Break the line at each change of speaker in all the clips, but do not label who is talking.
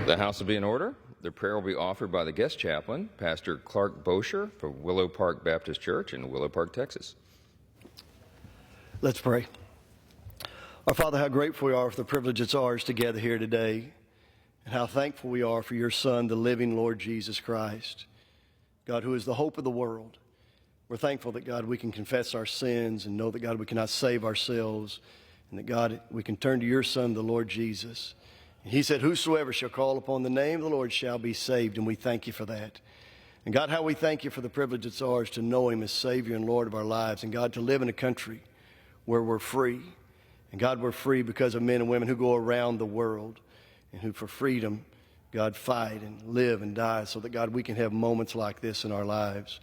The House will be in order. The prayer will be offered by the guest chaplain, Pastor Clark Bosher from Willow Park Baptist Church in Willow Park, Texas.
Let's pray. Our Father, how grateful we are for the privilege it's ours to gather here today, and how thankful we are for your Son, the living Lord Jesus Christ, God, who is the hope of the world. We're thankful that, God, we can confess our sins and know that, God, we cannot save ourselves, and that, God, we can turn to your Son, the Lord Jesus. And he said, whosoever shall call upon the name of the Lord shall be saved, and we thank you for that. And God, how we thank you for the privilege it's ours to know him as Savior and Lord of our lives, and God, to live in a country where we're free. And God, we're free because of men and women who go around the world and who for freedom, God, fight and live and die so that, God, we can have moments like this in our lives.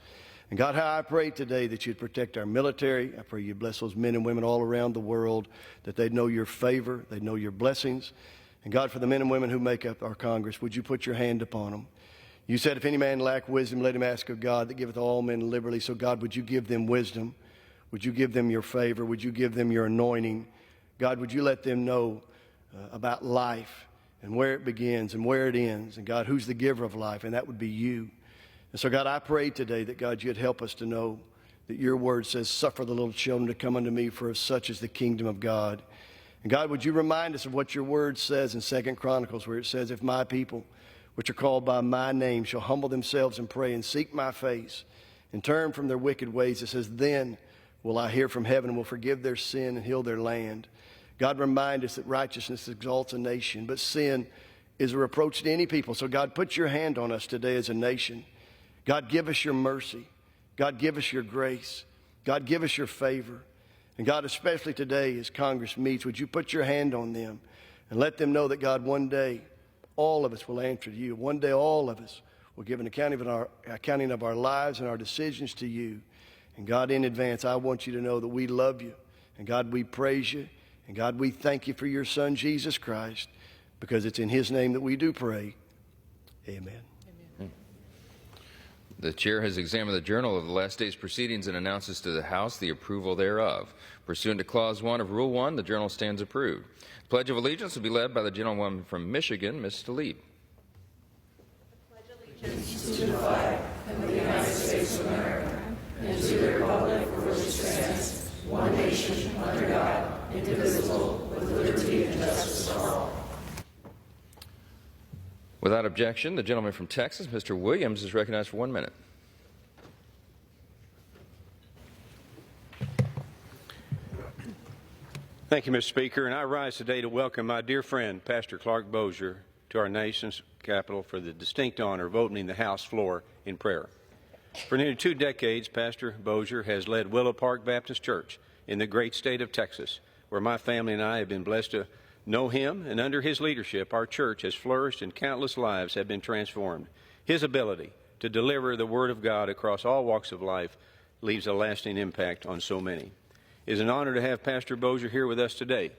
And God, how I pray today that you'd protect our military. I pray you bless those men and women all around the world, that they'd know your favor, they'd know your blessings. And God, for the men and women who make up our Congress, would you put your hand upon them? You said, if any man lack wisdom, let him ask of God that giveth all men liberally. So God, would you give them wisdom? Would you give them your favor? Would you give them your anointing? God, would you let them know about life and where it begins and where it ends? And God, who's the giver of life? And that would be you. And so God, I pray today that, God, you'd help us to know that your word says, suffer the little children to come unto me, for of such is the kingdom of God. And God, would you remind us of what your word says in 2 Chronicles, where it says, if my people, which are called by my name, shall humble themselves and pray and seek my face and turn from their wicked ways, it says, then will I hear from heaven and will forgive their sin and heal their land. God, remind us that righteousness exalts a nation, but sin is a reproach to any people. So God, put your hand on us today as a nation. God, give us your mercy. God, give us your grace. God, give us your favor. And God, especially today as Congress meets, would you put your hand on them and let them know that, God, one day all of us will answer to you. One day all of us will give an accounting of our lives and our decisions to you. And God, in advance, I want you to know that we love you. And God, we praise you. And God, we thank you for your Son, Jesus Christ, because it's in his name that we do pray. Amen.
The chair has examined the journal of the last day's proceedings and announces to the House the approval thereof. Pursuant to Clause 1 of Rule 1, the journal stands approved. The Pledge of Allegiance will be led by the gentlewoman from Michigan, Ms. Tlaib.
I pledge allegiance to the flag of the United States of America and to the republic for which it stands, one nation, under God, indivisible, with liberty and justice for all.
Without objection, the gentleman from Texas, Mr. Williams, is recognized for 1 minute.
Thank you, Mr. Speaker, and I rise today to welcome my dear friend, Pastor Clark Bosher, to our nation's capital for the distinct honor of opening the House floor in prayer. For nearly 2 decades, Pastor Bosher has led Willow Park Baptist Church in the great state of Texas, where my family and I have been blessed to know him, and under his leadership, our church has flourished and countless lives have been transformed. His ability to deliver the Word of God across all walks of life leaves a lasting impact on so many. It is an honor to have Pastor Bosher here with us today.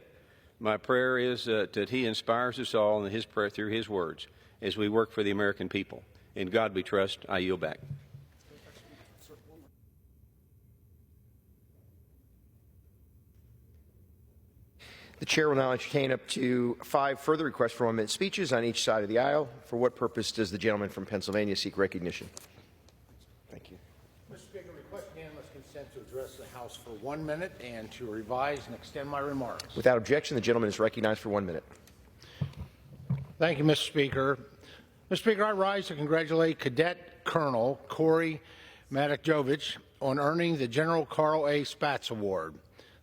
My prayer is that he inspires us all in his prayer through his words as we work for the American people. In God we trust. I yield back.
The chair will now entertain up to 5 further requests for 1-minute speeches on each side of the aisle. For what purpose does the gentleman from Pennsylvania seek recognition? Thank you.
Mr. Speaker, request unanimous consent to address the House for 1 minute and to revise and extend my remarks.
Without objection, the gentleman is recognized for 1 minute.
Thank you, Mr. Speaker. Mr. Speaker, I rise to congratulate Cadet Colonel Corey Matakjovich on earning the General Carl A. Spatz Award.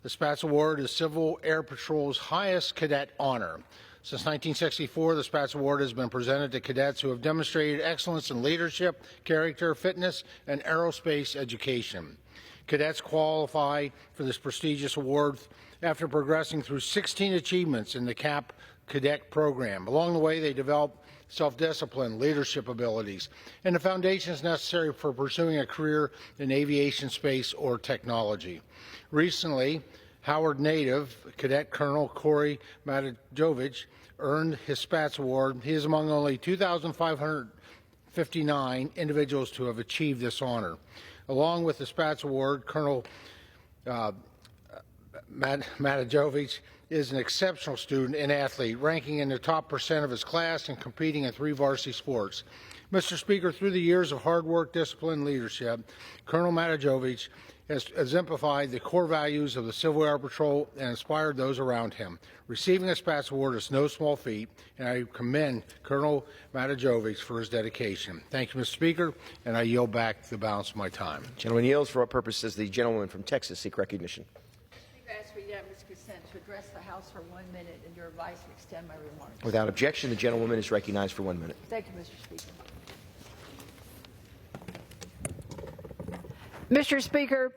The Spatz Award is Civil Air Patrol's highest cadet honor. Since 1964, the Spatz Award has been presented to cadets who have demonstrated excellence in leadership, character, fitness, and aerospace education. Cadets qualify for this prestigious award after progressing through 16 achievements in the CAP cadet program. Along the way, they develop self-discipline, leadership abilities, and the foundations necessary for pursuing a career in aviation, space, or technology. Recently, Howard native Cadet Colonel Corey Matakjovich earned his Spatz Award. He is among only 2,559 individuals to have achieved this honor. Along with the Spatz Award, Colonel Matajovic is an exceptional student and athlete, ranking in the top % of his class and competing in 3 varsity sports. Mr. Speaker, through the years of hard work, discipline, and leadership, Colonel Matajovic has exemplified the core values of the Civil Air Patrol and inspired those around him. Receiving a Spats Award is no small feat, and I commend Colonel Matajovic for his dedication. Thank you, Mr. Speaker, and I yield back the balance of my time.
Gentleman yields. For what purpose does the gentleman from Texas seek recognition?
Speaker, I ask for unanimous consent to address the House for 1 minute and your advice to extend my remarks.
Without objection, the gentlewoman is recognized for 1 minute.
Thank you, Mr. Speaker. Mr. Speaker,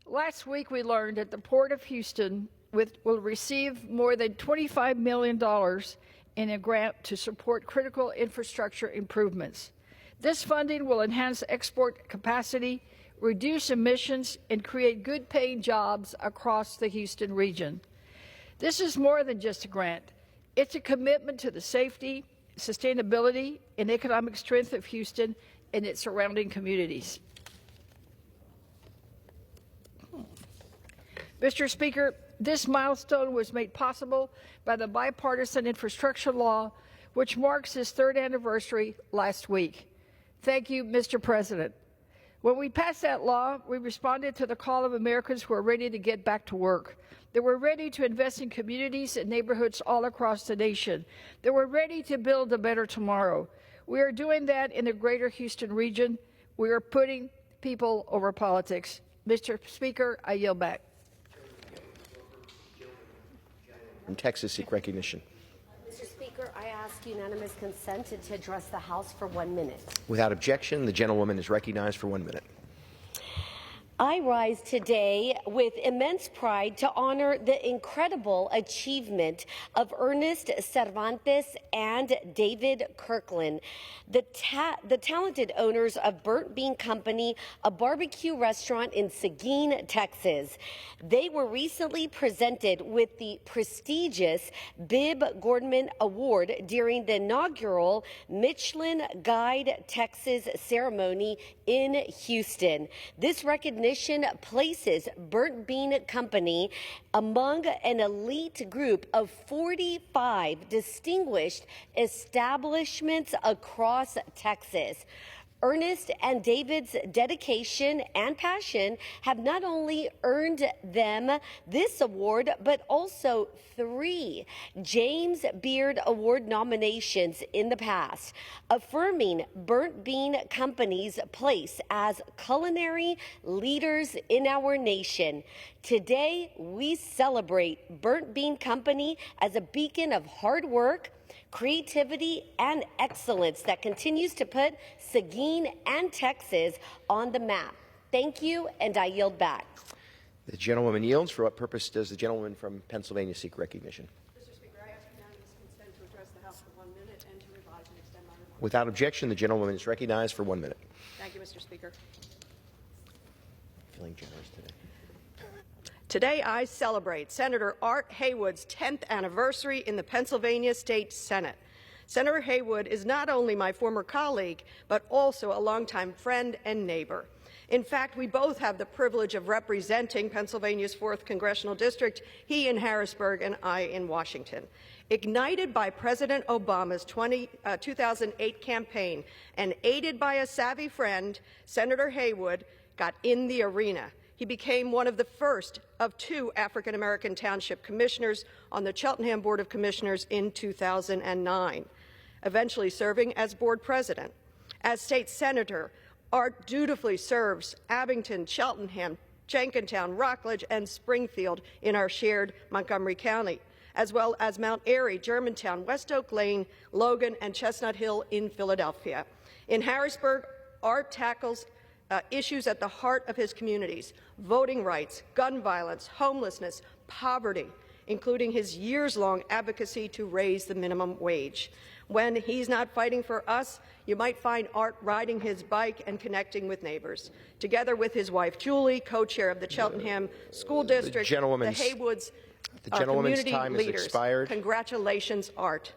last week we learned that the Port of Houston will receive more than $25 million in a grant to support critical infrastructure improvements. This funding will enhance export capacity, reduce emissions, and create good-paying jobs across the Houston region. This is more than just a grant. It's a commitment to the safety, sustainability, and economic strength of Houston and its surrounding communities. Mr. Speaker, this milestone was made possible by the bipartisan infrastructure law, which marks its 3rd anniversary last week. Thank you, Mr. President. When we passed that law, we responded to the call of Americans who are ready to get back to work. They were ready to invest in communities and neighborhoods all across the nation. They were ready to build a better tomorrow. We are doing that in the greater Houston region. We are putting people over politics. Mr. Speaker, I yield back.
From Texas seek recognition.
Mr. Speaker, I ask unanimous consent to address the House for 1 minute.
Without objection, the gentlewoman is recognized for 1 minute.
I rise today with immense pride to honor the incredible achievement of Ernest Cervantes and David Kirkland, the talented owners of Burnt Bean Company, a barbecue restaurant in Seguin, Texas. They were recently presented with the prestigious Bib Gordman Award during the inaugural Michelin Guide Texas ceremony in Houston. This recognition places Burnt Bean Company among an elite group of 45 distinguished establishments across Texas. Ernest and David's dedication and passion have not only earned them this award, but also 3 James Beard Award nominations in the past, affirming Burnt Bean Company's place as culinary leaders in our nation. Today, we celebrate Burnt Bean Company as a beacon of hard work, creativity, and excellence that continues to put Seguin and Texas on the map. Thank you, and I yield back.
The gentlewoman yields. For what purpose does the gentleman from Pennsylvania seek recognition?
Mr. Speaker, I ask unanimous consent to address the House for 1 minute and to revise and extend my remarks.
Without objection, the gentlewoman is recognized for 1 minute.
Thank you, Mr. Speaker.
Feeling generous today.
Today, I celebrate Senator Art Haywood's 10th anniversary in the Pennsylvania State Senate. Senator Haywood is not only my former colleague, but also a longtime friend and neighbor. In fact, we both have the privilege of representing Pennsylvania's 4th Congressional District, he in Harrisburg and I in Washington. Ignited by President Obama's 2008 campaign and aided by a savvy friend, Senator Haywood got in the arena. He became one of the first of 2 African-American township commissioners on the Cheltenham Board of Commissioners in 2009, eventually serving as board president. As state senator, Art dutifully serves Abington, Cheltenham, Jenkintown, Rockledge, and Springfield in our shared Montgomery County, as well as Mount Airy, Germantown, West Oak Lane, Logan, and Chestnut Hill in Philadelphia. In Harrisburg, Art tackles issues at the heart of his communities: voting rights, gun violence, homelessness, poverty, including his years-long advocacy to raise the minimum wage. When he's not fighting for us, you might find Art riding his bike and connecting with neighbors. Together with his wife, Julie, co-chair of the Cheltenham School District, the Haywoods are community
time
leaders.
has expired.
Congratulations, Art.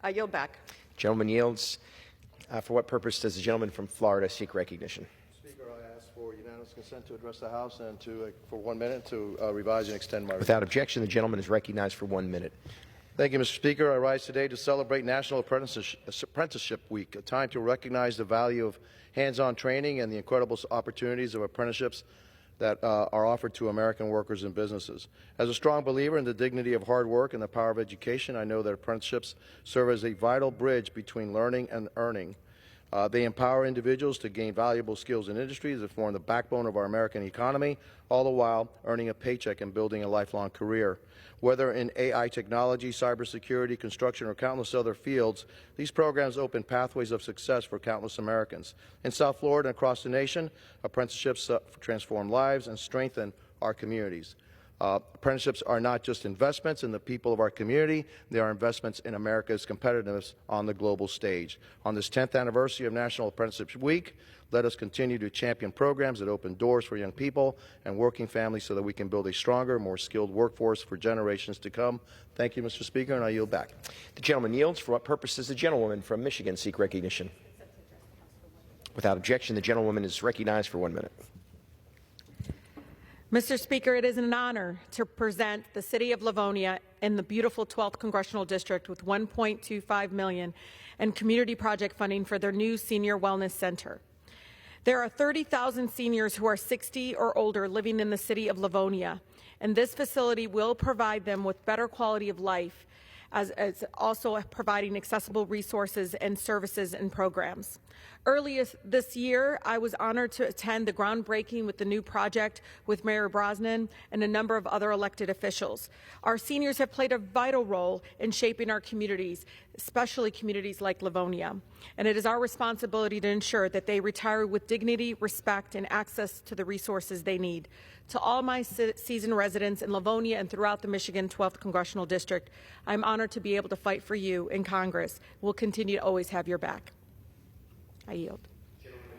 I yield back.
Gentleman yields. For what purpose does the gentleman from Florida seek recognition?
Speaker, I ask for unanimous unanimous consent to address the House and to, for 1 minute, to revise and extend my
Without objection, the gentleman is recognized for 1 minute.
Thank you, Mr. Speaker. I rise today to celebrate National Apprenticeship Week, a time to recognize the value of hands-on training and the incredible opportunities of apprenticeships that are offered to American workers and businesses. As a strong believer in the dignity of hard work and the power of education, I know that apprenticeships serve as a vital bridge between learning and earning. They empower individuals to gain valuable skills in industries that form the backbone of our American economy, all the while earning a paycheck and building a lifelong career. Whether in AI technology, cybersecurity, construction, or countless other fields, these programs open pathways of success for countless Americans. In South Florida and across the nation, apprenticeships transform lives and strengthen our communities. Apprenticeships are not just investments in the people of our community, they are investments in America's competitiveness on the global stage. On this 10th anniversary of National Apprenticeship Week, let us continue to champion programs that open doors for young people and working families so that we can build a stronger, more skilled workforce for generations to come. Thank you, Mr. Speaker, and I yield back.
The gentleman yields. For what purpose does the gentlewoman from Michigan seek recognition? Without objection, the gentlewoman is recognized for 1 minute.
Mr. Speaker, it is an honor to present the City of Livonia in the beautiful 12th Congressional District with $1.25 million in community project funding for their new Senior Wellness Center. There are 30,000 seniors who are 60 or older living in the City of Livonia, and this facility will provide them with better quality of life, as also providing accessible resources and services and programs. Earlier this year, I was honored to attend the groundbreaking with the new project with Mayor Brosnan and a number of other elected officials. Our seniors have played a vital role in shaping our communities, especially communities like Livonia. And it is our responsibility to ensure that they retire with dignity, respect, and access to the resources they need. To all my seasoned residents in Livonia and throughout the Michigan 12th Congressional District, I'm honored to be able to fight for you in Congress. We'll continue to always have your back. I yield.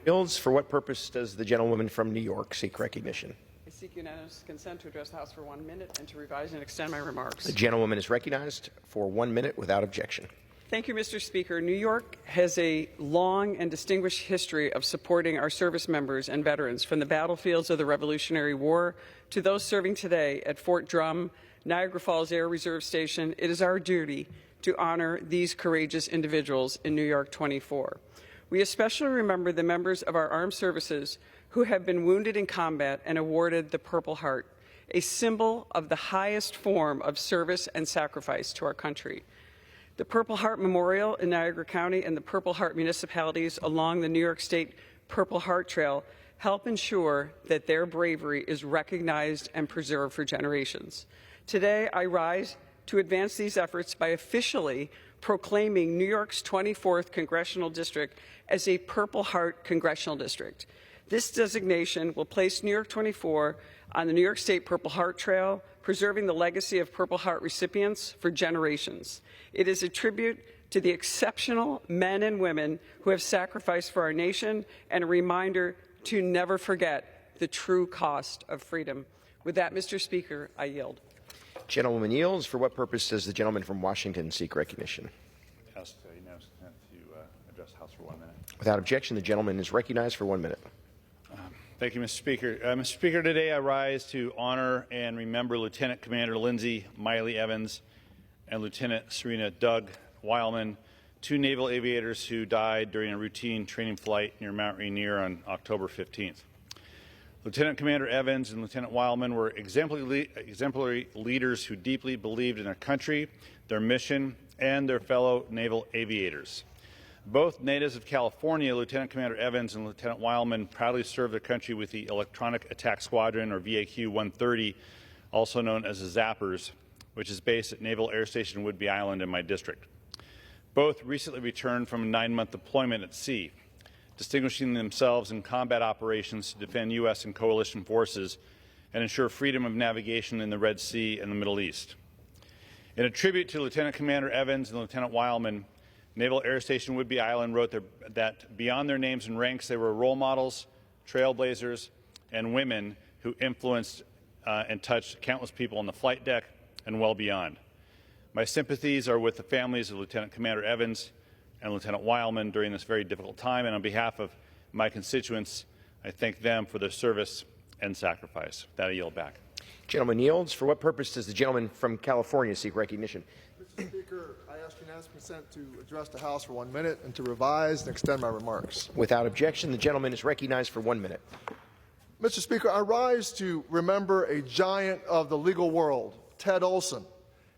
Yields. For what purpose does the gentlewoman from New York seek recognition?
I seek unanimous consent to address the House for 1 minute and to revise and extend my remarks.
The gentlewoman is recognized for 1 minute without objection.
Thank you, Mr. Speaker. New York has a long and distinguished history of supporting our service members and veterans, from the battlefields of the Revolutionary War to those serving today at Fort Drum, Niagara Falls Air Reserve Station. It is our duty to honor these courageous individuals in New York 24. We especially remember the members of our armed services who have been wounded in combat and awarded the Purple Heart, a symbol of the highest form of service and sacrifice to our country. The Purple Heart Memorial in Niagara County and the Purple Heart municipalities along the New York State Purple Heart Trail help ensure that their bravery is recognized and preserved for generations. Today, I rise to advance these efforts by officially proclaiming New York's 24th Congressional District as a Purple Heart Congressional District. This designation will place New York 24 on the New York State Purple Heart Trail, preserving the legacy of Purple Heart recipients for generations. It is a tribute to the exceptional men and women who have sacrificed for our nation and a reminder to never forget the true cost of freedom. With that, Mr. Speaker, I yield.
Gentlewoman yields. For what purpose does the gentleman from Washington seek recognition?
Ask unanimous consent to address the House for 1 minute.
Without objection, the gentleman is recognized for 1 minute.
Thank you, Mr. Speaker. Mr. Speaker, today I rise to honor and remember Lieutenant Commander Lindsay Miley Evans and Lieutenant Serena Doug Weilman, two naval aviators who died during a routine training flight near Mount Rainier on October 15th. Lieutenant Commander Evans and Lieutenant Weilman were exemplary leaders who deeply believed in their country, their mission, and their fellow naval aviators. Both natives of California, Lieutenant Commander Evans and Lieutenant Weilman proudly served their country with the Electronic Attack Squadron, or VAQ-130, also known as the Zappers, which is based at Naval Air Station Whidbey Island in my district. Both recently returned from a 9-month deployment at sea, distinguishing themselves in combat operations to defend U.S. and coalition forces and ensure freedom of navigation in the Red Sea and the Middle East. In a tribute to Lieutenant Commander Evans and Lieutenant Weilman, Naval Air Station Whidbey Island wrote that beyond their names and ranks, they were role models, trailblazers, and women who influenced and touched countless people on the flight deck and well beyond. My sympathies are with the families of Lieutenant Commander Evans and Lieutenant Weilman during this very difficult time, and on behalf of my constituents, I thank them for their service and sacrifice. With that, I yield back.
Gentleman yields. For what purpose does the gentleman from California seek recognition?
Mr. Speaker, I ask unanimous consent to address the House for 1 minute and to revise and extend my remarks.
Without objection, the gentleman is recognized for 1 minute.
Mr. Speaker, I rise to remember a giant of the legal world, Ted Olson.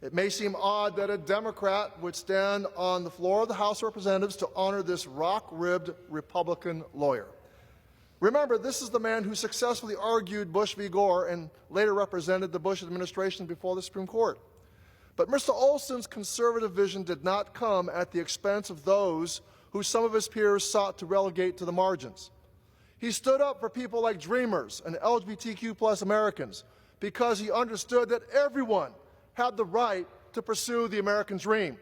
It may seem odd that a Democrat would stand on the floor of the House of Representatives to honor this rock-ribbed Republican lawyer. Remember, this is the man who successfully argued Bush v. Gore and later represented the Bush administration before the Supreme Court. But Mr. Olson's conservative vision did not come at the expense of those who some of his peers sought to relegate to the margins. He stood up for people like Dreamers and LGBTQ+ Americans because he understood that everyone had the right to pursue the American dream.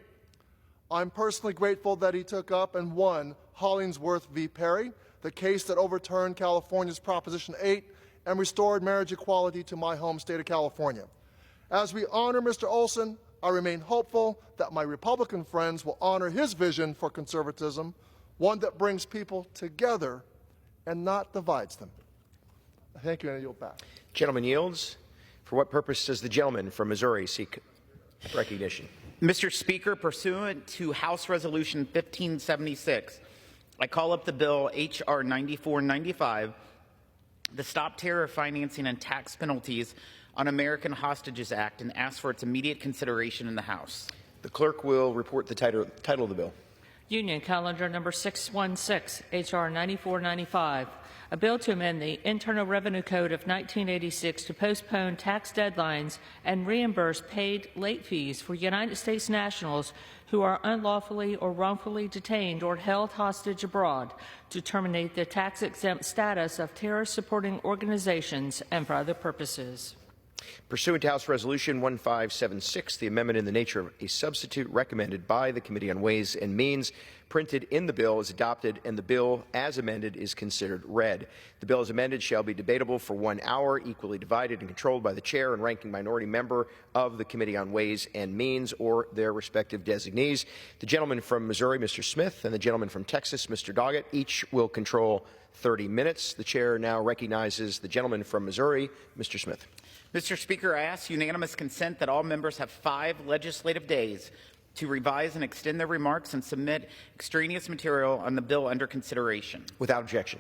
I'm personally grateful that he took up and won Hollingsworth v. Perry, the case that overturned California's Proposition 8 and restored marriage equality to my home state of California. As we honor Mr. Olson, I remain hopeful that my Republican friends will honor his vision for conservatism, one that brings people together and not divides them. Thank you, and I yield back.
Gentleman yields. For what purpose does the gentleman from Missouri seek recognition?
Mr. Speaker, pursuant to House Resolution 1576, I call up the bill H.R. 9495, the Stop Terror Financing and Tax Penalties on American Hostages Act, and ask for its immediate consideration in the House.
The clerk will report the title of the bill.
Union Calendar Number 616, H.R. 9495, a bill to amend the Internal Revenue Code of 1986 to postpone tax deadlines and reimburse paid late fees for United States nationals who are unlawfully or wrongfully detained or held hostage abroad, to terminate the tax-exempt status of terrorist-supporting organizations and for other purposes.
Pursuant to House Resolution 1576, the amendment in the nature of a substitute recommended by the Committee on Ways and Means printed in the bill is adopted, and the bill as amended is considered read. The bill as amended shall be debatable for 1 hour, equally divided and controlled by the chair and ranking minority member of the Committee on Ways and Means or their respective designees. The gentleman from Missouri, Mr. Smith, and the gentleman from Texas, Mr. Doggett, each will control 30 minutes. The chair now recognizes the gentleman from Missouri, Mr. Smith.
Mr. Speaker, I ask unanimous consent that all members have 5 legislative days to revise and extend their remarks and submit extraneous material on the bill under consideration.
Without objection.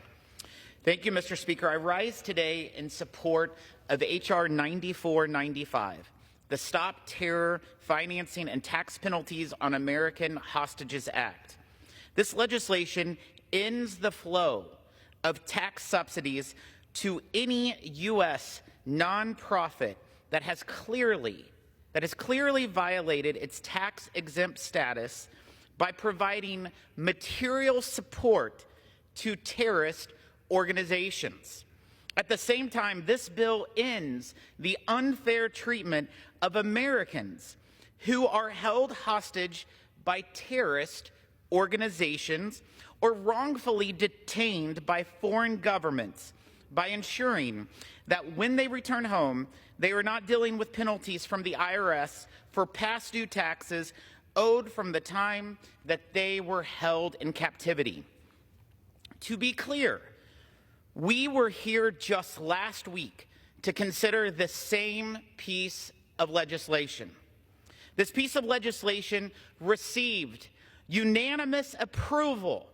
Thank you, Mr. Speaker. I rise today in support of H.R. 9495, the Stop Terror Financing and Tax Penalties on American Hostages Act. This legislation ends the flow of tax subsidies to any U.S. nonprofit that has clearly violated its tax-exempt status by providing material support to terrorist organizations. At the same time, this bill ends the unfair treatment of Americans who are held hostage by terrorist organizations or wrongfully detained by foreign governments, by ensuring that when they return home, they are not dealing with penalties from the IRS for past due taxes owed from the time that they were held in captivity. To be clear, we were here just last week to consider the same piece of legislation. This piece of legislation received unanimous approval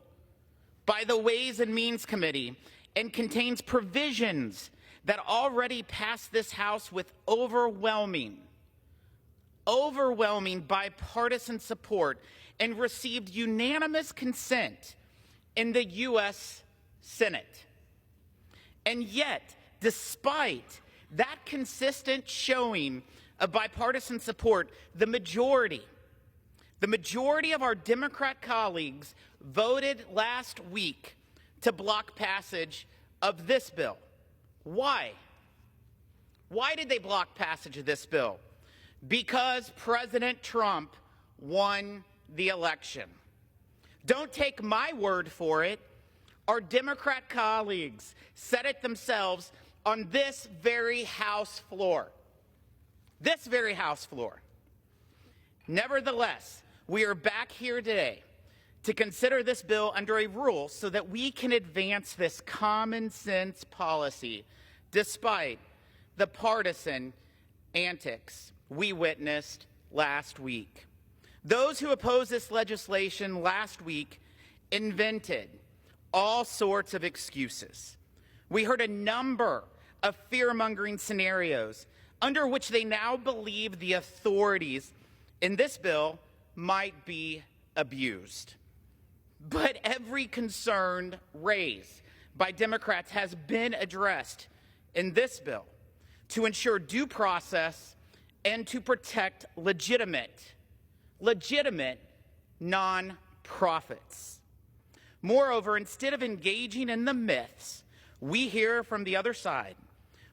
by the Ways and Means Committee and contains provisions that already passed this House with overwhelming bipartisan support and received unanimous consent in the U.S. Senate. And yet, despite that consistent showing of bipartisan support, the majority of our Democrat colleagues voted last week to block passage of this bill. Why? Why did they block passage of this bill? Because President Trump won the election. Don't take my word for it. Our Democrat colleagues said it themselves on this very House floor. This very House floor. Nevertheless, we are back here today to consider this bill under a rule so that we can advance this common sense policy despite the partisan antics we witnessed last week. Those who opposed this legislation last week invented all sorts of excuses. We heard a number of fear-mongering scenarios under which they now believe the authorities in this bill might be abused. But every concern raised by Democrats has been addressed in this bill to ensure due process and to protect legitimate nonprofits. Moreover, instead of engaging in the myths we hear from the other side,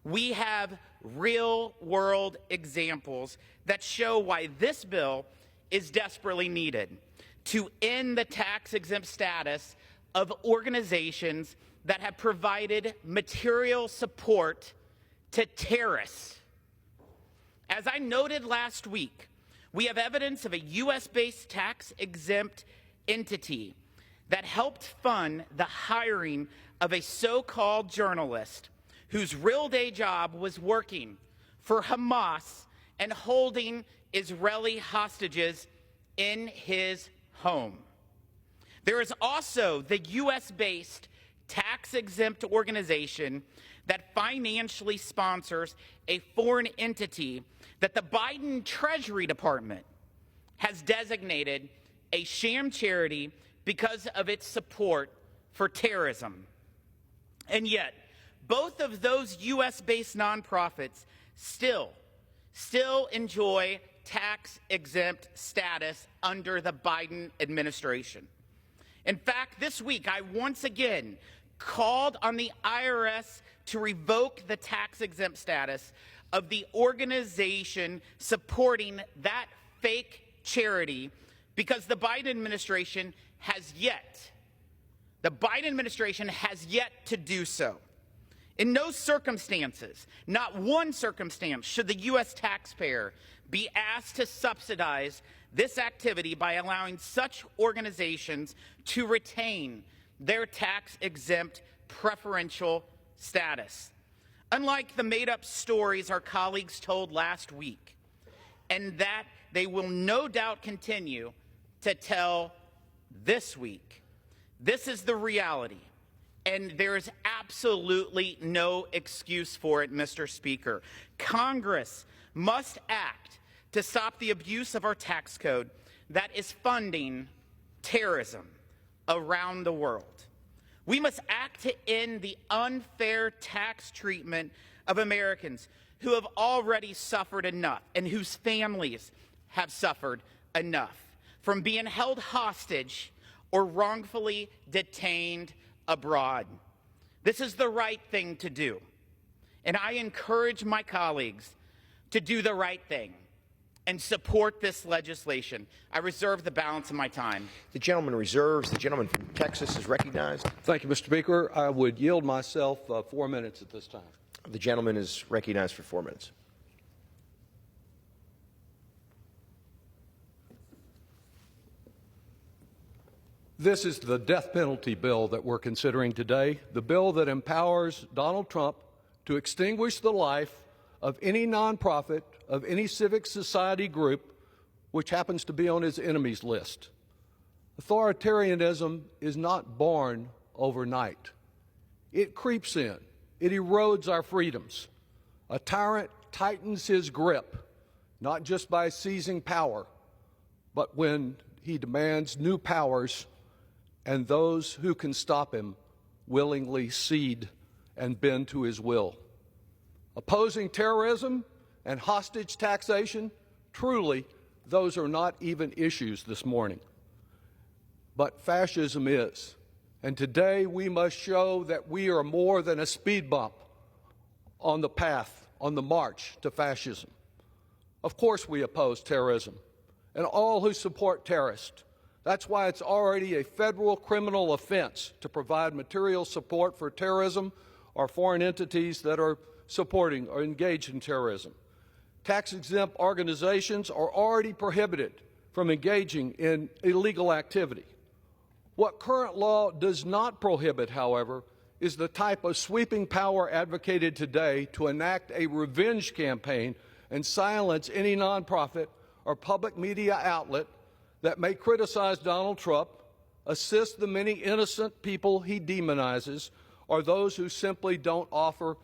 we have real-world examples that show why this bill is desperately needed to end the tax-exempt status of organizations that have provided material support to terrorists. As I noted last week, we have evidence of a U.S.-based tax-exempt entity that helped fund the hiring of a so-called journalist whose real day job was working for Hamas and holding Israeli hostages in his home. There is also the U.S.-based tax-exempt organization that financially sponsors a foreign entity that the Biden Treasury Department has designated a sham charity because of its support for terrorism. And yet, both of those U.S.-based nonprofits still enjoy tax-exempt status under the Biden administration. In fact, this week, I once again called on the IRS to revoke the tax-exempt status of the organization supporting that fake charity because the Biden administration has yet to do so. In no circumstances, not one circumstance, should the U.S. taxpayer be asked to subsidize this activity by allowing such organizations to retain their tax-exempt preferential status. Unlike the made-up stories our colleagues told last week, and that they will no doubt continue to tell this week, this is the reality. And there is absolutely no excuse for it, Mr. Speaker. Congress must act to stop the abuse of our tax code that is funding terrorism around the world. We must act to end the unfair tax treatment of Americans who have already suffered enough and whose families have suffered enough from being held hostage or wrongfully detained abroad. This is the right thing to do, and I encourage my colleagues to do the right thing and support this legislation. I reserve the balance of my time.
The gentleman reserves. The gentleman from Texas is recognized.
Thank you, Mr. Speaker. I would yield myself 4 minutes at this time.
The gentleman is recognized for 4 minutes.
This is the death penalty bill that we're considering today, the bill that empowers Donald Trump to extinguish the life of any nonprofit, of any civic society group which happens to be on his enemies list. Authoritarianism is not born overnight. It creeps in. It erodes our freedoms. A tyrant tightens his grip, not just by seizing power, but when he demands new powers and those who can stop him willingly cede and bend to his will. Opposing terrorism and hostage taxation, truly, those are not even issues this morning. But fascism is. And today we must show that we are more than a speed bump on the path, on the march to fascism. Of course we oppose terrorism and all who support terrorists. That's why it's already a federal criminal offense to provide material support for terrorism or foreign entities that are supporting or engaged in terrorism. Tax-exempt organizations are already prohibited from engaging in illegal activity. What current law does not prohibit, however, is the type of sweeping power advocated today to enact a revenge campaign and silence any nonprofit or public media outlet that may criticize Donald Trump, assist the many innocent people he demonizes, or those who simply don't offer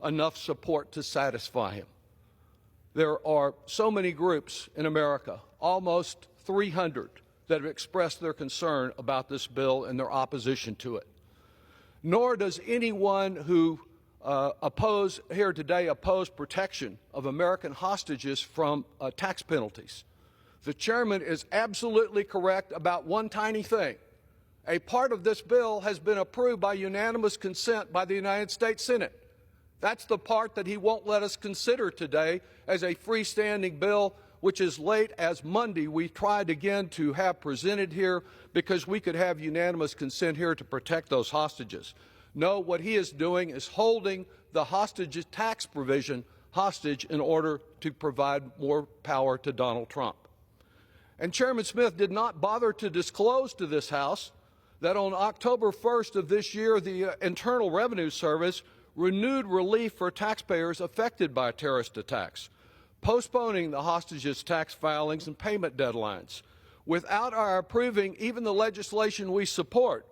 enough support to satisfy him. There are so many groups in America, almost 300, that have expressed their concern about this bill and their opposition to it. Nor does anyone who oppose protection of American hostages from tax penalties. The chairman is absolutely correct about one tiny thing. A part of this bill has been approved by unanimous consent by the United States Senate. That's the part that he won't let us consider today as a freestanding bill, which as late as Monday we tried again to have presented here because we could have unanimous consent here to protect those hostages. No, what he is doing is holding the hostage tax provision hostage in order to provide more power to Donald Trump. And Chairman Smith did not bother to disclose to this House that on October 1st of this year, the Internal Revenue Service renewed relief for taxpayers affected by terrorist attacks, postponing the hostages' tax filings and payment deadlines. Without our approving even the legislation we support,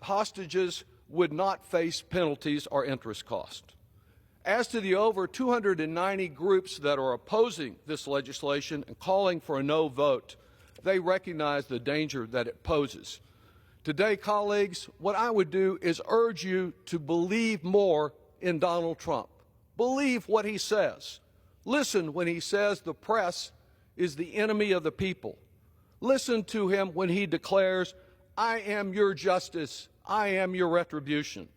hostages would not face penalties or interest costs. As to the over 290 groups that are opposing this legislation and calling for a no vote, they recognize the danger that it poses. Today, colleagues, what I would do is urge you to believe more in Donald Trump. Believe what he says. Listen when he says the press is the enemy of the people. Listen to him when he declares, "I am your justice, I am your retribution."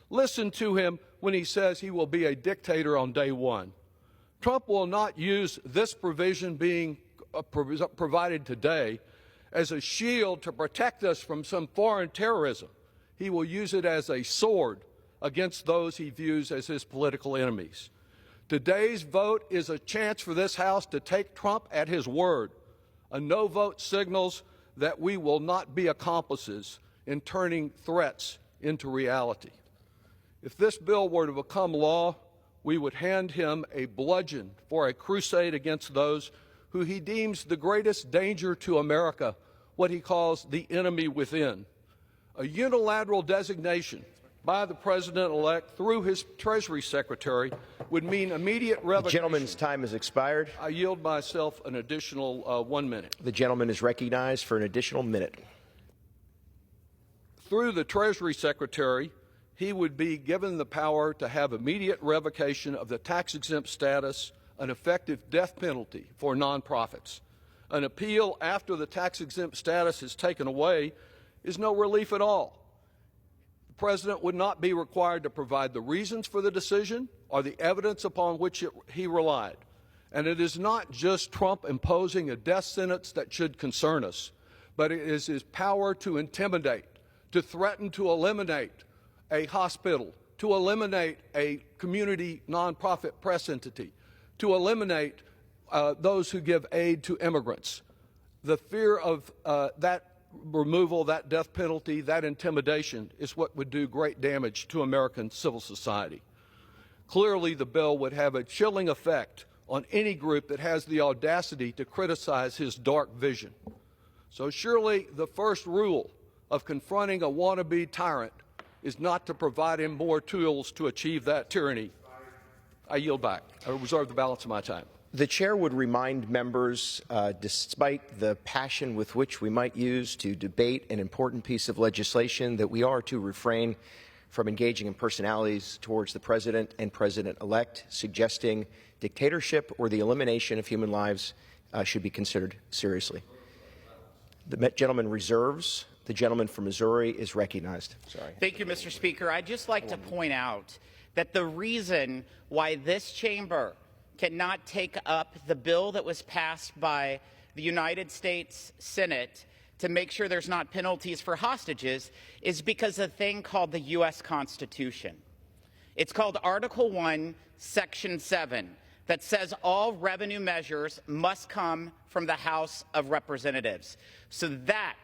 Listen to him when he says he will be a dictator on day one. Trump will not use this provision being provided today as a shield to protect us from some foreign terrorism. He will use it as a sword against those he views as his political enemies. Today's vote is a chance for this House to take Trump at his word. A no vote signals that we will not be accomplices in turning threats into reality. If this bill were to become law, we would hand him a bludgeon for a crusade against those who he deems the greatest danger to America, what he calls the enemy within. A unilateral designation by the President-elect through his Treasury Secretary would mean immediate revocation.
The gentleman's time has expired.
I yield myself an additional 1 minute.
The gentleman is recognized for an additional minute.
Through the Treasury Secretary, he would be given the power to have immediate revocation of the tax-exempt status, an effective death penalty for nonprofits. An appeal after the tax-exempt status is taken away is no relief at all. The President would not be required to provide the reasons for the decision or the evidence upon which he relied. And it is not just Trump imposing a death sentence that should concern us, but it is his power to intimidate, to threaten to eliminate a hospital, to eliminate a community nonprofit press entity, to eliminate those who give aid to immigrants. The fear of that removal, that death penalty, that intimidation is what would do great damage to American civil society. Clearly, the bill would have a chilling effect on any group that has the audacity to criticize his dark vision. So surely the first rule of confronting a wannabe tyrant is not to provide him more tools to achieve that tyranny. I yield back. I reserve the balance of my time.
The chair would remind members, despite the passion with which we might use to debate an important piece of legislation, that we are to refrain from engaging in personalities towards the president and president-elect, suggesting dictatorship or the elimination of human lives should be considered seriously. The gentleman reserves. The gentleman from Missouri is recognized. Sorry.
Thank you, Mr. Speaker. I'd just like to point out that the reason why this chamber cannot take up the bill that was passed by the United States Senate to make sure there's not penalties for hostages is because of a thing called the U.S. Constitution. It's called Article 1, Section 7, that says all revenue measures must come from the House of Representatives. So that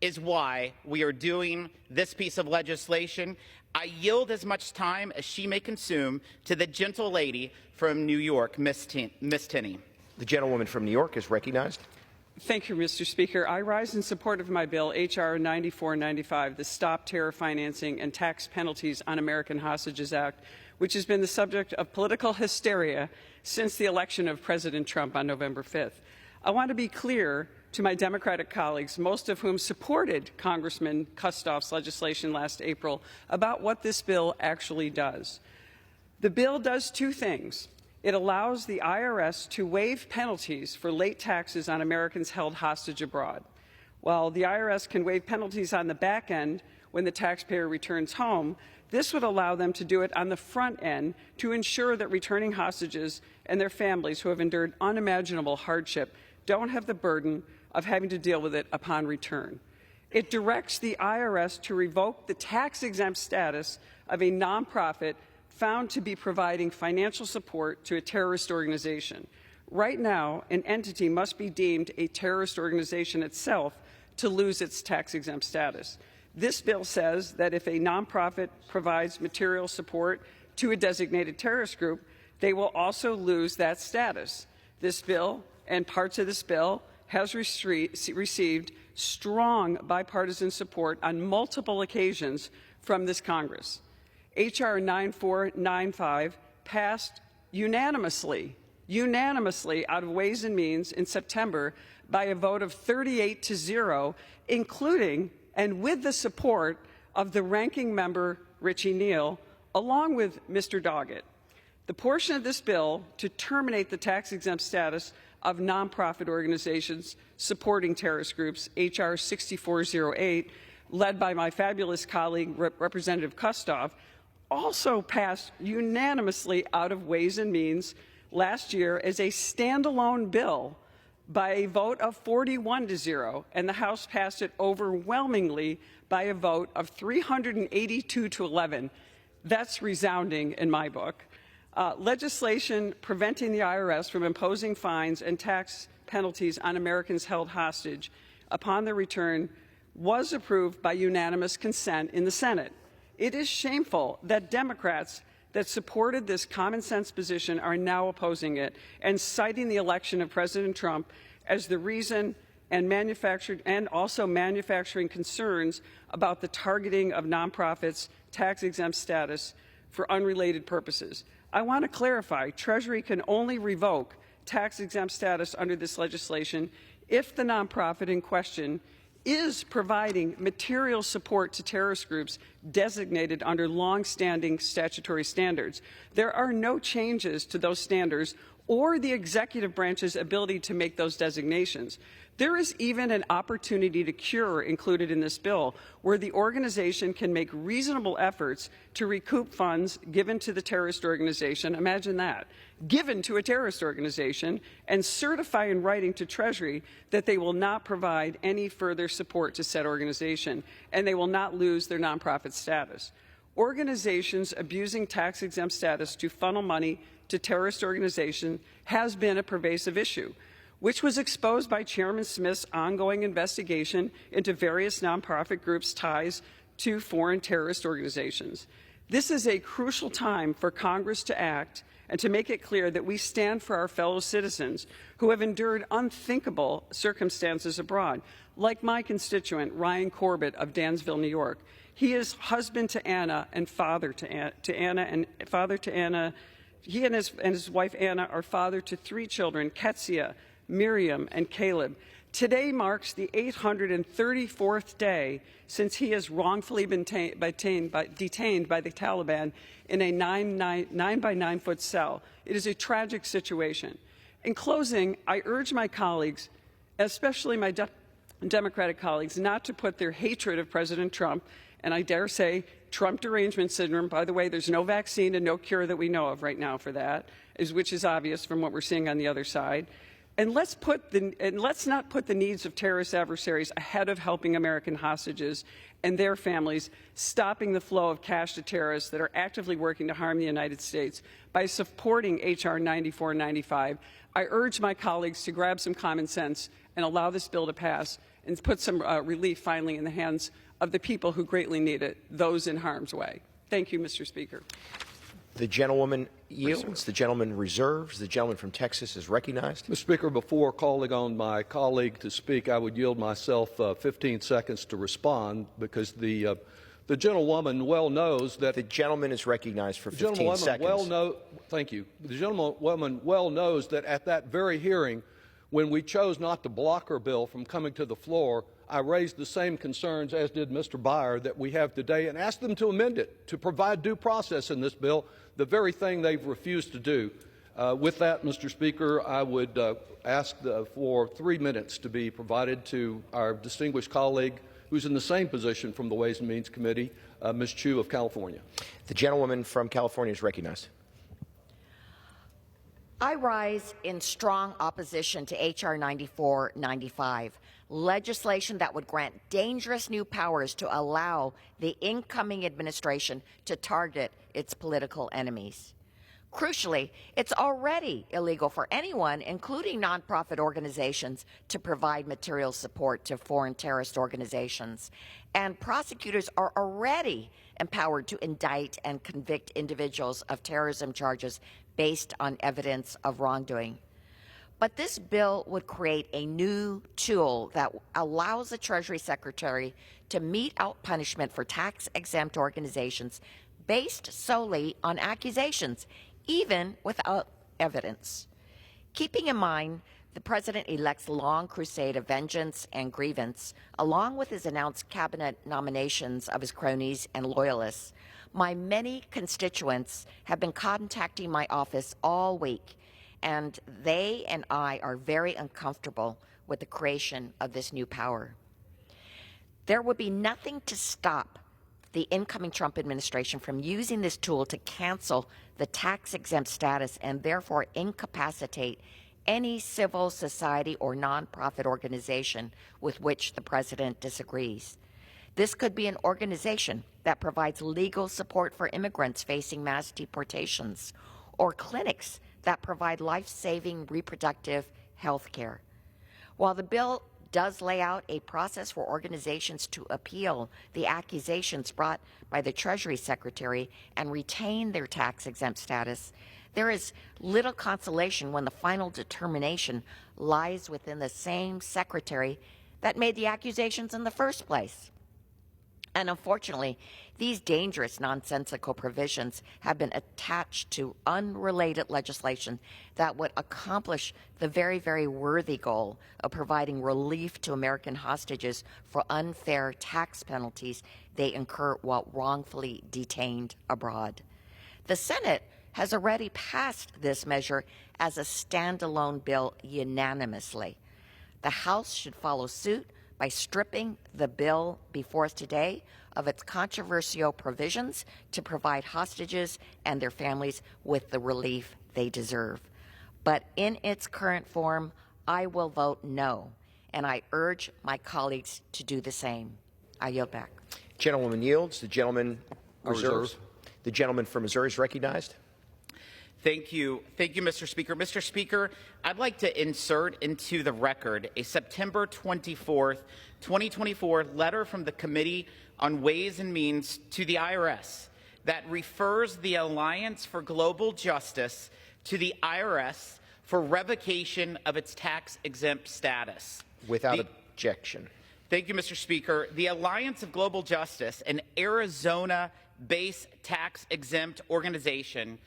is why we are doing this piece of legislation. I yield as much time as she may consume to the gentle lady from New York, Miss Tinney.
The gentlewoman from New York is recognized.
Thank you, Mr. Speaker. I rise in support of my bill, H.R. 9495, the Stop Terror Financing and Tax Penalties on American Hostages Act, which has been the subject of political hysteria since the election of President Trump on November 5th. I want to be clear to my Democratic colleagues, most of whom supported Congressman Kustoff's legislation last April, about what this bill actually does. The bill does two things. It allows the IRS to waive penalties for late taxes on Americans held hostage abroad. While the IRS can waive penalties on the back end when the taxpayer returns home, this would allow them to do it on the front end to ensure that returning hostages and their families who have endured unimaginable hardship don't have the burden of having to deal with it upon return. It directs the IRS to revoke the tax-exempt status of a nonprofit found to be providing financial support to a terrorist organization. Right now, an entity must be deemed a terrorist organization itself to lose its tax-exempt status. This bill says that if a nonprofit provides material support to a designated terrorist group, they will also lose that status. This bill and parts of this bill has received strong bipartisan support on multiple occasions from this Congress. H.R. 9495 passed unanimously out of Ways and Means in September by a vote of 38-0, including and with the support of the ranking member, Richie Neal, along with Mr. Doggett. The portion of this bill to terminate the tax-exempt status of nonprofit organizations supporting terrorist groups, H.R. 6408, led by my fabulous colleague, Representative Kustoff, also passed unanimously out of Ways and Means last year as a standalone bill by a vote of 41-0, and the House passed it overwhelmingly by a vote of 382-11. That's resounding in my book. Legislation preventing the IRS from imposing fines and tax penalties on Americans held hostage upon their return was approved by unanimous consent in the Senate. It is shameful that Democrats that supported this common sense position are now opposing it and citing the election of President Trump as the reason, and also manufacturing concerns about the targeting of nonprofits' tax-exempt status for unrelated purposes. I want to clarify, Treasury can only revoke tax-exempt status under this legislation if the nonprofit in question is providing material support to terrorist groups designated under long-standing statutory standards. There are no changes to those standards or the executive branch's ability to make those designations. There is even an opportunity to cure included in this bill, where the organization can make reasonable efforts to recoup funds given to the terrorist organization, imagine that, given to a terrorist organization, and certify in writing to Treasury that they will not provide any further support to said organization, and they will not lose their nonprofit status. Organizations abusing tax-exempt status to funnel money to terrorist organizations has been a pervasive issue, which was exposed by Chairman Smith's ongoing investigation into various nonprofit groups' ties to foreign terrorist organizations. This is a crucial time for Congress to act and to make it clear that we stand for our fellow citizens who have endured unthinkable circumstances abroad, like my constituent, Ryan Corbett of Dansville, New York. He is husband to Anna and father to Anna. He and his wife, Anna, are father to 3 children, Ketsia, Miriam, and Caleb. Today marks the 834th day since he has wrongfully been detained by the Taliban in a 9 by 9 foot cell. It is a tragic situation. In closing, I urge my colleagues, especially my Democratic colleagues, not to put their hatred of President Trump, and I dare say Trump derangement syndrome. By the way, there's no vaccine and no cure that we know of right now for that, which is obvious from what we're seeing on the other side. And let's not put the needs of terrorist adversaries ahead of helping American hostages and their families, stopping the flow of cash to terrorists that are actively working to harm the United States by supporting H.R. 9495. I urge my colleagues to grab some common sense and allow this bill to pass and put some relief finally in the hands of the people who greatly need it, those in harm's way. Thank you, Mr. Speaker.
The gentlewoman yields. The gentleman reserves. The gentleman from Texas is recognized.
Mr. Speaker, before calling on my colleague to speak, I would yield myself 15 seconds to respond because the gentlewoman well knows that...
The gentleman is recognized for 15 seconds.
Thank you. The gentlewoman well knows that at that very hearing, when we chose not to block her bill from coming to the floor, I raised the same concerns, as did Mr. Byer, that we have today, and asked them to amend it, to provide due process in this bill, the very thing they've refused to do. With that, Mr. Speaker, I would ask for 3 minutes to be provided to our distinguished colleague who's in the same position from the Ways and Means Committee, Ms. Chu of California.
The gentlewoman from California is recognized.
I rise in strong opposition to H.R. 9495, legislation that would grant dangerous new powers to allow the incoming administration to target its political enemies. Crucially, it's already illegal for anyone, including nonprofit organizations, to provide material support to foreign terrorist organizations. And prosecutors are already empowered to indict and convict individuals of terrorism charges based on evidence of wrongdoing. But this bill would create a new tool that allows the Treasury Secretary to mete out punishment for tax-exempt organizations based solely on accusations, even without evidence. Keeping in mind the President-elect's long crusade of vengeance and grievance, along with his announced cabinet nominations of his cronies and loyalists, my many constituents have been contacting my office all week, and they and I are very uncomfortable with the creation of this new power. There would be nothing to stop the incoming Trump administration from using this tool to cancel the tax-exempt status and therefore incapacitate any civil society or nonprofit organization with which the president disagrees. This could be an organization that provides legal support for immigrants facing mass deportations, or clinics that provide life-saving reproductive health care. While the bill does lay out a process for organizations to appeal the accusations brought by the Treasury Secretary and retain their tax-exempt status, there is little consolation when the final determination lies within the same secretary that made the accusations in the first place. And unfortunately, these dangerous, nonsensical provisions have been attached to unrelated legislation that would accomplish the very, very worthy goal of providing relief to American hostages for unfair tax penalties they incur while wrongfully detained abroad. The Senate has already passed this measure as a standalone bill unanimously. The House should follow suit by stripping the bill before us today of its controversial provisions to provide hostages and their families with the relief they deserve. But in its current form, I will vote no, and I urge my colleagues to do the same. I yield back.
Gentlewoman yields. The gentleman reserves. The gentleman from Missouri is recognized.
Thank you, Mr. Speaker. Mr. Speaker, I'd like to insert into the record a September 24th, 2024 letter from the Committee on Ways and Means to the IRS that refers the Alliance for Global Justice to the IRS for revocation of its tax-exempt status.
Without objection.
Thank you, Mr. Speaker. The Alliance of Global Justice, an Arizona-based tax-exempt organization,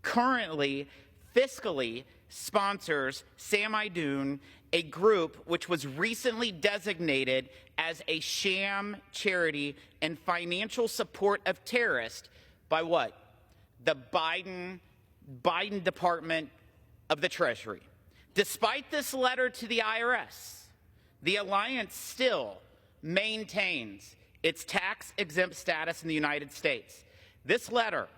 currently fiscally sponsors Sam Idun, a group which was recently designated as a sham charity and financial support of terrorists by what? The Biden Department of the Treasury. Despite this letter to the IRS, the alliance still maintains its tax-exempt status in the United States. This letter,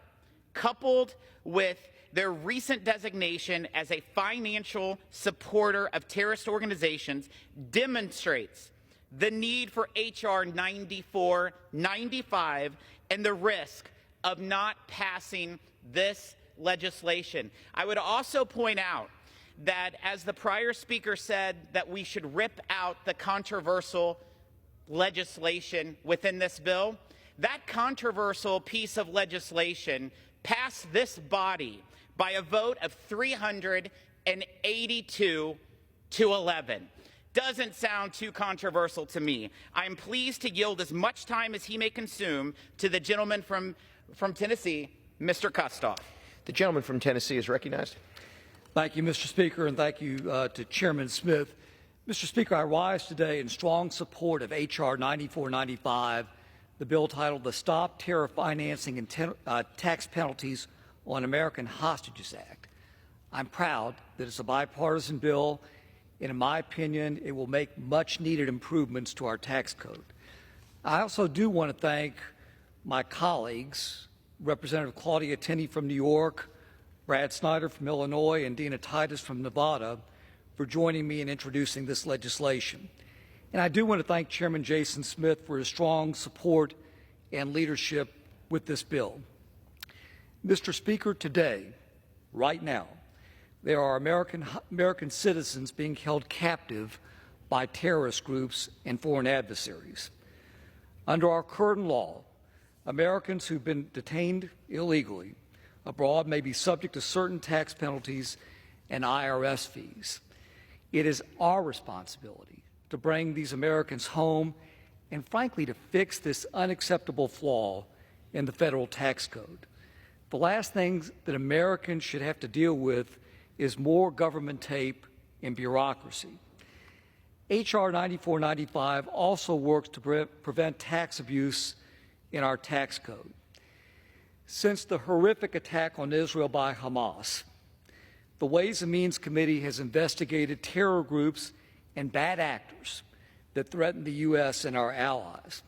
coupled with their recent designation as a financial supporter of terrorist organizations, demonstrates the need for H.R. 9495 and the risk of not passing this legislation. I would also point out that, as the prior speaker said, that we should rip out the controversial legislation within this bill. That controversial piece of legislation passed this body by a vote of 382 to 11. Doesn't sound too controversial to me. I'm pleased to yield as much time as he may consume to the gentleman from Tennessee, Mr. Kustoff.
The gentleman from Tennessee is recognized.
Thank you, Mr. Speaker, and thank you to Chairman Smith. Mr. Speaker, I rise today in strong support of H.R. 9495, the bill titled the Stop Terror Financing and Tax Penalties on American Hostages Act. I'm proud that it's a bipartisan bill, and in my opinion, it will make much-needed improvements to our tax code. I also do want to thank my colleagues, Representative Claudia Tenney from New York, Brad Snyder from Illinois, and Dina Titus from Nevada, for joining me in introducing this legislation. And I do want to thank Chairman Jason Smith for his strong support and leadership with this bill. Mr. Speaker, today, right now, there are American citizens being held captive by terrorist groups and foreign adversaries. Under our current law, Americans who've been detained illegally abroad may be subject to certain tax penalties and IRS fees. It is our responsibility to bring these Americans home and, frankly, to fix this unacceptable flaw in the federal tax code. The last thing that Americans should have to deal with is more government tape and bureaucracy. H.R. 9495 also works to prevent tax abuse in our tax code. Since the horrific attack on Israel by Hamas, the Ways and Means Committee has investigated terror groups and bad actors that threaten the U.S. and our allies.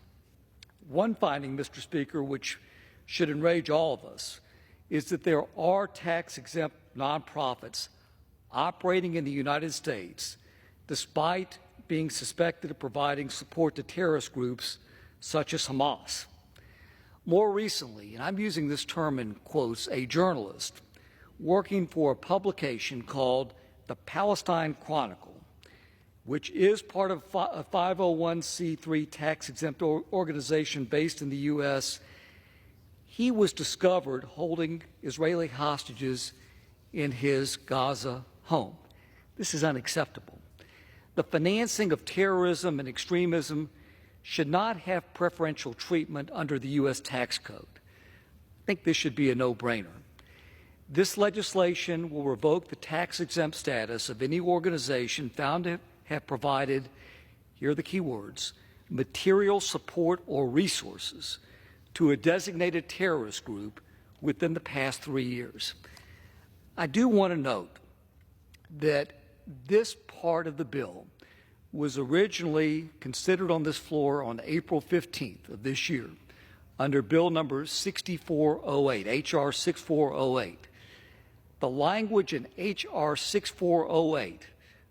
One finding, Mr. Speaker, which should enrage all of us, is that there are tax-exempt nonprofits operating in the United States despite being suspected of providing support to terrorist groups such as Hamas. More recently, and I'm using this term in quotes, a journalist working for a publication called the Palestine Chronicle, which is part of a 501c3 tax-exempt organization based in the U.S., he was discovered holding Israeli hostages in his Gaza home. This is unacceptable. The financing of terrorism and extremism should not have preferential treatment under the U.S. tax code. I think this should be a no-brainer. This legislation will revoke the tax-exempt status of any organization found to have provided, here are the key words, material support or resources to a designated terrorist group within the past 3 years. I do want to note that this part of the bill was originally considered on this floor on April 15th of this year under Bill number 6408, H.R. 6408. The language in H.R. 6408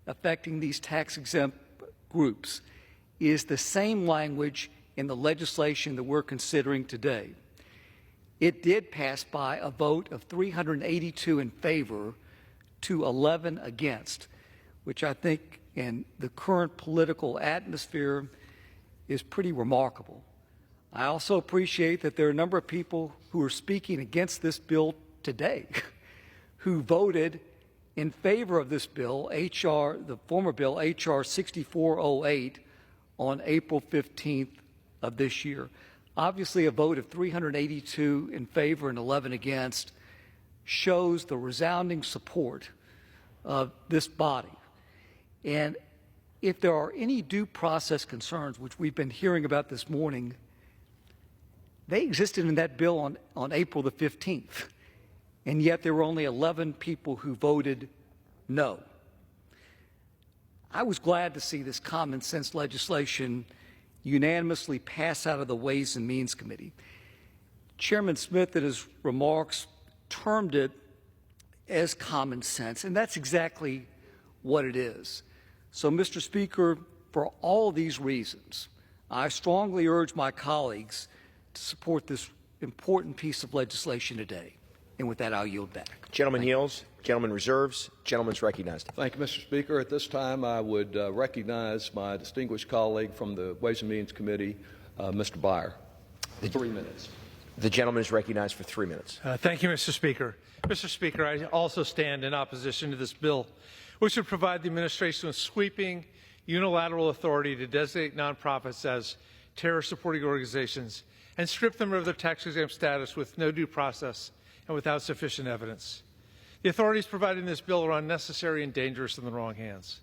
affecting these tax-exempt groups is the same language in the legislation that we're considering today. It did pass by a vote of 382 in favor to 11 against, which I think in the current political atmosphere is pretty remarkable. I also appreciate that there are a number of people who are speaking against this bill today who voted in favor of this bill, the former bill, H.R. 6408, on April 15th of this year. Obviously, a vote of 382 in favor and 11 against shows the resounding support of this body. And if there are any due process concerns, which we've been hearing about this morning, they existed in that bill on April the 15th, and yet there were only 11 people who voted no. I was glad to see this common sense legislation unanimously pass out of the Ways and Means Committee. Chairman Smith, in his remarks, termed it as common sense, and that's exactly what it is. So, Mr. Speaker, for all these reasons, I strongly urge my colleagues to support this important piece of legislation today. And with that, I'll yield back.
Gentleman yields. Gentleman reserves. Gentleman's recognized.
Thank you, Mr. Speaker. At this time, I would recognize my distinguished colleague from the Ways and Means Committee, Mr. Byer. 3 minutes.
The gentleman is recognized for 3 minutes.
Thank you, Mr. Speaker. Mr. Speaker, I also stand in opposition to this bill, which would provide the administration with sweeping unilateral authority to designate nonprofits as terror-supporting organizations and strip them of their tax-exempt status with no due process and without sufficient evidence. The authorities provided in this bill are unnecessary and dangerous in the wrong hands.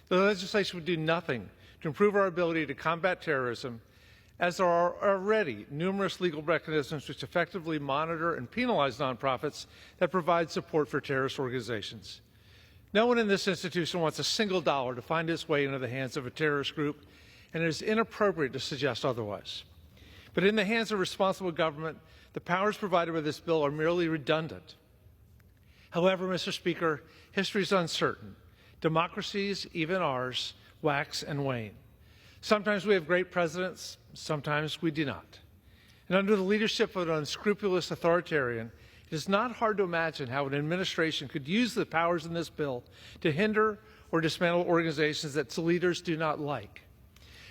The legislation would do nothing to improve our ability to combat terrorism, as there are already numerous legal mechanisms which effectively monitor and penalize nonprofits that provide support for terrorist organizations. No one in this institution wants a single dollar to find its way into the hands of a terrorist group, and it is inappropriate to suggest otherwise. But in the hands of responsible government, the powers provided by this bill are merely redundant. However, Mr. Speaker, history is uncertain. Democracies, even ours, wax and wane. Sometimes we have great presidents, sometimes we do not. And under the leadership of an unscrupulous authoritarian, it is not hard to imagine how an administration could use the powers in this bill to hinder or dismantle organizations that its leaders do not like.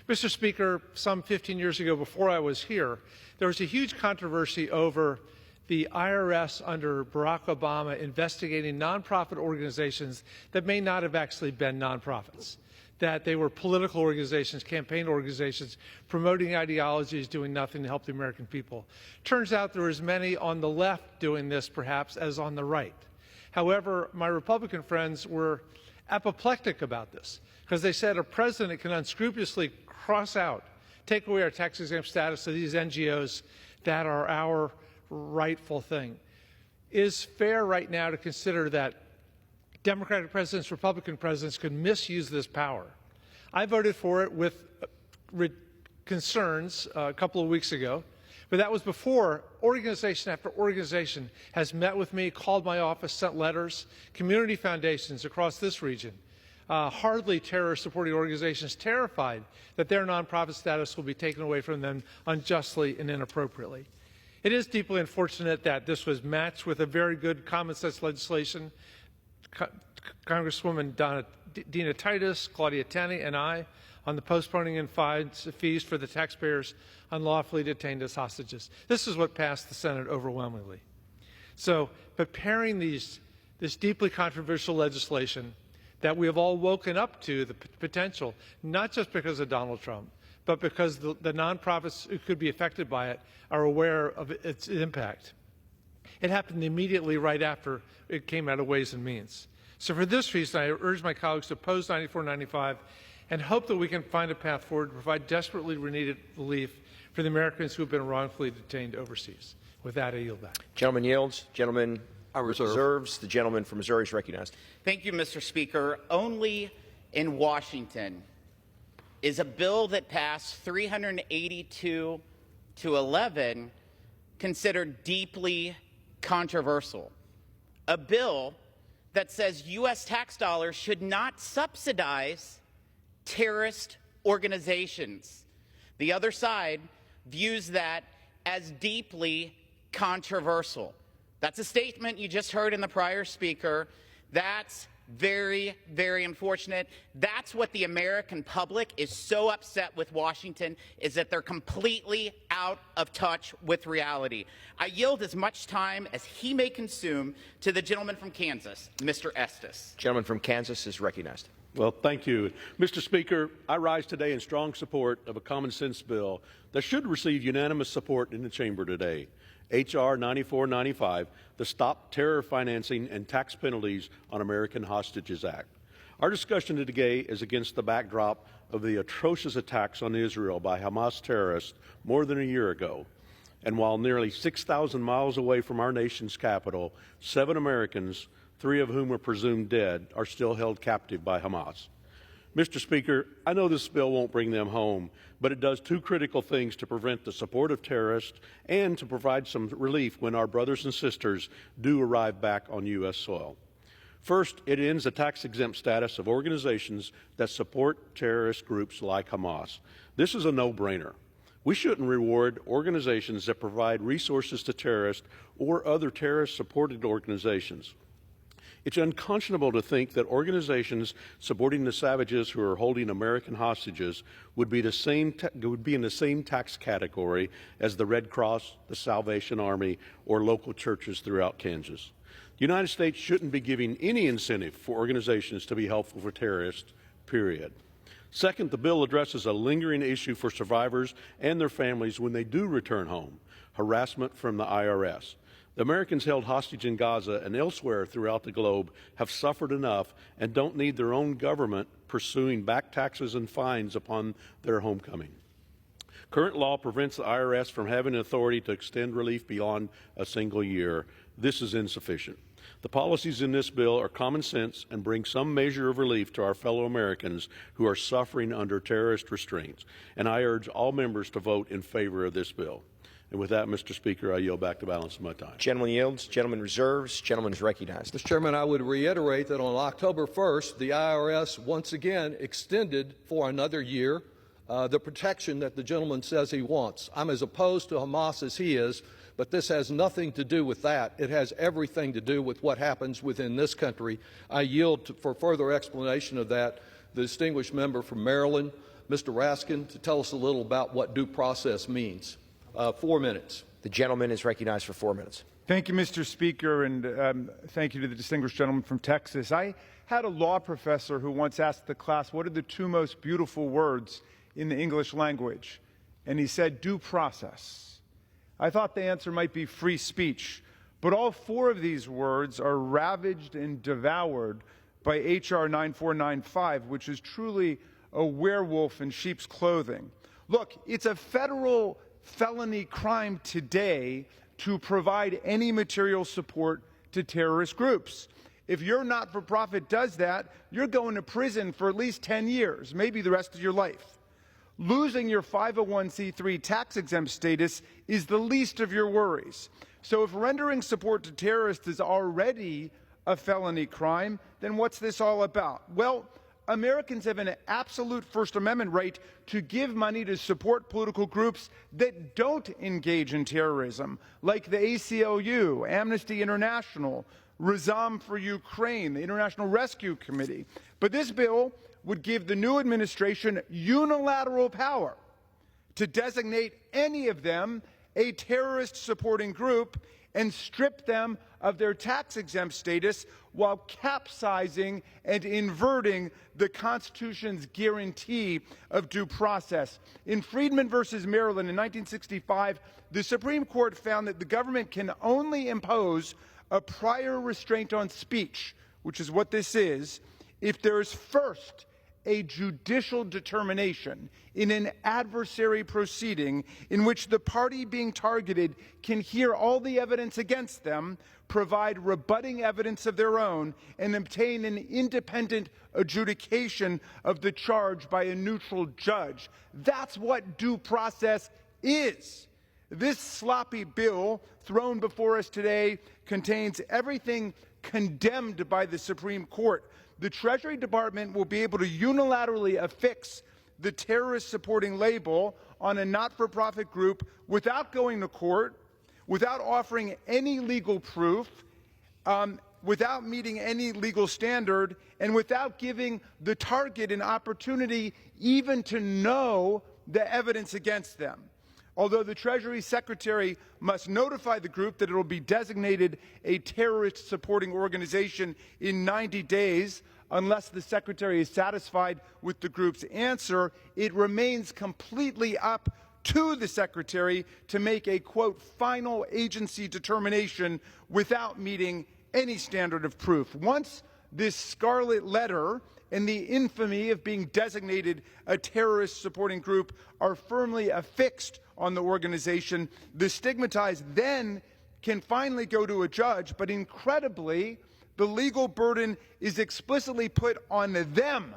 Mr. Speaker, some 15 years ago, before I was here, there was a huge controversy over the IRS under Barack Obama investigating nonprofit organizations that may not have actually been nonprofits, that they were political organizations, campaign organizations, promoting ideologies, doing nothing to help the American people. Turns out there were as many on the left doing this, perhaps, as on the right. However, my Republican friends were apoplectic about this because they said a president can unscrupulously cross out, take away our tax-exempt status to these NGOs that are our rightful thing. It is fair right now to consider that Democratic presidents, Republican presidents could misuse this power. I voted for it with concerns a couple of weeks ago, but that was before organization after organization has met with me, called my office, sent letters, community foundations across this region, hardly terror-supporting organizations terrified that their nonprofit status will be taken away from them unjustly and inappropriately. It is deeply unfortunate that this was matched with a very good common-sense legislation. Congresswoman Dina Titus, Claudia Tenney, and I on the postponing and fines fees for the taxpayers unlawfully detained as hostages. This is what passed the Senate overwhelmingly. So preparing this deeply controversial legislation that we have all woken up to the potential, not just because of Donald Trump, but because the nonprofits who could be affected by it are aware of its impact. It happened immediately right after it came out of Ways and Means. So for this reason, I urge my colleagues to oppose 9495 and hope that we can find a path forward to provide desperately needed relief for the Americans who have been wrongfully detained overseas. With that, I yield back.
Gentleman yields. Gentleman reserves. The gentleman from Missouri is recognized.
Thank you, Mr. Speaker. Only in Washington is a bill that passed 382 to 11 considered deeply controversial. A bill that says U.S. tax dollars should not subsidize terrorist organizations. The other side views that as deeply controversial. That's a statement you just heard in the prior speaker. That's very, very unfortunate. That's what the American public is so upset with Washington, is that they're completely out of touch with reality. I yield as much time as he may consume to the gentleman from Kansas, Mr. Estes.
Gentleman from Kansas is recognized.
Well, thank you. Mr. Speaker, I rise today in strong support of a common sense bill that should receive unanimous support in the chamber today. H.R. 9495, the Stop Terror Financing and Tax Penalties on American Hostages Act. Our discussion today is against the backdrop of the atrocious attacks on Israel by Hamas terrorists more than a year ago. And while nearly 6,000 miles away from our nation's capital, 7 Americans, 3 of whom are presumed dead, are still held captive by Hamas. Mr. Speaker, I know this bill won't bring them home, but it does 2 critical things to prevent the support of terrorists and to provide some relief when our brothers and sisters do arrive back on U.S. soil. First, it ends the tax-exempt status of organizations that support terrorist groups like Hamas. This is a no-brainer. We shouldn't reward organizations that provide resources to terrorists or other terrorist-supported organizations. It's unconscionable to think that organizations supporting the savages who are holding American hostages would be in the same tax category as the Red Cross, the Salvation Army, or local churches throughout Kansas. The United States shouldn't be giving any incentive for organizations to be helpful for terrorists, period. Second, the bill addresses a lingering issue for survivors and their families when they do return home: harassment from the IRS. The Americans held hostage in Gaza and elsewhere throughout the globe have suffered enough and don't need their own government pursuing back taxes and fines upon their homecoming. Current law prevents the IRS from having authority to extend relief beyond a single year. This is insufficient. The policies in this bill are common sense and bring some measure of relief to our fellow Americans who are suffering under terrorist restraints, and I urge all members to vote in favor of this bill. And with that, Mr. Speaker, I yield back the balance of my time.
Gentleman yields. Gentleman reserves. Gentleman is recognized.
Mr. Chairman, I would reiterate that on October 1st, the IRS once again extended for another year the protection that the gentleman says he wants. I'm as opposed to Hamas as he is, but this has nothing to do with that. It has everything to do with what happens within this country. I yield for further explanation of that the distinguished member from Maryland, Mr. Raskin, to tell us a little about what due process means. 4 minutes.
The gentleman is recognized for 4 minutes.
Thank you, Mr. Speaker, and thank you to the distinguished gentleman from Texas. I had a law professor who once asked the class, what are the two most beautiful words in the English language? And he said, due process. I thought the answer might be free speech, but all four of these words are ravaged and devoured by H.R. 9495, which is truly a werewolf in sheep's clothing. Look, it's a federal felony crime today to provide any material support to terrorist groups. If your not-for-profit does that, you're going to prison for at least 10 years, maybe the rest of your life. Losing your 501c3 tax-exempt status is the least of your worries. So if rendering support to terrorists is already a felony crime, then what's this all about? Well, Americans have an absolute First Amendment right to give money to support political groups that don't engage in terrorism, like the ACLU, Amnesty International, Razam for Ukraine, the International Rescue Committee. But this bill would give the new administration unilateral power to designate any of them a terrorist-supporting group and strip them of their tax-exempt status while capsizing and inverting the Constitution's guarantee of due process. In Friedman versus Maryland in 1965, the Supreme Court found that the government can only impose a prior restraint on speech, which is what this is, if there is first a judicial determination in an adversary proceeding in which the party being targeted can hear all the evidence against them, provide rebutting evidence of their own, and obtain an independent adjudication of the charge by a neutral judge. That's what due process is. This sloppy bill thrown before us today contains everything condemned by the Supreme Court. The Treasury Department will be able to unilaterally affix the terrorist-supporting label on a not-for-profit group without going to court, without offering any legal proof, without meeting any legal standard, and without giving the target an opportunity even to know the evidence against them. Although the Treasury Secretary must notify the group that it will be designated a terrorist-supporting organization in 90 days, unless the Secretary is satisfied with the group's answer, it remains completely up to the Secretary to make a, quote, final agency determination without meeting any standard of proof. Once this scarlet letter and the infamy of being designated a terrorist-supporting group are firmly affixed on the organization, the stigmatized then can finally go to a judge, but incredibly, the legal burden is explicitly put on them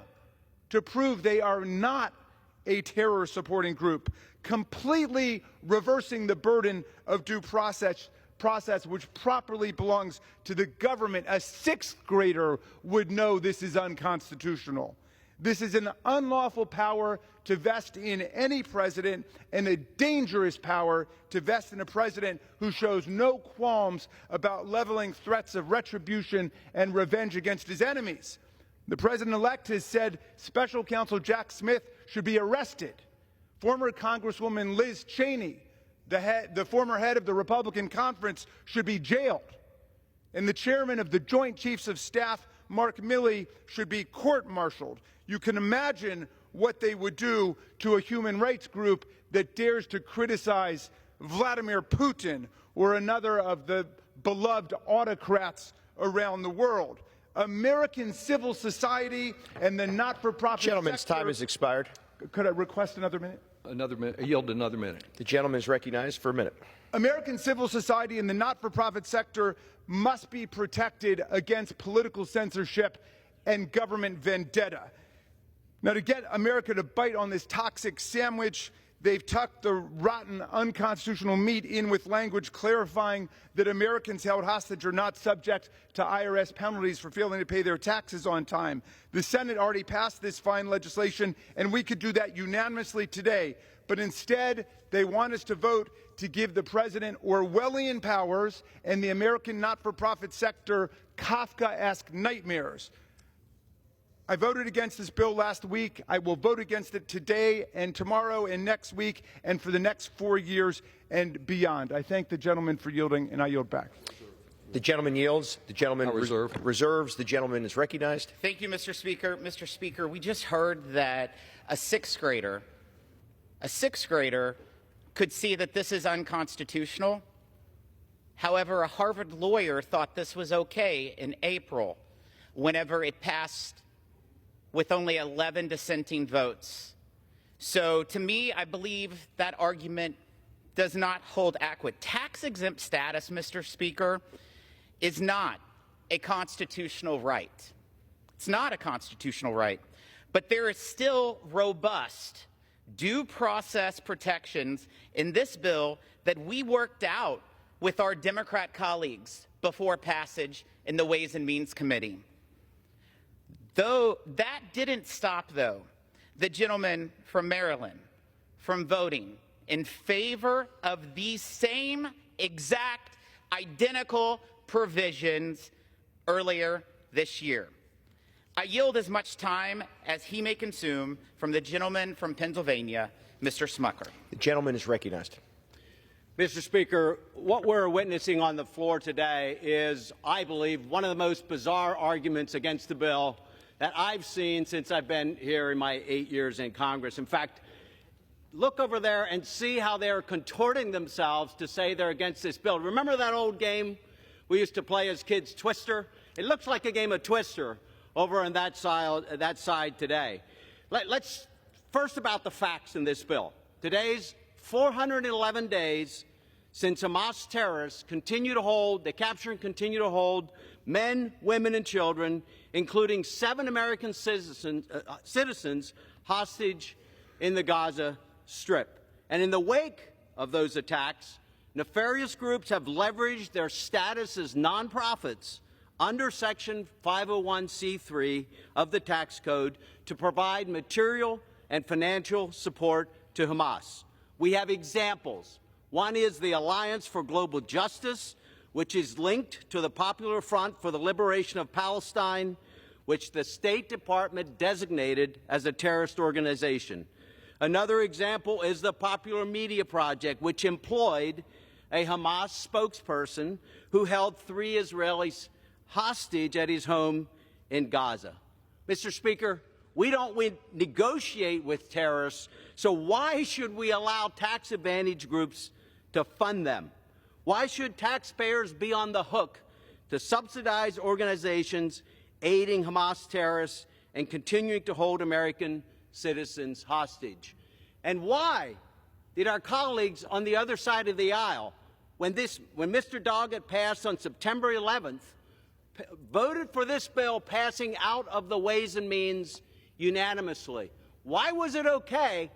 to prove they are not a terror-supporting group, completely reversing the burden of due process which properly belongs to the government. A sixth grader would know this is unconstitutional. This is an unlawful power to vest in any president and a dangerous power to vest in a president who shows no qualms about leveling threats of retribution and revenge against his enemies. The president-elect has said Special Counsel Jack Smith should be arrested. Former Congresswoman Liz Cheney, the former head of the Republican Conference, should be jailed. And the chairman of the Joint Chiefs of Staff, Mark Milley, should be court-martialed. You can imagine what they would do to a human rights group that dares to criticize Vladimir Putin or another of the beloved autocrats around the world. American civil society and the not-for-profit
Gentleman's
sector.
time has expired.
Could I request another minute?
Another minute. Yield another minute.
The gentleman is recognized for a minute.
American civil society and the not-for-profit sector must be protected against political censorship and government vendetta. Now, to get America to bite on this toxic sandwich, they've tucked the rotten, unconstitutional meat in with language clarifying that Americans held hostage are not subject to IRS penalties for failing to pay their taxes on time. The Senate already passed this fine legislation, and we could do that unanimously today. But instead, they want us to vote to give the president Orwellian powers and the American not-for-profit sector Kafkaesque nightmares. I voted against this bill last week. I will vote against it today and tomorrow and next week and for the next 4 years and beyond. I thank the gentleman for yielding, and I yield back.
The gentleman yields. The gentleman reserves. The gentleman is recognized.
Thank you, Mr. Speaker. Mr. Speaker, we just heard that a sixth grader could see that this is unconstitutional. However, a Harvard lawyer thought this was okay in April, whenever it passed with only 11 dissenting votes. So to me, I believe that argument does not hold adequate. Tax-exempt status, Mr. Speaker, is not a constitutional right. It's not a constitutional right. But there is still robust due process protections in this bill that we worked out with our Democrat colleagues before passage in the Ways and Means Committee. Though that didn't stop, though, the gentleman from Maryland from voting in favor of these same exact identical provisions earlier this year. I yield as much time as he may consume from the gentleman from Pennsylvania, Mr. Smucker.
The gentleman is recognized.
Mr. Speaker, what we're witnessing on the floor today is, I believe, one of the most bizarre arguments against the bill that I've seen since I've been here in my 8 years in Congress. In fact, look over there and see how they're contorting themselves to say they're against this bill. Remember that old game we used to play as kids, Twister? It looks like a game of Twister over on that side today. Let's first about the facts in this bill. Today's 411 days since Hamas terrorists they capture and continue to hold men, women, and children, including 7 American citizens hostage in the Gaza Strip. And in the wake of those attacks, nefarious groups have leveraged their status as nonprofits under Section 501c3 of the tax code to provide material and financial support to Hamas. We have examples. One is the Alliance for Global Justice, which is linked to the Popular Front for the Liberation of Palestine, which the State Department designated as a terrorist organization. Another example is the Popular Media Project, which employed a Hamas spokesperson who held 3 Israelis hostage at his home in Gaza. Mr. Speaker, we don't negotiate with terrorists, so why should we allow tax advantage groups to fund them? Why should taxpayers be on the hook to subsidize organizations aiding Hamas terrorists and continuing to hold American citizens hostage? And why did our colleagues on the other side of the aisle, when Mr. Doggett passed on September 11th, voted for this bill passing out of the Ways and Means unanimously? Why was it okay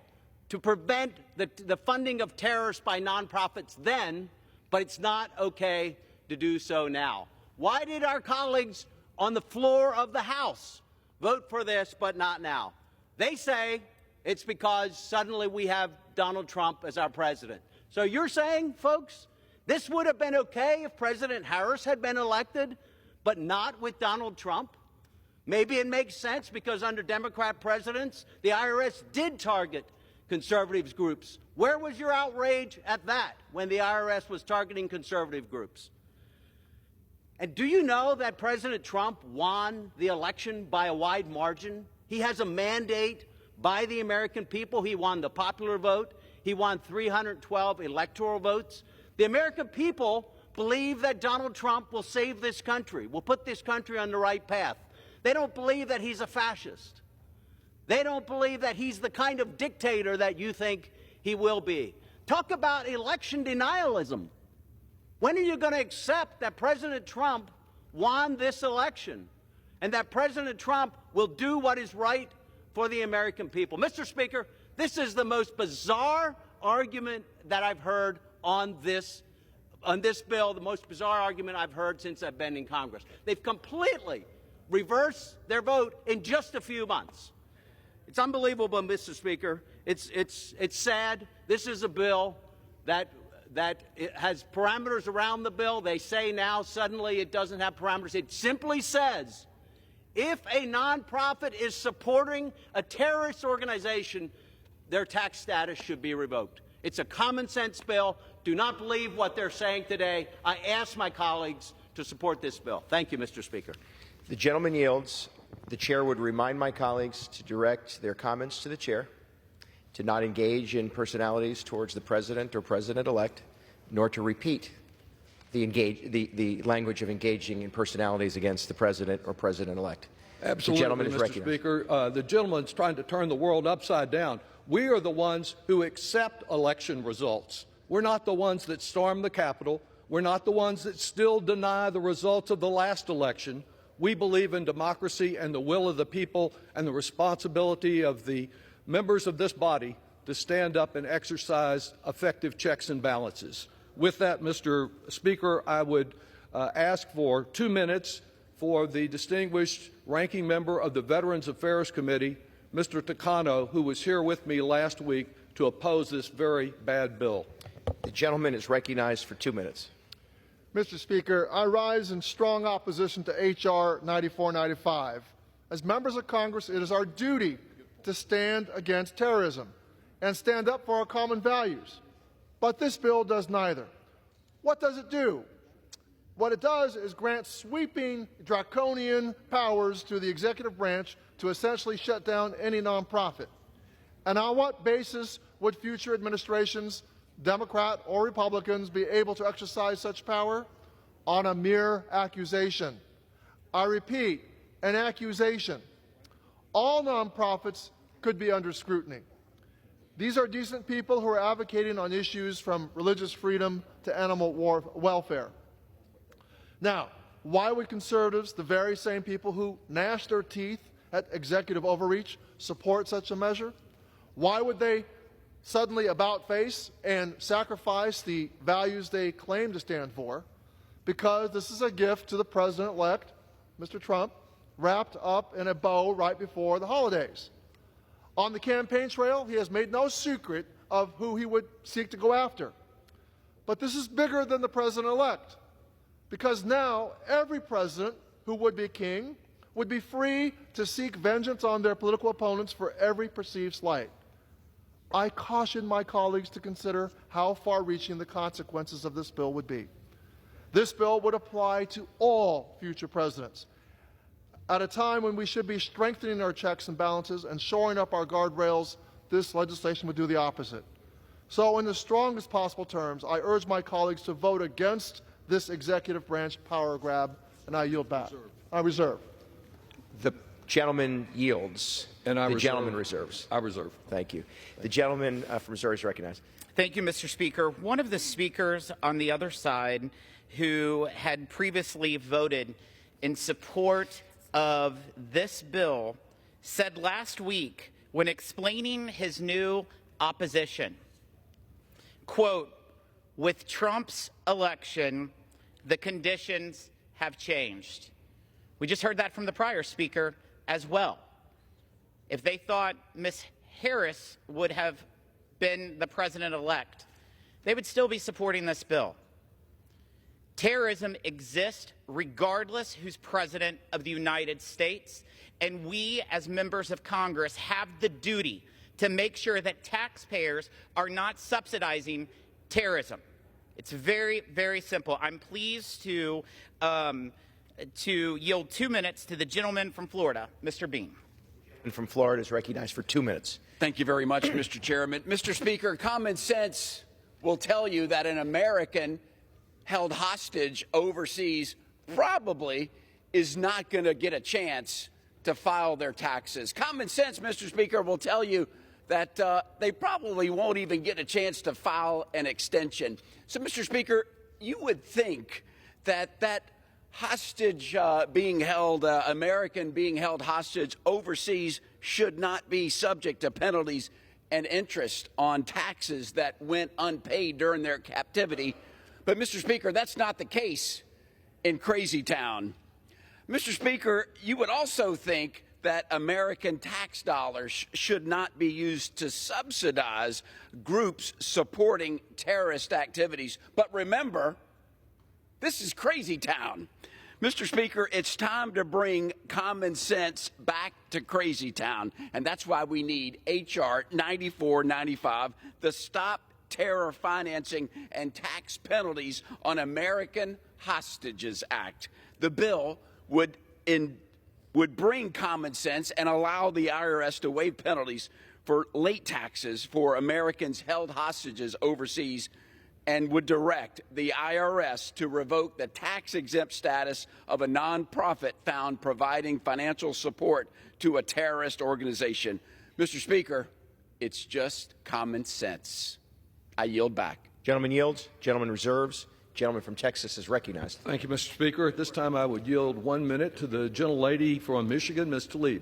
to prevent the funding of terrorists by nonprofits then, but it's not okay to do so now? Why did our colleagues on the floor of the House vote for this, but not now. They say it's because suddenly we have Donald Trump as our president. So you're saying, folks, this would have been okay if President Harris had been elected, but not with Donald Trump? Maybe it makes sense because under Democrat presidents, the IRS did target conservative groups. Where was your outrage at that when the IRS was targeting conservative groups? And do you know that President Trump won the election by a wide margin? He has a mandate by the American people. He won the popular vote. He won 312 electoral votes. The American people believe that Donald Trump will save this country, will put this country on the right path. They don't believe that he's a fascist. They don't believe that he's the kind of dictator that you think he will be. Talk about election denialism. When are you going to accept that President Trump won this election and that President Trump will do what is right for the American people? Mr. Speaker, this is the most bizarre argument that I've heard on this bill, the most bizarre argument I've heard since I've been in Congress. They've completely reversed their vote in just a few months. It's unbelievable, Mr. Speaker. It's sad. This is a bill that it has parameters around the bill. They say now suddenly it doesn't have parameters. It simply says if a nonprofit is supporting a terrorist organization, their tax status should be revoked. It's a common sense bill. Do not believe what they're saying today. I ask my colleagues to support this bill. Thank you, Mr. Speaker.
The gentleman yields. The chair would remind my colleagues to direct their comments to the chair, to not engage in personalities towards the president or president-elect, nor to repeat the language of engaging in personalities against the president or president-elect.
Absolutely,
the gentleman is
Mr.
recognized.
Speaker. The gentleman's trying to turn the world upside down. We are the ones who accept election results. We're not the ones that storm the Capitol. We're not the ones that still deny the results of the last election. We believe in democracy and the will of the people and the responsibility of the members of this body to stand up and exercise effective checks and balances. With that, Mr. Speaker, I would ask for 2 minutes for the distinguished ranking member of the Veterans Affairs Committee, Mr. Takano, who was here with me last week to oppose this very bad bill.
The gentleman is recognized for 2 minutes.
Mr. Speaker, I rise in strong opposition to H.R. 9495. As members of Congress, it is our duty to stand against terrorism and stand up for our common values. But this bill does neither. What does it do? What it does is grant sweeping, draconian powers to the executive branch to essentially shut down any nonprofit. And on what basis would future administrations, Democrat or Republicans, be able to exercise such power? On a mere accusation. I repeat, an accusation. All nonprofits could be under scrutiny. These are decent people who are advocating on issues from religious freedom to animal welfare. Now, why would conservatives, the very same people who gnash their teeth at executive overreach, support such a measure? Why would they suddenly about face and sacrifice the values they claim to stand for? Because this is a gift to the president-elect, Mr. Trump, wrapped up in a bow right before the holidays. On the campaign trail, he has made no secret of who he would seek to go after. But this is bigger than the president-elect, because now every president who would be king would be free to seek vengeance on their political opponents for every perceived slight. I caution my colleagues to consider how far-reaching the consequences of this bill would be. This bill would apply to all future presidents. At a time when we should be strengthening our checks and balances and shoring up our guardrails, this legislation would do the opposite. So in the strongest possible terms, I urge my colleagues to vote against this executive branch power grab, and I yield back. I reserve.
The gentleman yields.
And I
the
reserve.
Gentleman reserves.
I reserve.
Thank you. The gentleman from Missouri is recognized.
Thank you, Mr. Speaker. One of the speakers on the other side who had previously voted in support of this bill said last week when explaining his new opposition, quote, "With Trump's election, the conditions have changed." We just heard that from the prior speaker. as well. If they thought Ms. Harris would have been the president-elect, they would still be supporting this bill. Terrorism exists regardless who's president of the United States, and we as members of Congress have the duty to make sure that taxpayers are not subsidizing terrorism. It's very, very simple. I'm pleased to yield 2 minutes to the gentleman from Florida, Mr. Bean.
And from Florida is recognized for 2 minutes.
Thank you very much, Mr. Chairman. Mr. Speaker, common sense will tell you that an American held hostage overseas probably is not going to get a chance to file their taxes. Common sense, Mr. Speaker, will tell you that they probably won't even get a chance to file an extension. So, Mr. Speaker, you would think that that hostage being held, American being held hostage overseas should not be subject to penalties and interest on taxes that went unpaid during their captivity. But, Mr. Speaker, that's not the case in Crazy Town. Mr. Speaker, you would also think that American tax dollars should not be used to subsidize groups supporting terrorist activities. But remember, this is Crazy Town. Mr. Speaker, it's time to bring common sense back to Crazy Town, and that's why we need H.R. 9495, the Stop Terror Financing and Tax Penalties on American Hostages Act. The bill would bring common sense and allow the IRS to waive penalties for late taxes for Americans held hostages overseas, and would direct the IRS to revoke the tax-exempt status of a nonprofit found providing financial support to a terrorist organization. Mr. Speaker, it's just common sense. I yield back.
Gentleman yields. Gentleman reserves. Gentleman from Texas is recognized.
Thank you, Mr. Speaker. At this time, I would yield 1 minute to the gentlelady from Michigan, Ms. Tlaib.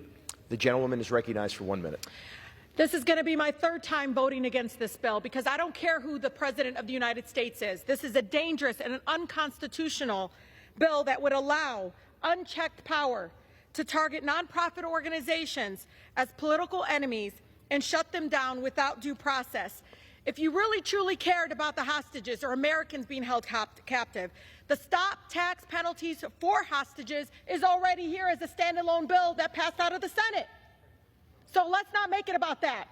The gentlewoman is recognized for 1 minute.
This is going to be my third time voting against this bill because I don't care who the President of the United States is. This is a dangerous and an unconstitutional bill that would allow unchecked power to target nonprofit organizations as political enemies and shut them down without due process. If you really truly cared about the hostages or Americans being held captive, the Stop Tax Penalties for Hostages is already here as a standalone bill that passed out of the Senate. So let's not make it about that.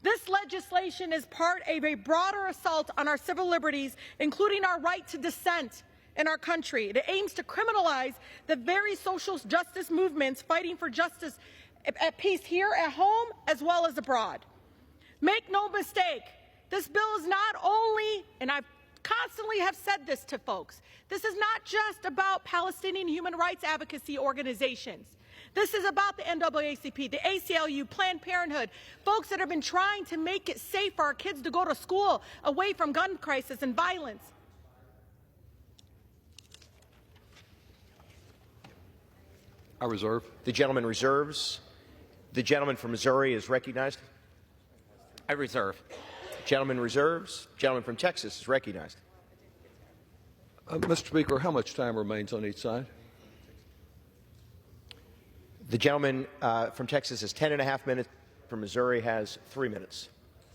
This legislation is part of a broader assault on our civil liberties, including our right to dissent in our country. It aims to criminalize the very social justice movements fighting for justice at peace here at home as well as abroad. Make no mistake, this bill is not only, and I constantly have said this to folks, this is not just about Palestinian human rights advocacy organizations. This is about the NAACP, the ACLU, Planned Parenthood, folks that have been trying to make it safe for our kids to go to school away from gun crisis and violence.
I reserve.
The gentleman reserves. The gentleman from Missouri is recognized.
I reserve.
Gentleman reserves. Gentleman from Texas is recognized.
Mr. Speaker, how much time remains on each side?
The gentleman from Texas has 10.5 minutes. From Missouri has 3 minutes.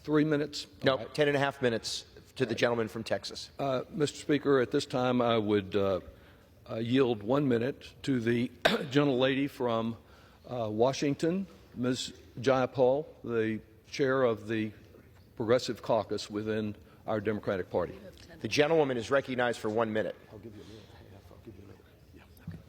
3 minutes?
No, 10.5 minutes to the gentleman from Texas.
Mr. Speaker, at this time I would yield 1 minute to the gentlelady from Washington, Ms. Jayapal, the chair of the Progressive Caucus within our Democratic Party.
The gentlewoman is recognized for 1 minute.
I'll give you a minute. I'll give you a minute.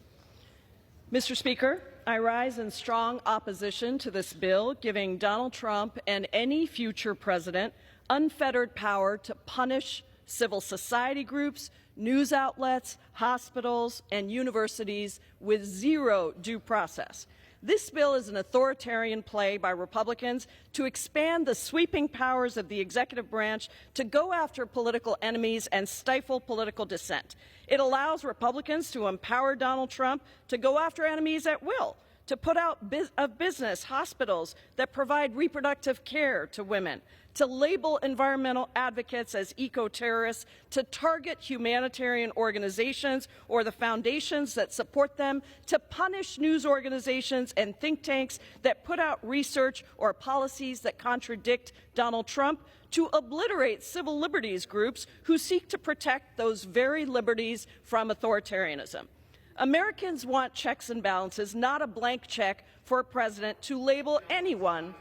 Yeah.
Mr. Speaker, I rise in strong opposition to this bill, giving Donald Trump and any future president unfettered power to punish civil society groups, news outlets, hospitals, and universities with zero due process. This bill is an authoritarian play by Republicans to expand the sweeping powers of the executive branch to go after political enemies and stifle political dissent. It allows Republicans to empower Donald Trump to go after enemies at will, to put out of business hospitals that provide reproductive care to women, to label environmental advocates as eco-terrorists, to target humanitarian organizations or the foundations that support them, to punish news organizations and think tanks that put out research or policies that contradict Donald Trump, to obliterate civil liberties groups who seek to protect those very liberties from authoritarianism. Americans want checks and balances, not a blank check for a president to label anyone.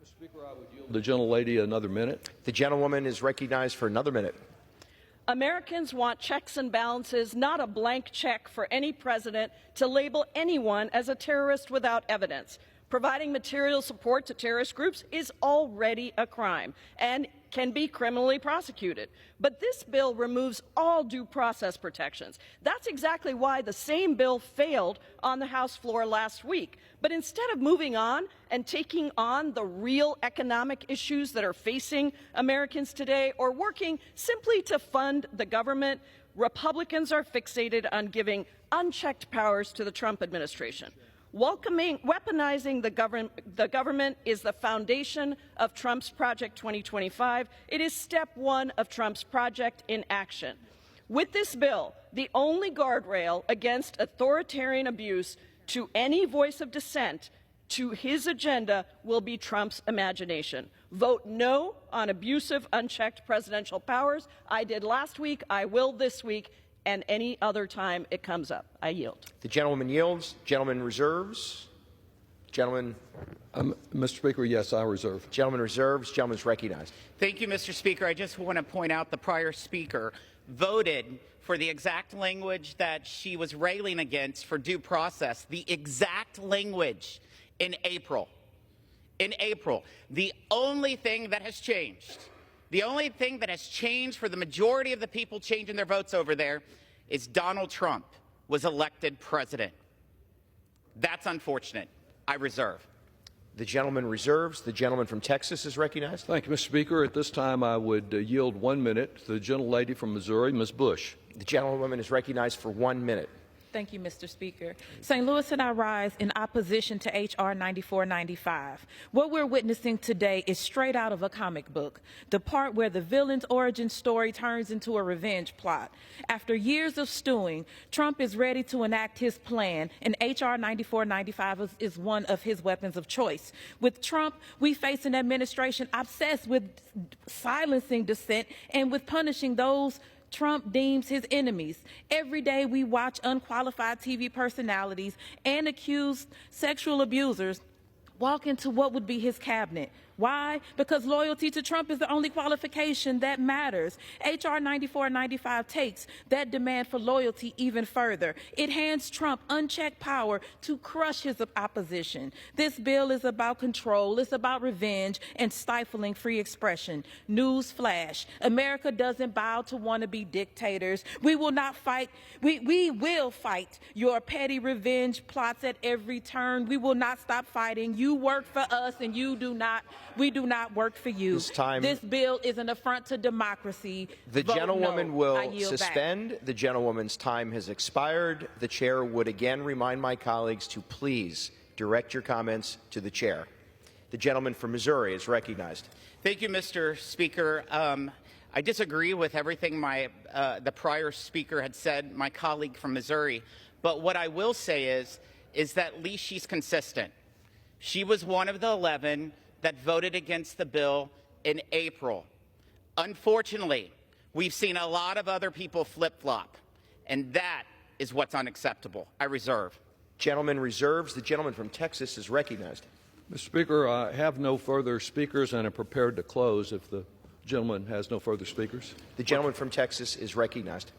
Mr. Speaker, I would yield the gentlelady another minute.
The gentlewoman is recognized for another minute.
Americans want checks and balances, not a blank check for any president to label anyone as a terrorist without evidence. Providing material support to terrorist groups is already a crime and can be criminally prosecuted. But this bill removes all due process protections. That's exactly why the same bill failed on the House floor last week. But instead of moving on and taking on the real economic issues that are facing Americans today, or working simply to fund the government, Republicans are fixated on giving unchecked powers to the Trump administration. Weaponizing the government is the foundation of Trump's Project 2025. It is step one of Trump's project in action. With this bill, the only guardrail against authoritarian abuse to any voice of dissent to his agenda will be Trump's imagination. Vote no on abusive, unchecked presidential powers. I did last week. I will this week. And any other time it comes up. I yield.
The gentleman yields. Gentleman reserves. Gentleman.
Mr. Speaker, yes, I reserve.
Gentleman reserves. Gentleman's recognized.
Thank you, Mr. Speaker. I just want to point out the prior speaker voted for the exact language that she was railing against for due process, the exact language in April. In April. The only thing that has changed, the only thing that has changed for the majority of the people changing their votes over there is Donald Trump was elected president. That's unfortunate. I reserve.
The gentleman reserves. The gentleman from Texas is recognized.
Thank you, Mr. Speaker. At this time, I would yield 1 minute to the gentlelady from Missouri, Ms. Bush.
The gentlewoman is recognized for 1 minute.
Thank you, Mr. Speaker. St. Louis and I rise in opposition to H.R. 9495. What we're witnessing today is straight out of a comic book, the part where the villain's origin story turns into a revenge plot. After years of stewing, Trump is ready to enact his plan, and H.R. 9495 is one of his weapons of choice. With Trump, we face an administration obsessed with silencing dissent and with punishing those Trump deems his enemies. Every day we watch unqualified TV personalities and accused sexual abusers walk into what would be his cabinet. Why? Because loyalty to Trump is the only qualification that matters. H.R. 9495 takes that demand for loyalty even further. It hands Trump unchecked power to crush his opposition. This bill is about control. It's about revenge and stifling free expression. News flash. America doesn't bow to wannabe dictators. We will not fight. We will fight your petty revenge plots at every turn. We will not stop fighting. You work for us and we do not work for you. This bill is an affront to democracy.
The gentlewoman
no.
will suspend.
Back.
The gentlewoman's time has expired. The chair would again remind my colleagues to please direct your comments to the chair. The gentleman from Missouri is recognized.
Thank you, Mr. Speaker. I disagree with everything the prior speaker had said, my colleague from Missouri. But what I will say is that at least she's consistent. She was one of the 11 that voted against the bill in April. Unfortunately, we've seen a lot of other people flip-flop, and that is what's unacceptable. I reserve.
Gentleman reserves. The gentleman from Texas is recognized.
Mr. Speaker, I have no further speakers and am prepared to close if the gentleman has no further speakers.
The gentleman from Texas is recognized.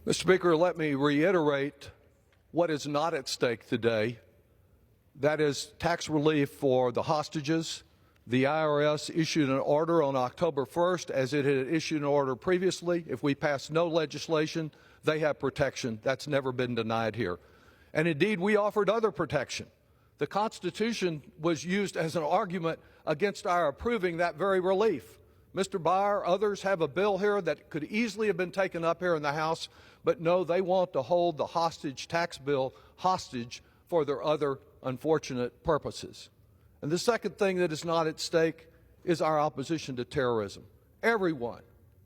Mr. Speaker, let me reiterate what is not at stake today. That is tax relief for the hostages. The IRS issued an order on October 1st, as it had issued an order previously. If we pass no legislation, they have protection. That's never been denied here. And indeed, we offered other protection.
The Constitution was used as an argument against our approving that very relief. Mr. Byer, others have a bill here that could easily have been taken up here in the House, but no, they want to hold the hostage tax bill hostage for their other unfortunate purposes. And the second thing that is not at stake is our opposition to terrorism. Everyone,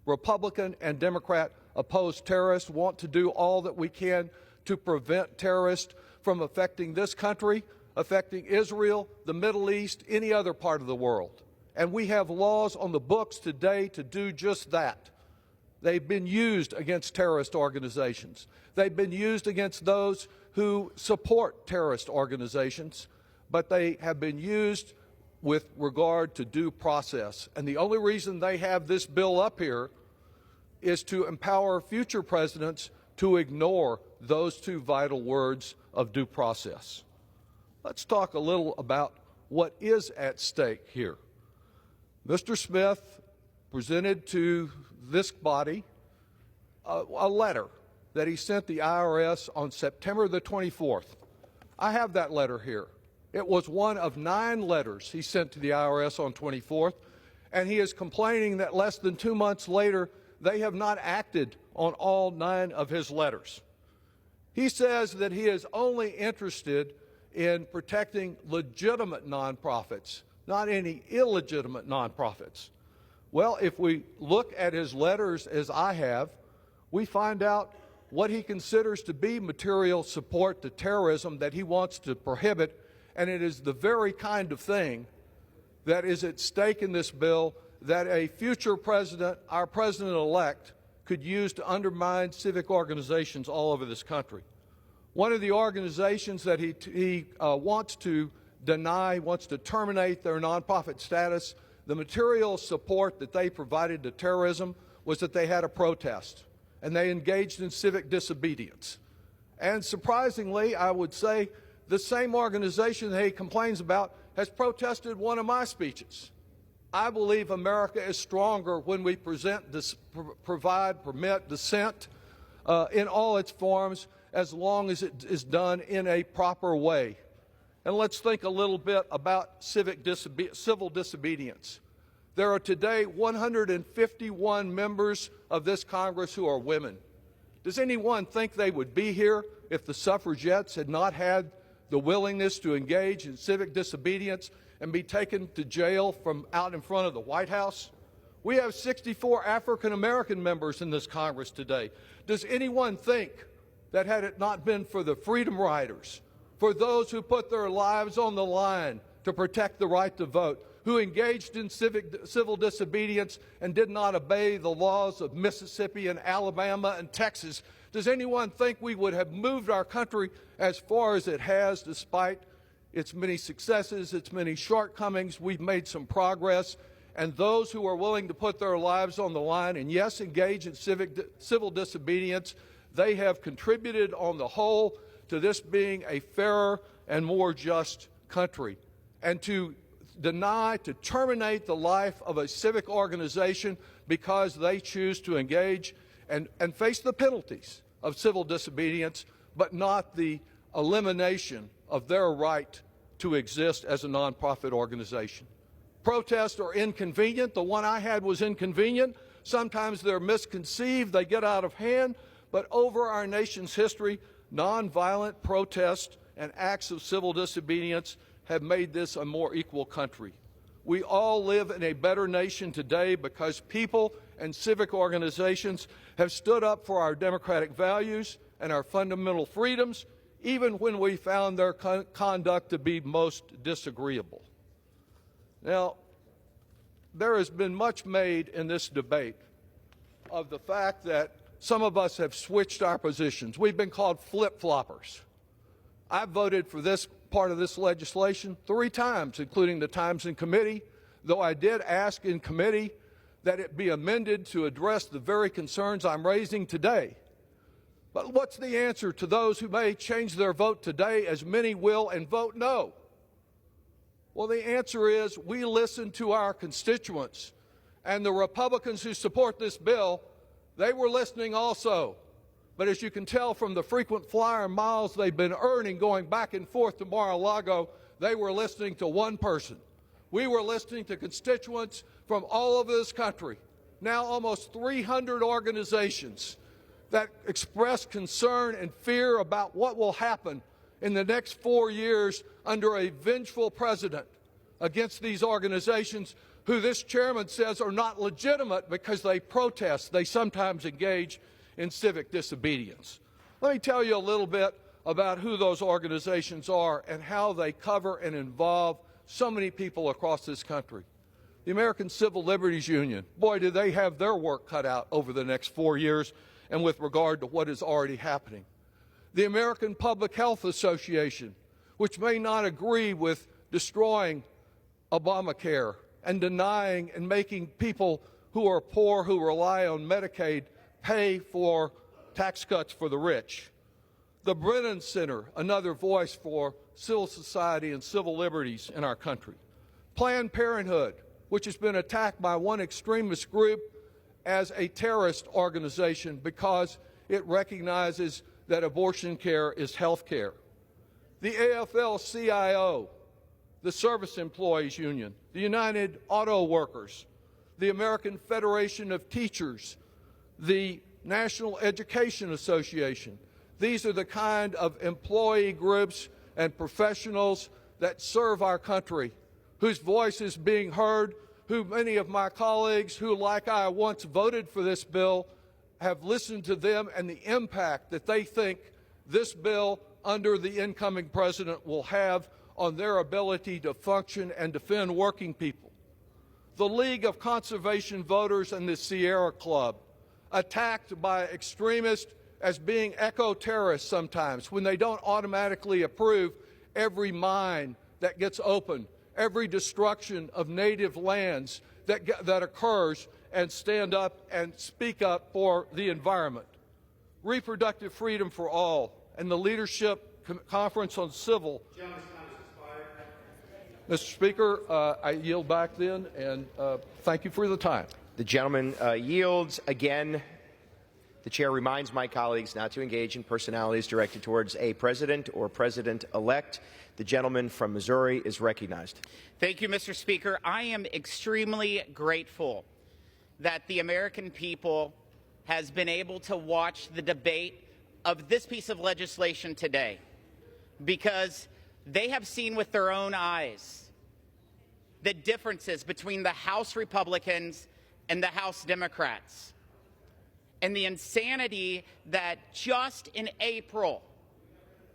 Republican and Democrat, oppose terrorists, want to do all that we can to prevent terrorists from affecting this country, affecting Israel, the Middle East, any other part of the world. And we have laws on the books today to do just that. They've been used against terrorist organizations. They've been used against those who support terrorist organizations, but they have been used with regard to due process. And the only reason they have this bill up here is to empower future presidents to ignore those two vital words of due process. Let's talk a little about what is at stake here. Mr. Smith presented to this body a letter that he sent the IRS on September the 24th. I have that letter here. It was one of 9 letters he sent to the IRS on 24th, and he is complaining that less than 2 months later, they have not acted on all 9 of his letters. He says that he is only interested in protecting legitimate nonprofits, not any illegitimate nonprofits. Well, if we look at his letters as I have, we find out what he considers to be material support to terrorism that he wants to prohibit, and it is the very kind of thing that is at stake in this bill that a future president, our president-elect, could use to undermine civic organizations all over this country. One of the organizations that he wants to deny, wants to terminate their nonprofit status, the material support that they provided to terrorism was that they had a protest, and they engaged in civic disobedience. And surprisingly, I would say, the same organization that he complains about has protested one of my speeches. I believe America is stronger when we permit dissent in all its forms, as long as it is done in a proper way. And let's think a little bit about civil disobedience. There are today 151 members of this Congress who are women. Does anyone think they would be here if the suffragettes had not had the willingness to engage in civic disobedience and be taken to jail from out in front of the White House? We have 64 African American members in this Congress today. Does anyone think that had it not been for the Freedom Riders, for those who put their lives on the line to protect the right to vote, who engaged in civil disobedience and did not obey the laws of Mississippi and Alabama and Texas, does anyone think we would have moved our country as far as it has, despite its many successes, its many shortcomings? We've made some progress, and those who are willing to put their lives on the line and, yes, engage in civil disobedience, they have contributed on the whole to this being a fairer and more just country. And to deny, to terminate the life of a civic organization because they choose to engage and face the penalties of civil disobedience, but not the elimination of their right to exist as a nonprofit organization. Protests are inconvenient. The one I had was inconvenient. Sometimes they're misconceived, they get out of hand, but over our nation's history, nonviolent protests and acts of civil disobedience have made this a more equal country. We all live in a better nation today because people and civic organizations have stood up for our democratic values and our fundamental freedoms, even when we found their conduct to be most disagreeable. Now, there has been much made in this debate of the fact that some of us have switched our positions. We've been called flip-floppers. I voted for this part of this legislation 3 times, including the times in committee, though I did ask in committee that it be amended to address the very concerns I'm raising today. But what's the answer to those who may change their vote today, as many will, and vote no? Well, the answer is we listen to our constituents, and the Republicans who support this bill, they were listening also. But as you can tell from the frequent flyer miles they've been earning going back and forth to Mar-a-Lago, they were listening to one person. We were listening to constituents from all over this country, now almost 300 organizations that express concern and fear about what will happen in the next 4 years under a vengeful president against these organizations who this chairman says are not legitimate because they protest. They sometimes engage in civic disobedience. Let me tell you a little bit about who those organizations are and how they cover and involve so many people across this country. The American Civil Liberties Union, boy, do they have their work cut out over the next 4 years and with regard to what is already happening. The American Public Health Association, which may not agree with destroying Obamacare and denying and making people who are poor, who rely on Medicaid, pay for tax cuts for the rich. The Brennan Center, another voice for civil society and civil liberties in our country. Planned Parenthood, which has been attacked by one extremist group as a terrorist organization because it recognizes that abortion care is health care. The AFL-CIO, the Service Employees Union, the United Auto Workers, the American Federation of Teachers, the National Education Association. These are the kind of employee groups and professionals that serve our country, whose voice is being heard, who many of my colleagues who, like I, once voted for this bill, have listened to them and the impact that they think this bill under the incoming president will have on their ability to function and defend working people. The League of Conservation Voters and the Sierra Club, attacked by extremists as being eco-terrorists sometimes when they don't automatically approve every mine that gets opened, every destruction of native lands that occurs, and stand up and speak up for the environment. Reproductive Freedom for All and the Leadership Conference on Civil. Mr. Speaker, I yield back then, and thank you for the time.
The gentleman yields. Again, the chair reminds my colleagues not to engage in personalities directed towards a president or president-elect. The gentleman from Missouri is recognized.
Thank you, Mr. Speaker. I am extremely grateful that the American people has been able to watch the debate of this piece of legislation today, because they have seen with their own eyes the differences between the House Republicans and the House Democrats, and the insanity that just in April,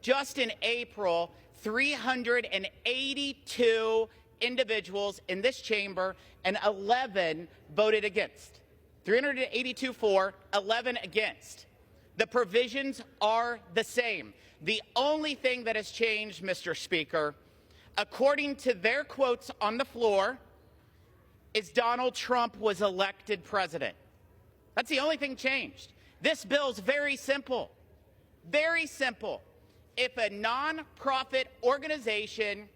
382 individuals in this chamber and 11 voted against. 382 for, 11 against. The provisions are the same. The only thing that has changed, Mr. Speaker, according to their quotes on the floor, is Donald Trump was elected president. That's the only thing changed. This bill is very simple. Very simple. If a nonprofit organization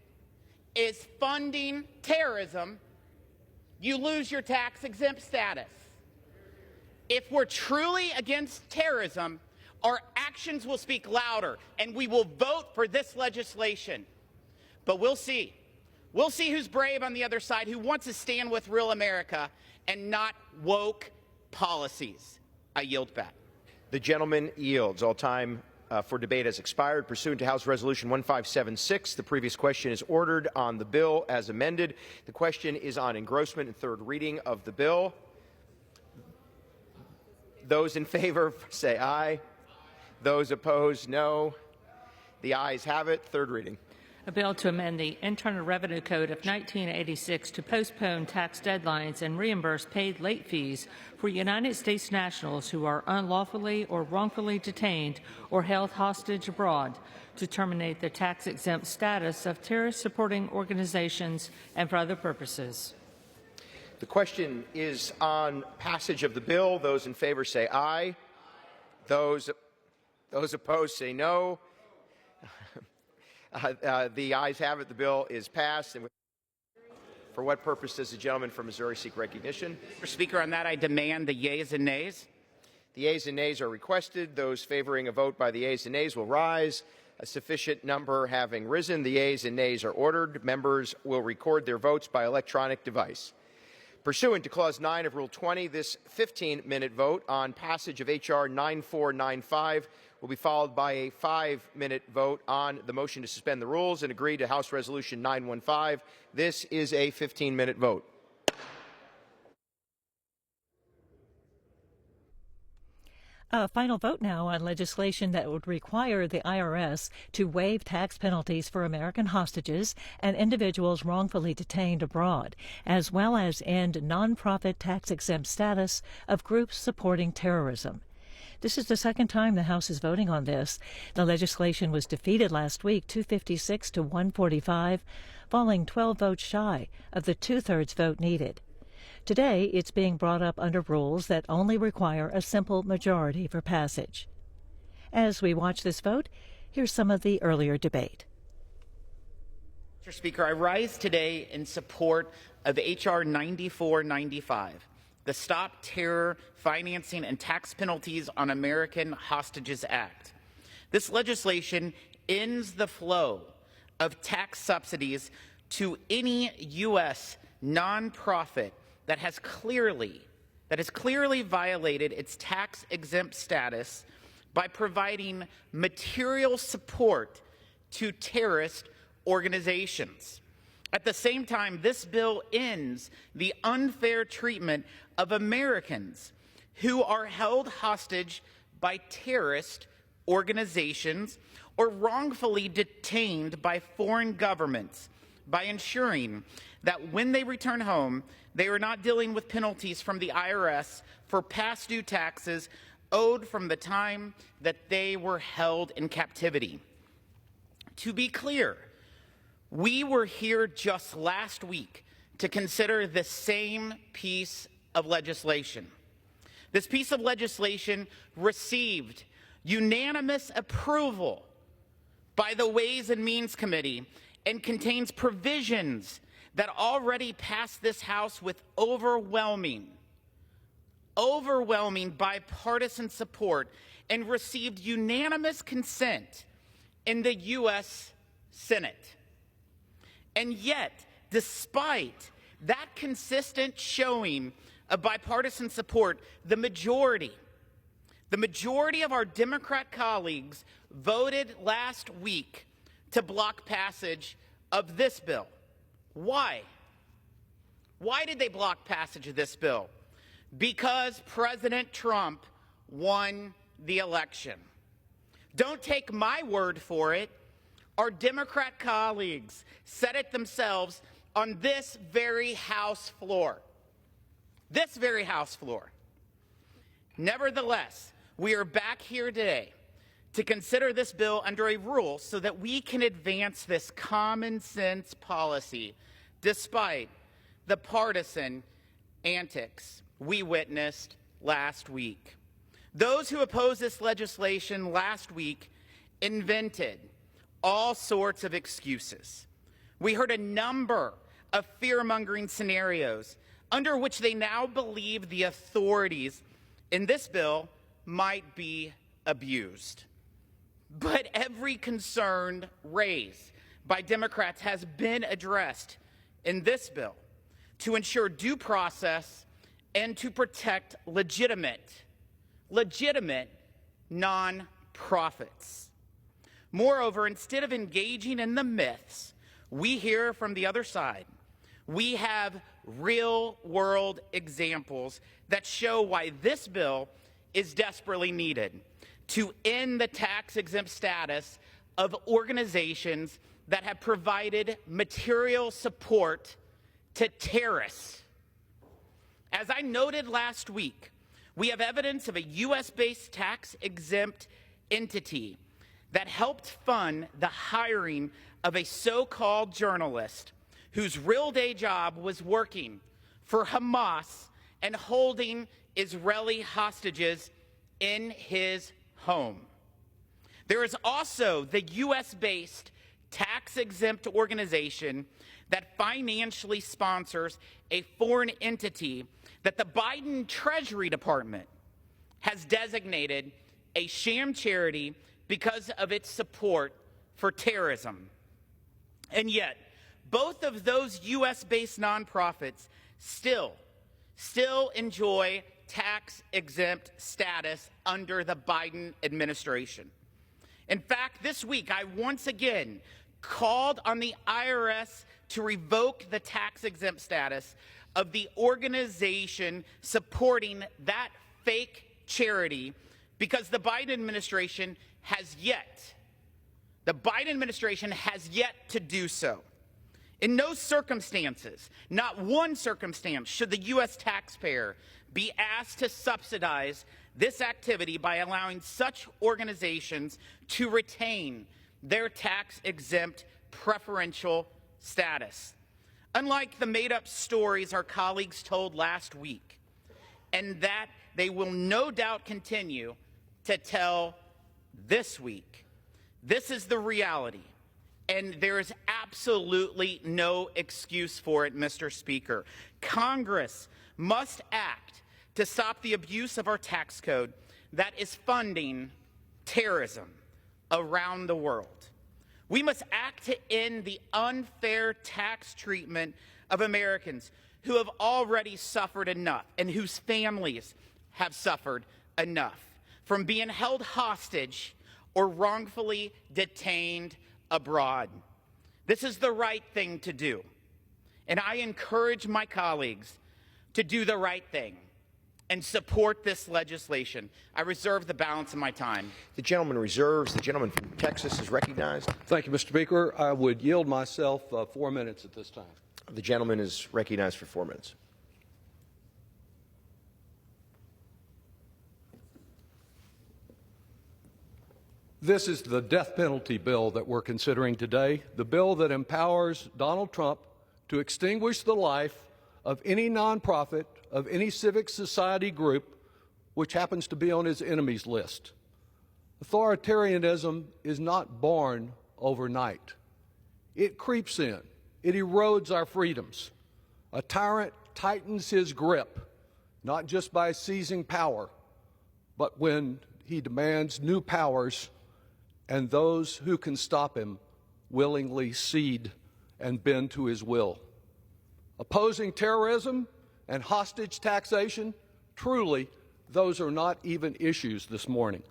is funding terrorism, you lose your tax-exempt status. If we're truly against terrorism, our actions will speak louder, and we will vote for this legislation. But we'll see. We'll see who's brave on the other side, who wants to stand with real America and not woke policies. I yield back.
The gentleman yields. All time for debate has expired. Pursuant to House Resolution 1576, the previous question is ordered on the bill as amended. The question is on engrossment and third reading of the bill. Those in favor say aye. Those opposed, no. The ayes have it. Third reading.
A bill to amend the Internal Revenue Code of 1986 to postpone tax deadlines and reimburse paid late fees for United States nationals who are unlawfully or wrongfully detained or held hostage abroad, to terminate the tax-exempt status of terrorist-supporting organizations and for other purposes.
The question is on passage of the bill. Those in favor say aye. Those opposed say no. The ayes have it. The bill is passed. And for what purpose does the gentleman from Missouri seek recognition?
Mr. Speaker, on that I demand the yeas and nays.
The ayes and nays are requested. Those favoring a vote by the ayes and nays will rise. A sufficient number having risen, the ayes and nays are ordered. Members will record their votes by electronic device. Pursuant to Clause 9 of Rule 20, this 15-minute vote on passage of H.R. 9495 will be followed by a 5-minute vote on the motion to suspend the rules and agree to House Resolution 915. This is a 15-minute vote.
A final vote now on legislation that would require the IRS to waive tax penalties for American hostages and individuals wrongfully detained abroad, as well as end nonprofit tax-exempt status of groups supporting terrorism. This is the second time the House is voting on this. The legislation was defeated last week, 256 to 145, falling 12 votes shy of the two-thirds vote needed. Today, it's being brought up under rules that only require a simple majority for passage. As we watch this vote, here's some of the earlier debate.
Mr. Speaker, I rise today in support of H.R. 9495, the Stop Terror Financing and Tax Penalties on American Hostages Act. This legislation ends the flow of tax subsidies to any U.S. nonprofit that has clearly violated its tax-exempt status by providing material support to terrorist organizations. At the same time, this bill ends the unfair treatment of Americans who are held hostage by terrorist organizations or wrongfully detained by foreign governments by ensuring that when they return home, they are not dealing with penalties from the IRS for past due taxes owed from the time that they were held in captivity. To be clear, we were here just last week to consider the same piece of legislation. This piece of legislation received unanimous approval by the Ways and Means Committee and contains provisions that already passed this House with overwhelming bipartisan support and received unanimous consent in the U.S. Senate. And yet, despite that consistent showing of bipartisan support, the majority of our Democrat colleagues voted last week to block passage of this bill. Why? Why did they block passage of this bill? Because President Trump won the election. Don't take my word for it. Our Democrat colleagues said it themselves on this very House floor. This very House floor. Nevertheless, we are back here today to consider this bill under a rule so that we can advance this common sense policy despite the partisan antics we witnessed last week. Those who opposed this legislation last week invented all sorts of excuses. We heard a number of fear-mongering scenarios under which they now believe the authorities in this bill might be abused. But every concern raised by Democrats has been addressed in this bill to ensure due process and to protect legitimate nonprofits. Moreover, instead of engaging in the myths we hear from the other side, we have real-world examples that show why this bill is desperately needed to end the tax-exempt status of organizations that have provided material support to terrorists. As I noted last week, we have evidence of a U.S.-based tax-exempt entity that helped fund the hiring of a so-called journalist whose real day job was working for Hamas and holding Israeli hostages in his home. There is also the U.S.-based tax-exempt organization that financially sponsors a foreign entity that the Biden Treasury Department has designated a sham charity because of its support for terrorism. And yet, both of those U.S.-based nonprofits still enjoy tax-exempt status under the Biden administration. In fact, this week, I once again called on the IRS to revoke the tax-exempt status of the organization supporting that fake charity because the Biden administration has yet to do so. In no circumstances, not one circumstance, should the U.S. taxpayer be asked to subsidize this activity by allowing such organizations to retain their tax-exempt preferential status. Unlike the made-up stories our colleagues told last week, and that they will no doubt continue to tell this week, this is the reality. And there is absolutely no excuse for it, Mr. Speaker. Congress must act to stop the abuse of our tax code that is funding terrorism around the world. We must act to end the unfair tax treatment of Americans who have already suffered enough and whose families have suffered enough from being held hostage or wrongfully detained abroad. This is the right thing to do, and I encourage my colleagues to do the right thing and support this legislation. I reserve the balance of my time.
The gentleman reserves. The gentleman from Texas is recognized.
Thank you, Mr. Speaker. I would yield myself 4 minutes at this time.
The gentleman is recognized for 4 minutes.
This is the death penalty bill that we're considering today, the bill that empowers Donald Trump to extinguish the life of any nonprofit, of any civic society group, which happens to be on his enemies list. Authoritarianism is not born overnight. It creeps in. It erodes our freedoms. A tyrant tightens his grip, not just by seizing power, but when he demands new powers and those who can stop him willingly cede and bend to his will. Opposing terrorism and hostage taxation, truly, those are not even issues this morning.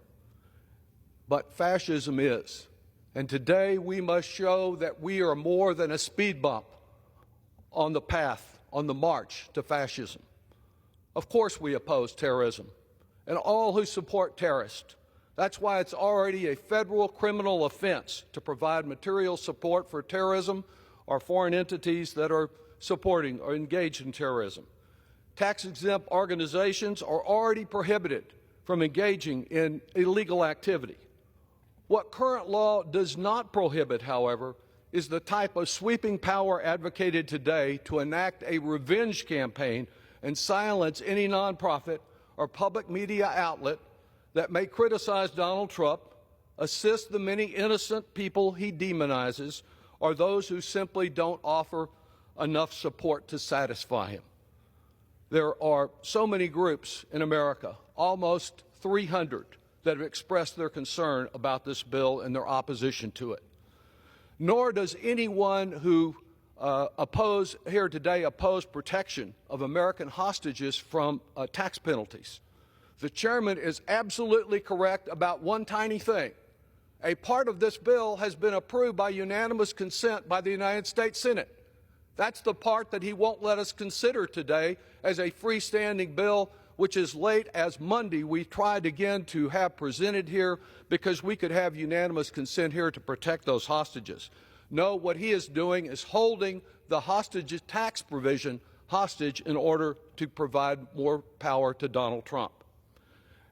But fascism is. And today we must show that we are more than a speed bump on the path, on the march to fascism. Of course we oppose terrorism and all who support terrorists. That's why it's already a federal criminal offense to provide material support for terrorism or foreign entities that are supporting or engaged in terrorism. Tax-exempt organizations are already prohibited from engaging in illegal activity. What current law does not prohibit, however, is the type of sweeping power advocated today to enact a revenge campaign and silence any nonprofit or public media outlet that may criticize Donald Trump, assist the many innocent people he demonizes, or those who simply don't offer enough support to satisfy him. There are so many groups in America, almost 300, that have expressed their concern about this bill and their opposition to it. Nor does anyone who oppose protection of American hostages from tax penalties. The chairman is absolutely correct about one tiny thing. A part of this bill has been approved by unanimous consent by the United States Senate. That's the part that he won't let us consider today as a freestanding bill, which as late as Monday we tried again to have presented here because we could have unanimous consent here to protect those hostages. No, what he is doing is holding the hostage tax provision hostage in order to provide more power to Donald Trump.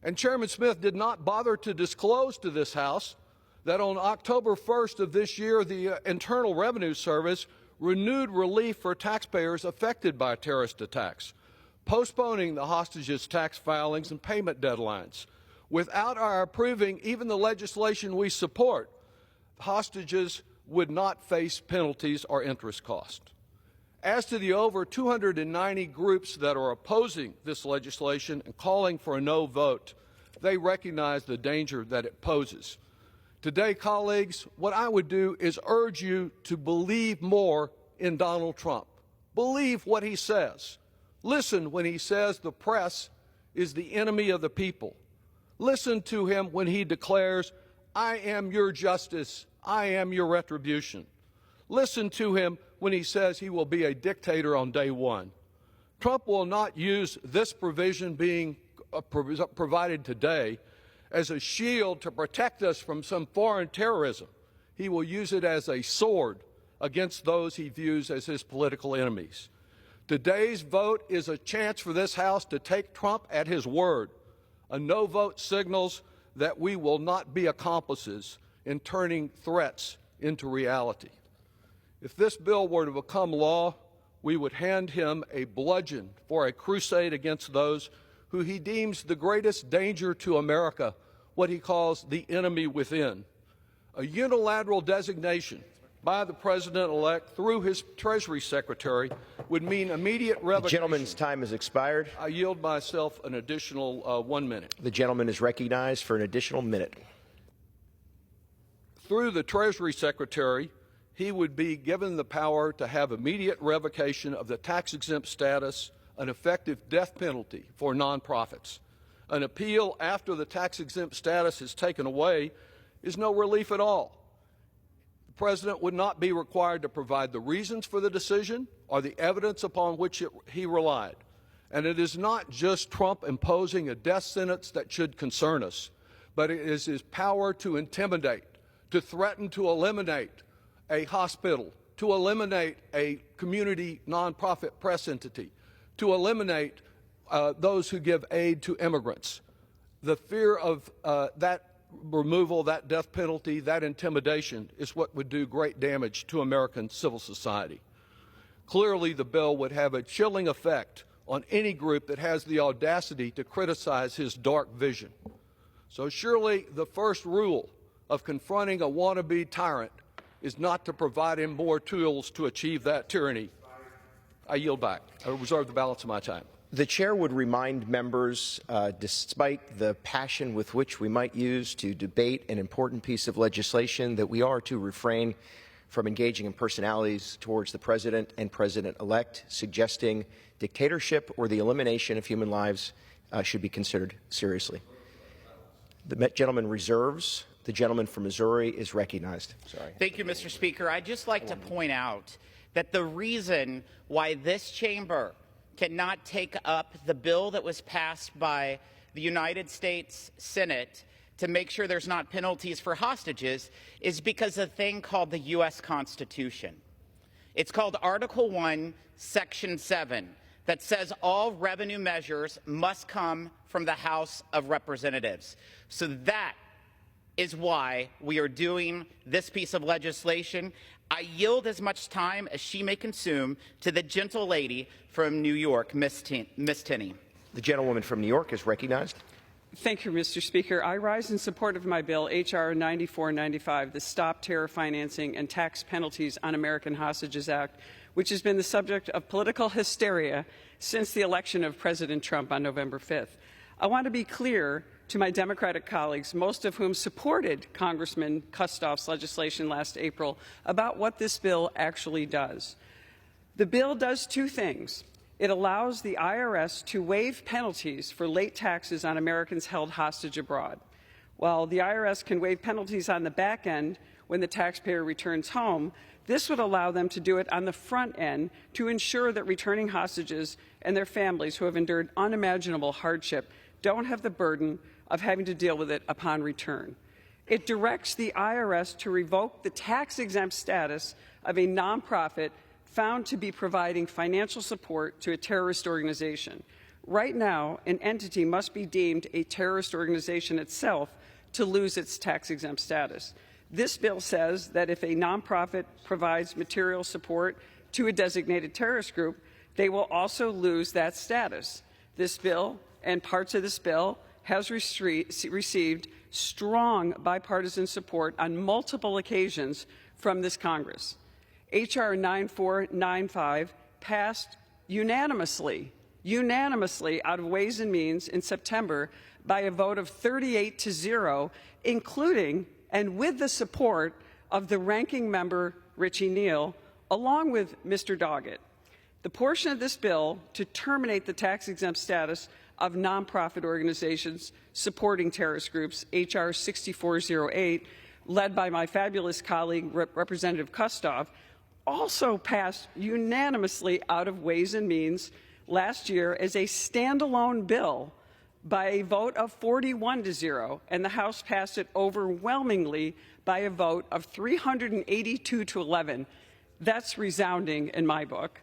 And Chairman Smith did not bother to disclose to this House that on October 1st of this year, the Internal Revenue Service renewed relief for taxpayers affected by terrorist attacks, postponing the hostages' tax filings and payment deadlines. Without our approving even the legislation we support, hostages would not face penalties or interest costs. As to the over 290 groups that are opposing this legislation and calling for a no vote, They recognize the danger that it poses. Today, colleagues, what I would do is urge you to believe more in Donald Trump. Believe what he says. Listen when he says the press is the enemy of the people. Listen to him when he declares, I am your justice, I am your retribution. Listen to him when he says he will be a dictator on day one. Trump will not use this provision being provided today as a shield to protect us from some foreign terrorism. He will use it as a sword against those he views as his political enemies. Today's vote is a chance for this House to take Trump at his word. A no vote signals that we will not be accomplices in turning threats into reality. If this bill were to become law, we would hand him a bludgeon for a crusade against those who he deems the greatest danger to America, what he calls the enemy within. A unilateral designation by the President-elect through his Treasury Secretary would mean immediate revocation.
The gentleman's time has expired.
I yield myself an additional 1 minute.
The gentleman is recognized for an additional minute.
Through the Treasury Secretary, he would be given the power to have immediate revocation of the tax-exempt status, an effective death penalty for nonprofits. An appeal after the tax-exempt status is taken away is no relief at all. The President would not be required to provide the reasons for the decision or the evidence upon which he relied. And it is not just Trump imposing a death sentence that should concern us, but it is his power to intimidate, to threaten to eliminate a hospital, to eliminate a community nonprofit press entity, to eliminate those who give aid to immigrants. The fear of that removal, that death penalty, that intimidation is what would do great damage to American civil society. Clearly, the bill would have a chilling effect on any group that has the audacity to criticize his dark vision. So surely the first rule of confronting a wannabe tyrant is not to provide him more tools to achieve that tyranny. I yield back. I reserve the balance of my time.
The chair would remind members, despite the passion with which we might use to debate an important piece of legislation, that we are to refrain from engaging in personalities towards the President and President-elect, suggesting dictatorship or the elimination of human lives should be considered seriously. The gentleman reserves. The gentleman from Missouri is recognized. Sorry.
Thank you, Mr. Speaker. I'd just like to point out that the reason why this chamber cannot take up the bill that was passed by the United States Senate to make sure there's not penalties for hostages is because of a thing called the U.S. Constitution. It's called Article 1, Section 7, that says all revenue measures must come from the House of Representatives. So that is why we are doing this piece of legislation. I yield as much time as she may consume to the gentle lady from New York, Miss Tenney.
The gentlewoman from New York is recognized.
Thank you, Mr. Speaker. I rise in support of my bill, H.R. 9495, the Stop Terror Financing and Tax Penalties on American Hostages Act, which has been the subject of political hysteria since the election of President Trump on November 5th. I want to be clear to my Democratic colleagues, most of whom supported Congressman Kustoff's legislation last April, about what this bill actually does. The bill does two things. It allows the IRS to waive penalties for late taxes on Americans held hostage abroad. While the IRS can waive penalties on the back end when the taxpayer returns home, this would allow them to do it on the front end to ensure that returning hostages and their families who have endured unimaginable hardship don't have the burden of having to deal with it upon return. It directs the IRS to revoke the tax-exempt status of a nonprofit found to be providing financial support to a terrorist organization. Right now, an entity must be deemed a terrorist organization itself to lose its tax-exempt status. This bill says that if a nonprofit provides material support to a designated terrorist group, they will also lose that status. This bill and parts of this bill has received strong bipartisan support on multiple occasions from this Congress. H.R. 9495 passed unanimously unanimously out of Ways and Means in September by a vote of 38-0, including and with the support of the ranking member, Richie Neal, along with Mr. Doggett. The portion of this bill to terminate the tax-exempt status of nonprofit organizations supporting terrorist groups, H.R. 6408, led by my fabulous colleague, Representative Kustoff, also passed unanimously out of Ways and Means last year as a standalone bill by a vote of 41-0, and the House passed it overwhelmingly by a vote of 382-11. That's resounding in my book.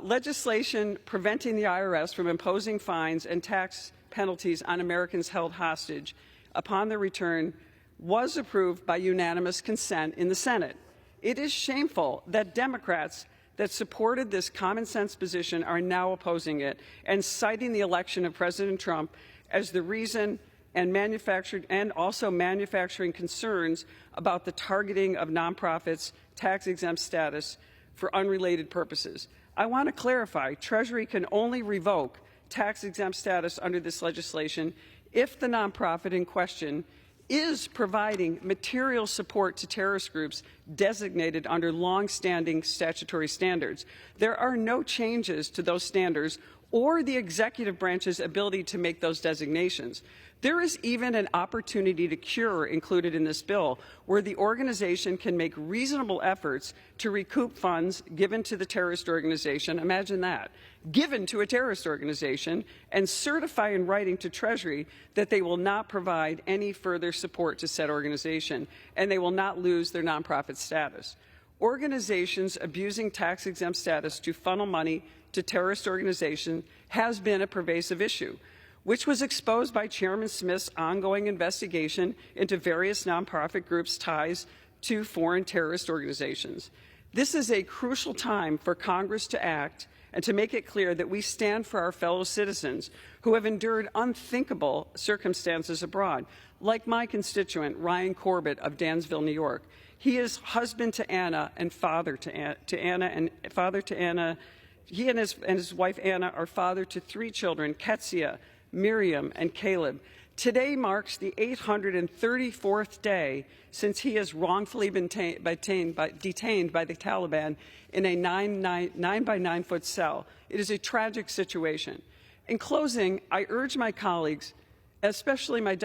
Legislation preventing the IRS from imposing fines and tax penalties on Americans held hostage upon their return was approved by unanimous consent in the Senate. It is shameful that Democrats that supported this common sense position are now opposing it and citing the election of President Trump as the reason, and also manufacturing concerns about the targeting of nonprofits' tax-exempt status for unrelated purposes. I want to clarify, Treasury can only revoke tax-exempt status under this legislation if the nonprofit in question is providing material support to terrorist groups designated under long-standing statutory standards. There are no changes to those standards or the executive branch's ability to make those designations. There is even an opportunity to cure included in this bill, where the organization can make reasonable efforts to recoup funds given to the terrorist organization, imagine that, given to a terrorist organization, and certify in writing to Treasury that they will not provide any further support to said organization, and they will not lose their nonprofit status. Organizations abusing tax-exempt status to funnel money to terrorist organizations has been a pervasive issue, which was exposed by Chairman Smith's ongoing investigation into various nonprofit groups' ties to foreign terrorist organizations. This is a crucial time for Congress to act and to make it clear that we stand for our fellow citizens who have endured unthinkable circumstances abroad, like my constituent, Ryan Corbett of Dansville, New York. He is husband to Anna and father to Anna and father to Anna. He and his wife Anna are father to 3 children, Ketsia, Miriam, and Caleb. Today marks the 834th day since he has wrongfully been detained by the Taliban in a 9 by 9 foot cell. It is a tragic situation. In closing, I urge my colleagues, especially my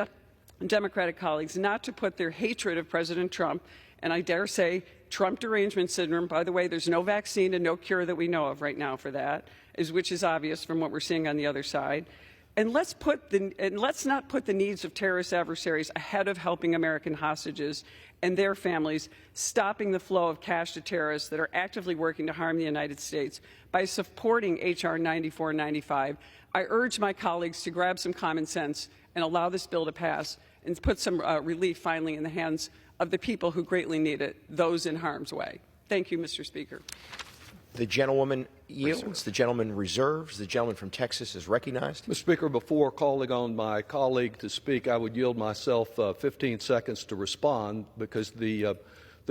Democratic colleagues, not to put their hatred of President Trump, and I dare say Trump derangement syndrome, by the way, there's no vaccine and no cure that we know of right now for that, which is obvious from what we're seeing on the other side. And let's not put the needs of terrorist adversaries ahead of helping American hostages and their families, stopping the flow of cash to terrorists that are actively working to harm the United States by supporting H.R. 9495. I urge my colleagues to grab some common sense and allow this bill to pass and put some relief finally in the hands of the people who greatly need it, those in harm's way. Thank you, Mr. Speaker.
The gentlewoman yields. The gentleman reserves. The gentleman from Texas is recognized.
Mr. Speaker, before calling on my colleague to speak, I would yield myself 15 seconds to respond, because the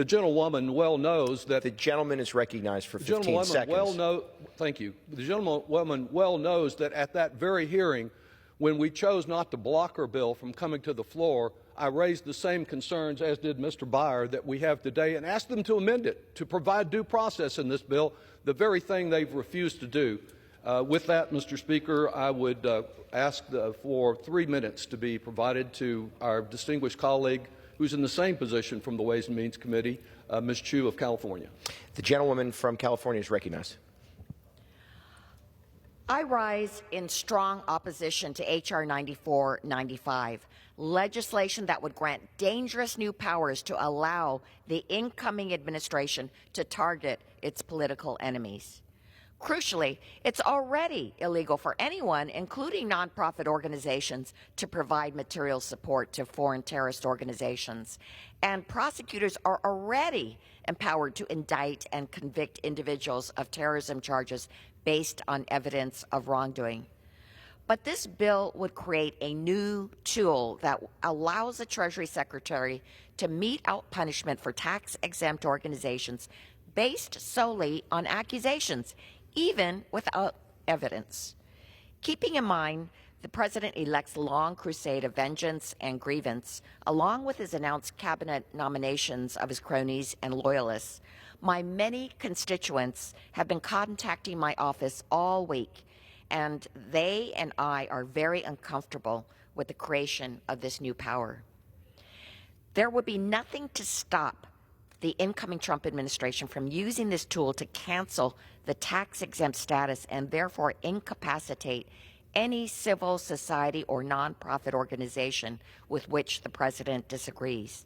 gentlewoman well knows that
the gentleman is recognized for 15 seconds.
Thank you. The gentlewoman well knows that at that very hearing, when we chose not to block her bill from coming to the floor, I raised the same concerns as did Mr. Byer that we have today and asked them to amend it to provide due process in this bill, the very thing they've refused to do. With that, Mr. Speaker, I would ask for 3 minutes to be provided to our distinguished colleague who's in the same position from the Ways and Means Committee, Ms. Chu of California.
The gentlewoman from California is recognized.
I rise in strong opposition to H.R. 9495, legislation that would grant dangerous new powers to allow the incoming administration to target its political enemies. Crucially, it's already illegal for anyone, including nonprofit organizations, to provide material support to foreign terrorist organizations. And prosecutors are already empowered to indict and convict individuals of terrorism charges based on evidence of wrongdoing. But this bill would create a new tool that allows the Treasury Secretary to mete out punishment for tax-exempt organizations based solely on accusations, even without evidence. Keeping in mind the President-elect's long crusade of vengeance and grievance, along with his announced cabinet nominations of his cronies and loyalists, my many constituents have been contacting my office all week, and they and I are very uncomfortable with the creation of this new power. There would be nothing to stop the incoming Trump administration from using this tool to cancel the tax-exempt status and therefore incapacitate any civil society or nonprofit organization with which the president disagrees.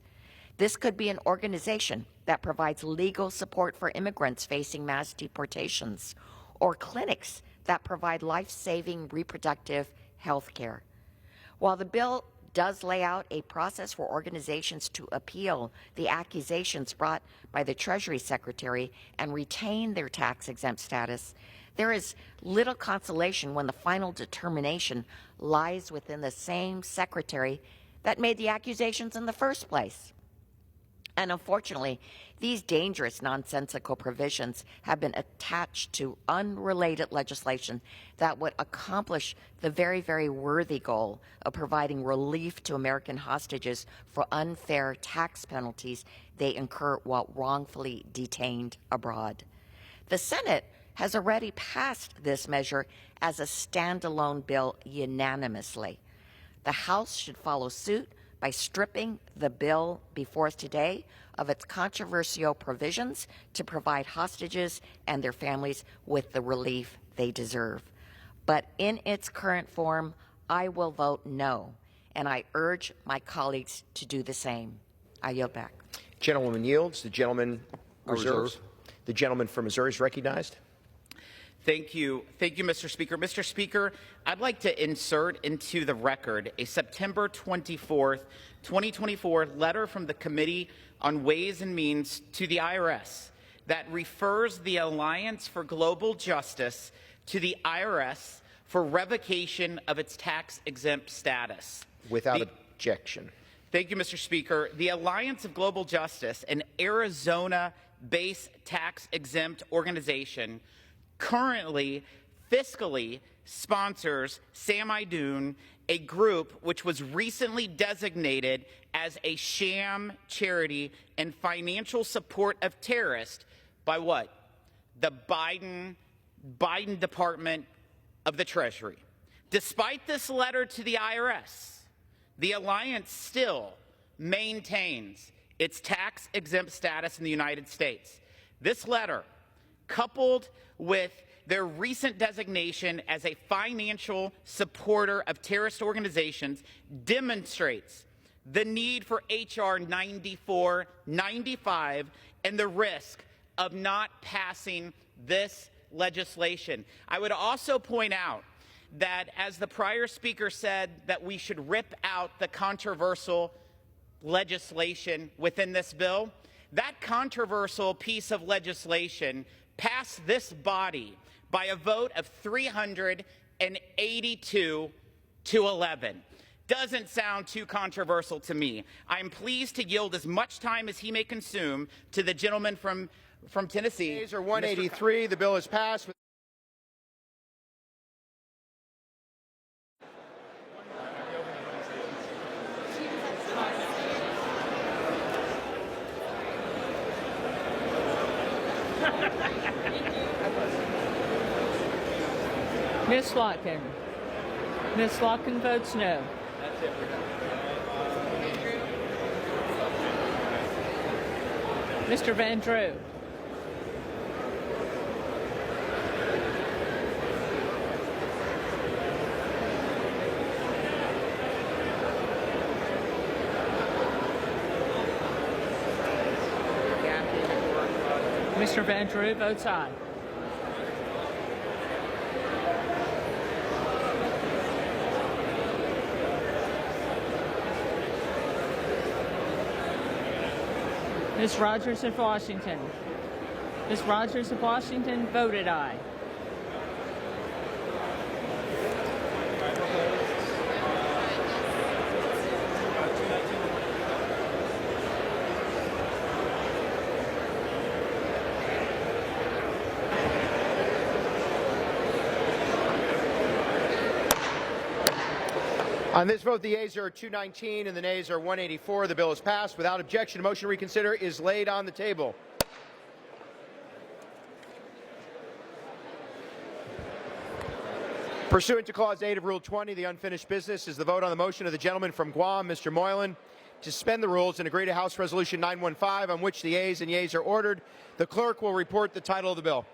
This could be an organization that provides legal support for immigrants facing mass deportations, or clinics that provide life-saving reproductive health care. While the bill does lay out a process for organizations to appeal the accusations brought by the Treasury Secretary and retain their tax-exempt status, there is little consolation when the final determination lies within the same secretary that made the accusations in the first place. And unfortunately, these dangerous, nonsensical provisions have been attached to unrelated legislation that would accomplish the very, very worthy goal of providing relief to American hostages for unfair tax penalties they incur while wrongfully detained abroad. The Senate has already passed this measure as a standalone bill unanimously. The House should follow suit by stripping the bill before us today of its controversial provisions to provide hostages and their families with the relief they deserve. But in its current form, I will vote no, and I urge my colleagues to do the same. I yield back.
Gentlewoman yields. The gentleman reserves. The gentleman from Missouri is recognized.
Thank you, Mr. Speaker. Mr. Speaker, I'd like to insert into the record a September 24th, 2024 letter from the Committee on Ways and Means to the IRS that refers the Alliance for Global Justice to the IRS for revocation of its tax-exempt status.
Without objection.
Thank you, Mr. Speaker. The Alliance of Global Justice, an Arizona-based tax-exempt organization, currently fiscally sponsors Sam Idun, a group which was recently designated as a sham charity and financial support of terrorists by what? The Biden Department of the Treasury. Despite this letter to the IRS, the Alliance still maintains its tax-exempt status in the United States. This letter, coupled with their recent designation as a financial supporter of terrorist organizations, demonstrates the need for H.R. 9495 and the risk of not passing this legislation. I would also point out that, as the prior speaker said, that we should rip out the controversial legislation within this bill. That controversial piece of legislation passed this body by a vote of 382 to 11. Doesn't sound too controversial to me. I'm pleased to yield as much time as he may consume to the gentleman from Tennessee.
Ayes are 183. The bill is passed.
Ms. Slotkin. Ms. Slotkin votes no. Mr. Van Drew. Mr. Van Drew votes aye. Ms. Rogers of Washington. Ms. Rogers of Washington voted aye.
On this vote, the yeas are 219 and the nays are 184. The bill is passed. Without objection, a motion to reconsider is laid on the table. Pursuant to Clause 8 of Rule 20, the unfinished business is the vote on the motion of the gentleman from Guam, Mr. Moylan, to suspend the rules and agree to House Resolution 915, on which the yeas and yeas are ordered. The clerk will report the title of the bill.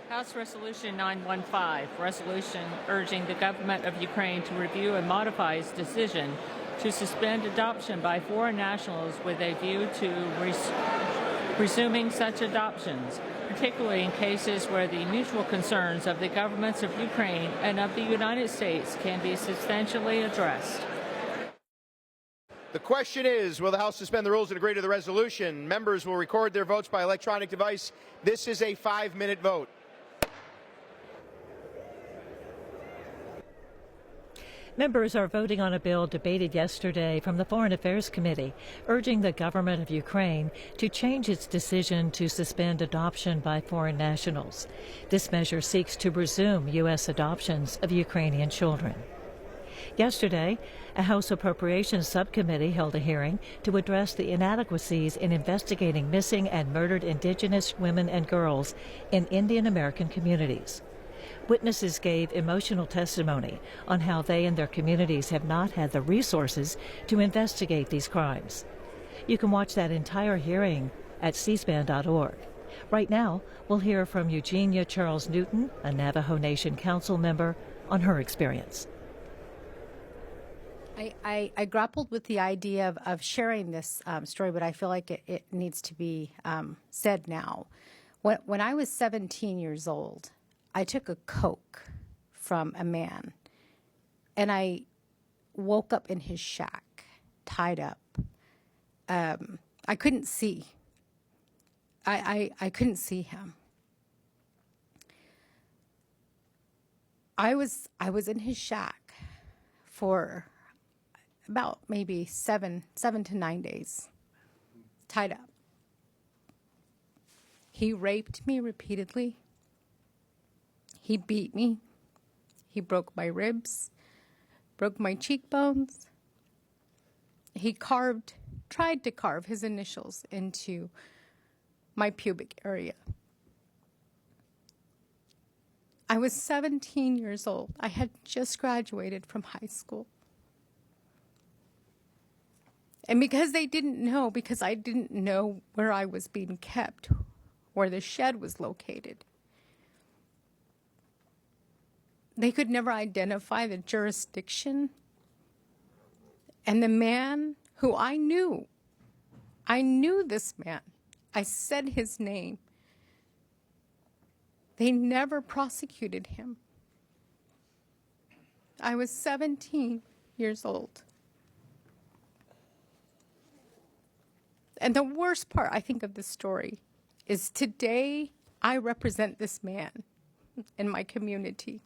House Resolution 915, resolution urging the government of Ukraine to review and modify its decision to suspend adoption by foreign nationals with a view to resuming such adoptions, particularly in cases where the mutual concerns of the governments of Ukraine and of the United States can be substantially addressed.
The question is, will the House suspend the rules and agree to the resolution? Members will record their votes by electronic device. This is a 5-minute vote.
Members are voting on a bill debated yesterday from the Foreign Affairs Committee, urging the government of Ukraine to change its decision to suspend adoption by foreign nationals. This measure seeks to resume U.S. adoptions of Ukrainian children. Yesterday, a House Appropriations Subcommittee held a hearing to address the inadequacies in investigating missing and murdered Indigenous women and girls in Indian American communities. Witnesses gave emotional testimony on how they and their communities have not had the resources to investigate these crimes. You can watch that entire hearing at cspan.org. Right now, we'll hear from Eugenia Charles Newton, a Navajo Nation Council member, on her experience.
I grappled with the idea of sharing this story, but I feel like it needs to be said now. When I was 17 years old, I took a Coke from a man, and I woke up in his shack, tied up. I couldn't see. I couldn't see him. I was in his shack for about maybe seven to 9 days, tied up. He raped me repeatedly. He beat me. He broke my ribs, broke my cheekbones. He tried to carve his initials into my pubic area. I was 17 years old. I had just graduated from high school. And because they didn't know, because I didn't know where I was being kept, where the shed was located, they could never identify the jurisdiction. And the man who I knew this man. I said his name. They never prosecuted him. I was 17 years old. And the worst part, I think, of this story is today I represent this man in my community.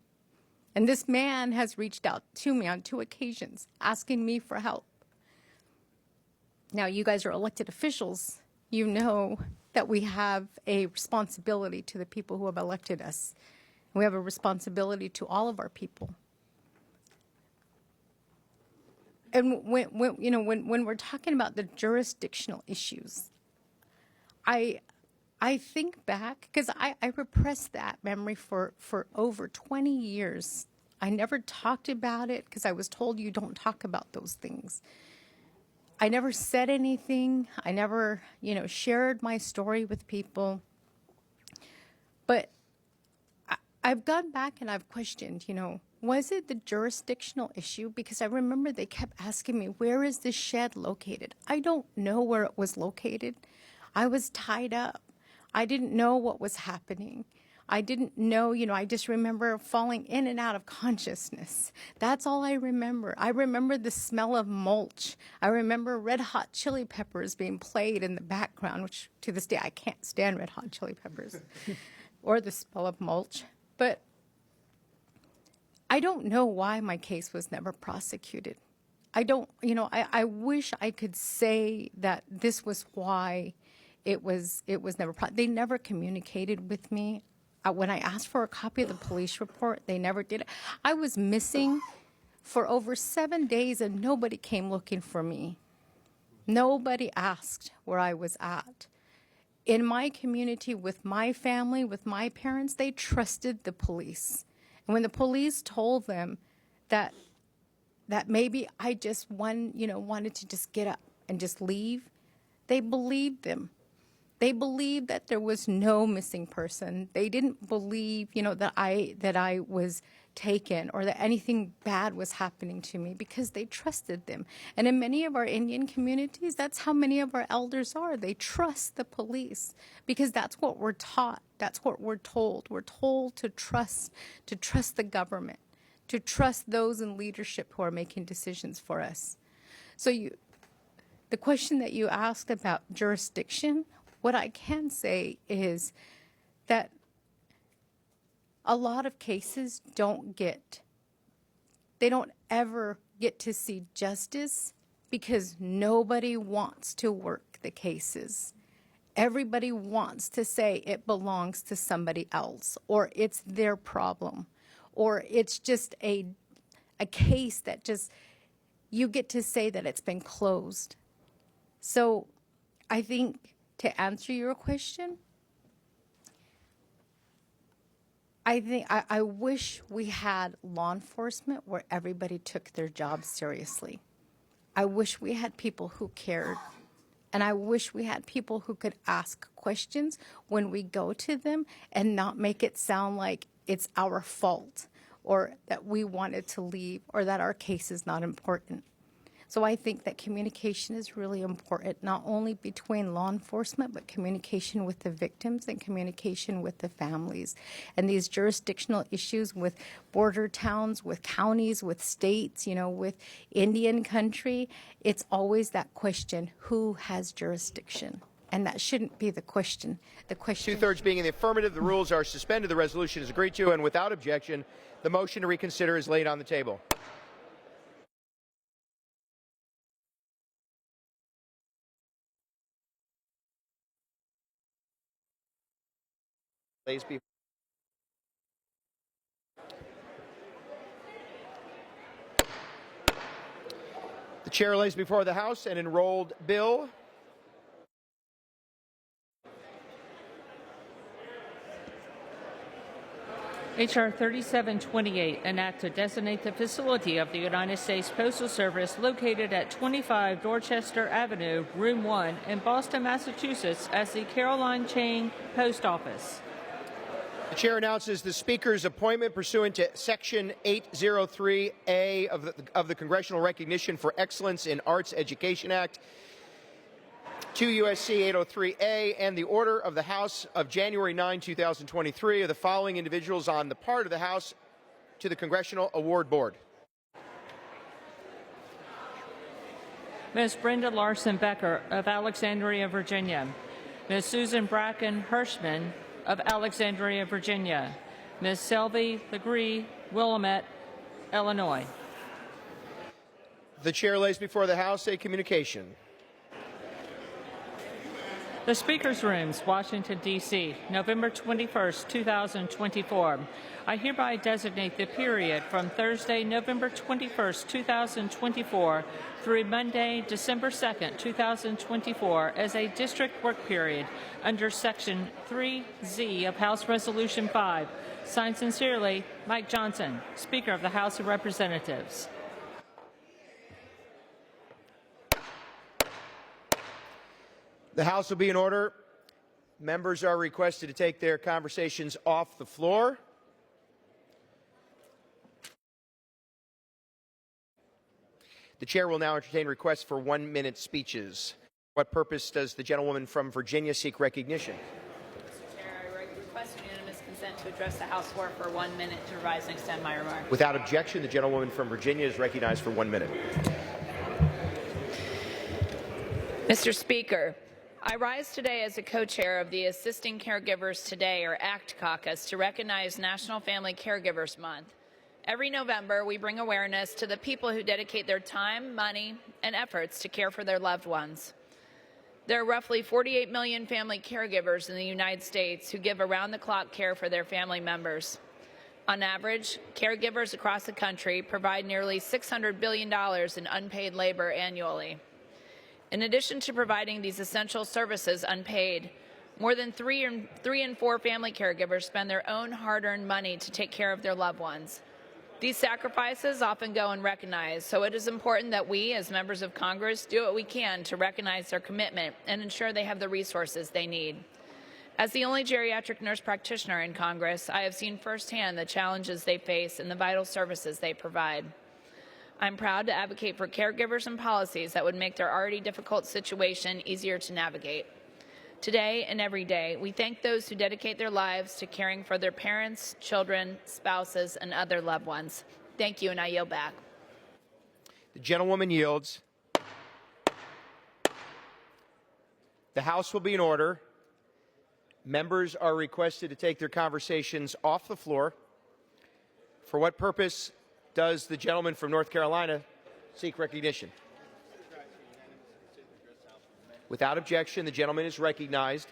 And this man has reached out to me on 2 occasions, asking me for help. Now, you guys are elected officials. You know that we have a responsibility to the people who have elected us. We have a responsibility to all of our people. And when we're talking about the jurisdictional issues, I think back, because I repressed that memory for over 20 years. I never talked about it because I was told you don't talk about those things. I never said anything. I never, shared my story with people. But I've gone back and I've questioned, was it the jurisdictional issue? Because I remember they kept asking me, where is this shed located? I don't know where it was located. I was tied up. I didn't know what was happening. I didn't know, I just remember falling in and out of consciousness. That's all I remember. I remember the smell of mulch. I remember Red Hot Chili Peppers being played in the background, which to this day I can't stand Red Hot Chili Peppers or the smell of mulch. But I don't know why my case was never prosecuted. I don't, I wish I could say that this was why it was never, they never communicated with me. When I asked for a copy of the police report, they never did. I was missing for over 7 days and nobody came looking for me. Nobody asked where I was at. In my community, with my family, with my parents, they trusted the police. And when the police told them that maybe I just wanted to just get up and just leave, they believed them. They believed that there was no missing person. They didn't believe, that I was taken or that anything bad was happening to me, because they trusted them. And in many of our Indian communities, that's how many of our elders are. They trust the police because that's what we're taught. That's what we're told. We're told to trust the government, to trust those in leadership who are making decisions for us. So the question that you asked about jurisdiction, what I can say is that a lot of cases they don't ever get to see justice because nobody wants to work the cases. Everybody wants to say it belongs to somebody else, or it's their problem, or it's just a case that just, you get to say that it's been closed. So I think, to answer your question, I wish we had law enforcement where everybody took their job seriously. I wish we had people who cared. And I wish we had people who could ask questions when we go to them and not make it sound like it's our fault or that we wanted to leave or that our case is not important. So I think that communication is really important, not only between law enforcement, but communication with the victims and communication with the families. And these jurisdictional issues with border towns, with counties, with states, with Indian country, it's always that question, who has jurisdiction? And that shouldn't be the question. The question.
2/3 being in the affirmative, the rules are suspended. The resolution is agreed to, and without objection, the motion to reconsider is laid on the table. The chair lays before the House an enrolled bill.
H.R. 3728, an act to designate the facility of the United States Postal Service located at 25 Dorchester Avenue, Room 1 in Boston, Massachusetts as the Caroline Chain Post Office.
The chair announces the Speaker's appointment pursuant to Section 803A of the Congressional Recognition for Excellence in Arts Education Act, 2 U.S.C. 803A, and the order of the House of January 9, 2023 of the following individuals on the part of the House to the Congressional Award Board.
Ms. Brenda Larson Becker of Alexandria, Virginia. Ms. Susan Bracken Hirschman of Alexandria, Virginia. Ms. Selby Legree Willamette, Illinois.
The chair lays before the House a communication.
The Speaker's Rooms, Washington, D.C., November 21st, 2024. I hereby designate the period from Thursday, November 21st, 2024 through Monday, December 2nd, 2024 as a district work period under Section 3Z of House Resolution 5. Signed sincerely, Mike Johnson, Speaker of the House of Representatives.
The House will be in order. Members are requested to take their conversations off the floor. The chair will now entertain requests for 1-minute speeches. What purpose does the gentlewoman from Virginia seek recognition?
Mr. Chair, I request unanimous consent to address the House floor for 1 minute to revise and extend my remarks.
Without objection, the gentlewoman from Virginia is recognized for 1 minute.
Mr. Speaker, I rise today as a co-chair of the Assisting Caregivers Today, or ACT caucus, to recognize National Family Caregivers Month. Every November, we bring awareness to the people who dedicate their time, money, and efforts to care for their loved ones. There are roughly 48 million family caregivers in the United States who give around-the-clock care for their family members. On average, caregivers across the country provide nearly $600 billion in unpaid labor annually. In addition to providing these essential services unpaid, more than 3 in 4 family caregivers spend their own hard-earned money to take care of their loved ones. These sacrifices often go unrecognized, so it is important that we, as members of Congress, do what we can to recognize their commitment and ensure they have the resources they need. As the only geriatric nurse practitioner in Congress, I have seen firsthand the challenges they face and the vital services they provide. I'm proud to advocate for caregivers and policies that would make their already difficult situation easier to navigate. Today and every day, we thank those who dedicate their lives to caring for their parents, children, spouses, and other loved ones. Thank you, and I yield back.
The gentlewoman yields. The House will be in order. Members are requested to take their conversations off the floor. For what purpose does the gentleman from North Carolina seek recognition? Without objection, the gentleman is recognized.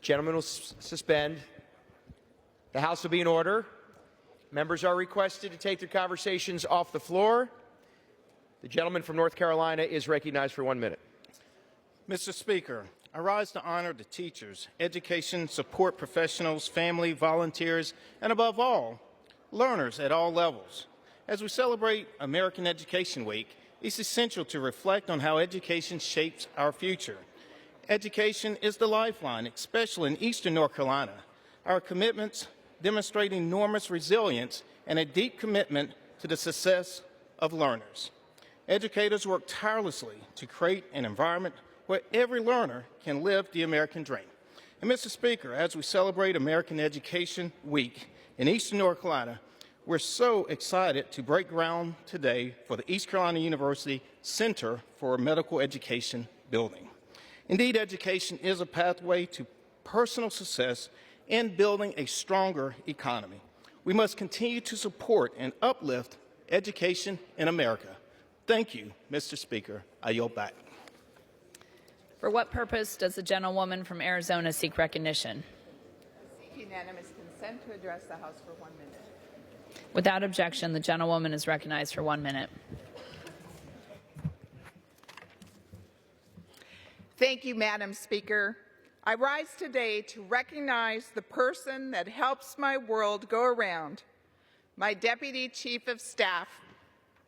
Gentleman will suspend. The House will be in order. Members are requested to take their conversations off the floor. The gentleman from North Carolina is recognized for 1 minute.
Mr. Speaker, I rise to honor the teachers, education support professionals, family, volunteers, and above all, learners at all levels. As we celebrate American Education Week, it's essential to reflect on how education shapes our future. Education is the lifeline, especially in Eastern North Carolina. Our commitments demonstrate enormous resilience and a deep commitment to the success of learners. Educators work tirelessly to create an environment where every learner can live the American dream. And Mr. Speaker, as we celebrate American Education Week in Eastern North Carolina, we're so excited to break ground today for the East Carolina University Center for Medical Education building. Indeed, education is a pathway to personal success and building a stronger economy. We must continue to support and uplift education in America. Thank you, Mr. Speaker. I yield back.
For what purpose does the gentlewoman from Arizona seek recognition?
Seek unanimous consent to address the House for 1 minute.
Without objection, the gentlewoman is recognized for 1 minute.
Thank you, Madam Speaker. I rise today to recognize the person that helps my world go around, my Deputy Chief of Staff,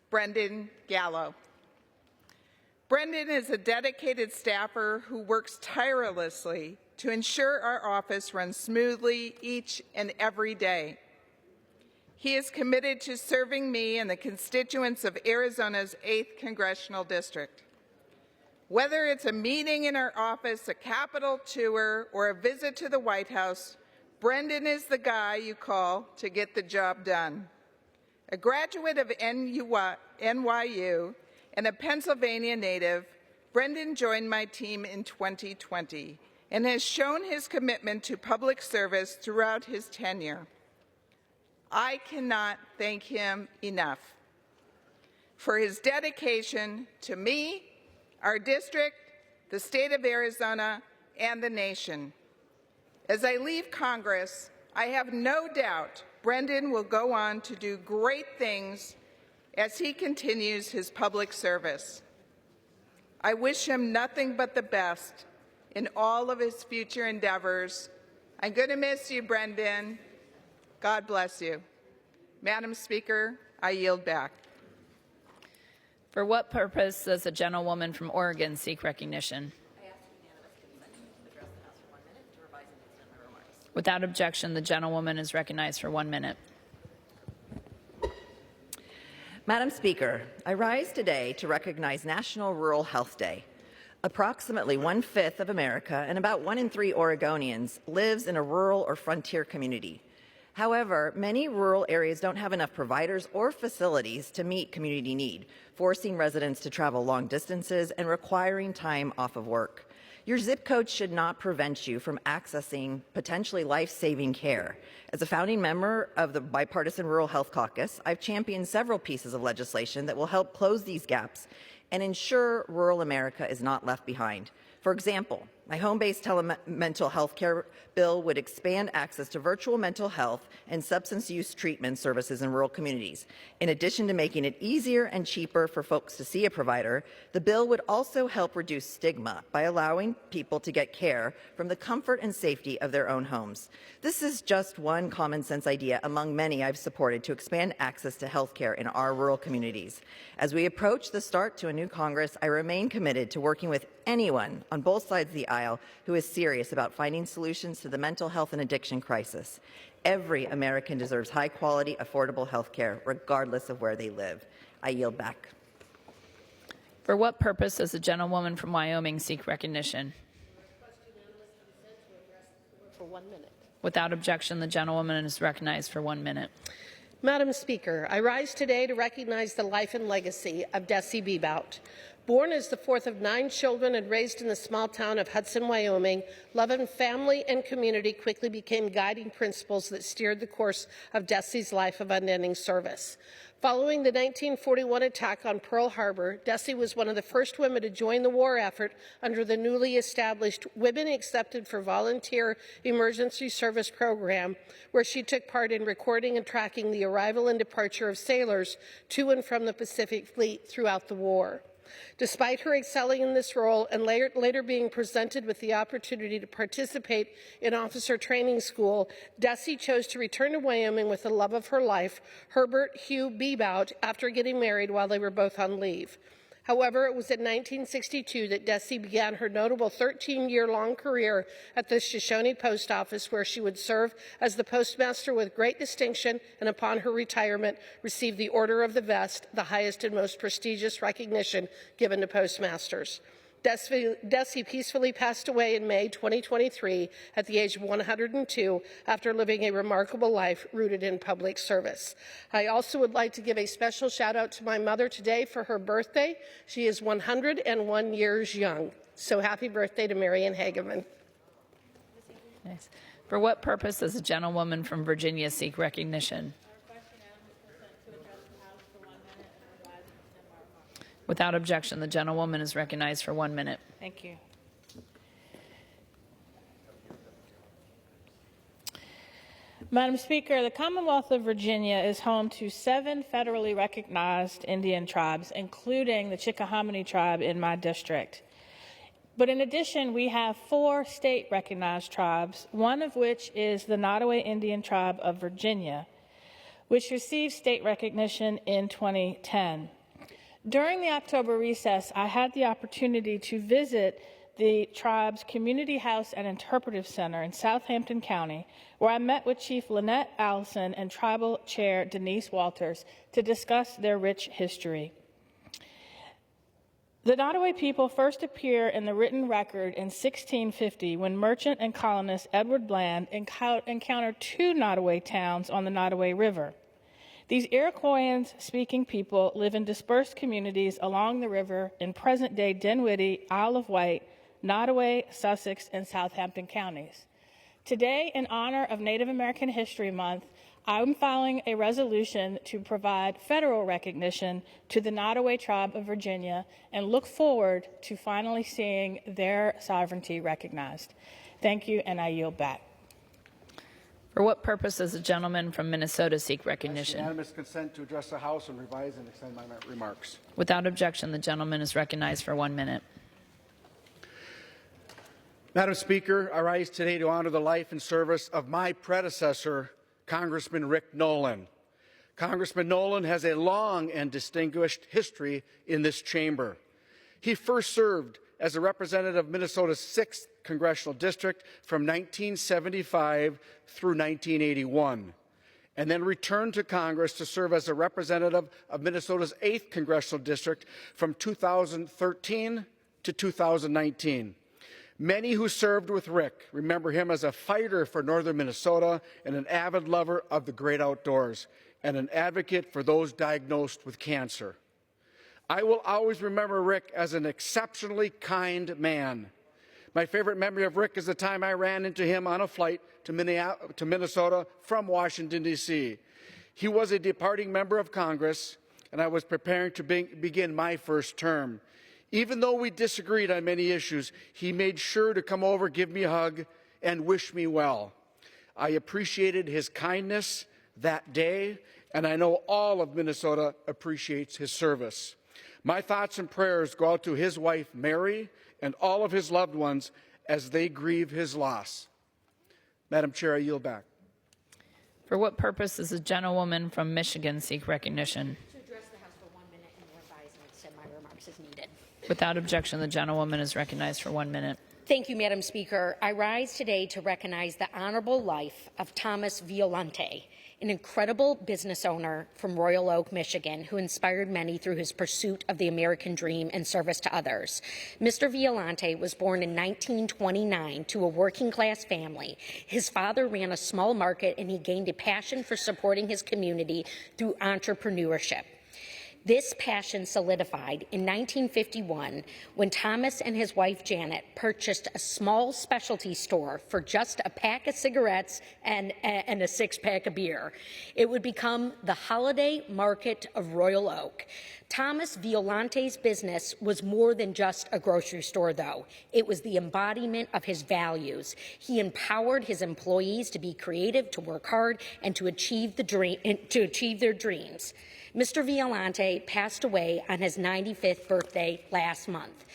Brendan Gallo. Brendan is a dedicated staffer who works tirelessly to ensure our office runs smoothly each and every day. He is committed to serving me and the constituents of Arizona's 8th Congressional District. Whether it's a meeting in our office, a Capitol tour, or a visit to the White House, Brendan is the guy you call to get the job done. A graduate of NYU and a Pennsylvania native, Brendan joined my team in 2020 and has shown his commitment to public service throughout his tenure. I cannot thank him enough for his dedication to me, our district, the state of Arizona, and the nation. As I leave Congress, I have no doubt Brendan will go on to do great things as he continues his public service. I wish him nothing but the best in all of his future endeavors. I'm going to miss you, Brendan. God bless you. Madam Speaker, I yield back.
For what purpose does the gentlewoman from Oregon seek recognition? Without objection, the gentlewoman is recognized for 1 minute.
Madam Speaker, I rise today to recognize National Rural Health Day. Approximately 1/5 of America and about 1 in 3 Oregonians lives in a rural or frontier community. However, many rural areas don't have enough providers or facilities to meet community need, forcing residents to travel long distances and requiring time off of work. Your zip code should not prevent you from accessing potentially life-saving care. As a founding member of the Bipartisan Rural Health Caucus, I've championed several pieces of legislation that will help close these gaps and ensure rural America is not left behind. For example, My home-based mental health care bill would expand access to virtual mental health and substance use treatment services in rural communities. In addition to making it easier and cheaper for folks to see a provider, the bill would also help reduce stigma by allowing people to get care from the comfort and safety of their own homes. This is just one common sense idea among many I've supported to expand access to health care in our rural communities. As we approach the start to a new Congress, I remain committed to working with anyone on both sides of the aisle who is serious about finding solutions to the mental health and addiction crisis. Every American deserves high-quality, affordable health care, regardless of where they live. I yield back.
For what purpose does the gentlewoman from Wyoming seek recognition?
For 1 minute.
Without objection, the gentlewoman is recognized for 1 minute.
Madam Speaker, I rise today to recognize the life and legacy of Desi Bebout. Born as the fourth of 9 children and raised in the small town of Hudson, Wyoming, love and family and community quickly became guiding principles that steered the course of Desi's life of unending service. Following the 1941 attack on Pearl Harbor, Desi was one of the first women to join the war effort under the newly established Women Accepted for Volunteer Emergency Service program, where she took part in recording and tracking the arrival and departure of sailors to and from the Pacific Fleet throughout the war. Despite her excelling in this role and later being presented with the opportunity to participate in officer training school, Desi chose to return to Wyoming with the love of her life, Herbert Hugh Bebout, after getting married while they were both on leave. However, it was in 1962 that Desi began her notable 13-year-long career at the Shoshone Post Office, where she would serve as the postmaster with great distinction, and upon her retirement, received the Order of the Vest, the highest and most prestigious recognition given to postmasters. Desi peacefully passed away in May 2023 at the age of 102 after living a remarkable life rooted in public service. I also would like to give a special shout out to my mother today for her birthday. She is 101 years young. So happy birthday to Marion Hageman.
Nice. For what purpose does a gentlewoman from Virginia seek recognition? Without objection, the gentlewoman is recognized for 1 minute.
Thank you. Madam Speaker, the Commonwealth of Virginia is home to 7 federally recognized Indian tribes, including the Chickahominy tribe in my district. But in addition, we have 4 state-recognized tribes, one of which is the Nottoway Indian Tribe of Virginia, which received state recognition in 2010. During the October recess, I had the opportunity to visit the tribe's Community House and Interpretive Center in Southampton County, where I met with Chief Lynette Allison and Tribal Chair Denise Walters to discuss their rich history. The Nottoway people first appear in the written record in 1650 when merchant and colonist Edward Bland encountered 2 Nottoway towns on the Nottoway River. These Iroquoian-speaking people live in dispersed communities along the river in present-day Dinwiddie, Isle of Wight, Nottoway, Sussex, and Southampton counties. Today, in honor of Native American History Month, I'm filing a resolution to provide federal recognition to the Nottoway Tribe of Virginia and look forward to finally seeing their sovereignty recognized. Thank you, and I yield back.
For what purpose does the gentleman from Minnesota seek recognition?
Unanimous consent to address the House and revise and extend my remarks.
Without objection, the gentleman is recognized for 1 minute.
Madam Speaker, I rise today to honor the life and service of my predecessor, Congressman Rick Nolan. Congressman Nolan has a long and distinguished history in this chamber. He first served as a representative of Minnesota's 6th Congressional District from 1975 through 1981, and then returned to Congress to serve as a representative of Minnesota's 8th Congressional District from 2013 to 2019. Many who served with Rick remember him as a fighter for northern Minnesota and an avid lover of the great outdoors, and an advocate for those diagnosed with cancer. I will always remember Rick as an exceptionally kind man. My favorite memory of Rick is the time I ran into him on a flight to Minnesota from Washington, D.C. He was a departing member of Congress, and I was preparing to begin my first term. Even though we disagreed on many issues, he made sure to come over, give me a hug, and wish me well. I appreciated his kindness that day, and I know all of Minnesota appreciates his service. My thoughts and prayers go out to his wife, Mary, and all of his loved ones as they grieve his loss. Madam Chair, I yield back.
For what purpose does the gentlewoman from Michigan seek recognition?
To address the House for 1 minute and revise and extend my remarks as needed.
Without objection, the gentlewoman is recognized for 1 minute.
Thank you, Madam Speaker. I rise today to recognize the honorable life of Thomas Violante, an incredible business owner from Royal Oak, Michigan, who inspired many through his pursuit of the American dream and service to others. Mr. Violante was born in 1929 to a working-class family. His father ran a small market, and he gained a passion for supporting his community through entrepreneurship. This passion solidified in 1951 when Thomas and his wife Janet purchased a small specialty store for just a pack of cigarettes and a six-pack of beer. It would become the holiday market of Royal Oak. Thomas Violante's business was more than just a grocery store, though. It was the embodiment of his values. He empowered his employees to be creative, to work hard, and to achieve their dreams. Mr. Violante passed away on his 95th birthday last month.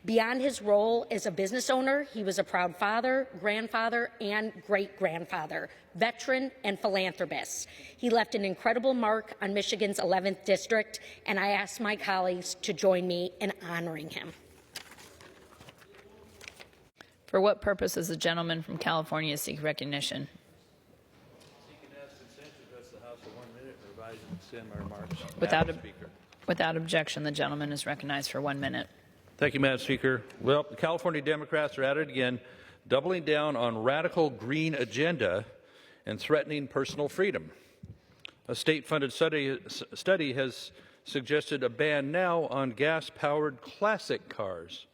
Beyond his role as a business owner, he was a proud father, grandfather, and great-grandfather, veteran, and philanthropist. He left an incredible mark on Michigan's 11th district, and I ask my colleagues to join me in honoring him.
For what purpose does the gentleman from California seek recognition? Without objection, the gentleman is recognized for 1 minute.
Thank you, Madam Speaker. Well, the California Democrats are at it again, doubling down on radical green agenda and threatening personal freedom. A state-funded study has suggested a ban now on gas-powered classic cars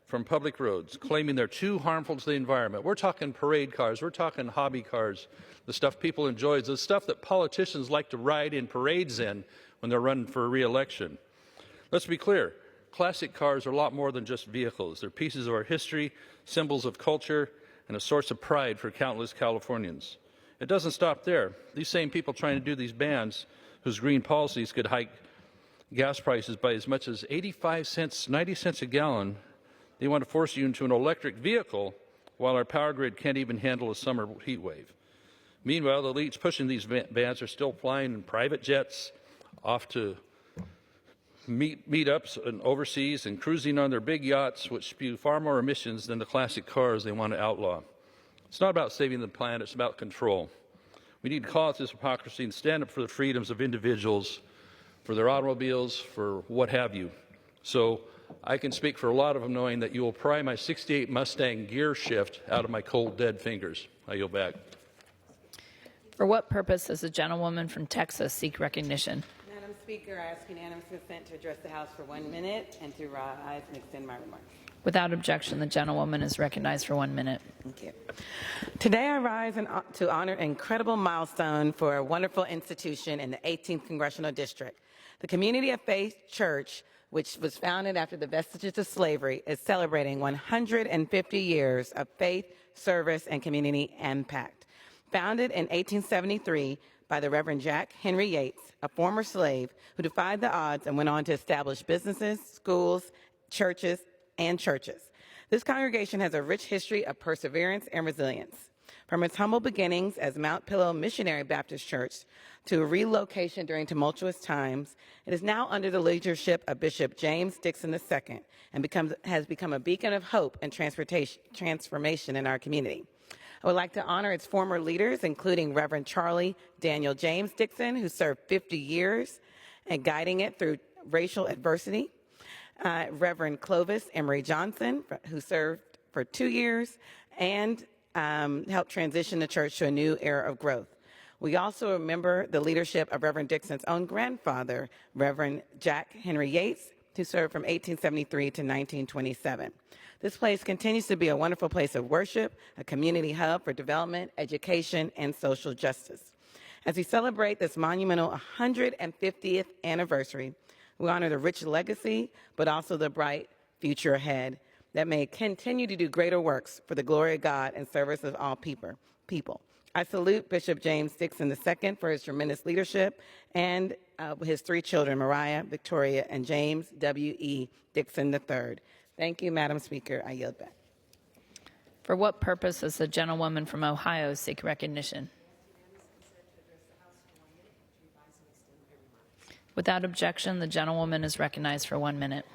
from public roads, claiming they're too harmful to the environment. We're talking parade cars, we're talking hobby cars, the stuff people enjoy, the stuff that politicians like to ride in parades in when they're running for re-election. Let's be clear, classic cars are a lot more than just vehicles. They're pieces of our history, symbols of culture, and a source of pride for countless Californians. It doesn't stop there. These same people trying to do these bans, whose green policies could hike gas prices by as much as 85 cents, 90 cents a gallon, they want to force you into an electric vehicle while our power grid can't even handle a summer heat wave. Meanwhile, the elites pushing these bans are still flying in private jets off to meetups and overseas and cruising on their big yachts, which spew far more emissions than the classic cars they want to outlaw. It's not about saving the planet, it's about control. We need to call out this hypocrisy and stand up for the freedoms of individuals, for their automobiles, for what have you. So I can speak for a lot of them knowing that you will pry my 68 Mustang gear shift out of my cold, dead fingers. I yield back.
For what purpose does the gentlewoman from Texas seek recognition?
Madam Speaker, I ask unanimous consent to address the House for 1 minute and to rise and extend my remarks.
Without objection, the gentlewoman is recognized for 1 minute.
Thank you. Today I rise to honor an incredible milestone for a wonderful institution in the 18th Congressional District. The Community of Faith Church, which was founded after the vestiges of slavery, is celebrating 150 years of faith, service, and community impact. Founded in 1873 by the Reverend Jack Henry Yates, a former slave who defied the odds and went on to establish businesses, schools, churches. This congregation has a rich history of perseverance and resilience. From its humble beginnings as Mount Pillow Missionary Baptist Church to a relocation during tumultuous times, it is now under the leadership of Bishop James Dixon II and has become a beacon of hope and transformation in our community. I would like to honor its former leaders, including Reverend Charlie Daniel James Dixon, who served 50 years and guiding it through racial adversity, Reverend Clovis Emery Johnson, who served for 2 years and helped transition the church to a new era of growth. We also remember the leadership of Reverend Dixon's own grandfather, Reverend Jack Henry Yates, who served from 1873 to 1927. This place continues to be a wonderful place of worship, a community hub for development, education, and social justice. As we celebrate this monumental 150th anniversary, we honor the rich legacy, but also the bright future ahead that may continue to do greater works for the glory of God and service of all people. I salute Bishop James Dixon II for his tremendous leadership and his 3 children, Mariah, Victoria, and James W.E. Dixon III. Thank you, Madam Speaker. I yield back.
For what purpose does the gentlewoman from Ohio seek recognition? Without objection, the gentlewoman is recognized for 1 minute.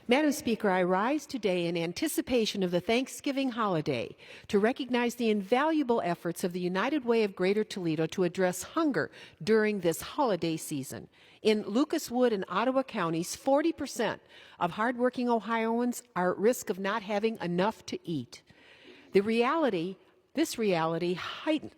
Madam Speaker, I rise today in anticipation of the Thanksgiving holiday to recognize the invaluable efforts of the United Way of Greater Toledo to address hunger during this holiday season. In Lucas Wood and Ottawa counties, 40% of hardworking Ohioans are at risk of not having enough to eat. This reality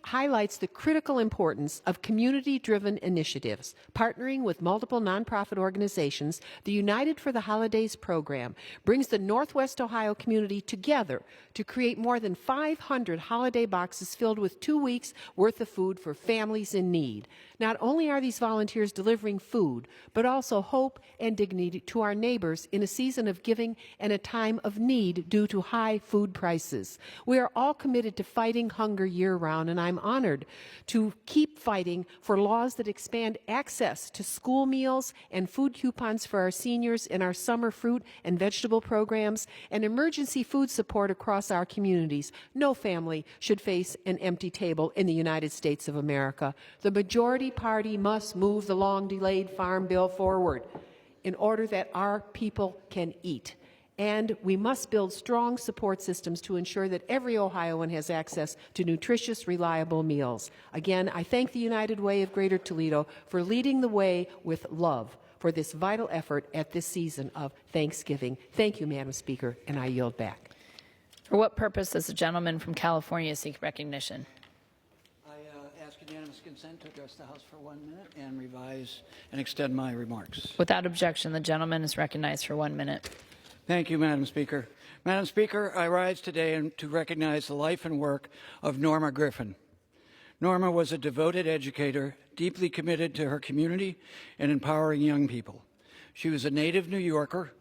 highlights the critical importance of community-driven initiatives. Partnering with multiple nonprofit organizations, the United for the Holidays program brings the Northwest Ohio community together to create more than 500 holiday boxes filled with 2 weeks' worth of food for families in need. Not only are these volunteers delivering food, but also hope and dignity to our neighbors in a season of giving and a time of need due to high food prices. We are all committed to fighting hunger year-round, and I'm honored to keep fighting for laws that expand access to school meals and food coupons for our seniors in our summer fruit and vegetable programs and emergency food support across our communities. No family should face an empty table in the United States of America. The majority party must move the long-delayed Farm Bill forward in order that our people can eat. And we must build strong support systems to ensure that every Ohioan has access to nutritious, reliable meals. Again, I thank the United Way of Greater Toledo for leading the way with love for this vital effort at this season of Thanksgiving. Thank you, Madam Speaker, and I yield back.
For what purpose does the gentleman from California seek recognition?
I ask unanimous consent to address the House for 1 minute and revise and extend my remarks.
Without objection, the gentleman is recognized for 1 minute.
Thank you, Madam Speaker. Madam Speaker, I rise today to recognize the life and work of Norma Griffin. Norma was a devoted educator, deeply committed to her community and empowering young people. She was a native New Yorker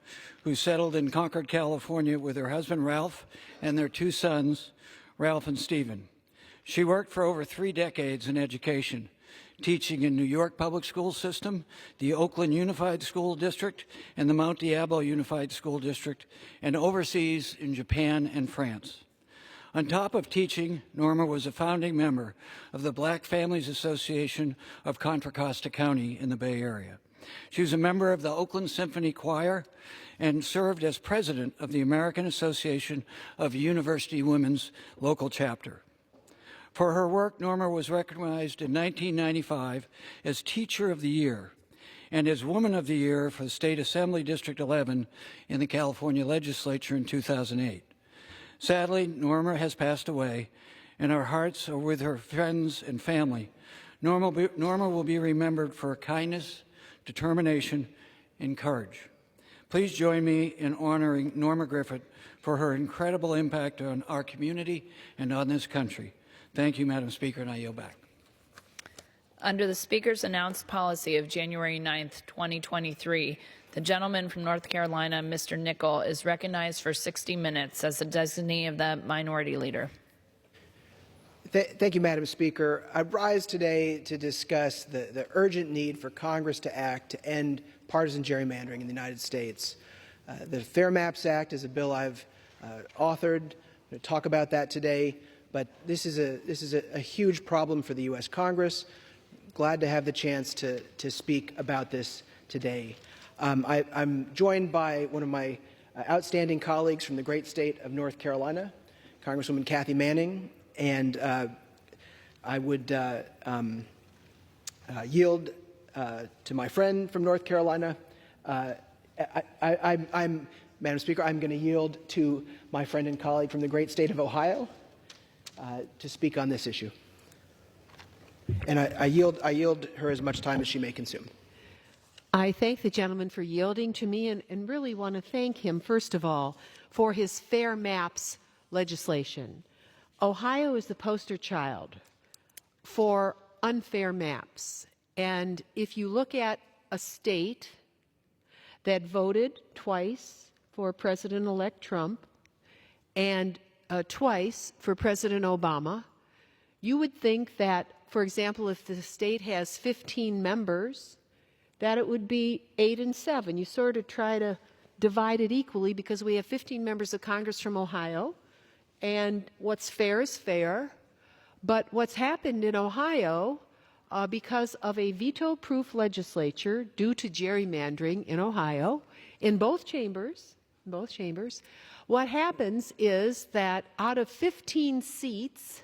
who settled in Concord, California with her husband, Ralph, and their 2 sons, Ralph and Stephen. She worked for over 3 decades in education, teaching in New York Public School System, the Oakland Unified School District, and the Mount Diablo Unified School District, and overseas in Japan and France. On top of teaching, Norma was a founding member of the Black Families Association of Contra Costa County in the Bay Area. She was a member of the Oakland Symphony Choir and served as president of the American Association of University Women's local chapter. For her work, Norma was recognized in 1995 as Teacher of the Year and as Woman of the Year for the State Assembly District 11 in the California Legislature in 2008. Sadly, Norma has passed away, and our hearts are with her friends and family. Norma will be remembered for her kindness, determination, and courage. Please join me in honoring Norma Griffin for her incredible impact on our community and on this country. Thank you, Madam Speaker, and I yield back.
Under the Speaker's announced policy of January 9th, 2023, the gentleman from North Carolina, Mr. Nickel, is recognized for 60 minutes as the designee of the Minority Leader.
Thank you, Madam Speaker. I rise today to discuss the urgent need for Congress to act to end partisan gerrymandering in the United States. The Fair Maps Act is a bill I've authored. I'm going to talk about that today. But this is a huge problem for the U.S. Congress. Glad to have the chance to speak about this today. I'm joined by one of my outstanding colleagues from the great state of North Carolina, Congresswoman Kathy Manning, and I would yield to my friend from North Carolina. Madam Speaker, I'm going to yield to my friend and colleague from the great state of Ohio, to speak on this issue. And I yield her as much time as she may consume.
I thank the gentleman for yielding to me and really want to thank him, first of all, for his Fair Maps legislation. Ohio is the poster child for unfair maps. And if you look at a state that voted twice for President-elect Trump and twice for President Obama. You would think that, for example, if the state has 15 members, that it would be 8 and 7. You sort of try to divide it equally because we have 15 members of Congress from Ohio, and what's fair is fair. But what's happened in Ohio, because of a veto-proof legislature due to gerrymandering in Ohio, in both chambers, what happens is that out of 15 seats,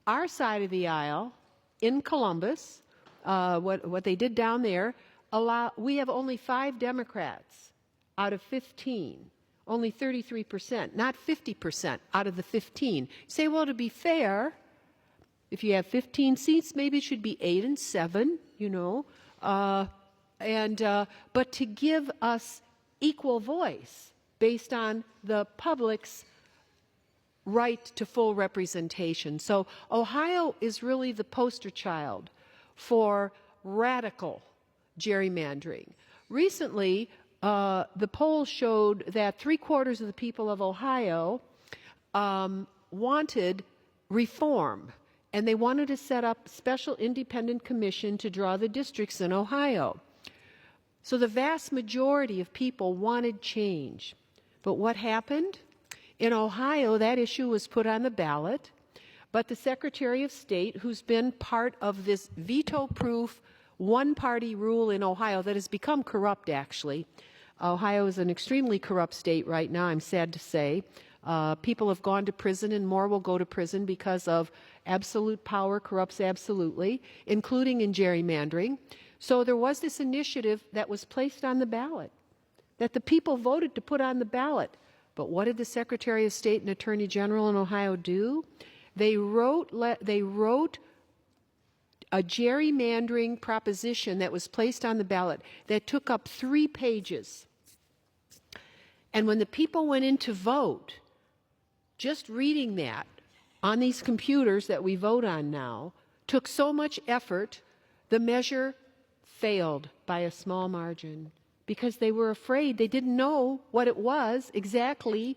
our side of the aisle in Columbus, what they did down there, we have only 5 Democrats out of 15, only 33%, not 50% out of the 15. You say, well, to be fair, if you have 15 seats, maybe it should be 8 and 7, you know, but to give us equal voice based on the public's right to full representation. So Ohio is really the poster child for radical gerrymandering. Recently, the polls showed that 3/4 of the people of Ohio wanted reform, and they wanted to set up a special independent commission to draw the districts in Ohio. So the vast majority of people wanted change. But what happened? In Ohio, that issue was put on the ballot, but the Secretary of State, who's been part of this veto-proof one-party rule in Ohio that has become corrupt, actually. Ohio is an extremely corrupt state right now, I'm sad to say. People have gone to prison, and more will go to prison because of absolute power corrupts absolutely, including in gerrymandering. So there was this initiative that was placed on the ballot, that the people voted to put on the ballot. But what did the Secretary of State and Attorney General in Ohio do? They wrote a gerrymandering proposition that was placed on the ballot that took up 3 pages. And when the people went in to vote, just reading that on these computers that we vote on now took so much effort, the measure failed by a small margin because they were afraid. They didn't know what it was exactly,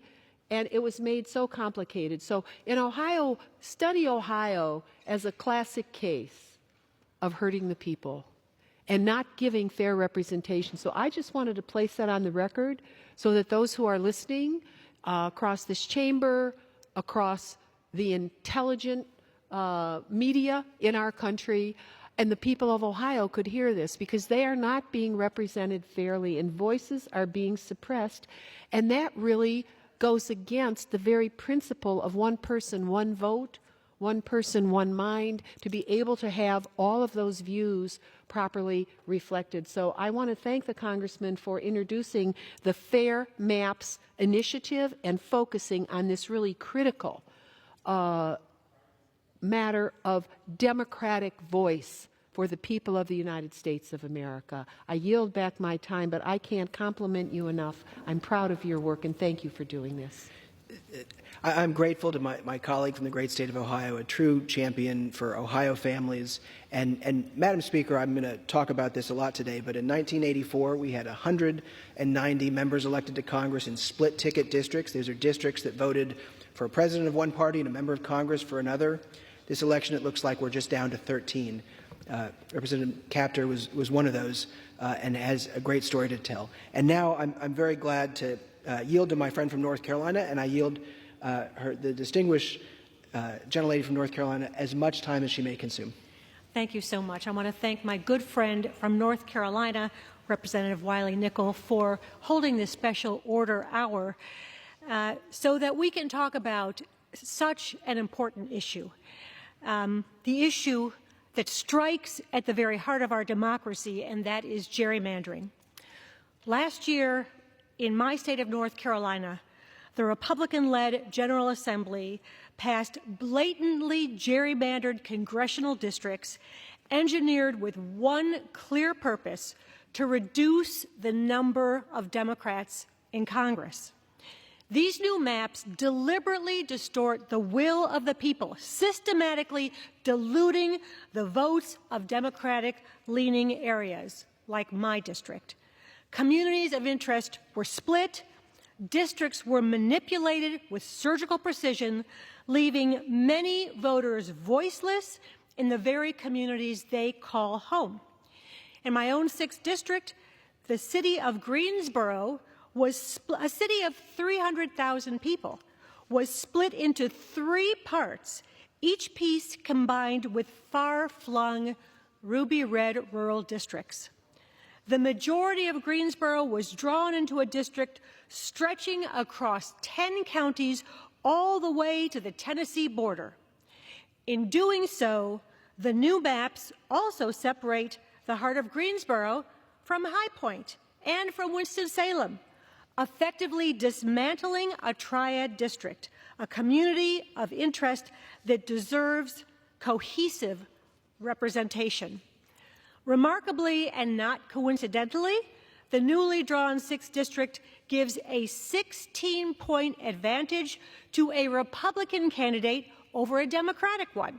and it was made so complicated. So in Ohio, study Ohio as a classic case of hurting the people and not giving fair representation. So I just wanted to place that on the record so that those who are listening across this chamber, across the intelligent media in our country, and the people of Ohio could hear this, because they are not being represented fairly and voices are being suppressed. And that really goes against the very principle of one person, one vote, one person, one mind, to be able to have all of those views properly reflected. So I want to thank the Congressman for introducing the Fair Maps initiative and focusing on this really critical matter of democratic voice for the people of the United States of America. I yield back my time, but I can't compliment you enough. I'm proud of your work, and thank you for doing this.
I'm grateful to my colleague from the great state of Ohio, a true champion for Ohio families. And Madam Speaker, I'm going to talk about this a lot today, but in 1984, we had 190 members elected to Congress in split-ticket districts. These are districts that voted for a president of one party and a member of Congress for another. This election, it looks like we're just down to 13. Representative Capter was one of those and has a great story to tell. And now I'm very glad to yield to my friend from North Carolina, and I yield the distinguished gentlelady from North Carolina as much time as she may consume.
Thank you so much. I want to thank my good friend from North Carolina, Representative Wiley Nickel, for holding this special order hour so that we can talk about such an important issue. The issue that strikes at the very heart of our democracy, and that is gerrymandering. Last year, in my state of North Carolina, the Republican-led General Assembly passed blatantly gerrymandered congressional districts engineered with one clear purpose: to reduce the number of Democrats in Congress. These new maps deliberately distort the will of the people, systematically diluting the votes of Democratic-leaning areas, like my district. Communities of interest were split, districts were manipulated with surgical precision, leaving many voters voiceless in the very communities they call home. In my own 6th district, the city of Greensboro was a city of 300,000 people, was split into 3 parts, each piece combined with far-flung ruby red rural districts. The majority of Greensboro was drawn into a district stretching across 10 counties all the way to the Tennessee border. In doing so, the new maps also separate the heart of Greensboro from High Point and from Winston-Salem, effectively dismantling a triad district, a community of interest that deserves cohesive representation. Remarkably and not coincidentally, the newly drawn 6th district gives a 16-point advantage to a Republican candidate over a Democratic one.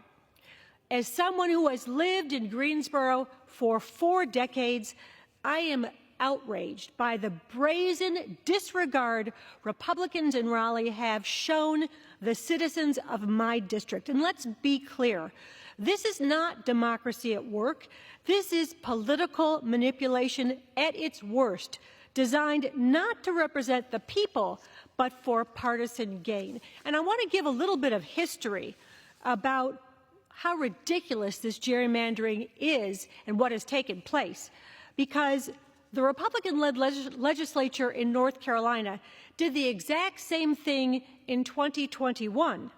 As someone who has lived in Greensboro for 4 decades, I am outraged by the brazen disregard Republicans in Raleigh have shown the citizens of my district. And let's be clear, this is not democracy at work. This is political manipulation at its worst, designed not to represent the people, but for partisan gain. And I want to give a little bit of history about how ridiculous this gerrymandering is and what has taken place, because the Republican-led legislature in North Carolina did the exact same thing in 2021.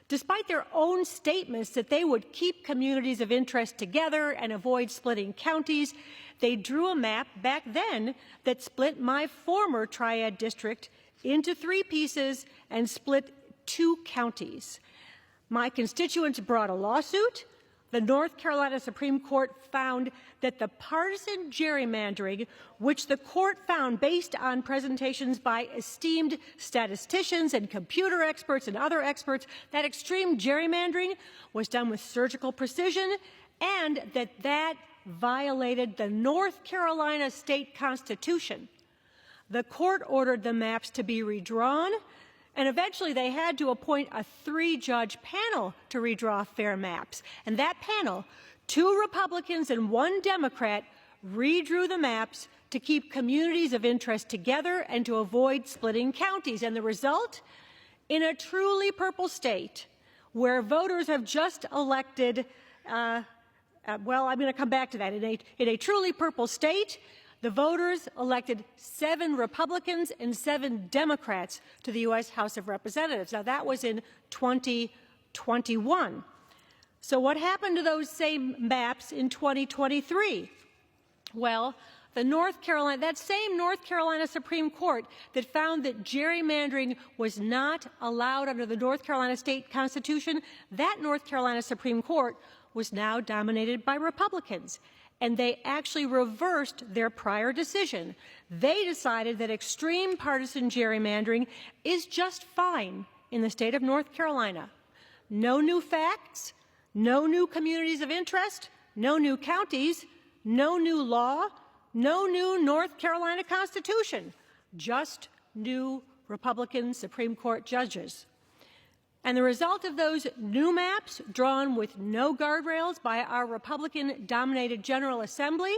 Despite their own statements that they would keep communities of interest together and avoid splitting counties, they drew a map back then that split my former triad district into 3 pieces and split 2 counties. My constituents brought a lawsuit. The North Carolina Supreme Court found that the partisan gerrymandering, which the court found based on presentations by esteemed statisticians and computer experts and other experts, that extreme gerrymandering was done with surgical precision, and that violated the North Carolina state constitution. The court ordered the maps to be redrawn, and eventually they had to appoint a 3-judge panel to redraw fair maps. And that panel, 2 Republicans and 1 Democrat, redrew the maps to keep communities of interest together and to avoid splitting counties. And the result? In a truly purple state, where voters have just elected, well, I'm going to come back to that. In a truly purple state, the voters elected 7 Republicans and 7 Democrats to the U.S. House of Representatives. Now, that was in 2021. So what happened to those same maps in 2023? Well, that same North Carolina Supreme Court that found that gerrymandering was not allowed under the North Carolina state constitution, that North Carolina Supreme Court was now dominated by Republicans. And they actually reversed their prior decision. They decided that extreme partisan gerrymandering is just fine in the state of North Carolina. No new facts, no new communities of interest, no new counties, no new law, no new North Carolina Constitution, just new Republican Supreme Court judges. And the result of those new maps, drawn with no guardrails by our Republican-dominated General Assembly,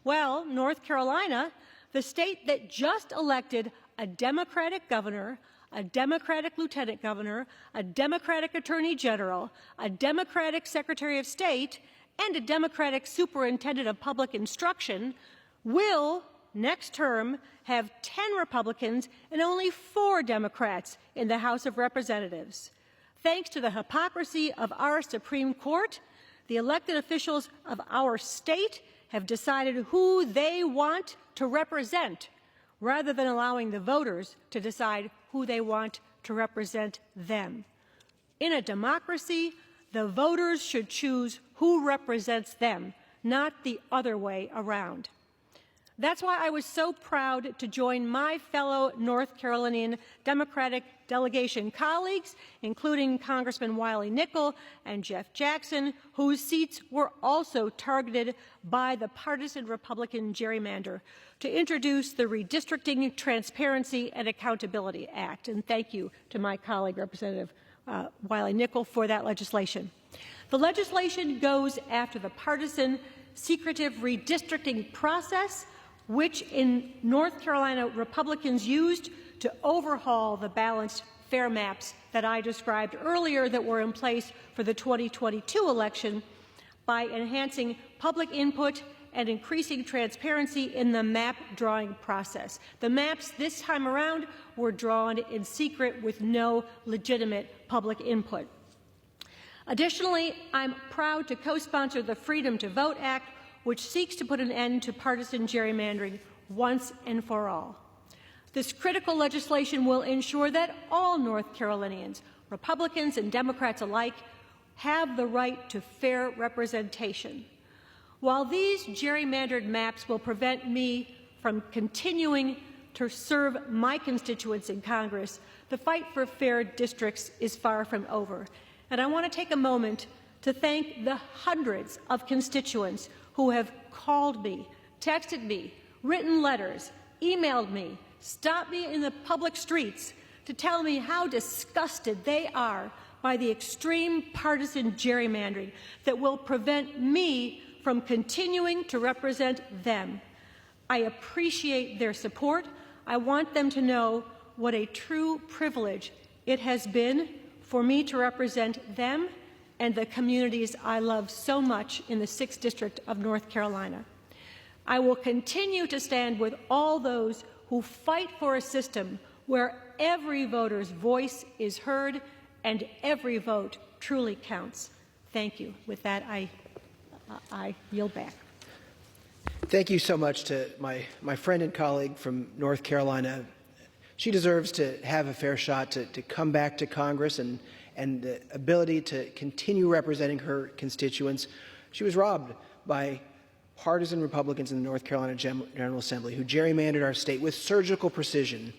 well, North Carolina, the state that just elected a Democratic governor, a Democratic lieutenant governor, a Democratic attorney general, a Democratic secretary of state, and a Democratic superintendent of public instruction, will, next term, have 10 Republicans and only 4 Democrats in the House of Representatives. Thanks to the hypocrisy of our Supreme Court, the elected officials of our state have decided who they want to represent, rather than allowing the voters to decide who they want to represent them. In a democracy, the voters should choose who represents them, not the other way around. That's why I was so proud to join my fellow North Carolinian Democratic delegation colleagues, including Congressman Wiley Nickel and Jeff Jackson, whose seats were also targeted by the partisan Republican gerrymander, to introduce the Redistricting Transparency and Accountability Act. And thank you to my colleague, Representative Wiley Nickel, for that legislation. The legislation goes after the partisan, secretive redistricting process which in North Carolina Republicans used to overhaul the balanced fair maps that I described earlier that were in place for the 2022 election by enhancing public input and increasing transparency in the map drawing process. The maps this time around were drawn in secret with no legitimate public input. Additionally, I'm proud to co-sponsor the Freedom to Vote Act, which seeks to put an end to partisan gerrymandering once and for all. This critical legislation will ensure that all North Carolinians, Republicans and Democrats alike, have the right to fair representation. While these gerrymandered maps will prevent me from continuing to serve my constituents in Congress, the fight for fair districts is far from over. And I want to take a moment to thank the hundreds of constituents who have called me, texted me, written letters, emailed me, stopped me in the public streets to tell me how disgusted they are by the extreme partisan gerrymandering that will prevent me from continuing to represent them. I appreciate their support. I want them to know what a true privilege it has been for me to represent them and the communities I love so much in the 6th District of North Carolina. I will continue to stand with all those who fight for a system where every voter's voice is heard and every vote truly counts. Thank you. With that, I yield back.
Thank you so much to my friend and colleague from North Carolina. She deserves to have a fair shot to come back to Congress and the ability to continue representing her constituents. She was robbed by partisan Republicans in the North Carolina General Assembly who gerrymandered our state with surgical precision.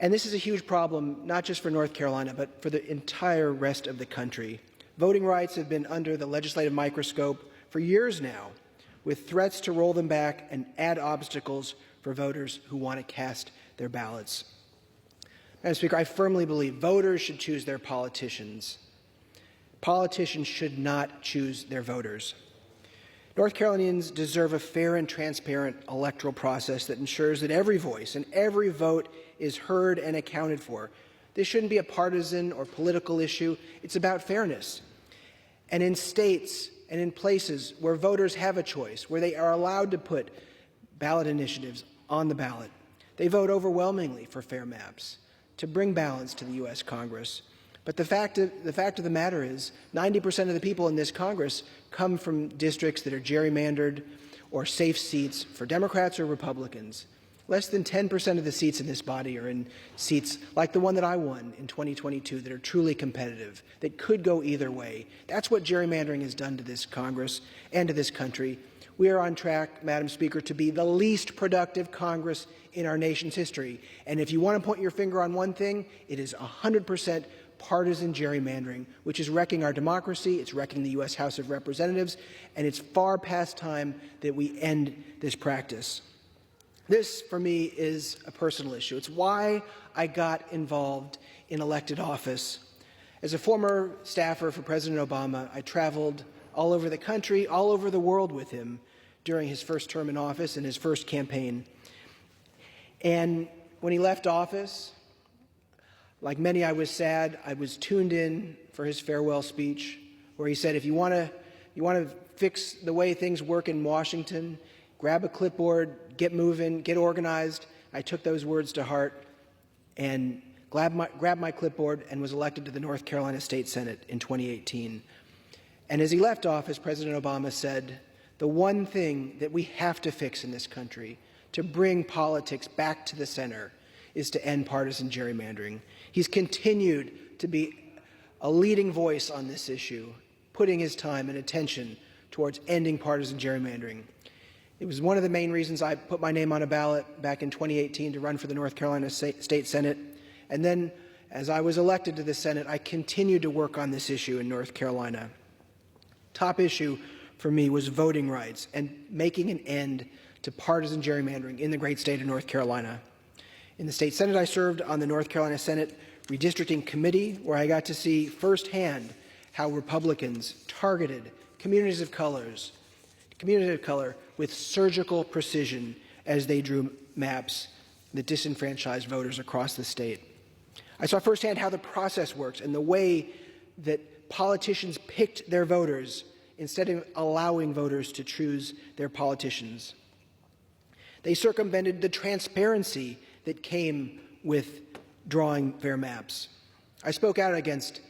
And this is a huge problem, not just for North Carolina, but for the entire rest of the country. Voting rights have been under the legislative microscope for years now, with threats to roll them back and add obstacles for voters who want to cast their ballots. Madam Speaker, I firmly believe voters should choose their politicians. Politicians should not choose their voters. North Carolinians deserve a fair and transparent electoral process that ensures that every voice and every vote is heard and accounted for. This shouldn't be a partisan or political issue. It's about fairness. And in states and in places where voters have a choice, where they are allowed to put ballot initiatives on the ballot, they vote overwhelmingly for fair maps to bring balance to the U.S. Congress. But the fact of the matter is 90% of the people in this Congress come from districts that are gerrymandered or safe seats for Democrats or Republicans. Less than 10% of the seats in this body are in seats like the one that I won in 2022 that are truly competitive, that could go either way. That's what gerrymandering has done to this Congress and to this country. We are on track, Madam Speaker, to be the least productive Congress in our nation's history. And if you want to point your finger on one thing, it is 100% partisan gerrymandering, which is wrecking our democracy, it's wrecking the U.S. House of Representatives, and it's far past time that we end this practice. This, for me, is a personal issue. It's why I got involved in elected office. As a former staffer for President Obama, I traveled all over the country, all over the world with him during his first term in office and his first campaign. And when he left office, like many, I was sad. I was tuned in for his farewell speech, where he said, if you want to fix the way things work in Washington, grab a clipboard, get moving, get organized. I took those words to heart and grabbed my clipboard and was elected to the North Carolina State Senate in 2018. And as he left office, President Obama said, the one thing that we have to fix in this country to bring politics back to the center is to end partisan gerrymandering. He's continued to be a leading voice on this issue, putting his time and attention towards ending partisan gerrymandering. It was one of the main reasons I put my name on a ballot back in 2018 to run for the North Carolina State Senate. And then, as I was elected to the Senate, I continued to work on this issue in North Carolina. Top issue for me was voting rights and making an end to partisan gerrymandering in the great state of North Carolina. In the state Senate, I served on the North Carolina Senate Redistricting Committee, where I got to see firsthand how Republicans targeted communities of color with surgical precision as they drew maps that disenfranchised voters across the state. I saw firsthand how the process works and the way that politicians picked their voters instead of allowing voters to choose their politicians. They circumvented the transparency that came with drawing fair maps. I spoke out against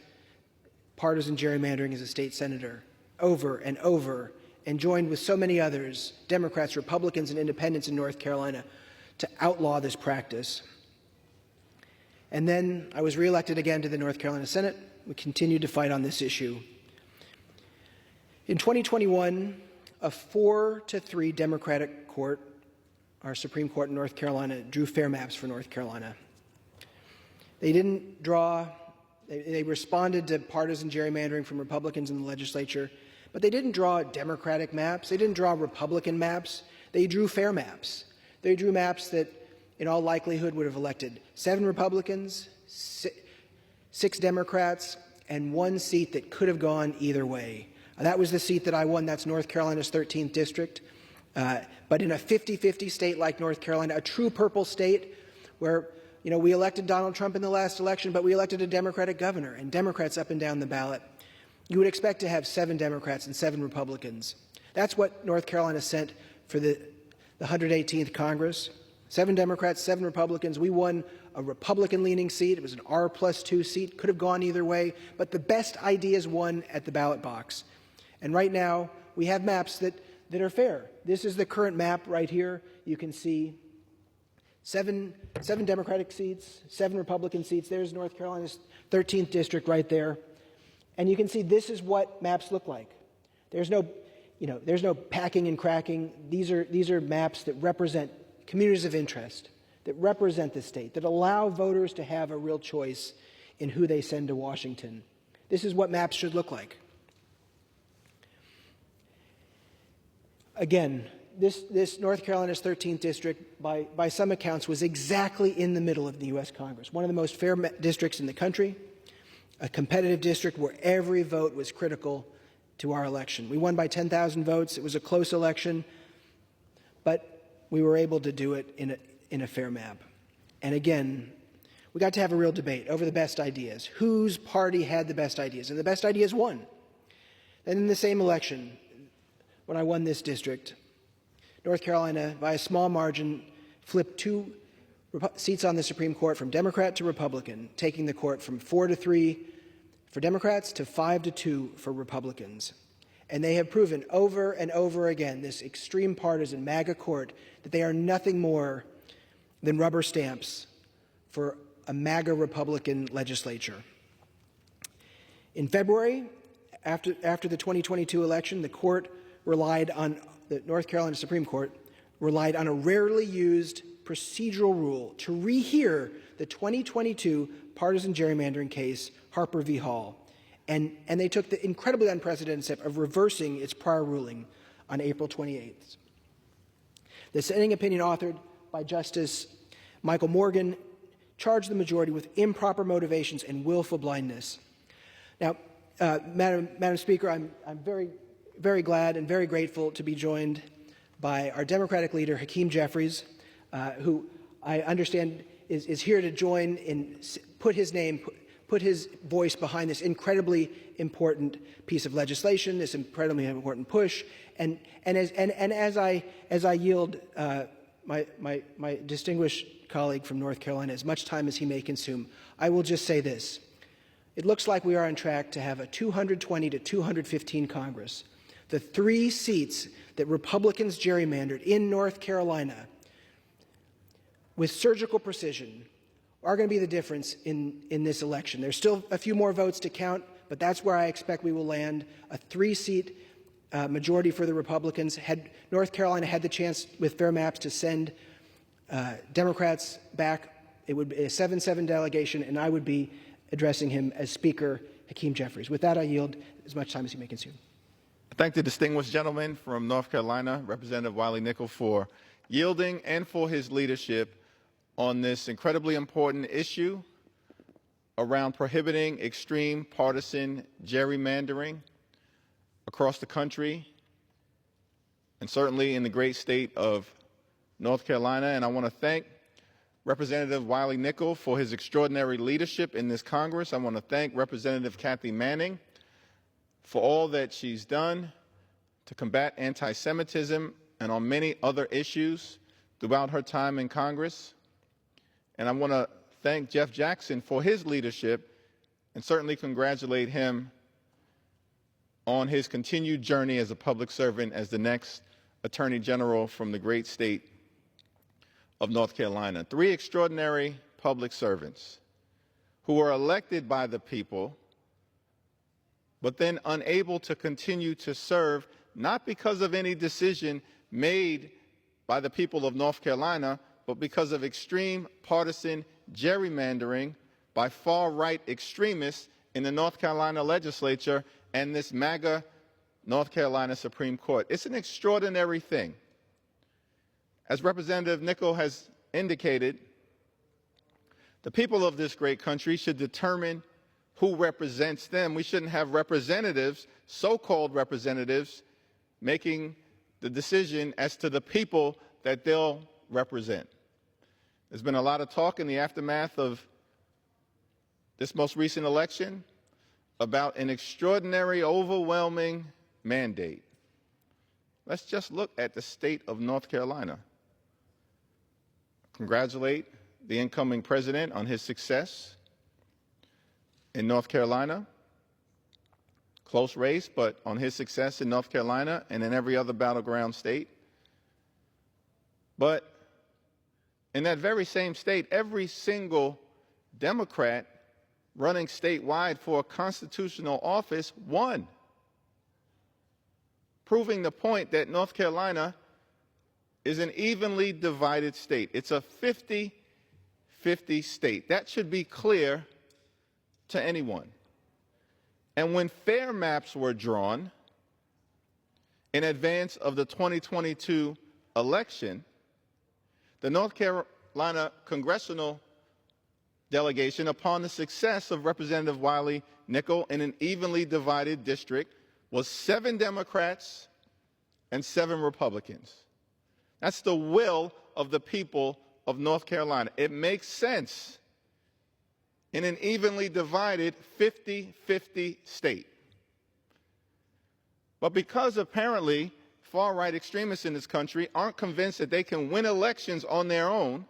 partisan gerrymandering as a state senator over and over, and joined with so many others, Democrats, Republicans, and independents in North Carolina, to outlaw this practice. And then I was reelected again to the North Carolina Senate. We continued to fight on this issue. In 2021, a 4-3 Democratic court, our Supreme Court in North Carolina, drew fair maps for North Carolina. They didn't draw, they responded to partisan gerrymandering from Republicans in the legislature, but they didn't draw Democratic maps. They didn't draw Republican maps. They drew fair maps. They drew maps that, in all likelihood, would have elected 7 Republicans, 6 Democrats, and 1 seat that could have gone either way. That was the seat that I won. That's North Carolina's 13th district. But in a 50-50 state like North Carolina, a true purple state where, we elected Donald Trump in the last election, but we elected a Democratic governor and Democrats up and down the ballot, you would expect to have 7 Democrats and 7 Republicans. That's what North Carolina sent for the 118th Congress. 7 Democrats, 7 Republicans. We won a Republican-leaning seat. It was an R+2 seat. Could have gone either way, but the best ideas won at the ballot box. And right now, we have maps that are fair. This is the current map right here. You can see 7 Democratic seats, 7 Republican seats. There's North Carolina's 13th district right there. And you can see this is what maps look like. There's no packing and cracking. These are maps that represent communities of interest, that represent the state, that allow voters to have a real choice in who they send to Washington. This is what maps should look like. Again, this North Carolina's 13th district, by some accounts, was exactly in the middle of the U.S. Congress, one of the most fair districts in the country, a competitive district where every vote was critical to our election. We won by 10,000 votes. It was a close election, but we were able to do it in a fair map. And again, we got to have a real debate over the best ideas. Whose party had the best ideas? And the best ideas won. And in the same election, when I won this district, North Carolina, by a small margin, flipped 2 seats on the Supreme Court from Democrat to Republican, taking the court from 4-3 for Democrats to 5-2 for Republicans. And they have proven over and over again, this extreme partisan MAGA court, that they are nothing more than rubber stamps for a MAGA Republican legislature. In February, after the 2022 election, the North Carolina Supreme Court relied on a rarely used procedural rule to rehear the 2022 partisan gerrymandering case, Harper v. Hall. And they took the incredibly unprecedented step of reversing its prior ruling on April 28th. The dissenting opinion authored by Justice Michael Morgan charged the majority with improper motivations and willful blindness. Now, Madam Speaker, I'm very, very glad and very grateful to be joined by our Democratic leader, Hakeem Jeffries, who I understand is here to join and put his voice behind this incredibly important piece of legislation, this incredibly important push. And as I yield my distinguished colleague from North Carolina as much time as he may consume, I will just say this. It looks like we are on track to have a 220 to 215 Congress. The 3 seats that Republicans gerrymandered in North Carolina with surgical precision are going to be the difference in this election. There's still a few more votes to count, but that's where I expect we will land, a 3-seat majority for the Republicans. Had North Carolina had the chance with fair maps to send Democrats back, it would be a 7-7 delegation, and I would be addressing him as Speaker Hakeem Jeffries. With that, I yield as much time as you may consume.
I thank the distinguished gentleman from North Carolina, Representative Wiley Nickel, for yielding and for his leadership on this incredibly important issue around prohibiting extreme partisan gerrymandering across the country, and certainly in the great state of North Carolina. And I want to thank Representative Wiley Nickel for his extraordinary leadership in this Congress. I want to thank Representative Kathy Manning for all that she's done to combat anti-Semitism and on many other issues throughout her time in Congress. And I want to thank Jeff Jackson for his leadership and certainly congratulate him on his continued journey as a public servant as the next Attorney General from the great state of North Carolina. 3 extraordinary public servants who were elected by the people, but then unable to continue to serve, not because of any decision made by the people of North Carolina, but because of extreme partisan gerrymandering by far-right extremists in the North Carolina legislature and this MAGA North Carolina Supreme Court. It's an extraordinary thing. As Representative Nickel has indicated, the people of this great country should determine who represents them. We shouldn't have representatives, so-called representatives, making the decision as to the people that they'll represent. There's been a lot of talk in the aftermath of this most recent election about an extraordinary, overwhelming mandate. Let's just look at the state of North Carolina. Congratulate the incoming president on his success in North Carolina. Close race, but on his success in North Carolina and in every other battleground state. But in that very same state, every single Democrat running statewide for a constitutional office won, proving the point that North Carolina is an evenly divided state. It's a 50-50 state. That should be clear to anyone. And when fair maps were drawn in advance of the 2022 election, the North Carolina congressional delegation, upon the success of Representative Wiley Nickel in an evenly divided district, was 7 Democrats and 7 Republicans. That's the will of the people of North Carolina. It makes sense in an evenly divided 50-50 state. But because apparently far-right extremists in this country aren't convinced that they can win elections on their own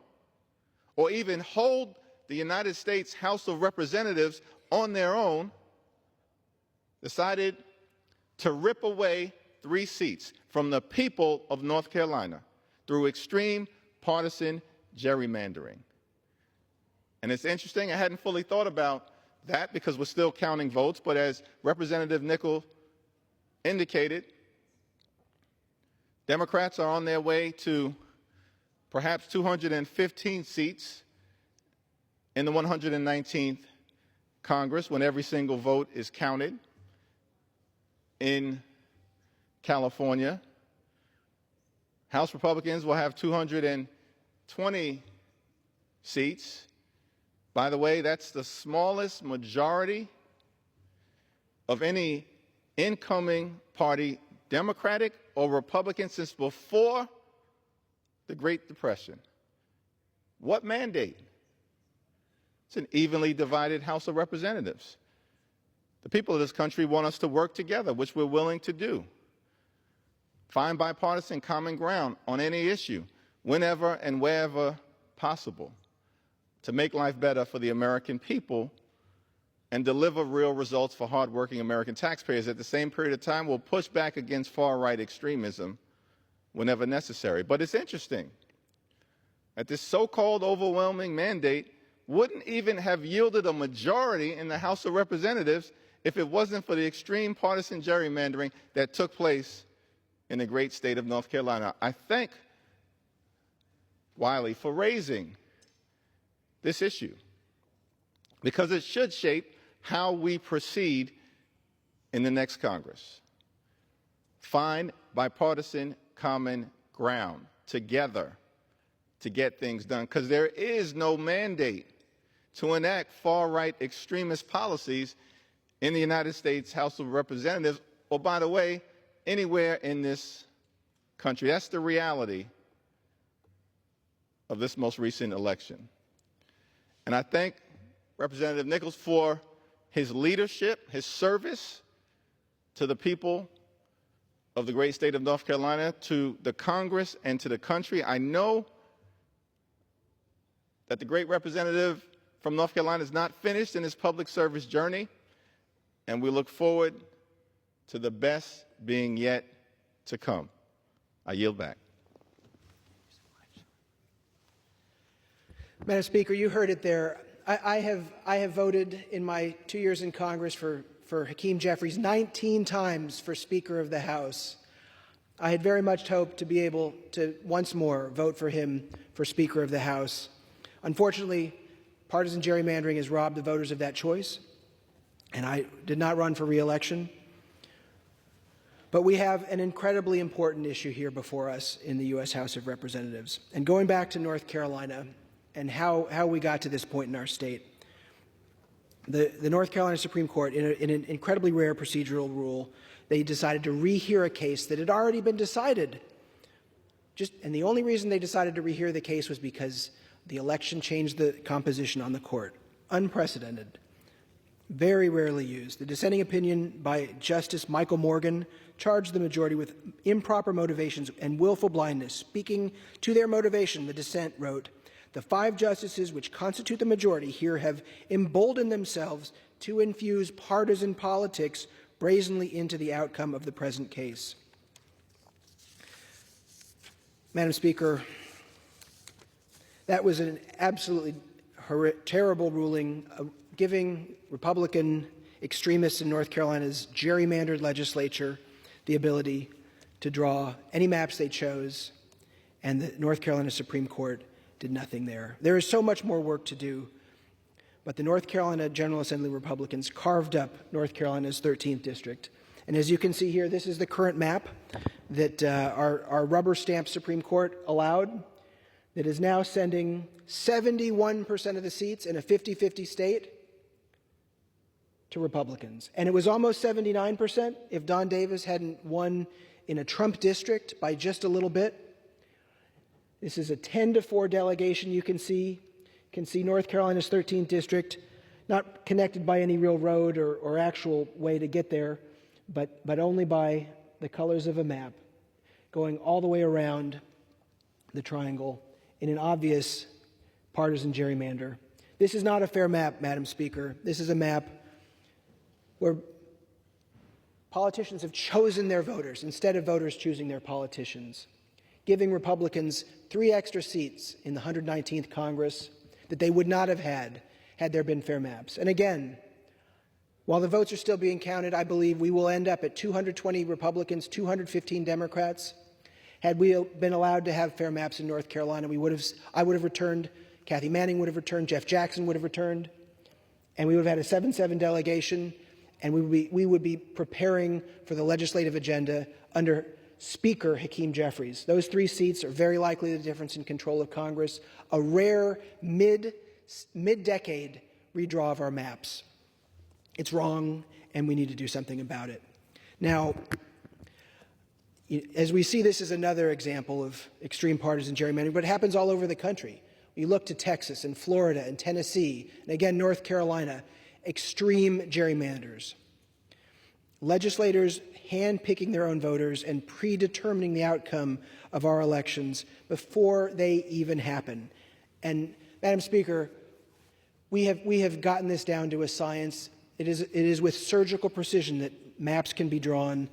or even hold the United States House of Representatives on their own, decided to rip away 3 seats from the people of North Carolina through extreme partisan gerrymandering. And it's interesting, I hadn't fully thought about that because we're still counting votes, but as Representative Nickel indicated, Democrats are on their way to perhaps 215 seats in the 119th Congress when every single vote is counted. In California, House Republicans will have 220 seats. By the way, that's the smallest majority of any incoming party, Democratic or Republican, since before the Great Depression. What mandate? It's an evenly divided House of Representatives. The people of this country want us to work together, which we're willing to do. Find bipartisan common ground on any issue, whenever and wherever possible, to make life better for the American people and deliver real results for hardworking American taxpayers. At the same period of time, we'll push back against far-right extremism whenever necessary. But it's interesting that this so-called overwhelming mandate wouldn't even have yielded a majority in the House of Representatives if it wasn't for the extreme partisan gerrymandering that took place in the great state of North Carolina. I thank Wiley for raising this issue because it should shape how we proceed in the next Congress. Find bipartisan common ground together to get things done, because there is no mandate to enact far-right extremist policies in the United States House of Representatives, or, by the way, anywhere in this country. That's the reality of this most recent election. And I thank Representative Nichols for his leadership, his service to the people of the great state of North Carolina, to the Congress, and to the country. I know that the great representative from North Carolina is not finished in his public service journey, and we look forward to the best being yet to come. I yield back.
Madam Speaker, you heard it there. I have voted in my 2 years in Congress for Hakeem Jeffries 19 times for Speaker of the House. I had very much hoped to be able to once more vote for him for Speaker of the House. Unfortunately, partisan gerrymandering has robbed the voters of that choice, and I did not run for re-election. But we have an incredibly important issue here before us in the U.S. House of Representatives. And going back to North Carolina and how we got to this point in our state, the North Carolina Supreme Court, in an incredibly rare procedural rule, they decided to rehear a case that had already been decided. And the only reason they decided to rehear the case was because the election changed the composition on the court. Unprecedented. Very rarely used. The dissenting opinion by Justice Michael Morgan charged the majority with improper motivations and willful blindness. Speaking to their motivation, the dissent wrote, "The 5 justices which constitute the majority here have emboldened themselves to infuse partisan politics brazenly into the outcome of the present case." Madam Speaker, that was an absolutely terrible ruling, giving Republican extremists in North Carolina's gerrymandered legislature the ability to draw any maps they chose, and the North Carolina Supreme Court did nothing there. There is so much more work to do, but the North Carolina General Assembly Republicans carved up North Carolina's 13th district. And as you can see here, this is the current map that our rubber-stamped Supreme Court allowed, that is now sending 71% of the seats in a 50-50 state to Republicans. And it was almost 79% if Don Davis hadn't won in a Trump district by just a little bit. This is a 10-4 delegation. You can see North Carolina's 13th district, not connected by any real road or actual way to get there, but only by the colors of a map, going all the way around the triangle in an obvious partisan gerrymander. This is not a fair map, Madam Speaker. This is a map where politicians have chosen their voters instead of voters choosing their politicians, giving Republicans 3 extra seats in the 119th Congress that they would not have had there been fair maps. And again, while the votes are still being counted, I believe we will end up at 220 Republicans, 215 Democrats. Had we been allowed to have fair maps in North Carolina, I would have returned, Kathy Manning would have returned, Jeff Jackson would have returned, and we would have had a 7-7 delegation, and we would be preparing for the legislative agenda under Speaker Hakeem Jeffries. Those 3 seats are very likely the difference in control of Congress, a rare mid-decade redraw of our maps. It's wrong, and we need to do something about it. Now, as we see, this is another example of extreme partisan gerrymandering, but it happens all over the country. We look to Texas and Florida and Tennessee, and again, North Carolina, extreme gerrymanders. Legislators hand-picking their own voters and predetermining the outcome of our elections before they even happen. And, Madam Speaker, we have gotten this down to a science. It is with surgical precision that maps can be drawn.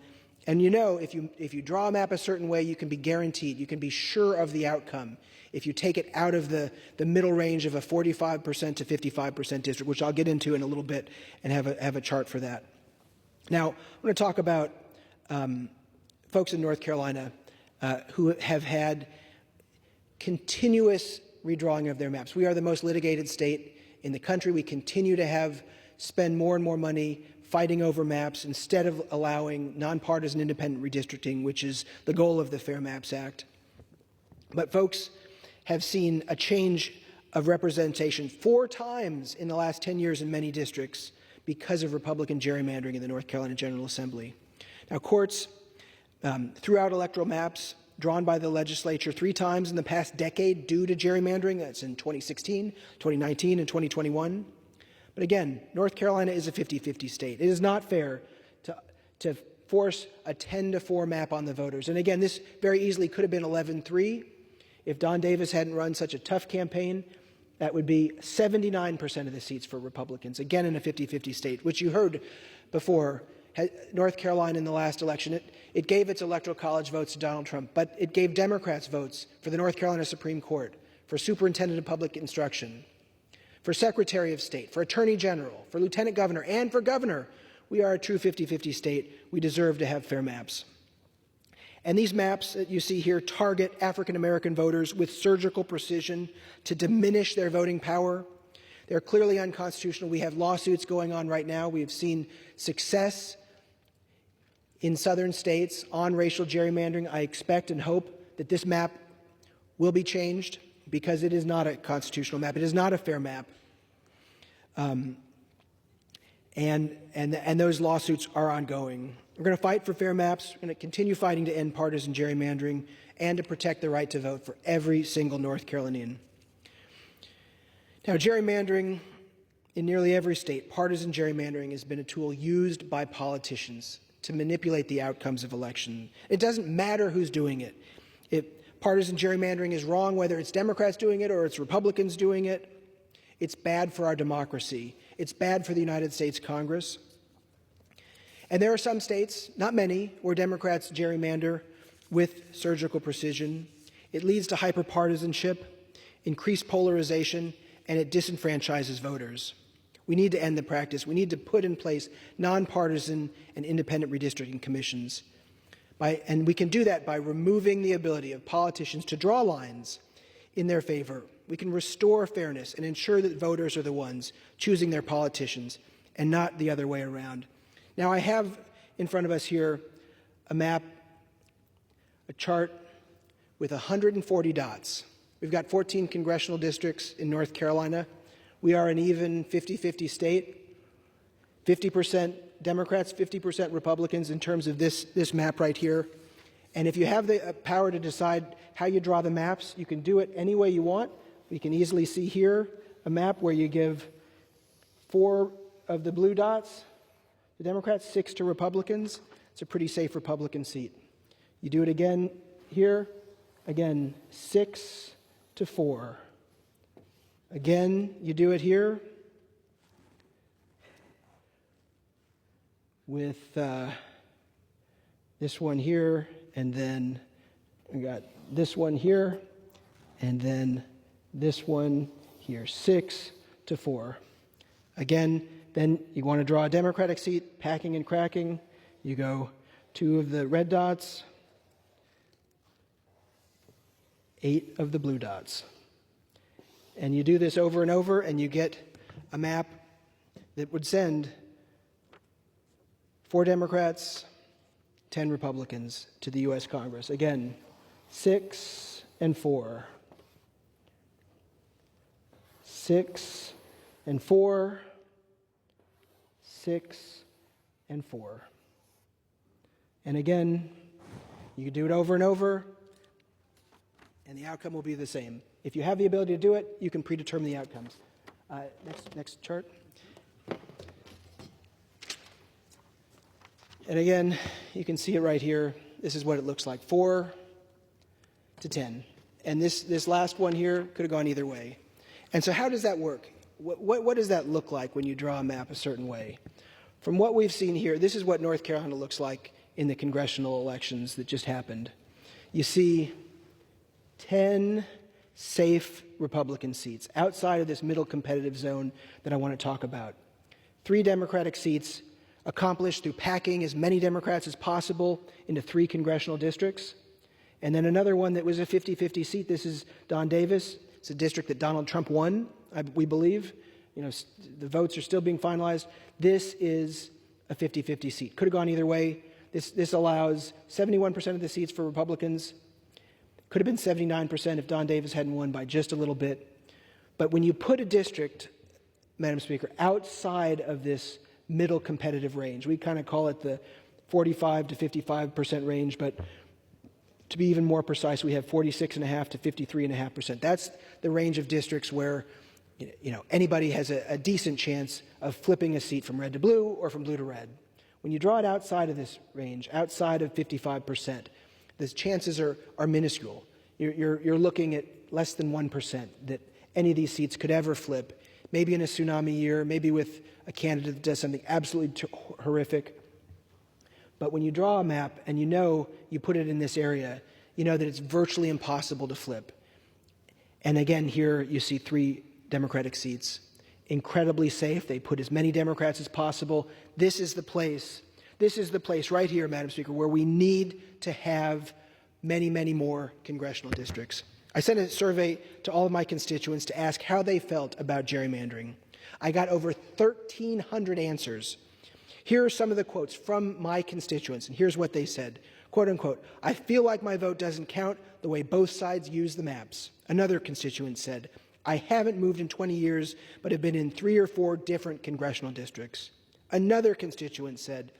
And you know, if you draw a map a certain way, you can be guaranteed, you can be sure of the outcome. If you take it out of the middle range of a 45% to 55% district, which I'll get into in a little bit and have a chart for that. Now, I'm going to talk about folks in North Carolina who have had continuous redrawing of their maps. We are the most litigated state in the country. We continue to spend more and more money fighting over maps instead of allowing nonpartisan independent redistricting, which is the goal of the Fair Maps Act. But folks have seen a change of representation 4 times in the last 10 years in many districts because of Republican gerrymandering in the North Carolina General Assembly. Now, courts threw out electoral maps drawn by the legislature 3 times in the past decade due to gerrymandering. That's in 2016, 2019, and 2021. But again, North Carolina is a 50-50 state. It is not fair to force a 10-4 map on the voters. And again, this very easily could have been 11-3. If Don Davis hadn't run such a tough campaign, that would be 79% of the seats for Republicans, again in a 50-50 state, which you heard before. North Carolina in the last election, it gave its electoral college votes to Donald Trump, but it gave Democrats votes for the North Carolina Supreme Court, for Superintendent of Public Instruction, for Secretary of State, for Attorney General, for Lieutenant Governor, and for Governor. We are a true 50-50 state. We deserve to have fair maps. And these maps that you see here target African American voters with surgical precision to diminish their voting power. They're clearly unconstitutional. We have lawsuits going on right now. We have seen success in southern states on racial gerrymandering. I expect and hope that this map will be changed because it is not a constitutional map. It is not a fair map. And those lawsuits are ongoing. We're going to fight for fair maps. We're going to continue fighting to end partisan gerrymandering and to protect the right to vote for every single North Carolinian. Now, gerrymandering in nearly every state, partisan gerrymandering has been a tool used by politicians to manipulate the outcomes of election. It doesn't matter who's doing it. If partisan gerrymandering is wrong, whether it's Democrats doing it or it's Republicans doing it, it's bad for our democracy. It's bad for the United States Congress. And there are some states, not many, where Democrats gerrymander with surgical precision. It leads to hyperpartisanship, increased polarization, and it disenfranchises voters. We need to end the practice. We need to put in place nonpartisan and independent redistricting commissions. And we can do that by removing the ability of politicians to draw lines in their favor. We can restore fairness and ensure that voters are the ones choosing their politicians and not the other way around. Now, I have in front of us here a map, a chart with 140 dots. We've got 14 congressional districts in North Carolina. We are an even 50-50 state, 50% Democrats, 50% Republicans in terms of this map right here. And if you have the power to decide how you draw the maps, you can do it any way you want. We can easily see here a map where you give 4 of the blue dots to Democrats, 6 to Republicans. It's a pretty safe Republican seat. You do it again here, again, 6 to 4. Again, you do it here with this one here, and then we got this one here, and then this one here, 6 to 4. Again, then you want to draw a Democratic seat, packing and cracking. You go 2 of the red dots, 8 of the blue dots. And you do this over and over, and you get a map that would send 4 Democrats, 10 Republicans to the U.S. Congress. Again, 6 and 4. 6 and 4. 6 and 4. And again, you can do it over and over, and the outcome will be the same. If you have the ability to do it, you can predetermine the outcomes. Next chart. And again, you can see it right here. This is what it looks like, 4 to 10. And this last one here could have gone either way. And so how does that work? What does that look like when you draw a map a certain way? From what we've seen here, this is what North Carolina looks like in the congressional elections that just happened. You see 10 safe Republican seats outside of this middle competitive zone that I want to talk about. 3 Democratic seats accomplished through packing as many Democrats as possible into 3 congressional districts. And then another one that was a 50-50 seat. This is Don Davis. It's a district that Donald Trump won, we believe. The votes are still being finalized. This is a 50-50 seat. Could have gone either way. This allows 71% of the seats for Republicans. Could have been 79% if Don Davis hadn't won by just a little bit. But when you put a district, Madam Speaker, outside of this middle competitive range, we kind of call it the 45 to 55% range, but to be even more precise, we have 46.5 to 53.5%. That's the range of districts where anybody has a decent chance of flipping a seat from red to blue or from blue to red. When you draw it outside of this range, outside of 55%, the chances are minuscule. You're looking at less than 1% that any of these seats could ever flip, maybe in a tsunami year, maybe with a candidate that does something absolutely horrific. But when you draw a map and you put it in this area, you know that it's virtually impossible to flip. And again, here you see 3 Democratic seats. Incredibly safe. They put as many Democrats as possible. This is the place right here, Madam Speaker, where we need to have many, many more congressional districts. I sent a survey to all of my constituents to ask how they felt about gerrymandering. I got over 1,300 answers. Here are some of the quotes from my constituents, and here's what they said. Quote unquote, "I feel like my vote doesn't count the way both sides use the maps." Another constituent said, "I haven't moved in 20 years, but have been in 3 or 4 different congressional districts." Another constituent said,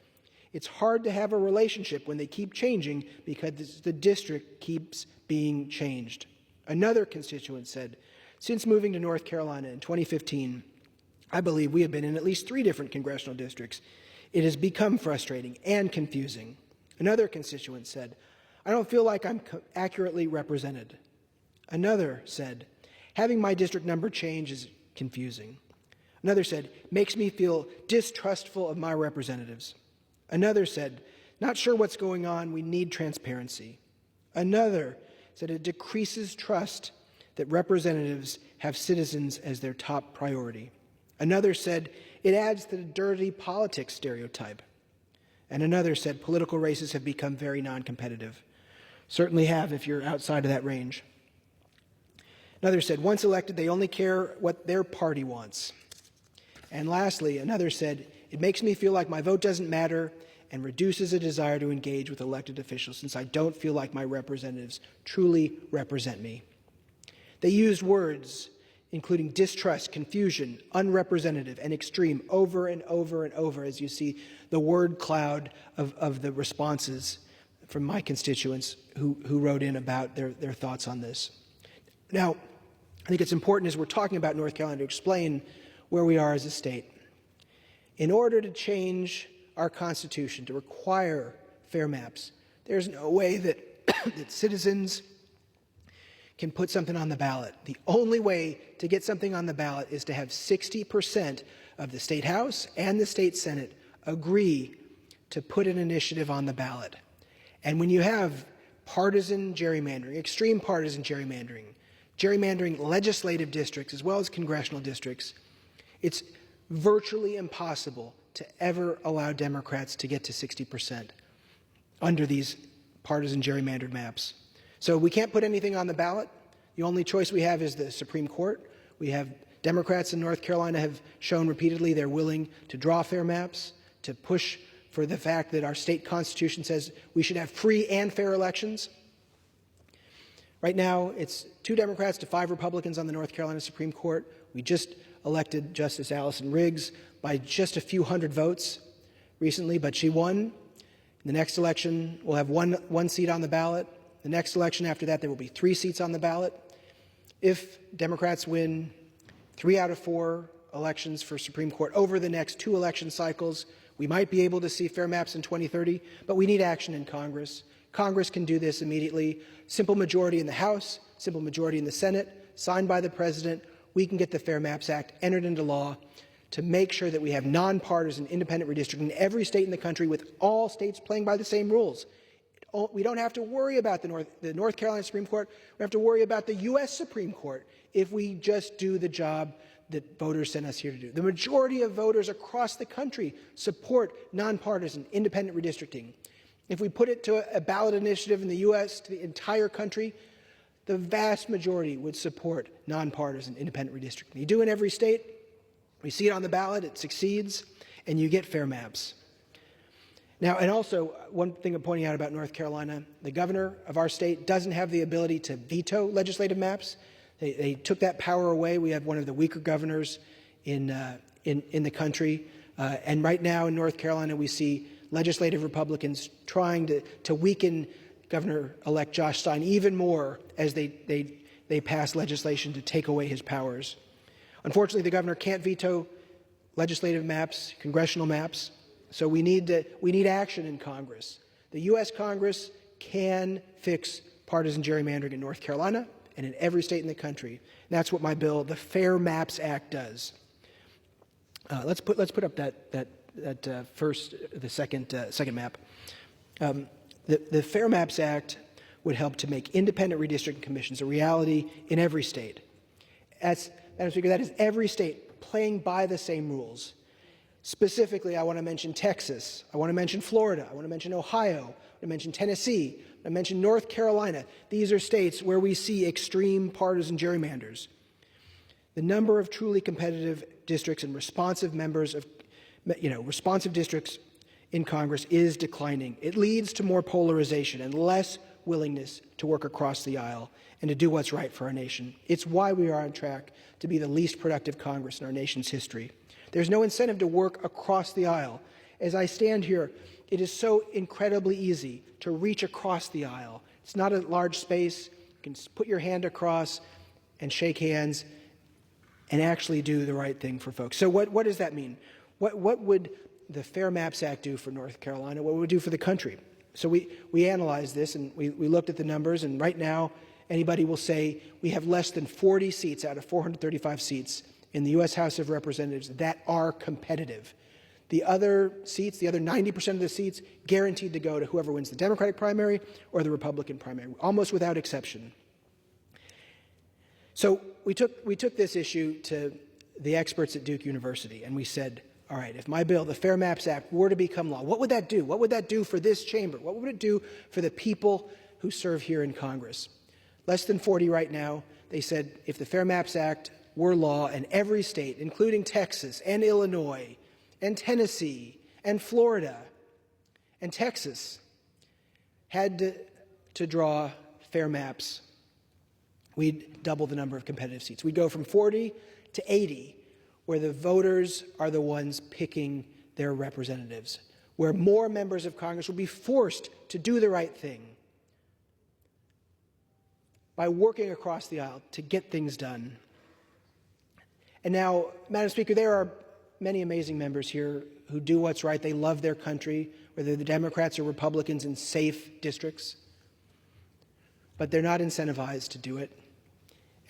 "It's hard to have a relationship when they keep changing because the district keeps being changed." Another constituent said, "Since moving to North Carolina in 2015, I believe we have been in at least 3 different congressional districts. It has become frustrating and confusing." Another constituent said, "I don't feel like I'm accurately represented." Another said, "Having my district number change is confusing." Another said, "Makes me feel distrustful of my representatives." Another said, "Not sure what's going on. We need transparency." Another said, "It decreases trust that representatives have citizens as their top priority." Another said, "It adds to the dirty politics stereotype." And another said, "Political races have become very non-competitive." Certainly have if you're outside of that range. Another said, "Once elected, they only care what their party wants." And lastly, another said, "It makes me feel like my vote doesn't matter and reduces a desire to engage with elected officials since I don't feel like my representatives truly represent me." They used words including distrust, confusion, unrepresentative, and extreme over and over and over as you see the word cloud of the responses from my constituents who wrote in about their thoughts on this. Now, I think it's important as we're talking about North Carolina to explain where we are as a state. In order to change our Constitution to require fair maps, there's no way that, that citizens can put something on the ballot. The only way to get something on the ballot is to have 60% of the State House and the State Senate agree to put an initiative on the ballot. And when you have partisan gerrymandering, extreme partisan gerrymandering legislative districts as well as congressional districts, it's virtually impossible to ever allow Democrats to get to 60% under these partisan gerrymandered maps. So we can't put anything on the ballot. The only choice we have is the Supreme Court. We have Democrats in North Carolina have shown repeatedly they're willing to draw fair maps, to push for the fact that our state constitution says we should have free and fair elections. Right now, it's 2 Democrats to 5 Republicans on the North Carolina Supreme Court. We just elected Justice Allison Riggs by just a few hundred votes recently, but she won. In the next election, we'll have one seat on the ballot. The next election after that, there will be 3 seats on the ballot. If Democrats win 3 out of 4 elections for Supreme Court over the next 2 election cycles, we might be able to see fair maps in 2030, but we need action in Congress. Congress can do this immediately. Simple majority in the House, simple majority in the Senate, signed by the President. We can get the Fair Maps Act entered into law to make sure that we have nonpartisan independent redistricting in every state in the country with all states playing by the same rules. We don't have to worry about the North Carolina Supreme Court. We have to worry about the U.S. Supreme Court if we just do the job that voters sent us here to do. The majority of voters across the country support nonpartisan, independent redistricting. If we put it to a ballot initiative in the U.S., to the entire country, the vast majority would support nonpartisan, independent redistricting. You do in every state. We see it on the ballot. It succeeds, and you get fair maps. Now, and also, one thing I'm pointing out about North Carolina, the governor of our state doesn't have the ability to veto legislative maps. They took that power away. We have one of the weaker governors in the country. And right now in North Carolina, we see legislative Republicans trying to weaken Governor-elect Josh Stein even more as they pass legislation to take away his powers. Unfortunately, the governor can't veto legislative maps, congressional maps. So we need action in Congress. The U.S. Congress can fix partisan gerrymandering in North Carolina and in every state in the country. And that's what my bill, the Fair Maps Act, does. Let's put up the second map. The Fair Maps Act would help to make independent redistricting commissions a reality in every state. Madam Speaker, that is every state playing by the same rules. Specifically, I want to mention Texas. I want to mention Florida. I want to mention Ohio. I want to mention Tennessee. I mention North Carolina. These are states where we see extreme partisan gerrymanders. The number of truly competitive districts and responsive members of, responsive districts in Congress is declining. It leads to more polarization and less willingness to work across the aisle and to do what's right for our nation. It's why we are on track to be the least productive Congress in our nation's history. There's no incentive to work across the aisle. As I stand here, it is so incredibly easy to reach across the aisle. It's not a large space. You can put your hand across and shake hands and actually do the right thing for folks. So what does that mean? What would the Fair Maps Act do for North Carolina? What would it do for the country? So we analyzed this, and we looked at the numbers, and right now anybody will say we have less than 40 seats out of 435 seats in the U.S. House of Representatives that are competitive. The other seats, the other 90% of the seats, guaranteed to go to whoever wins the Democratic primary or the Republican primary, almost without exception. So we took this issue to the experts at Duke University, and we said, all right, if my bill, the Fair Maps Act, were to become law, what would that do? What would that do for this chamber? What would it do for the people who serve here in Congress? Less than 40 right now. They said if the Fair Maps Act were law and every state, including Texas and Illinois and Tennessee and Florida and Texas, had to draw fair maps, we'd double the number of competitive seats. We'd go from 40 to 80, where the voters are the ones picking their representatives, where more members of Congress will be forced to do the right thing by working across the aisle to get things done. And now, Madam Speaker, there are many amazing members here who do what's right. They love their country, whether the Democrats or Republicans in safe districts. But they're not incentivized to do it.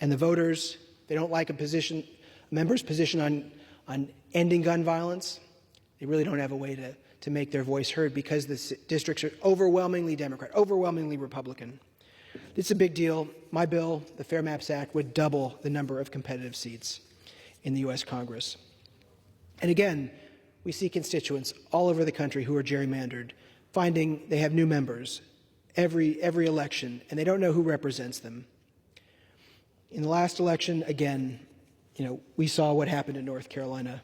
And the voters, they don't like a member's position on ending gun violence. They really don't have a way to make their voice heard because the districts are overwhelmingly Democrat, overwhelmingly Republican. It's a big deal. My bill, the Fair Maps Act, would double the number of competitive seats in the U.S. Congress. And again, we see constituents all over the country who are gerrymandered, finding they have new members every election, and they don't know who represents them. In the last election, again, we saw what happened in North Carolina.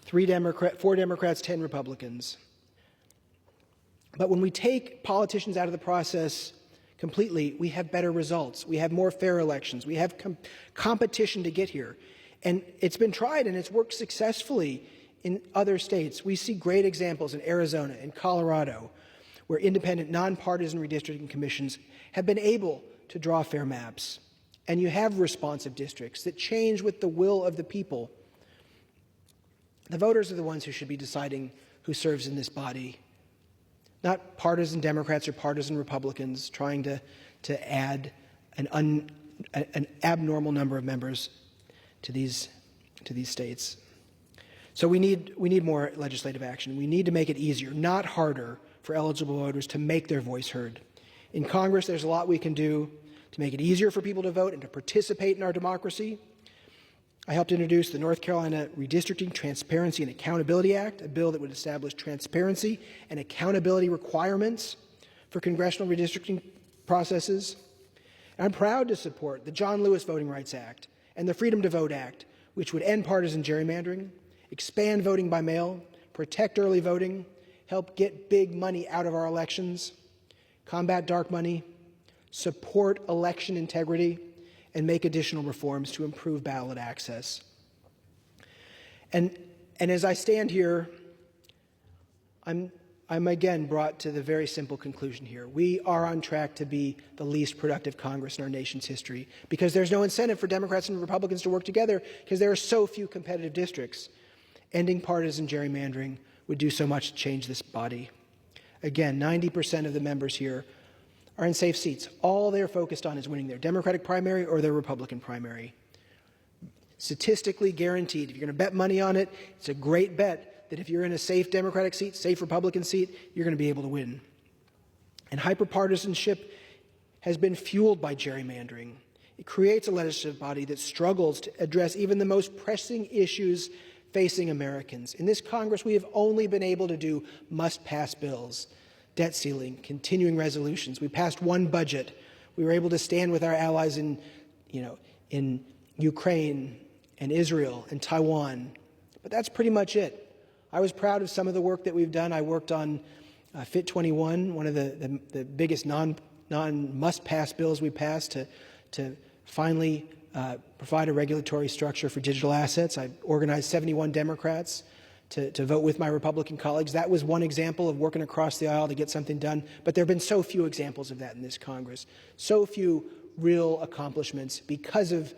4 Democrats, 10 Republicans. But when we take politicians out of the process completely, we have better results. We have more fair elections. We have competition to get here. And it's been tried and it's worked successfully in other states. We see great examples in Arizona and Colorado, where independent, nonpartisan redistricting commissions have been able to draw fair maps. And you have responsive districts that change with the will of the people. The voters are the ones who should be deciding who serves in this body, not partisan Democrats or partisan Republicans trying to add an abnormal number of members to these states. So we need more legislative action. We need to make it easier, not harder, for eligible voters to make their voice heard. In Congress, there's a lot we can do to make it easier for people to vote and to participate in our democracy. I helped introduce the North Carolina Redistricting Transparency and Accountability Act, a bill that would establish transparency and accountability requirements for congressional redistricting processes. And I'm proud to support the John Lewis Voting Rights Act and the Freedom to Vote Act, which would end partisan gerrymandering, expand voting by mail, protect early voting, help get big money out of our elections, combat dark money, support election integrity, and make additional reforms to improve ballot access. And as I stand here, I'm again brought to the very simple conclusion here. We are on track to be the least productive Congress in our nation's history because there's no incentive for Democrats and Republicans to work together because there are so few competitive districts. Ending partisan gerrymandering would do so much to change this body. Again, 90% of the members here are in safe seats. All they're focused on is winning their Democratic primary or their Republican primary. Statistically guaranteed. If you're going to bet money on it, it's a great bet that if you're in a safe Democratic seat, safe Republican seat, you're going to be able to win. And hyperpartisanship has been fueled by gerrymandering. It creates a legislative body that struggles to address even the most pressing issues facing Americans. In this Congress, we have only been able to do must-pass bills. Debt ceiling, continuing resolutions. We passed one budget. We were able to stand with our allies in Ukraine and Israel and Taiwan. But that's pretty much it. I was proud of some of the work that we've done. I worked on Fit 21, one of the biggest non-must-pass bills we passed to finally provide a regulatory structure for digital assets. I organized 71 Democrats to vote with my Republican colleagues. That was one example of working across the aisle to get something done, but there have been so few examples of that in this Congress. So few real accomplishments because of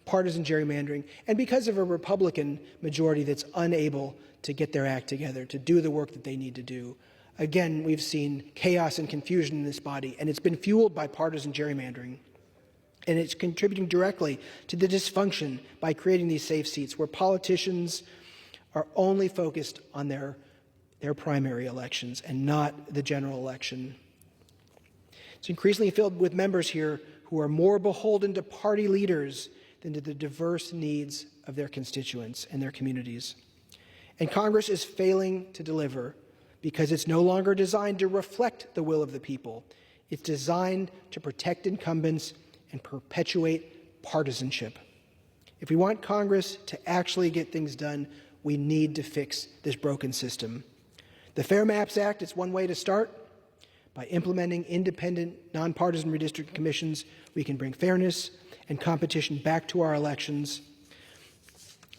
partisan gerrymandering and because of a Republican majority that's unable to get their act together, to do the work that they need to do. Again, we've seen chaos and confusion in this body, and it's been fueled by partisan gerrymandering. And it's contributing directly to the dysfunction by creating these safe seats where politicians are only focused on their primary elections and not the general election. It's increasingly filled with members here who are more beholden to party leaders than to the diverse needs of their constituents and their communities. And Congress is failing to deliver because it's no longer designed to reflect the will of the people. It's designed to protect incumbents and perpetuate partisanship. If we want Congress to actually get things done, we need to fix this broken system. The Fair Maps Act is one way to start. By implementing independent, nonpartisan redistricting commissions, we can bring fairness and competition back to our elections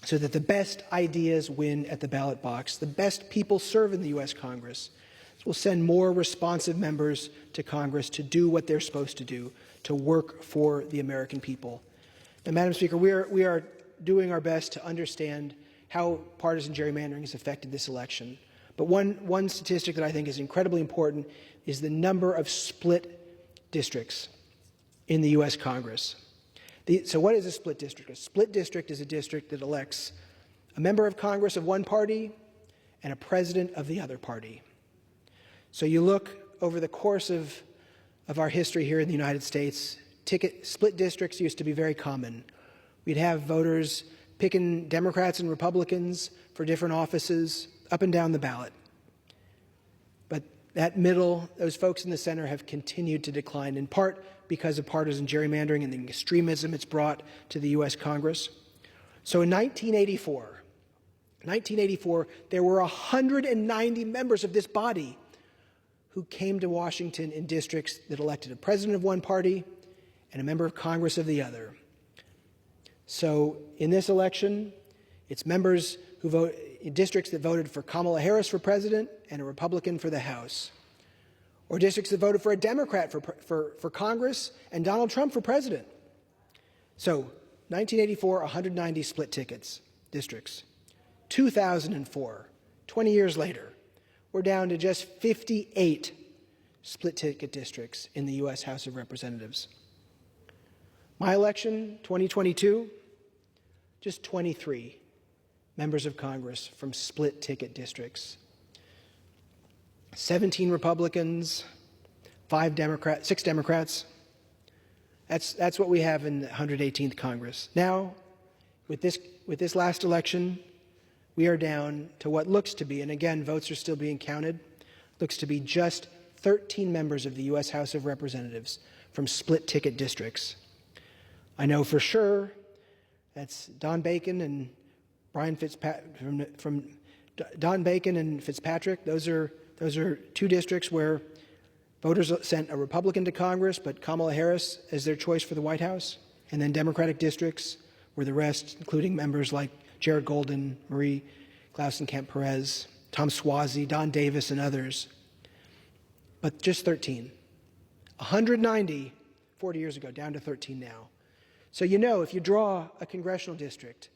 so that the best ideas win at the ballot box. The best people serve in the U.S. Congress. This will send more responsive members to Congress to do what they're supposed to do, to work for the American people. Now, Madam Speaker, we are doing our best to understand how partisan gerrymandering has affected this election. But one statistic that I think is incredibly important is the number of split districts in the U.S. Congress. So what is a split district? A split district is a district that elects a member of Congress of one party and a president of the other party. So you look over the course of our history here in the United States, split districts used to be very common. We'd have voters picking Democrats and Republicans for different offices up and down the ballot. But that middle, those folks in the center have continued to decline, in part because of partisan gerrymandering and the extremism it's brought to the U.S. Congress. So in 1984, there were 190 members of this body who came to Washington in districts that elected a president of one party and a member of Congress of the other. So in this election, it's members who vote in districts that voted for Kamala Harris for president and a Republican for the House, or districts that voted for a Democrat for Congress and Donald Trump for president. So 1984, 190 split tickets districts. 2004, 20 years later, we're down to just 58 split ticket districts in the U.S. House of Representatives. My election, 2022, just 23 members of Congress from split ticket districts. 17 Republicans, 6 Democrats. That's what we have in the 118th Congress. Now, With this last election, we are down to what looks to be, and again, votes are still being counted, looks to be just 13 members of the U.S. House of Representatives from split-ticket districts. I know for sure that's Don Bacon and Brian Fitzpatrick. From Don Bacon and Fitzpatrick, those are two districts where voters sent a Republican to Congress, but Kamala Harris as their choice for the White House, and then Democratic districts were the rest, including members like Jared Golden, Marie Klausenkamp-Perez, Tom Suozzi, Don Davis, and others. But just 13. 190 40 years ago, down to 13 now. So you know, if you draw a congressional district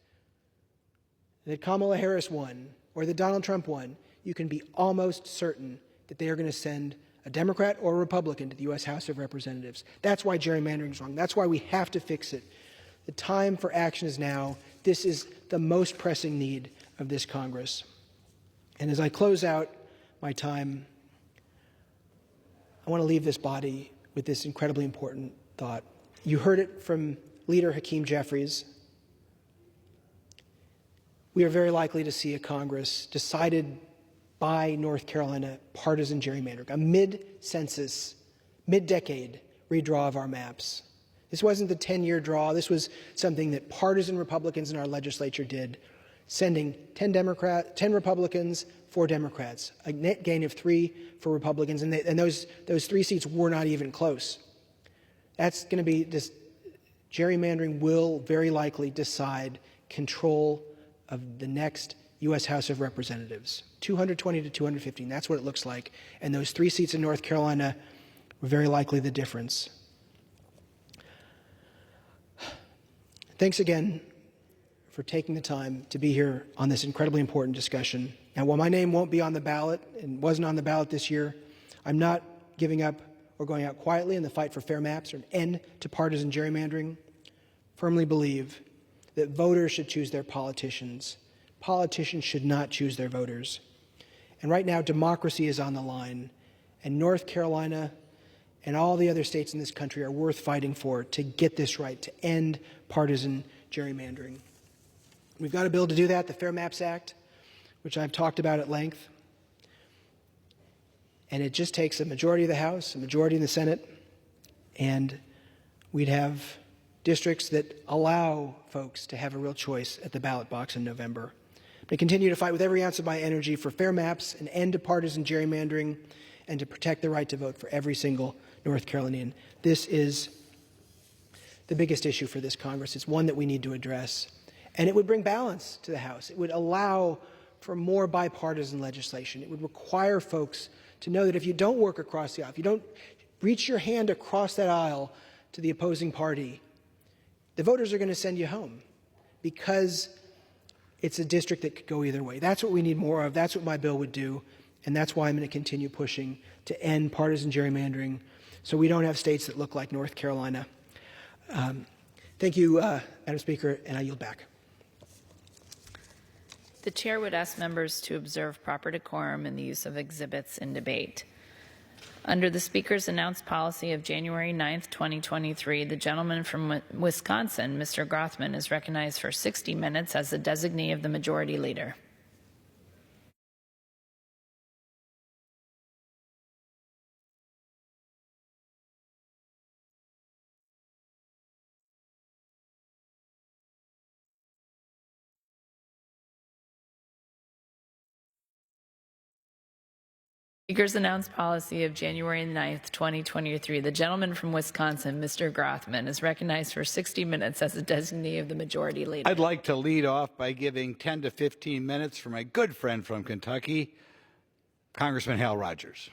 that Kamala Harris won or that Donald Trump won, you can be almost certain that they are going to send a Democrat or a Republican to the U.S. House of Representatives. That's why gerrymandering is wrong. That's why we have to fix it. The time for action is now. This is the most pressing need of this Congress. And as I close out my time, I want to leave this body with this incredibly important thought. You heard it from Leader Hakeem Jeffries. We are very likely to see a Congress decided by North Carolina partisan gerrymandering, a mid-census, mid-decade redraw of our maps. This wasn't the 10-year draw. This was something that partisan Republicans in our legislature did, sending 10 Republicans, 4 Democrats, a net gain of 3 for Republicans, and those 3 seats were not even close. That's going to be this. Gerrymandering will very likely decide control of the next U.S. House of Representatives, 220 to 215. That's what it looks like. And those 3 seats in North Carolina were very likely the difference. Thanks again for taking the time to be here on this incredibly important discussion. And while my name won't be on the ballot and wasn't on the ballot this year, I'm not giving up or going out quietly in the fight for fair maps or an end to partisan gerrymandering. Firmly believe that voters should choose their politicians. Politicians should not choose their voters. And right now, democracy is on the line, and North Carolina and all the other states in this country are worth fighting for to get this right, to end partisan gerrymandering. We've got a bill to do that, the Fair Maps Act, which I've talked about at length. And it just takes a majority of the House, a majority in the Senate, and we'd have districts that allow folks to have a real choice at the ballot box in November. To continue to fight with every ounce of my energy for fair maps, an end to partisan gerrymandering, and to protect the right to vote for every single North Carolinian. This is the biggest issue for this Congress. It's one that we need to address. And it would bring balance to the House. It would allow for more bipartisan legislation. It would require folks to know that if you don't work across the aisle, if you don't reach your hand across that aisle to the opposing party, the voters are going to send you home because it's a district that could go either way. That's what we need more of. That's what my bill would do. And that's why I'm going to continue pushing to end partisan gerrymandering so we don't have states that look like North Carolina. Thank you, Madam Speaker, and I yield back.
The chair would ask members to observe proper decorum in the use of exhibits in debate. Under the Speaker's announced policy of January 9th, 2023, the gentleman from Wisconsin, Mr. Grothman, is recognized for 60 minutes as the designee of the Majority Leader. Speaker's announced policy of January 9th, 2023. The gentleman from Wisconsin, Mr. Grothman, is recognized for 60 minutes as the designee of the Majority Leader.
I'd like to lead off by giving 10 to 15 minutes for my good friend from Kentucky, Congressman Hal Rogers.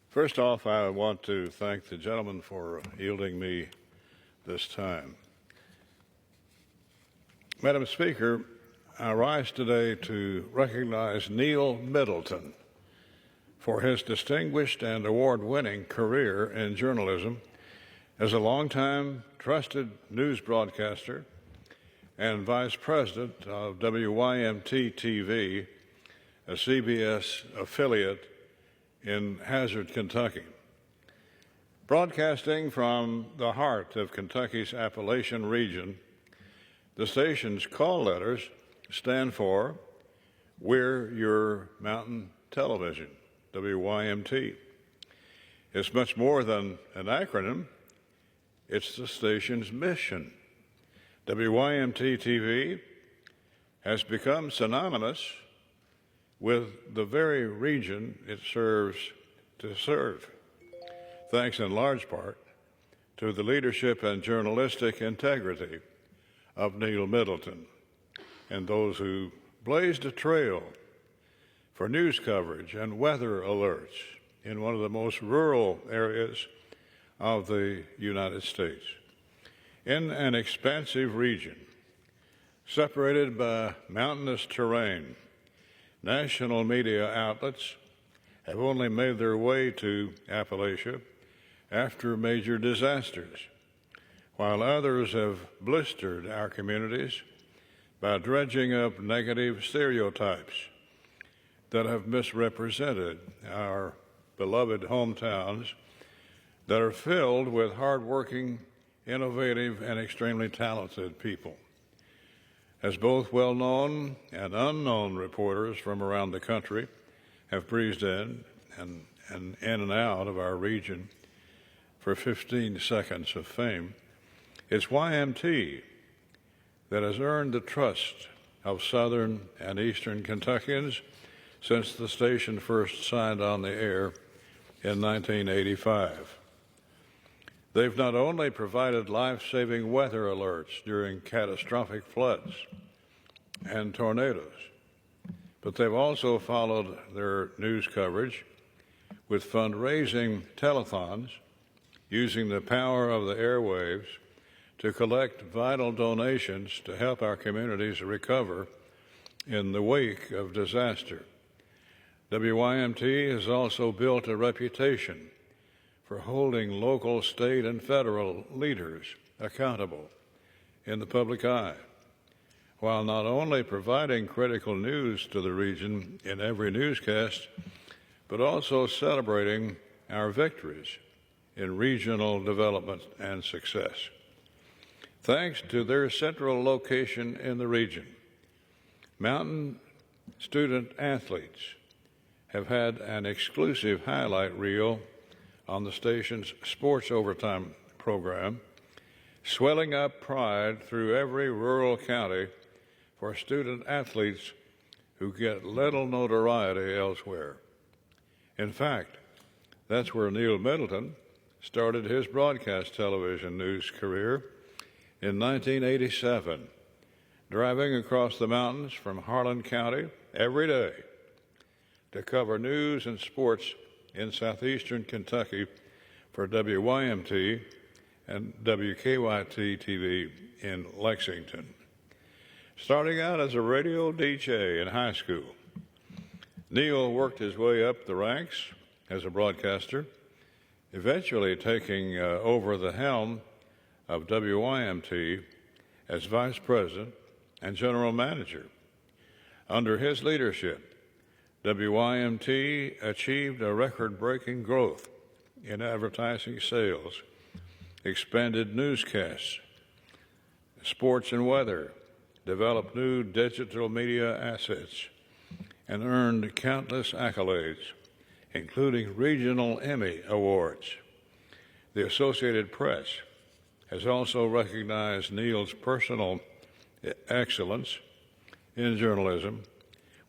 First off, I want to thank the gentleman for yielding me this time. Madam Speaker, I rise today to recognize Neil Middleton for his distinguished and award-winning career in journalism as a longtime trusted news broadcaster and vice president of WYMT-TV a CBS affiliate in Hazard, Kentucky. Broadcasting from the heart of Kentucky's Appalachian region, the station's call letters stand for We're Your Mountain Television, WYMT. It's much more than an acronym. It's the station's mission. WYMT TV has become synonymous with the very region it serves to serve, thanks in large part to the leadership and journalistic integrity of Neil Middleton and those who blazed a trail for news coverage and weather alerts in one of the most rural areas of the United States. In an expansive region separated by mountainous terrain, national media outlets have only made their way to Appalachia after major disasters, while others have blistered our communities by dredging up negative stereotypes that have misrepresented our beloved hometowns that are filled with hardworking, innovative, and extremely talented people. As both well-known and unknown reporters from around the country have breezed in and out of our region for 15 seconds of fame, it's YMT that has earned the trust of southern and eastern Kentuckians since the station first signed on the air in 1985. They've not only provided life-saving weather alerts during catastrophic floods and tornadoes, but they've also followed their news coverage with fundraising telethons using the power of the airwaves to collect vital donations to help our communities recover in the wake of disaster. WYMT has also built a reputation for holding local, state, and federal leaders accountable in the public eye, while not only providing critical news to the region in every newscast, but also celebrating our victories in regional development and success. Thanks to their central location in the region, mountain student athletes have had an exclusive highlight reel on the station's Sports Overtime program, swelling up pride through every rural county for student athletes who get little notoriety elsewhere. In fact, that's where Neil Middleton started his broadcast television news career in 1987, driving across the mountains from Harlan County every day to cover news and sports in southeastern Kentucky for WYMT and WKYT TV in Lexington. Starting out as a radio DJ in high school, Neil worked his way up the ranks as a broadcaster, eventually taking over the helm of WYMT as vice president and general manager. Under his leadership, WYMT achieved a record-breaking growth in advertising sales, expanded newscasts, sports and weather, developed new digital media assets, and earned countless accolades, including regional Emmy Awards. The Associated Press has also recognized Neil's personal excellence in journalism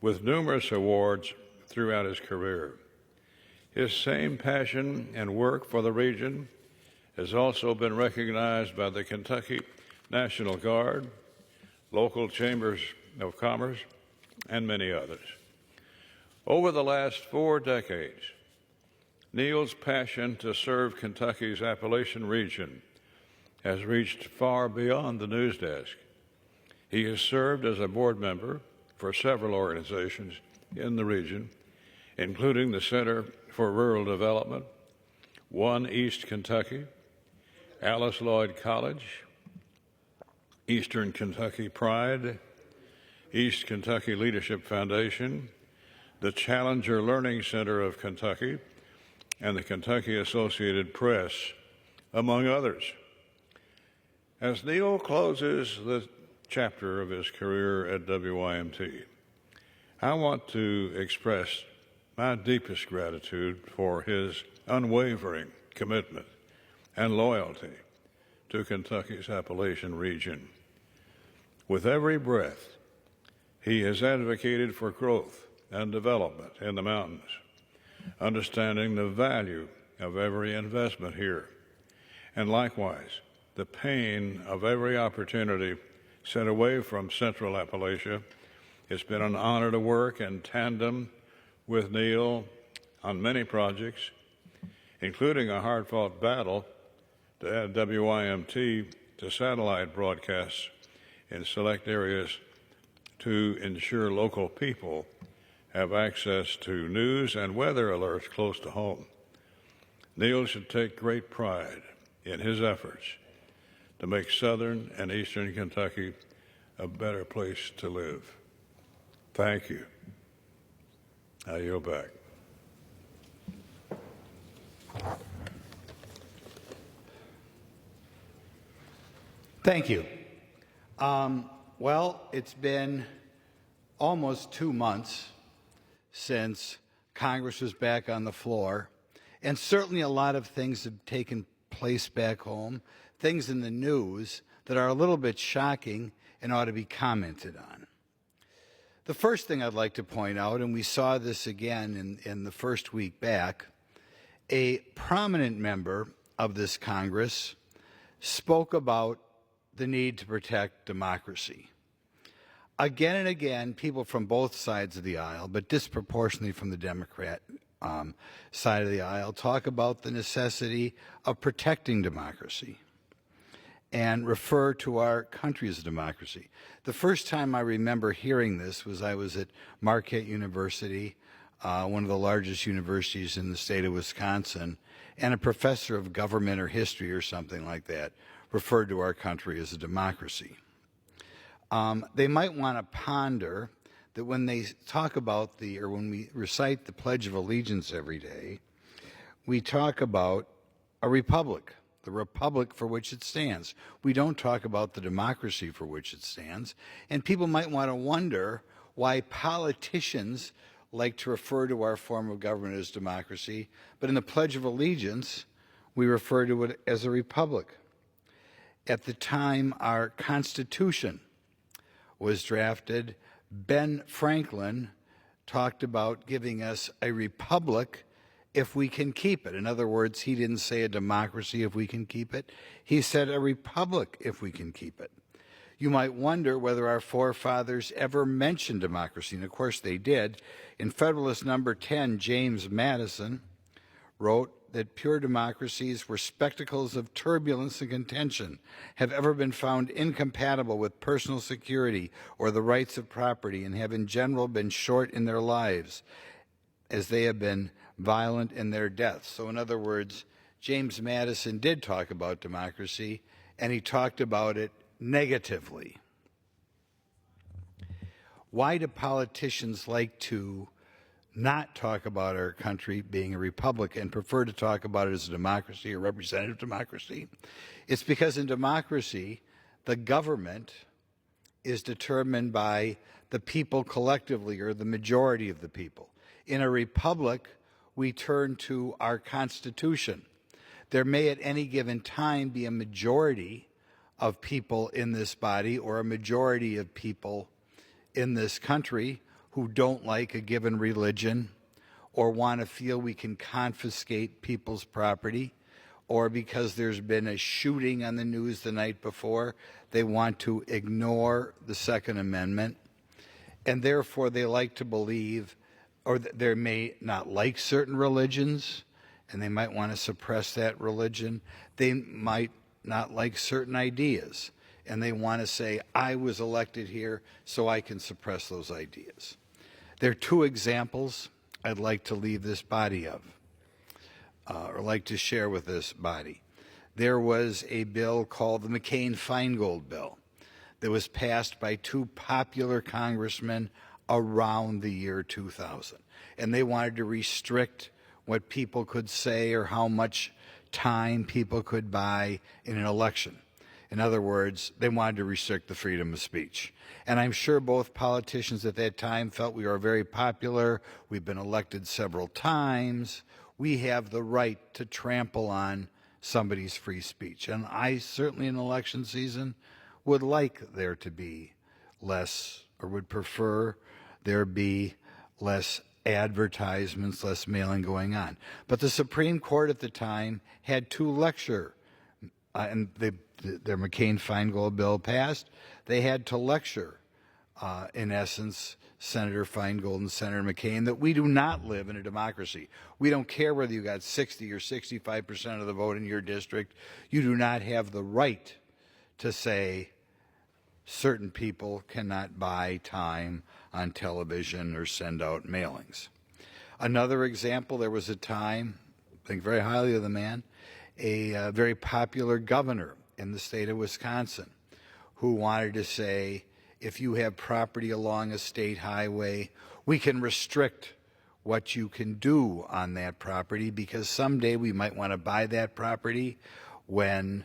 with numerous awards throughout his career. His same passion and work for the region has also been recognized by the Kentucky National Guard, local chambers of commerce, and many others. Over the last 4 decades, Neil's passion to serve Kentucky's Appalachian region has reached far beyond the news desk. He has served as a board member for several organizations in the region, including the Center for Rural Development, One East Kentucky, Alice Lloyd College, Eastern Kentucky Pride, East Kentucky Leadership Foundation, the Challenger Learning Center of Kentucky, and the Kentucky Associated Press, among others. As Neil closes the chapter of his career at WYMT, I want to express my deepest gratitude for his unwavering commitment and loyalty to Kentucky's Appalachian region. With every breath, he has advocated for growth and development in the mountains, understanding the value of every investment here, and likewise, the pain of every opportunity set away from Central Appalachia. It's been an honor to work in tandem with Neil on many projects, including a hard-fought battle to add WYMT to satellite broadcasts in select areas to ensure local people have access to news and weather alerts close to home. Neil should take great pride in his efforts to make southern and eastern Kentucky a better place to live. Thank you. I yield back.
Thank you. Well, it's been almost 2 months since Congress was back on the floor, and certainly a lot of things have taken place back home, things in the news that are a little bit shocking and ought to be commented on. The first thing I'd like to point out, and we saw this again in the first week back, a prominent member of this Congress spoke about the need to protect democracy. Again and again, people from both sides of the aisle, but disproportionately from the Democrat side of the aisle, talk about the necessity of protecting democracy and refer to our country as a democracy. The first time I remember hearing this was I was at Marquette University, one of the largest universities in the state of Wisconsin, and a professor of government or history or something like that referred to our country as a democracy. They might want to ponder that when they talk about or when we recite the Pledge of Allegiance every day, we talk about a republic, the republic for which it stands. We don't talk about the democracy for which it stands. And people might want to wonder why politicians like to refer to our form of government as democracy, but in the Pledge of Allegiance, we refer to it as a republic. At the time our Constitution was drafted, Ben Franklin talked about giving us a republic if we can keep it. In other words, he didn't say a democracy if we can keep it. He said a republic if we can keep it. You might wonder whether our forefathers ever mentioned democracy, and of course they did. In Federalist Number 10, James Madison wrote that pure democracies were spectacles of turbulence and contention, have ever been found incompatible with personal security or the rights of property, and have in general been short in their lives, as they have been violent in their deaths. So in other words, James Madison did talk about democracy, and he talked about it negatively. Why do politicians like to not talk about our country being a republic and prefer to talk about it as a democracy or representative democracy? It's because in democracy, the government is determined by the people collectively, or the majority of the people. In a republic, we turn to our Constitution. There may at any given time be a majority of people in this body or a majority of people in this country who don't like a given religion or want to feel we can confiscate people's property, or because there's been a shooting on the news the night before, they want to ignore the Second Amendment, and therefore they like to believe, or they may not like certain religions, and they might want to suppress that religion. They might not like certain ideas, and they want to say, I was elected here so I can suppress those ideas. There are two examples I'd like to leave this body of, or like to share with this body. There was a bill called the McCain-Feingold bill that was passed by two popular congressmen around the year 2000. and they wanted to restrict what people could say or how much time people could buy in an election. In other words, they wanted to restrict the freedom of speech. And I'm sure both politicians at that time felt we are very popular. We've been elected several times. We have the right to trample on somebody's free speech. And I certainly in election season would like there to be less, or would prefer there be less advertisements, less mailing going on. But the Supreme Court at the time had to lecture, and their McCain-Feingold bill passed. They had to lecture, in essence, Senator Feingold and Senator McCain, that we do not live in a democracy. We don't care whether you got 60 or 65% of the vote in your district. You do not have the right to say certain people cannot buy time on television or send out mailings. Another example, there was a time, I think very highly of the man, a very popular governor in the state of Wisconsin who wanted to say, if you have property along a state highway, we can restrict what you can do on that property because someday we might want to buy that property when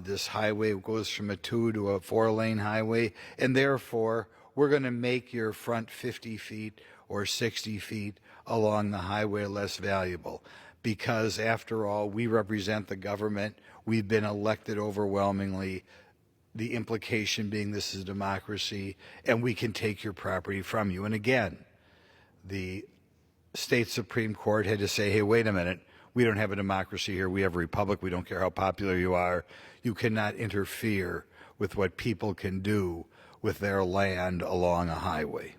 this highway goes from a 2 to a 4-lane highway, and therefore we're going to make your front 50 feet or 60 feet along the highway less valuable because, after all, we represent the government. We've been elected overwhelmingly, the implication being this is a democracy, and we can take your property from you. And again, the state Supreme Court had to say, hey, wait a minute, we don't have a democracy here. We have a republic. We don't care how popular you are. You cannot interfere with what people can do with their land along a highway.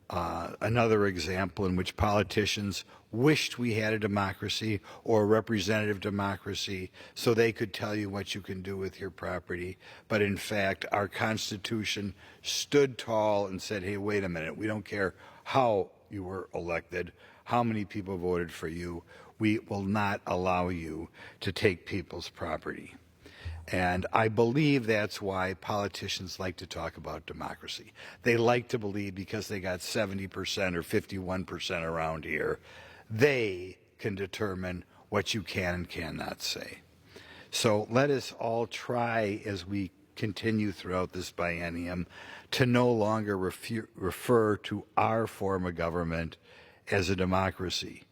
Another example in which politicians wished we had a democracy or a representative democracy so they could tell you what you can do with your property. But in fact, our Constitution stood tall and said, hey, wait a minute, we don't care how you were elected, how many people voted for you. We will not allow you to take people's property. And I believe that's why politicians like to talk about democracy. They like to believe because they got 70% or 51% around here, they can determine what you can and cannot say. So let us all try, as we continue throughout this biennium, to no longer refer to our form of government as a democracy.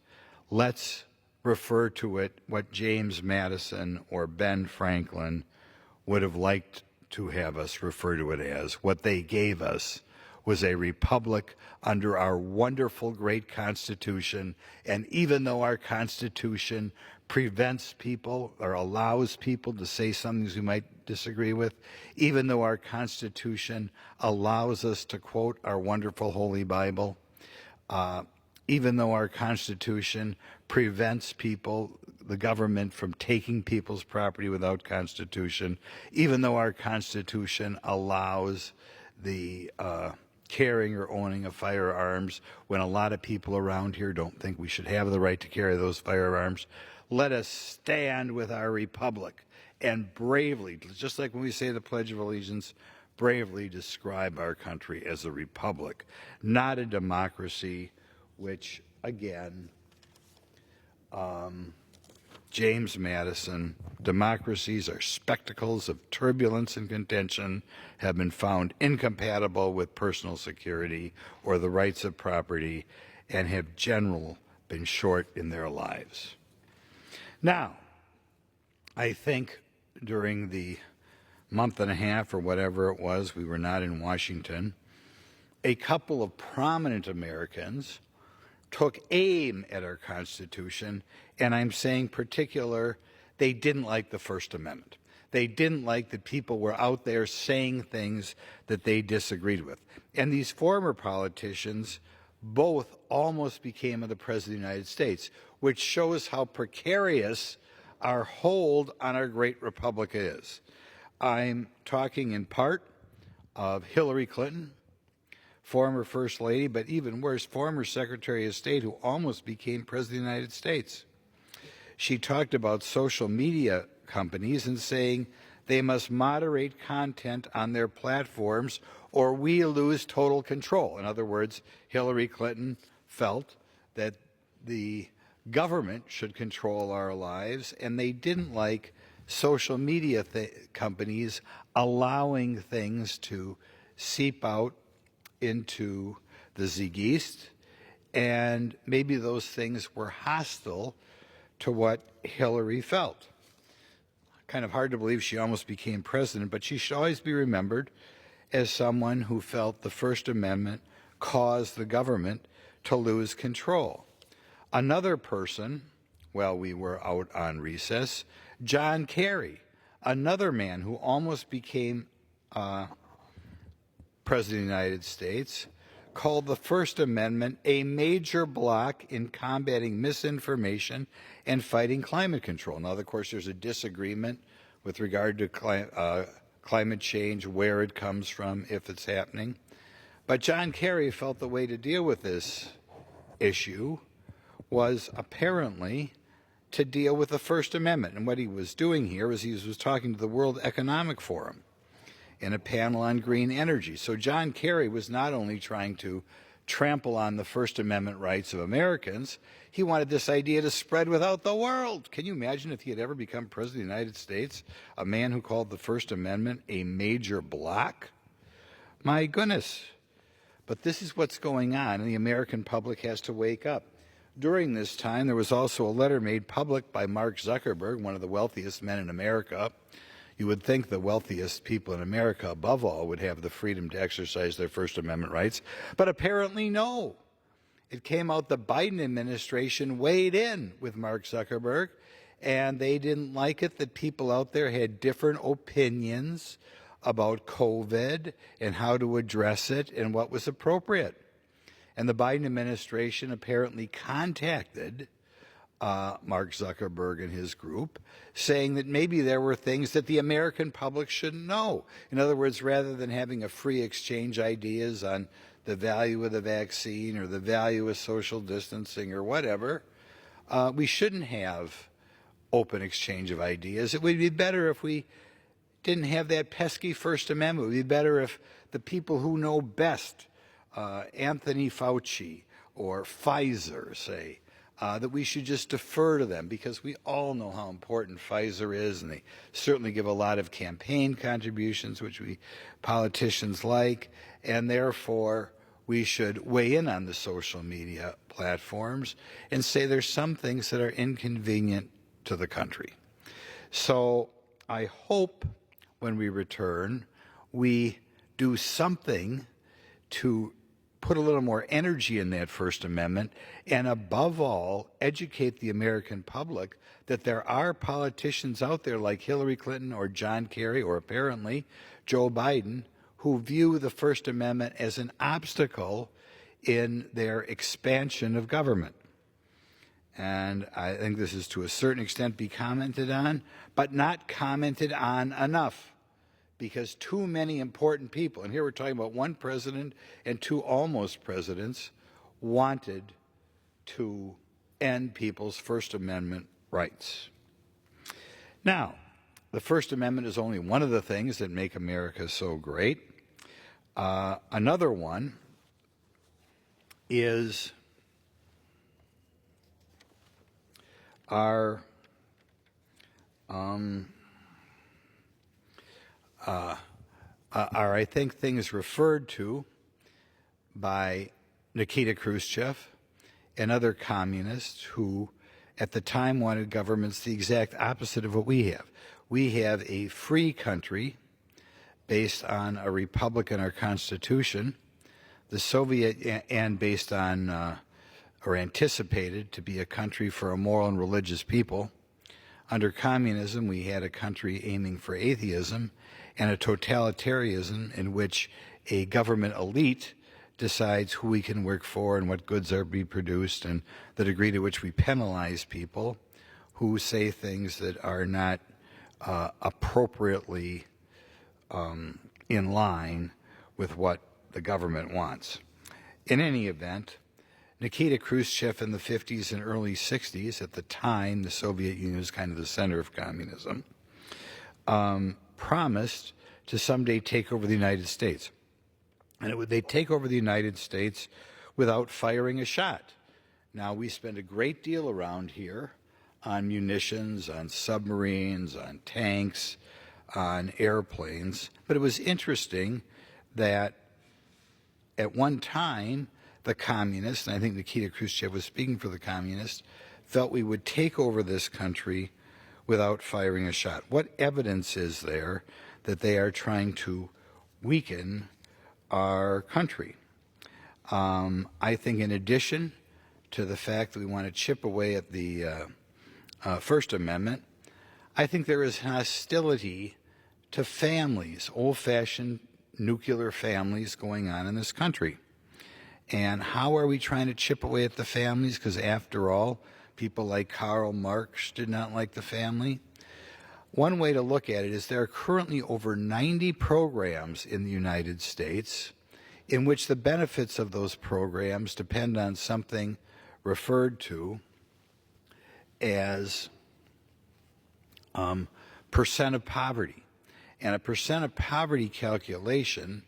Let's refer to it what James Madison or Ben Franklin would have liked to have us refer to it as. What they gave us was a republic under our wonderful great Constitution, and even though our Constitution prevents people or allows people to say some things we might disagree with, even though our Constitution allows us to quote our wonderful Holy Bible, even though our Constitution prevents people, the government, from taking people's property without Constitution, even though our Constitution allows the carrying or owning of firearms when a lot of people around here don't think we should have the right to carry those firearms, let us stand with our republic and bravely, just like when we say the Pledge of Allegiance, bravely describe our country as a republic, not a democracy, which, again, James Madison, democracies are spectacles of turbulence and contention, have been found incompatible with personal security or the rights of property, and have generally been short in their lives. Now, I think during the month and a half or whatever it was, we were not in Washington, a couple of prominent Americans took aim at our Constitution, and I'm saying particular, they didn't like the First Amendment. They didn't like that people were out there saying things that they disagreed with. And these former politicians both almost became the President of the United States, which shows how precarious our hold on our great republic is. I'm talking in part of Hillary Clinton, former First Lady, but even worse, former Secretary of State who almost became President of the United States. She talked about social media companies and saying they must moderate content on their platforms or we lose total control. In other words, Hillary Clinton, felt that the government should control our lives, and they didn't like social media companies allowing things to seep out into the Zeitgeist, and maybe those things were hostile to what Hillary felt. Kind of hard to believe she almost became president, but she should always be remembered as someone who felt the First Amendment caused the government to lose control. Another person, while we were out on recess, John Kerry, another man who almost became President of the United States, called the First Amendment a major block in combating misinformation and fighting climate control. Now, of course, there's a disagreement with regard to climate change, where it comes from, if it's happening. But John Kerry felt the way to deal with this issue was apparently to deal with the First Amendment. And what he was doing here was he was talking to the World Economic Forum in a panel on green energy. So John Kerry was not only trying to trample on the First Amendment rights of Americans, he wanted this idea to spread without the world. Can you imagine if he had ever become President of the United States, a man who called the First Amendment a major block? My goodness. But this is what's going on, and the American public has to wake up. During this time, there was also a letter made public by Mark Zuckerberg, one of the wealthiest men in America. You would think the wealthiest people in America, above all, would have the freedom to exercise their First Amendment rights, but apparently no. It came out the Biden administration weighed in with Mark Zuckerberg, and they didn't like it that people out there had different opinions about COVID and how to address it and what was appropriate. And the Biden administration apparently contacted Mark Zuckerberg and his group, saying that maybe there were things that the American public shouldn't know. In other words, rather than having a free exchange ideas on the value of the vaccine or the value of social distancing or whatever, we shouldn't have open exchange of ideas. It would be better if we didn't have that pesky First Amendment. It would be better if the people who know best, Anthony Fauci or Pfizer, say, that we should just defer to them, because we all know how important Pfizer is, and they certainly give a lot of campaign contributions, which we politicians like, and therefore we should weigh in on the social media platforms and say there's some things that are inconvenient to the country. So I hope when we return, we do something to put a little more energy in that First Amendment, and above all, educate the American public that there are politicians out there like Hillary Clinton or John Kerry or apparently Joe Biden who view the First Amendment as an obstacle in their expansion of government. And I think this is to a certain extent be commented on, but not commented on enough, because too many important people, and here we're talking about one president and two almost presidents, wanted to end people's First Amendment rights. Now, the First Amendment is only one of the things that make America so great. Another one is our are, I think, things referred to by Nikita Khrushchev and other communists who at the time wanted governments the exact opposite of what we have. We have a free country based on a republic in our Constitution, the Soviet, and based on or anticipated to be a country for a moral and religious people. Under communism, we had a country aiming for atheism and a totalitarianism in which a government elite decides who we can work for and what goods are to be produced, and the degree to which we penalize people who say things that are not appropriately in line with what the government wants. In any event, Nikita Khrushchev in the 50s and early 60s, at the time the Soviet Union was kind of the center of communism, promised to someday take over the United States. And they'd take over the United States without firing a shot. Now, we spend a great deal around here on munitions, on submarines, on tanks, on airplanes, but it was interesting that at one time, the communists, and I think Nikita Khrushchev was speaking for the communists, felt we would take over this country without firing a shot. What evidence is there that they are trying to weaken our country? I think in addition to the fact that we want to chip away at the First Amendment, I think there is hostility to families, old-fashioned nuclear families going on in this country. And how are we trying to chip away at the families? Because after all, people like Karl Marx did not like the family. One way to look at it is there are currently over 90 programs in the United States in which the benefits of those programs depend on something referred to as percent of poverty. And a percent of poverty calculation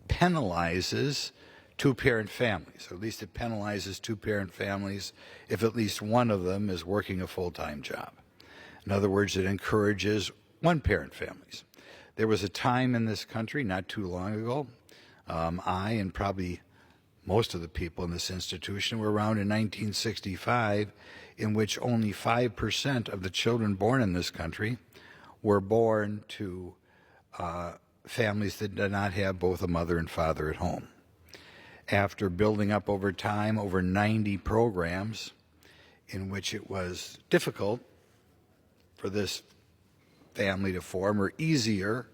penalizes two-parent families, or at least it penalizes two-parent families if at least one of them is working a full-time job. In other words, it encourages one-parent families. There was a time in this country not too long ago, I and probably most of the people in this institution were around in 1965, in which only 5% of the children born in this country were born to families that did not have both a mother and father at home. After building up over time over 90 programs in which it was difficult for this family to form, or easier,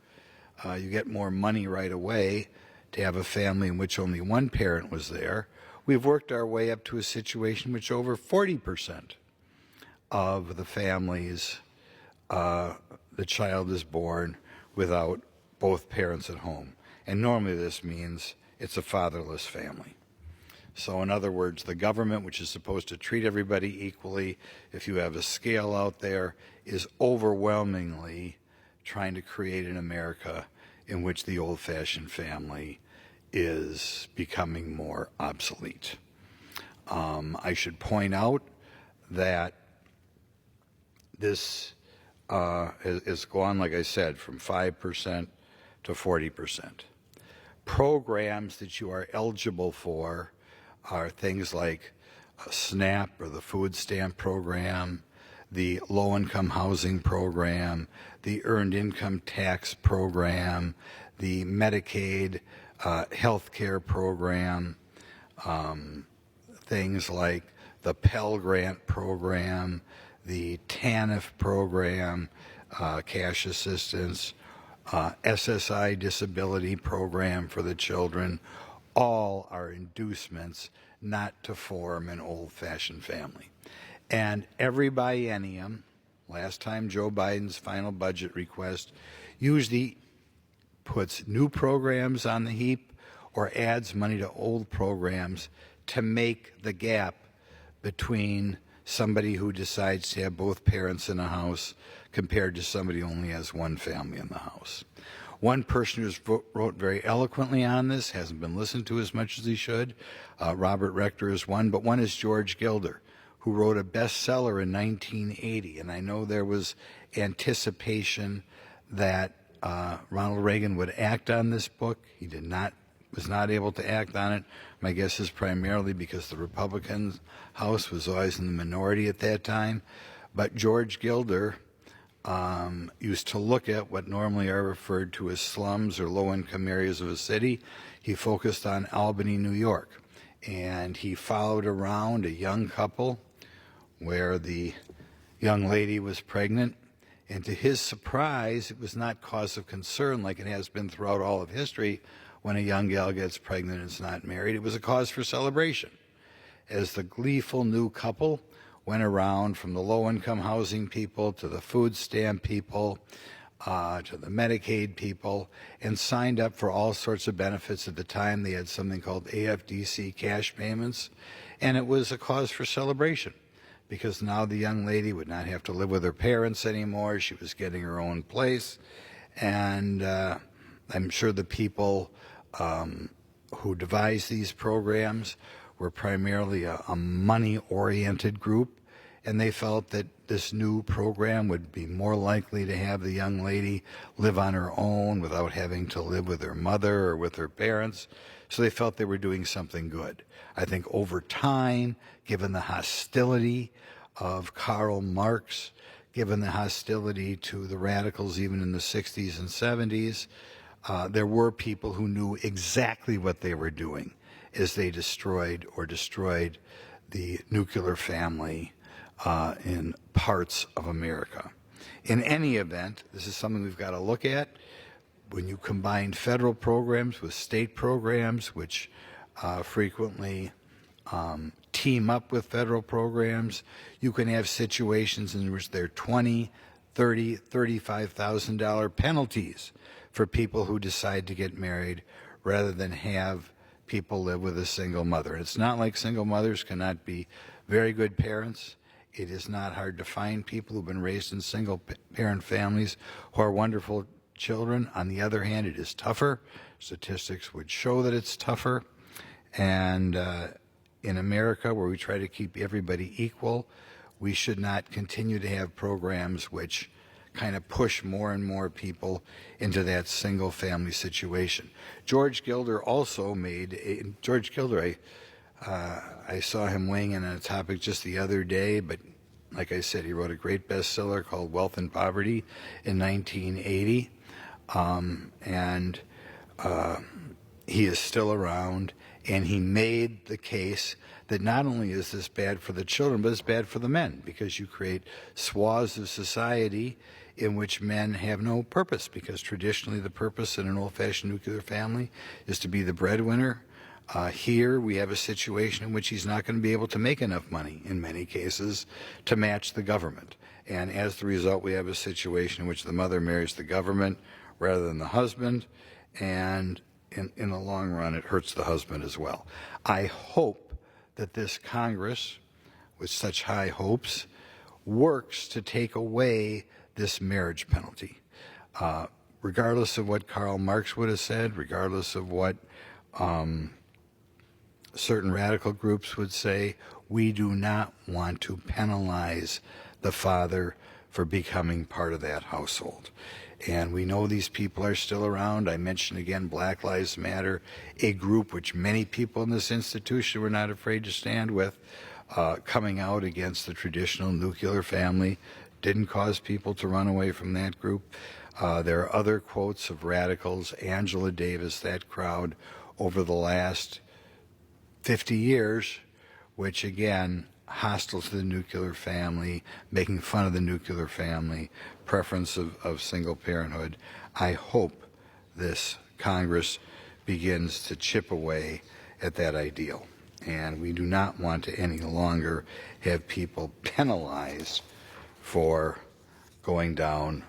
you get more money right away to have a family in which only one parent was there, we've worked our way up to a situation in which over 40% of the families, the child is born without both parents at home. And normally this means it's a fatherless family. So in other words, the government, which is supposed to treat everybody equally, if you have a scale out there, is overwhelmingly trying to create an America in which the old-fashioned family is becoming more obsolete. I should point out that this has gone, like I said, from 5% to 40%. Programs that you are eligible for are things like SNAP, or the food stamp program, the low-income housing program, the earned income tax program, the Medicaid health care program, things like the Pell Grant program, the TANF program, cash assistance, SSI disability program for the children, all are inducements not to form an old-fashioned family. And every biennium, last time Joe Biden's final budget request, usually puts new programs on the heap or adds money to old programs to make the gap between somebody who decides to have both parents in a house compared to somebody who only has one family in the house. One person who wrote very eloquently on this, hasn't been listened to as much as he should. Robert Rector is one, but one is George Gilder, who wrote a bestseller in 1980. And I know there was anticipation that Ronald Reagan would act on this book. He was not able to act on it. My guess is primarily because the Republican House was always in the minority at that time. But George Gilder used to look at what normally are referred to as slums or low-income areas of a city. He focused on Albany, New York, and he followed around a young couple where the young lady was pregnant, and to his surprise, it was not cause of concern like it has been throughout all of history when a young gal gets pregnant and is not married. It was a cause for celebration. As the gleeful new couple went around from the low-income housing people to the food stamp people to the Medicaid people and signed up for all sorts of benefits. At the time, they had something called AFDC cash payments, and it was a cause for celebration because now the young lady would not have to live with her parents anymore. She was getting her own place, and I'm sure the people who devised these programs were primarily a money-oriented group, and they felt that this new program would be more likely to have the young lady live on her own without having to live with her mother or with her parents. So they felt they were doing something good. I think over time, given the hostility of Karl Marx, given the hostility to the radicals even in the 60s and 70s, there were people who knew exactly what they were doing as they destroyed the nuclear family in parts of America. In any event, this is something we've got to look at. When you combine federal programs with state programs, which frequently team up with federal programs, you can have situations in which there are $20,000, $30,000, $35,000 penalties for people who decide to get married rather than have people live with a single mother. It's not like single mothers cannot be very good parents. It is not hard to find people who've been raised in single parent families who are wonderful children. On the other hand, it is tougher. Statistics would show that it's tougher. And in America, where we try to keep everybody equal, we should not continue to have programs which kind of push more and more people into that single family situation. George Gilder also made, George Gilder, I saw him weighing in on a topic just the other day, but like I said, he wrote a great bestseller called Wealth and Poverty in 1980. He is still around, and he made the case that not only is this bad for the children, but it's bad for the men, because you create swaths of society in which men have no purpose, because traditionally the purpose in an old-fashioned nuclear family is to be the breadwinner. Here we have a situation in which he's not going to be able to make enough money in many cases to match the government. And as the result, we have a situation in which the mother marries the government rather than the husband, and in the long run it hurts the husband as well. I hope that this Congress, with such high hopes, works to take away this marriage penalty. Regardless of what Karl Marx would have said, regardless of what certain radical groups would say, we do not want to penalize the father for becoming part of that household. And we know these people are still around. I mentioned again Black Lives Matter, a group which many people in this institution were not afraid to stand with, coming out against the traditional nuclear family, didn't cause people to run away from that group. There are other quotes of radicals, Angela Davis, that crowd, over the last 50 years, which again, hostile to the nuclear family, making fun of the nuclear family, preference of single parenthood. I hope this Congress begins to chip away at that ideal. And we do not want to any longer have people penalized for going down,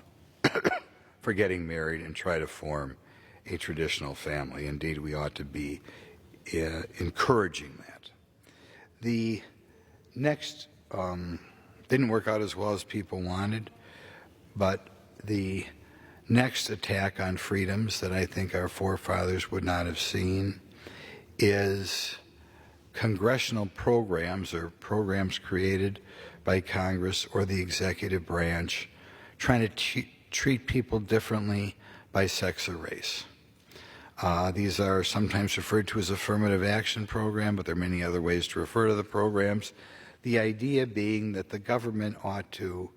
for getting married and try to form a traditional family. Indeed, we ought to be encouraging that. The next didn't work out as well as people wanted, but the next attack on freedoms that I think our forefathers would not have seen is congressional programs or programs created by Congress or the executive branch trying to treat people differently by sex or race. These are sometimes referred to as affirmative action program, but there are many other ways to refer to the programs. The idea being that the government ought to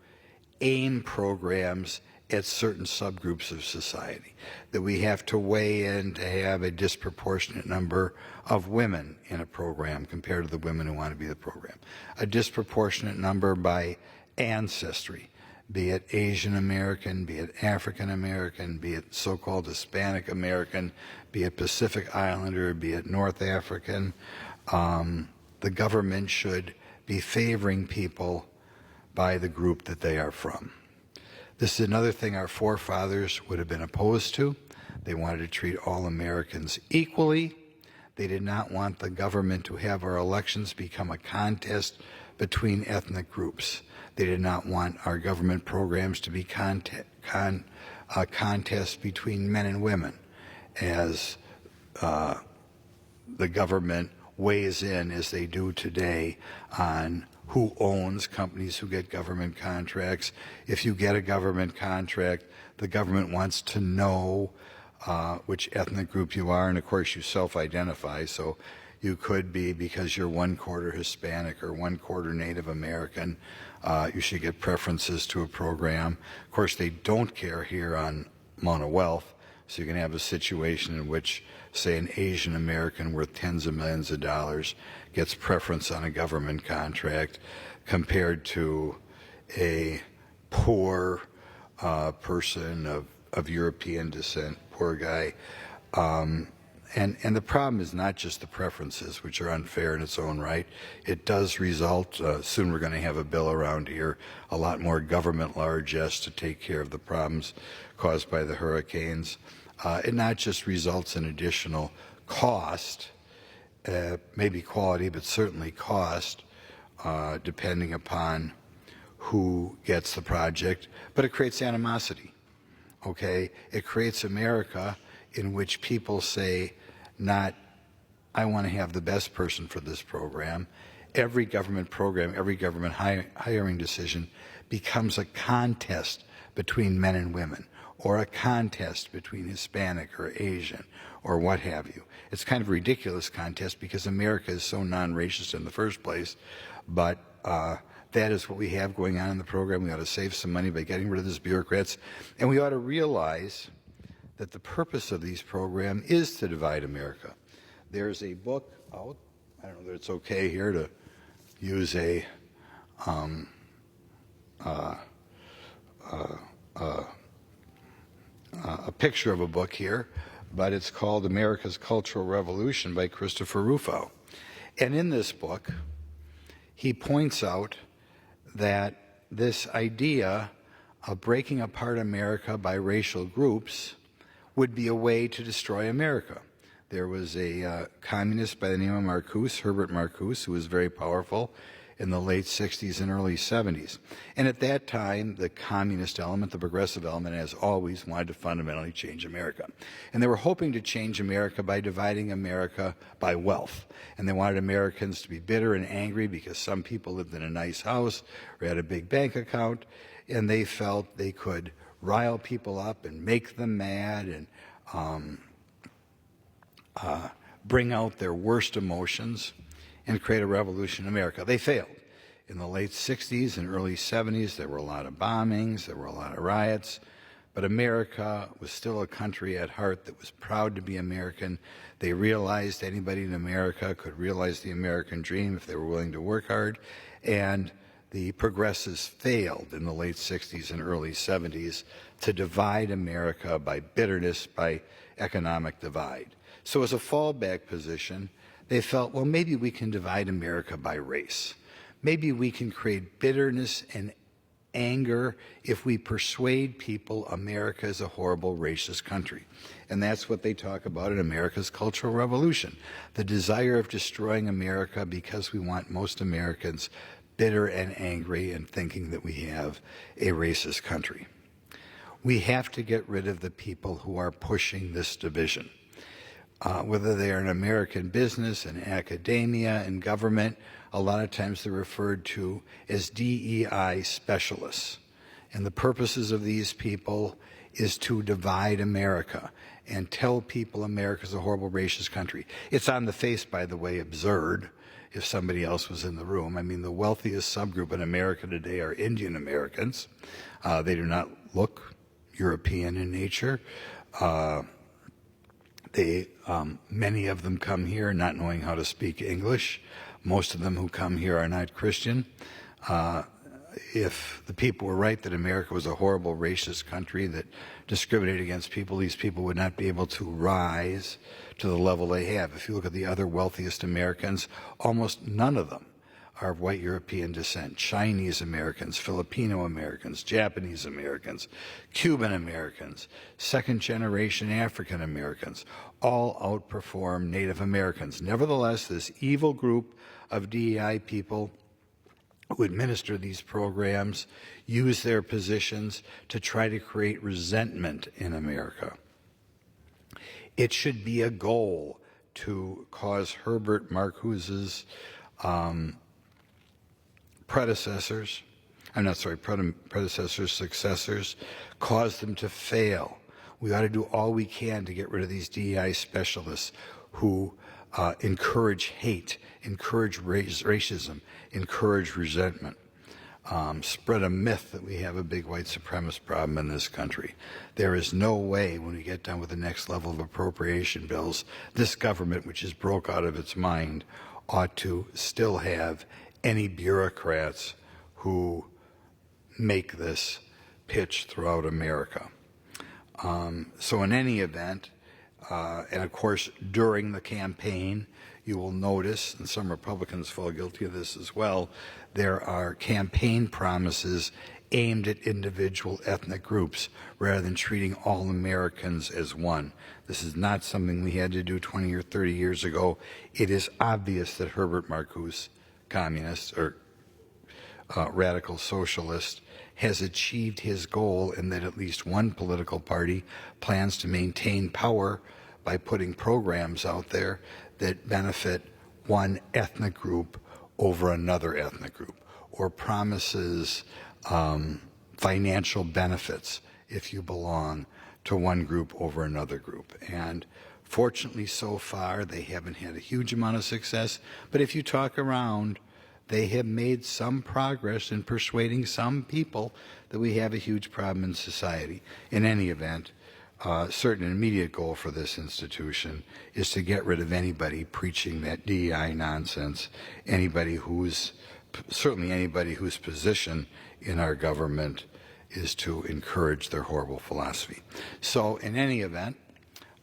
aim programs at certain subgroups of society, that we have to weigh in to have a disproportionate number of women in a program compared to the women who want to be the program, a disproportionate number by ancestry, be it Asian American, be it African American, be it so-called Hispanic American, be it Pacific Islander, be it North African. The government should be favoring people by the group that they are from. This is another thing our forefathers would have been opposed to. They wanted to treat all Americans equally. They did not want the government to have our elections become a contest between ethnic groups. They did not want our government programs to be a contest between men and women, as the government weighs in, as they do today, on who owns companies who get government contracts. If you get a government contract, the government wants to know which ethnic group you are, and of course you self-identify, so you could be, because you're 1/4 Hispanic or 1/4 Native American, you should get preferences to a program. Of course, they don't care here on amount of wealth, so you can have a situation in which, say, an Asian American worth tens of millions of dollars gets preference on a government contract compared to a poor person of European descent, poor guy. And the problem is not just the preferences, which are unfair in its own right. It does result, soon we're going to have a bill around here, a lot more government largesse to take care of the problems caused by the hurricanes. It not just results in additional cost, maybe quality, but certainly cost, depending upon who gets the project, but it creates animosity, okay? It creates America in which people say, not, I want to have the best person for this program. Every government program, every government hiring decision becomes a contest between men and women, or a contest between Hispanic or Asian, or what have you. It's kind of a ridiculous contest because America is so non-racist in the first place, but that is what we have going on in the program. We ought to save some money by getting rid of these bureaucrats, and we ought to realize that the purpose of these programs is to divide America. There's a book out, I don't know that it's okay here to use a picture of a book here, but it's called America's Cultural Revolution by Christopher Rufo. And in this book, he points out that this idea of breaking apart America by racial groups would be a way to destroy America. There was a communist by the name of Marcuse, Herbert Marcuse, who was very powerful in the late 60s and early 70s. And at that time, the communist element, the progressive element, as always, wanted to fundamentally change America. And they were hoping to change America by dividing America by wealth. And they wanted Americans to be bitter and angry because some people lived in a nice house or had a big bank account, and they felt they could rile people up and make them mad and bring out their worst emotions and create a revolution in America. They failed. In the late 60s and early 70s, there were a lot of bombings, there were a lot of riots, but America was still a country at heart that was proud to be American. They realized anybody in America could realize the American dream if they were willing to work hard, and the progressives failed in the late 60s and early 70s to divide America by bitterness, by economic divide. So as a fallback position, they felt, well, maybe we can divide America by race. Maybe we can create bitterness and anger if we persuade people America is a horrible racist country. And that's what they talk about in America's Cultural Revolution, the desire of destroying America because we want most Americans bitter and angry and thinking that we have a racist country. We have to get rid of the people who are pushing this division. Whether they are in American business and academia and government, a lot of times they're referred to as DEI specialists. And the purposes of these people is to divide America and tell people America's a horrible racist country. It's on the face, by the way, absurd if somebody else was in the room. I mean, the wealthiest subgroup in America today are Indian Americans. They do not look European in nature. Many of them come here not knowing how to speak English. Most of them who come here are not Christian. If the people were right that America was a horrible racist country that discriminated against people, these people would not be able to rise to the level they have. If you look at the other wealthiest Americans, almost none of them are of white European descent. Chinese Americans, Filipino Americans, Japanese Americans, Cuban Americans, second-generation African Americans, all outperform Native Americans. Nevertheless, this evil group of DEI people who administer these programs use their positions to try to create resentment in America. It should be a goal to cause Herbert Marcuse's predecessors, successors, cause them to fail. We ought to do all we can to get rid of these DEI specialists who encourage hate, encourage racism, encourage resentment, spread a myth that we have a big white supremacist problem in this country. There is no way when we get done with the next level of appropriation bills, this government, which is broke out of its mind, ought to still have any bureaucrats who make this pitch throughout America. So in any event, and of course during the campaign, you will notice, and some Republicans fall guilty of this as well, there are campaign promises aimed at individual ethnic groups rather than treating all Americans as one. This is not something we had to do 20 or 30 years ago. It is obvious that Herbert Marcuse, communist or radical socialist, has achieved his goal in that at least one political party plans to maintain power by putting programs out there that benefit one ethnic group over another ethnic group, or promises financial benefits if you belong to one group over another group. And fortunately, so far, they haven't had a huge amount of success, but if you talk around, they have made some progress in persuading some people that we have a huge problem in society. In any event, certain immediate goal for this institution is to get rid of anybody preaching that DEI nonsense, certainly anybody whose position in our government is to encourage their horrible philosophy. So in any event,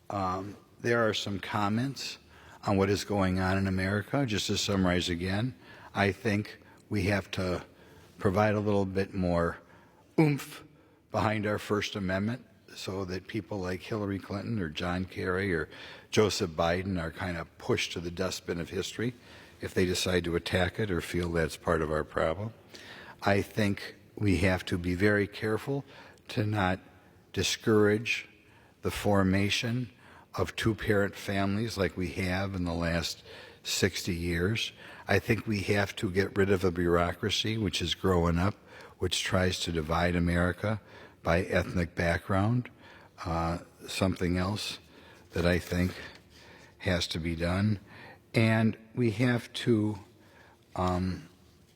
there are some comments on what is going on in America. Just to summarize again, I think we have to provide a little bit more oomph behind our First Amendment so that people like Hillary Clinton or John Kerry or Joseph Biden are kind of pushed to the dustbin of history if they decide to attack it or feel that's part of our problem. I think we have to be very careful to not discourage the formation of two-parent families like we have in the last 60 years. I think we have to get rid of a bureaucracy which is growing up, which tries to divide America by ethnic background. Something else that I think has to be done. And we have to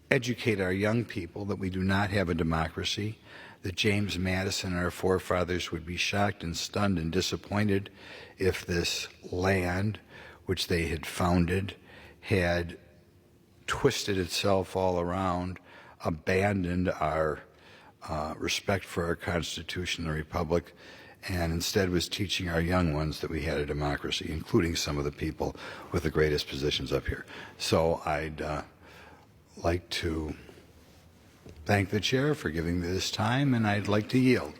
educate our young people that we do not have a democracy, that James Madison and our forefathers would be shocked and stunned and disappointed if this land, which they had founded, had twisted itself all around, abandoned our respect for our Constitution and Republic, and instead was teaching our young ones that we had a democracy, including some of the people with the greatest positions up here. So I'd like to thank the chair for giving me this time, and I'd like to yield.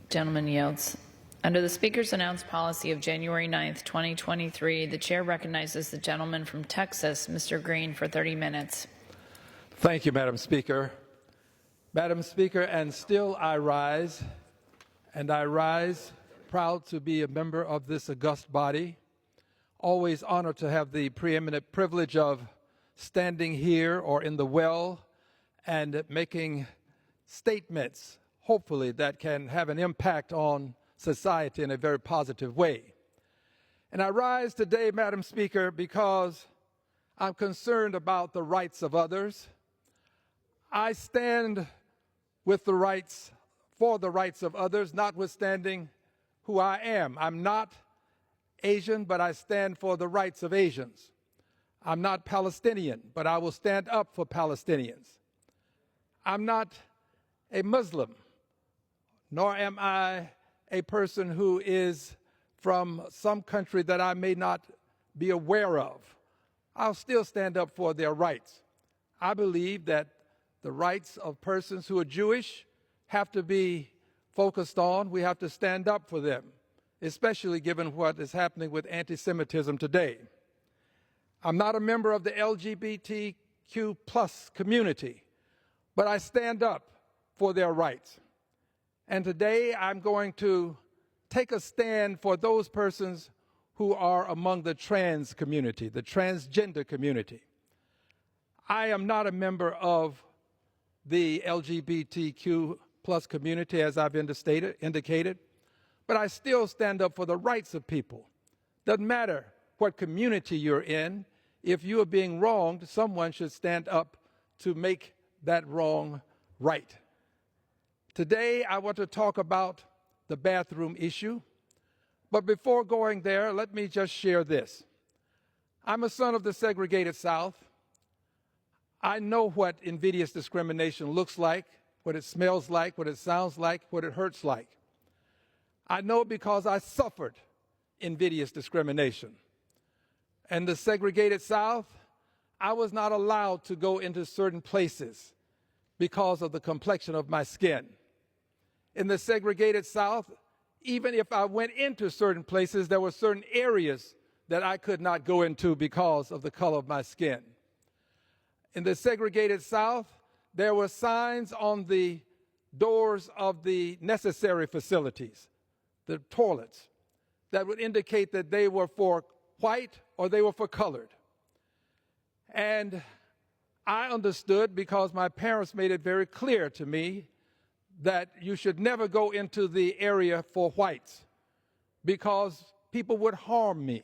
Gentleman yields. Under the Speaker's announced policy of January 9th, 2023, the chair recognizes the gentleman from Texas, Mr. Green, for 30 minutes.
Thank you, Madam Speaker. Madam Speaker, and still I rise, and I rise proud to be a member of this august body, always honored to have the preeminent privilege of standing here or in the well and making statements, hopefully, that can have an impact on society in a very positive way. And I rise today, Madam Speaker, because I'm concerned about the rights of others. I stand with the rights, for the rights of others, notwithstanding who I am. I'm not Asian, but I stand for the rights of Asians. I'm not Palestinian, but I will stand up for Palestinians. I'm not a Muslim, nor am I a person who is from some country that I may not be aware of. I'll still stand up for their rights. I believe that the rights of persons who are Jewish have to be focused on. We have to stand up for them, especially given what is happening with anti-Semitism today. I'm not a member of the LGBTQ+ community, but I stand up for their rights. And today I'm going to take a stand for those persons who are among the trans community, the transgender community. I am not a member of the LGBTQ plus community, as I've indicated, but I still stand up for the rights of people. Doesn't matter what community you're in. If you are being wronged, someone should stand up to make that wrong right. Today, I want to talk about the bathroom issue. But before going there, let me just share this. I'm a son of the segregated South. I know what invidious discrimination looks like, what it smells like, what it sounds like, what it hurts like. I know because I suffered invidious discrimination. In the segregated South, I was not allowed to go into certain places because of the complexion of my skin. In the segregated South, even if I went into certain places, there were certain areas that I could not go into because of the color of my skin. In the segregated South, there were signs on the doors of the necessary facilities, the toilets, that would indicate that they were for white or they were for colored. And I understood, because my parents made it very clear to me, that you should never go into the area for whites because people would harm me.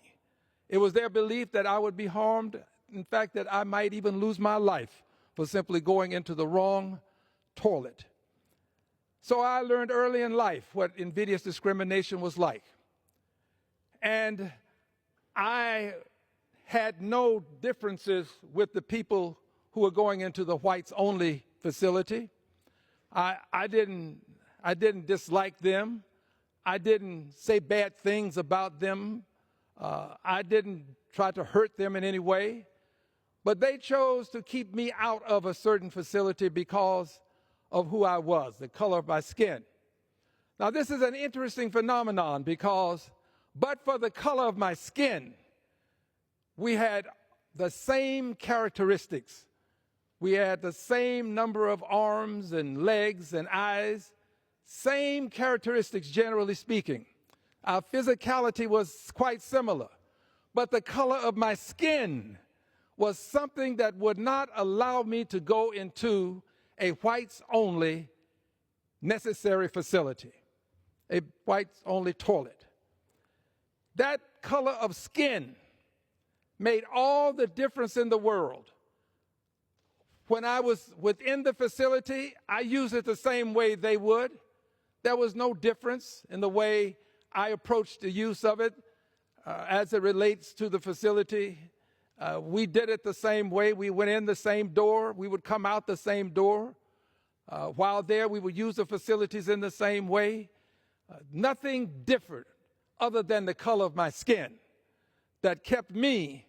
It was their belief that I would be harmed, in fact, that I might even lose my life for simply going into the wrong toilet. So I learned early in life what invidious discrimination was like. And I had no differences with the people who were going into the whites-only facility. I didn't dislike them. I didn't say bad things about them. I didn't try to hurt them in any way. But they chose to keep me out of a certain facility because of who I was, the color of my skin. Now, this is an interesting phenomenon because, but for the color of my skin, we had the same characteristics. We had the same number of arms and legs and eyes, same characteristics, generally speaking. Our physicality was quite similar, but the color of my skin was something that would not allow me to go into a whites-only necessary facility, a whites-only toilet. That color of skin made all the difference in the world. When I was within the facility, I used it the same way they would. There was no difference in the way I approached the use of it as it relates to the facility. We did it the same way. We went in the same door. We would come out the same door. While there, we would use the facilities in the same way. Nothing different other than the color of my skin that kept me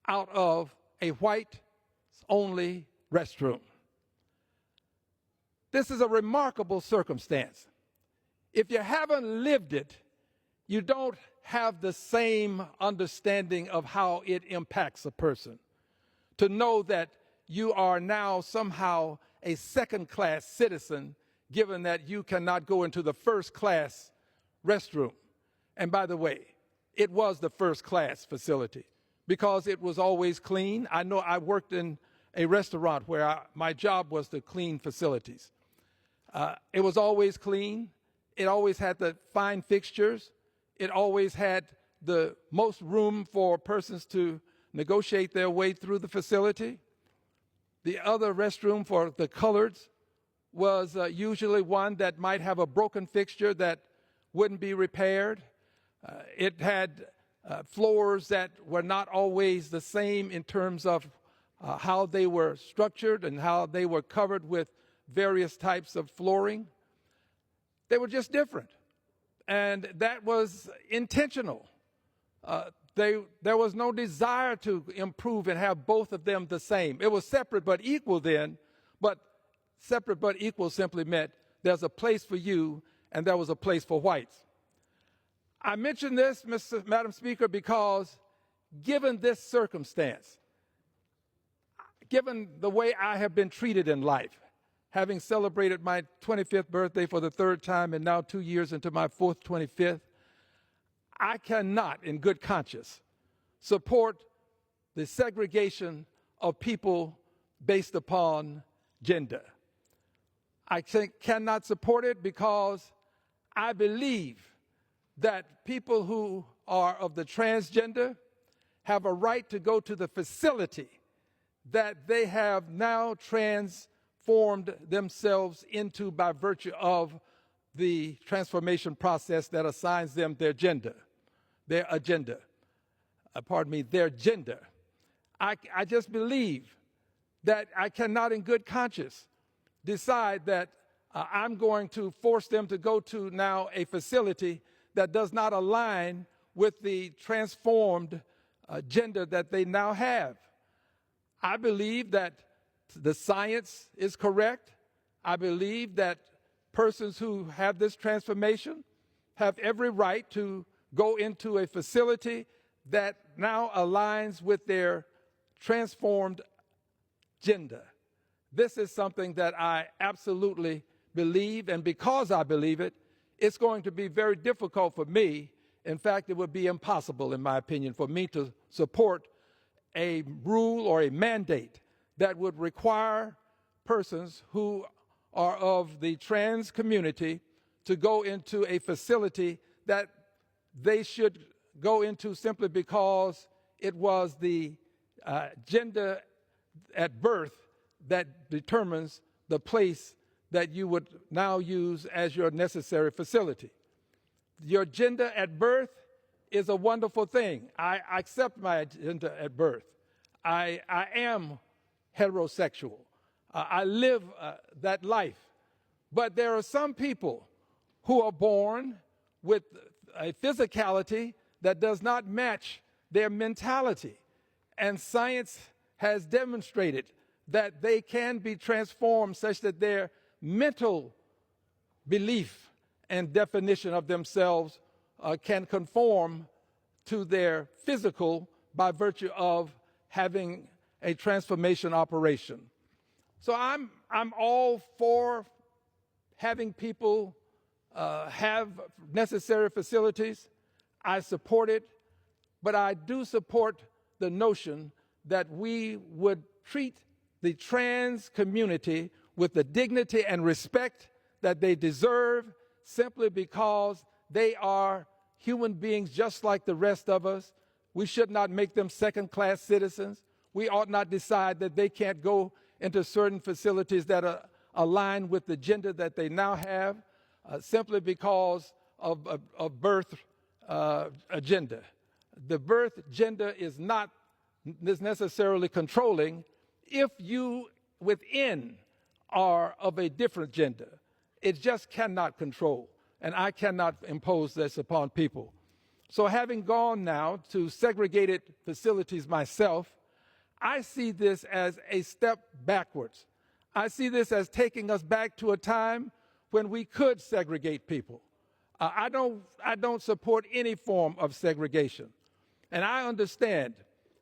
out of a white-only restroom. This is a remarkable circumstance. If you haven't lived it, you don't have the same understanding of how it impacts a person. To know that you are now somehow a second-class citizen, given that you cannot go into the first-class restroom. And by the way, it was the first-class facility because it was always clean. I know I worked in a restaurant where my job was to clean facilities. It was always clean. It always had the fine fixtures. It always had the most room for persons to negotiate their way through the facility. The other restroom for the coloreds was usually one that might have a broken fixture that wouldn't be repaired. It had floors that were not always the same in terms of how they were structured and how they were covered with various types of flooring. They were just different. And that was intentional. There was no desire to improve and have both of them the same. It was separate but equal then, but separate but equal simply meant there's a place for you and there was a place for whites. I mention this, Madam Speaker, because given this circumstance, given the way I have been treated in life, having celebrated my 25th birthday for the third time and now 2 years into my fourth 25th, I cannot, in good conscience, support the segregation of people based upon gender. I cannot support it because I believe that people who are of the transgender have a right to go to the facility that they have now transformed themselves into by virtue of the transformation process that assigns them their gender, their agenda. Their gender. I just believe that I cannot in good conscience decide that I'm going to force them to go to now a facility that does not align with the transformed gender that they now have. I believe that the science is correct. I believe that persons who have this transformation have every right to go into a facility that now aligns with their transformed gender. This is something that I absolutely believe, and because I believe it, it's going to be very difficult for me. In fact, it would be impossible, in my opinion, for me to support a rule or a mandate that would require persons who are of the trans community to go into a facility that they should go into simply because it was the gender at birth that determines the place that you would now use as your necessary facility. Your gender at birth is a wonderful thing. I accept my gender at birth. I am heterosexual. I live that life. But there are some people who are born with a physicality that does not match their mentality. And science has demonstrated that they can be transformed such that their mental belief and definition of themselves can conform to their physical by virtue of having a transformation operation. So I'm all for having people have necessary facilities. I support it, but I do support the notion that we would treat the trans community with the dignity and respect that they deserve simply because they are human beings just like the rest of us. We should not make them second-class citizens. We ought not decide that they can't go into certain facilities that are aligned with the gender that they now have simply because of birth agenda. The birth gender is not necessarily controlling if you within are of a different gender. It just cannot control, and I cannot impose this upon people. So having gone now to segregated facilities myself, I see this as a step backwards. I see this as taking us back to a time when we could segregate people. I don't support any form of segregation. And I understand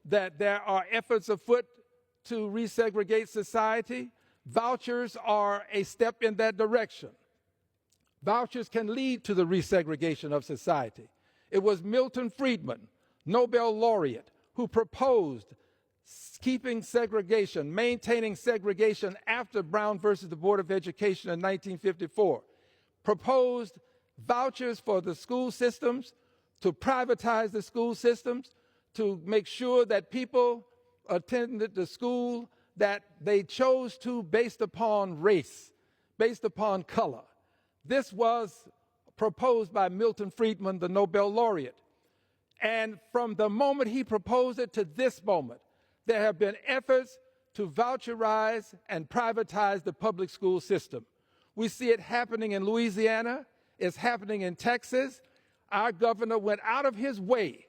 that there are efforts afoot to resegregate society. Vouchers are a step in that direction. Vouchers can lead to the resegregation of society. It was Milton Friedman, Nobel laureate, who proposed keeping segregation, maintaining segregation after Brown versus the Board of Education in 1954, proposed vouchers for the school systems, to privatize the school systems, to make sure that people attended the school that they chose to based upon race, based upon color. This was proposed by Milton Friedman, the Nobel laureate. And from the moment he proposed it to this moment, there have been efforts to voucherize and privatize the public school system. We see it happening in Louisiana. It's happening in Texas. Our governor went out of his way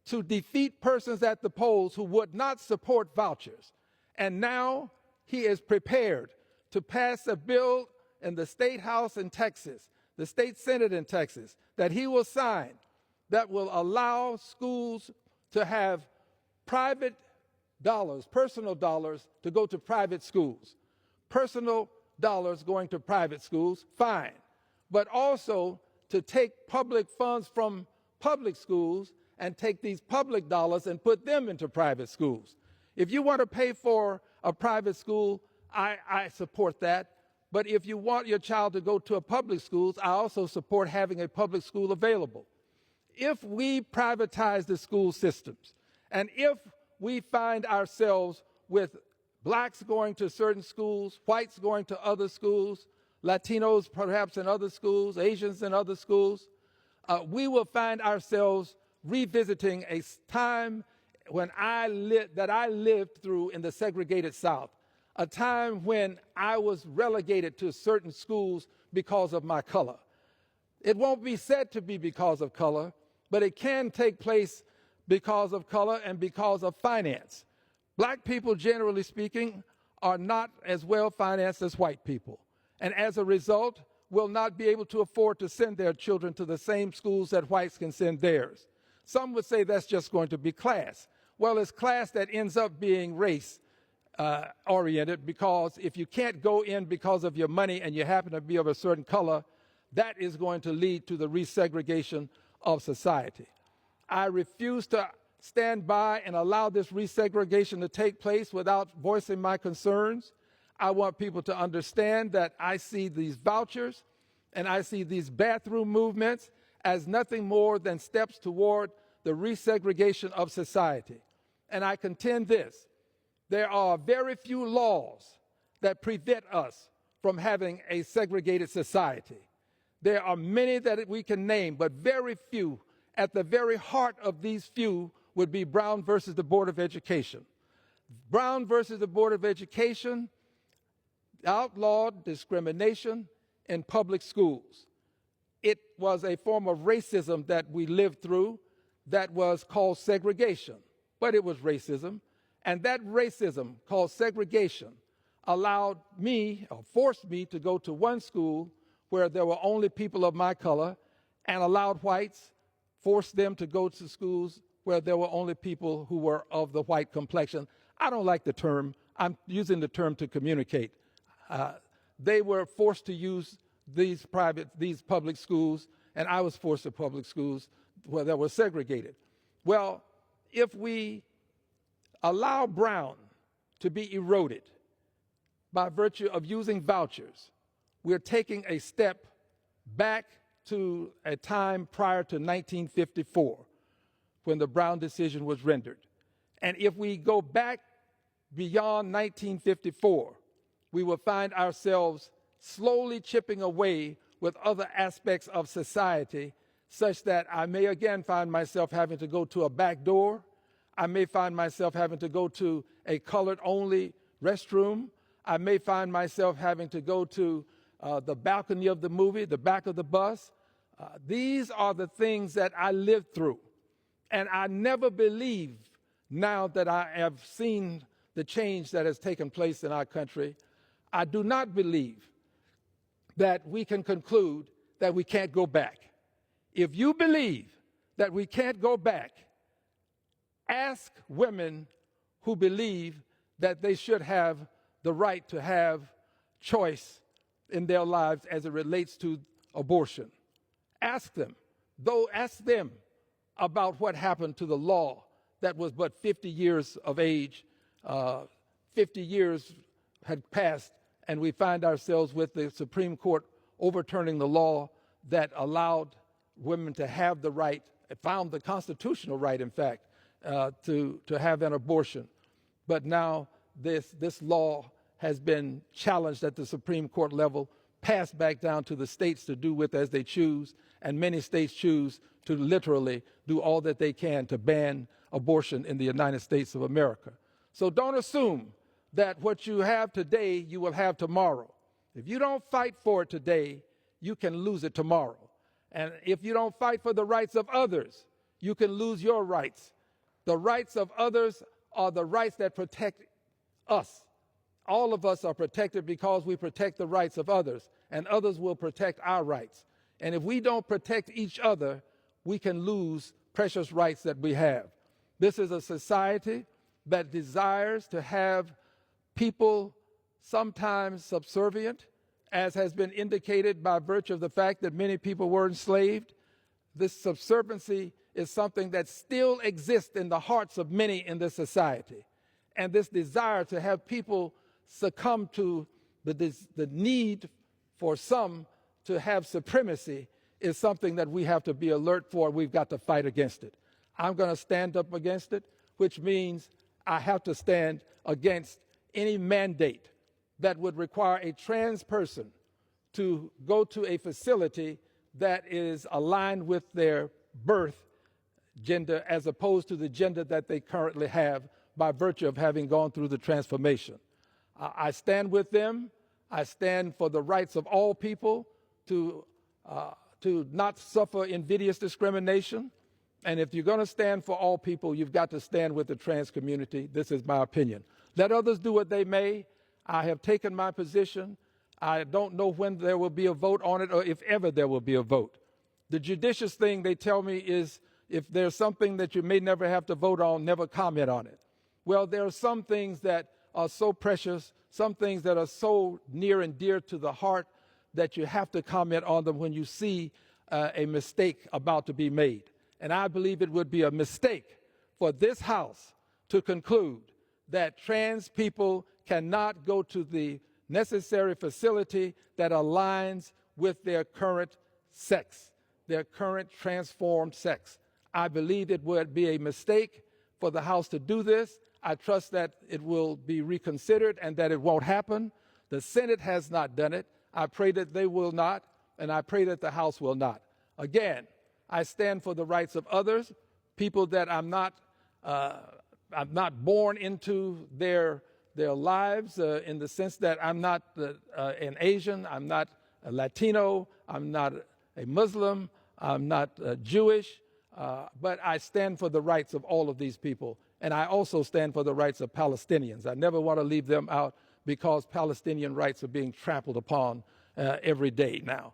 to defeat persons at the polls who would not support vouchers. And now he is prepared to pass a bill in the State House in Texas, the State Senate in Texas, that he will sign that will allow schools to have private dollars, personal dollars, to go to private schools. Personal dollars going to private schools, fine. But also to take public funds from public schools and take these public dollars and put them into private schools. If you want to pay for a private school, I support that. But if you want your child to go to a public school, I also support having a public school available. If we privatize the school systems, and if we find ourselves with blacks going to certain schools, whites going to other schools, Latinos perhaps in other schools, Asians in other schools, we will find ourselves revisiting a time when I lived through in the segregated South, a time when I was relegated to certain schools because of my color. It won't be said to be because of color, but it can take place because of color and because of finance. Black people, generally speaking, are not as well financed as white people, and as a result, will not be able to afford to send their children to the same schools that whites can send theirs. Some would say that's just going to be class. Well, it's class that ends up being race oriented, because if you can't go in because of your money and you happen to be of a certain color, that is going to lead to the resegregation of society. I refuse to stand by and allow this resegregation to take place without voicing my concerns. I want people to understand that I see these vouchers and I see these bathroom movements as nothing more than steps toward the resegregation of society. And I contend this: there are very few laws that prevent us from having a segregated society. There are many that we can name, but very few. At the very heart of these few would be Brown versus the Board of Education. Brown versus the Board of Education outlawed discrimination in public schools. It was a form of racism that we lived through that was called segregation, but it was racism. And that racism, called segregation, allowed me, or forced me, to go to one school where there were only people of my color, and allowed whites, forced them to go to schools where there were only people who were of the white complexion. I don't like the term. I'm using the term to communicate. They were forced to use these public schools, and I was forced to public schools where they were segregated. Well, if we allow Brown to be eroded by virtue of using vouchers, we're taking a step back to a time prior to 1954 when the Brown decision was rendered. And if we go back beyond 1954, we will find ourselves slowly chipping away with other aspects of society, such that I may again find myself having to go to a back door. I may find myself having to go to a colored-only restroom. I may find myself having to go to the balcony of the movie, the back of the bus. These are the things that I lived through. And I never believe, now that I have seen the change that has taken place in our country, I do not believe that we can conclude that we can't go back. If you believe that we can't go back, ask women who believe that they should have the right to have choice in their lives as it relates to abortion. Ask them about what happened to the law that was but 50 years of age. 50 years had passed, and we find ourselves with the Supreme Court overturning the law that allowed women to have the right, found the constitutional right, in fact, to have an abortion. But now this law has been challenged at the Supreme Court level, passed back down to the states to do with as they choose, and many states choose to literally do all that they can to ban abortion in the United States of America. So don't assume that what you have today, you will have tomorrow. If you don't fight for it today, you can lose it tomorrow. And if you don't fight for the rights of others, you can lose your rights. The rights of others are the rights that protect us. All of us are protected because we protect the rights of others, and others will protect our rights. And if we don't protect each other, we can lose precious rights that we have. This is a society that desires to have people sometimes subservient, as has been indicated by virtue of the fact that many people were enslaved. This subserviency is something that still exists in the hearts of many in this society. And this desire to have people succumb to the need for some to have supremacy is something that we have to be alert for. We've got to fight against it. I'm going to stand up against it, which means I have to stand against any mandate that would require a trans person to go to a facility that is aligned with their birth gender as opposed to the gender that they currently have by virtue of having gone through the transformation. I stand with them. I stand for the rights of all people to not suffer invidious discrimination. And if you're going to stand for all people, you've got to stand with the trans community. This is my opinion. Let others do what they may. I have taken my position. I don't know when there will be a vote on it or if ever there will be a vote. The judicious thing they tell me is if there's something that you may never have to vote on, never comment on it. Well, there are some things that are so precious, some things that are so near and dear to the heart that you have to comment on them when you see a mistake about to be made. And I believe it would be a mistake for this House to conclude that trans people cannot go to the necessary facility that aligns with their current sex, their current transformed sex. I believe it would be a mistake for the House to do this. I trust that it will be reconsidered and that it won't happen. The Senate has not done it. I pray that they will not, and I pray that the House will not. Again, I stand for the rights of others, people that I'm not born into their lives in the sense that I'm not an Asian, I'm not a Latino, I'm not a Muslim, I'm not Jewish, but I stand for the rights of all of these people. And I also stand for the rights of Palestinians. I never want to leave them out because Palestinian rights are being trampled upon every day now.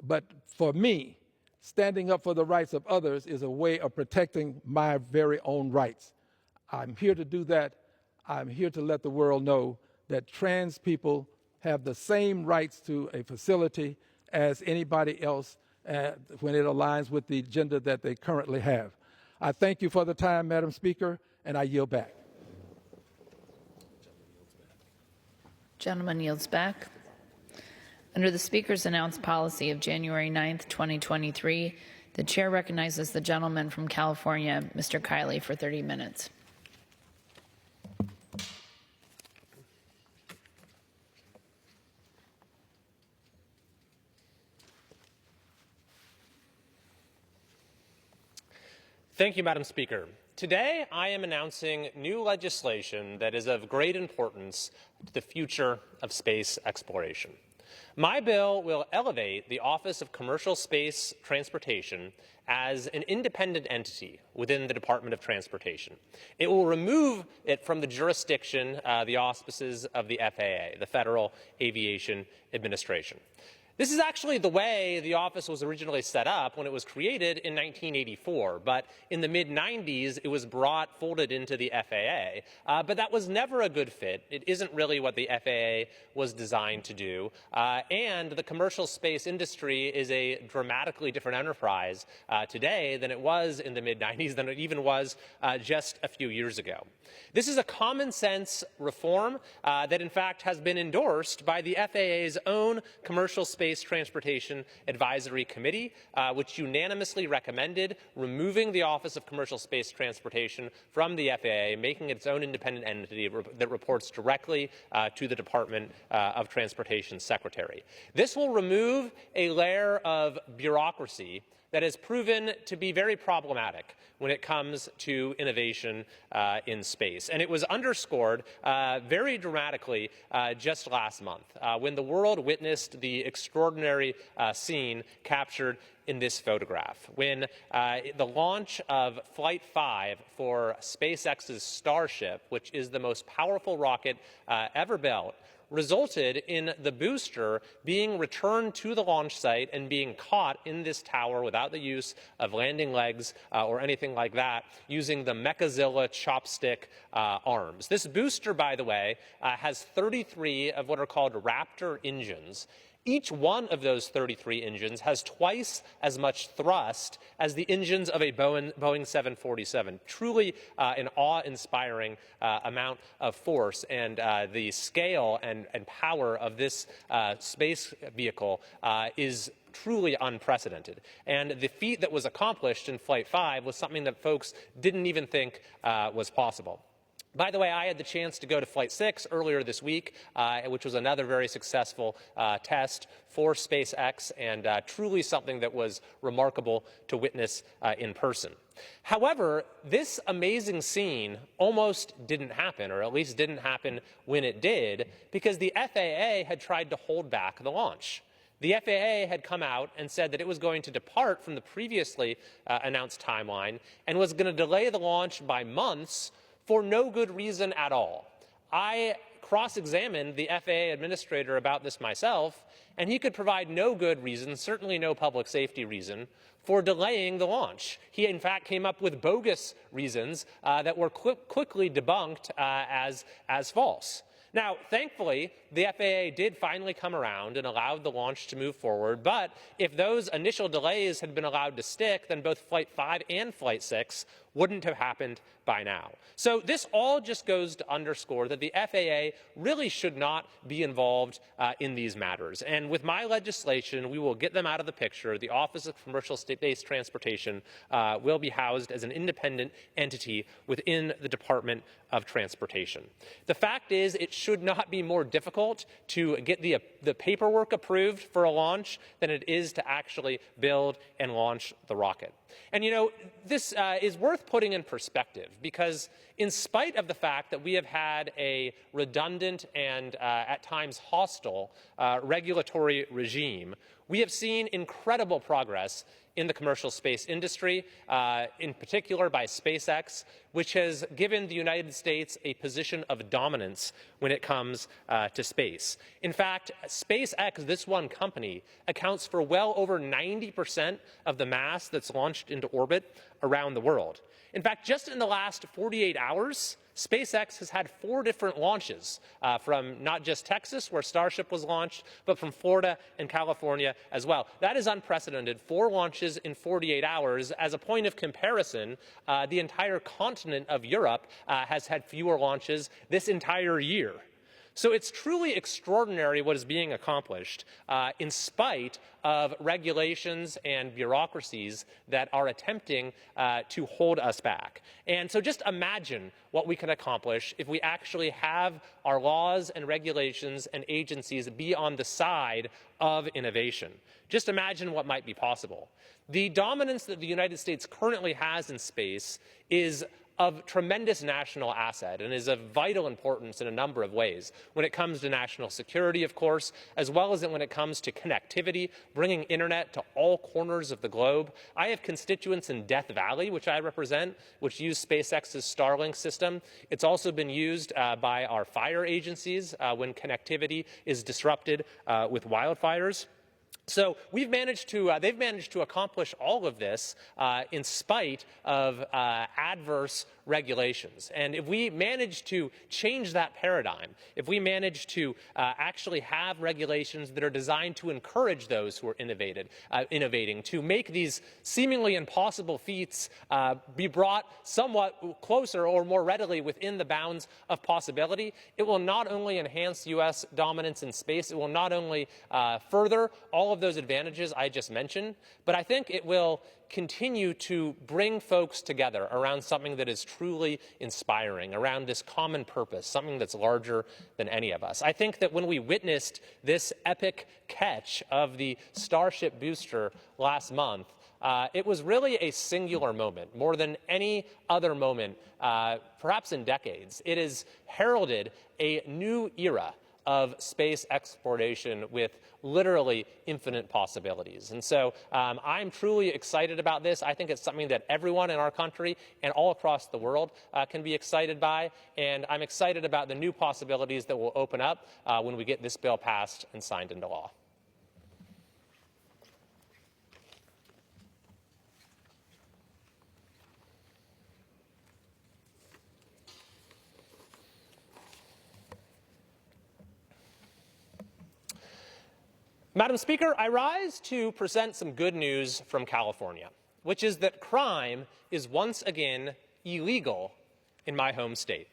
But for me, standing up for the rights of others is a way of protecting my very own rights. I'm here to do that. I'm here to let the world know that trans people have the same rights to a facility as anybody else when it aligns with the gender that they currently have. I thank you for the time, Madam Speaker, and I yield back.
Gentleman yields back. Under the Speaker's announced policy of January 9th, 2023, the Chair recognizes the gentleman from California, Mr. Kiley, for 30 minutes.
Thank you, Madam Speaker. Today, I am announcing new legislation that is of great importance to the future of space exploration. My bill will elevate the Office of Commercial Space Transportation as an independent entity within the Department of Transportation. It will remove it from the jurisdiction, the auspices of the FAA, the Federal Aviation Administration. This is actually the way the office was originally set up when it was created in 1984, but in the mid-90s it was folded into the FAA, but that was never a good fit. It isn't really what the FAA was designed to do, and the commercial space industry is a dramatically different enterprise today than it was in the mid-90s, than it even was just a few years ago. This is a common sense reform that in fact has been endorsed by the FAA's own Commercial Space Transportation Advisory Committee, which unanimously recommended removing the Office of Commercial Space Transportation from the FAA, making it its own independent entity that reports directly to the Department of Transportation Secretary. This will remove a layer of bureaucracy that has proven to be very problematic when it comes to innovation in space. And it was underscored very dramatically just last month when the world witnessed the extraordinary scene captured in this photograph when the launch of Flight 5 for SpaceX's Starship, which is the most powerful rocket ever built, resulted in the booster being returned to the launch site and being caught in this tower without the use of landing legs or anything like that, using the Mechazilla chopstick arms. This booster, by the way, has 33 of what are called Raptor engines. Each one of those 33 engines has twice as much thrust as the engines of a Boeing 747. Truly an awe-inspiring amount of force, and the scale and power of this space vehicle is truly unprecedented. And the feat that was accomplished in Flight 5 was something that folks didn't even think was possible. By the way, I had the chance to go to Flight 6 earlier this week, which was another very successful test for SpaceX, and truly something that was remarkable to witness in person. However, this amazing scene almost didn't happen, or at least didn't happen when it did, because the FAA had tried to hold back the launch. The FAA had come out and said that it was going to depart from the previously announced timeline and was going to delay the launch by months for no good reason at all. I cross-examined the FAA administrator about this myself, and he could provide no good reason, certainly no public safety reason, for delaying the launch. He, in fact, came up with bogus reasons that were quickly debunked as false. Now, thankfully, the FAA did finally come around and allowed the launch to move forward, but if those initial delays had been allowed to stick, then both Flight 5 and Flight 6 wouldn't have happened by now. So this all just goes to underscore that the FAA really should not be involved in these matters. And with my legislation, we will get them out of the picture. The Office of Commercial Space Transportation will be housed as an independent entity within the Department of Transportation. The fact is, it should not be more difficult to get the paperwork approved for a launch than it is to actually build and launch the rocket. And you know, this is worth putting in perspective, because in spite of the fact that we have had a redundant and at times hostile regulatory regime, we have seen incredible progress in the commercial space industry, in particular by SpaceX, which has given the United States a position of dominance when it comes to space. In fact, SpaceX, this one company, accounts for well over 90% of the mass that's launched into orbit around the world. In fact, just in the last 48 hours, SpaceX has had 4 different launches from not just Texas, where Starship was launched, but from Florida and California as well. That is unprecedented, 4 launches in 48 hours. As a point of comparison, the entire continent of Europe has had fewer launches this entire year. So it's truly extraordinary what is being accomplished in spite of regulations and bureaucracies that are attempting to hold us back. And so just imagine what we can accomplish if we actually have our laws and regulations and agencies be on the side of innovation. Just imagine what might be possible. The dominance that the United States currently has in space is of tremendous national asset and is of vital importance in a number of ways. When it comes to national security, of course, as well as when it comes to connectivity, bringing internet to all corners of the globe. I have constituents in Death Valley, which I represent, which use SpaceX's Starlink system. It's also been used by our fire agencies when connectivity is disrupted with wildfires. So they've managed to accomplish all of this in spite of adverse regulations. And if we manage to change that paradigm, if we manage to actually have regulations that are designed to encourage those who are innovating, to make these seemingly impossible feats be brought somewhat closer or more readily within the bounds of possibility, it will not only enhance U.S. dominance in space, it will not only further all of those advantages I just mentioned, but I think it will continue to bring folks together around something that is truly inspiring, around this common purpose, something that's larger than any of us. I think that when we witnessed this epic catch of the Starship booster last month, it was really a singular moment, more than any other moment, perhaps in decades. It has heralded a new era of space exploration with literally infinite possibilities. And so I'm truly excited about this. I think it's something that everyone in our country and all across the world can be excited by. And I'm excited about the new possibilities that will open up when we get this bill passed and signed into law. Madam Speaker, I rise to present some good news from California, which is that crime is once again illegal in my home state.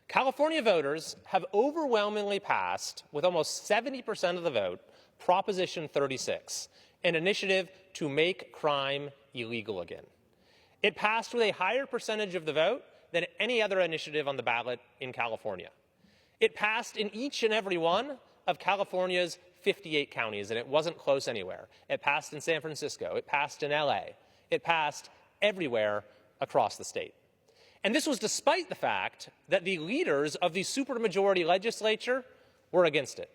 California voters have overwhelmingly passed, with almost 70% of the vote, Proposition 36, an initiative to make crime illegal again. It passed with a higher percentage of the vote than any other initiative on the ballot in California. It passed in each and every one of California's 58 counties, and it wasn't close anywhere. It passed in San Francisco. It passed in LA. It passed everywhere across the state. And this was despite the fact that the leaders of the supermajority legislature were against it.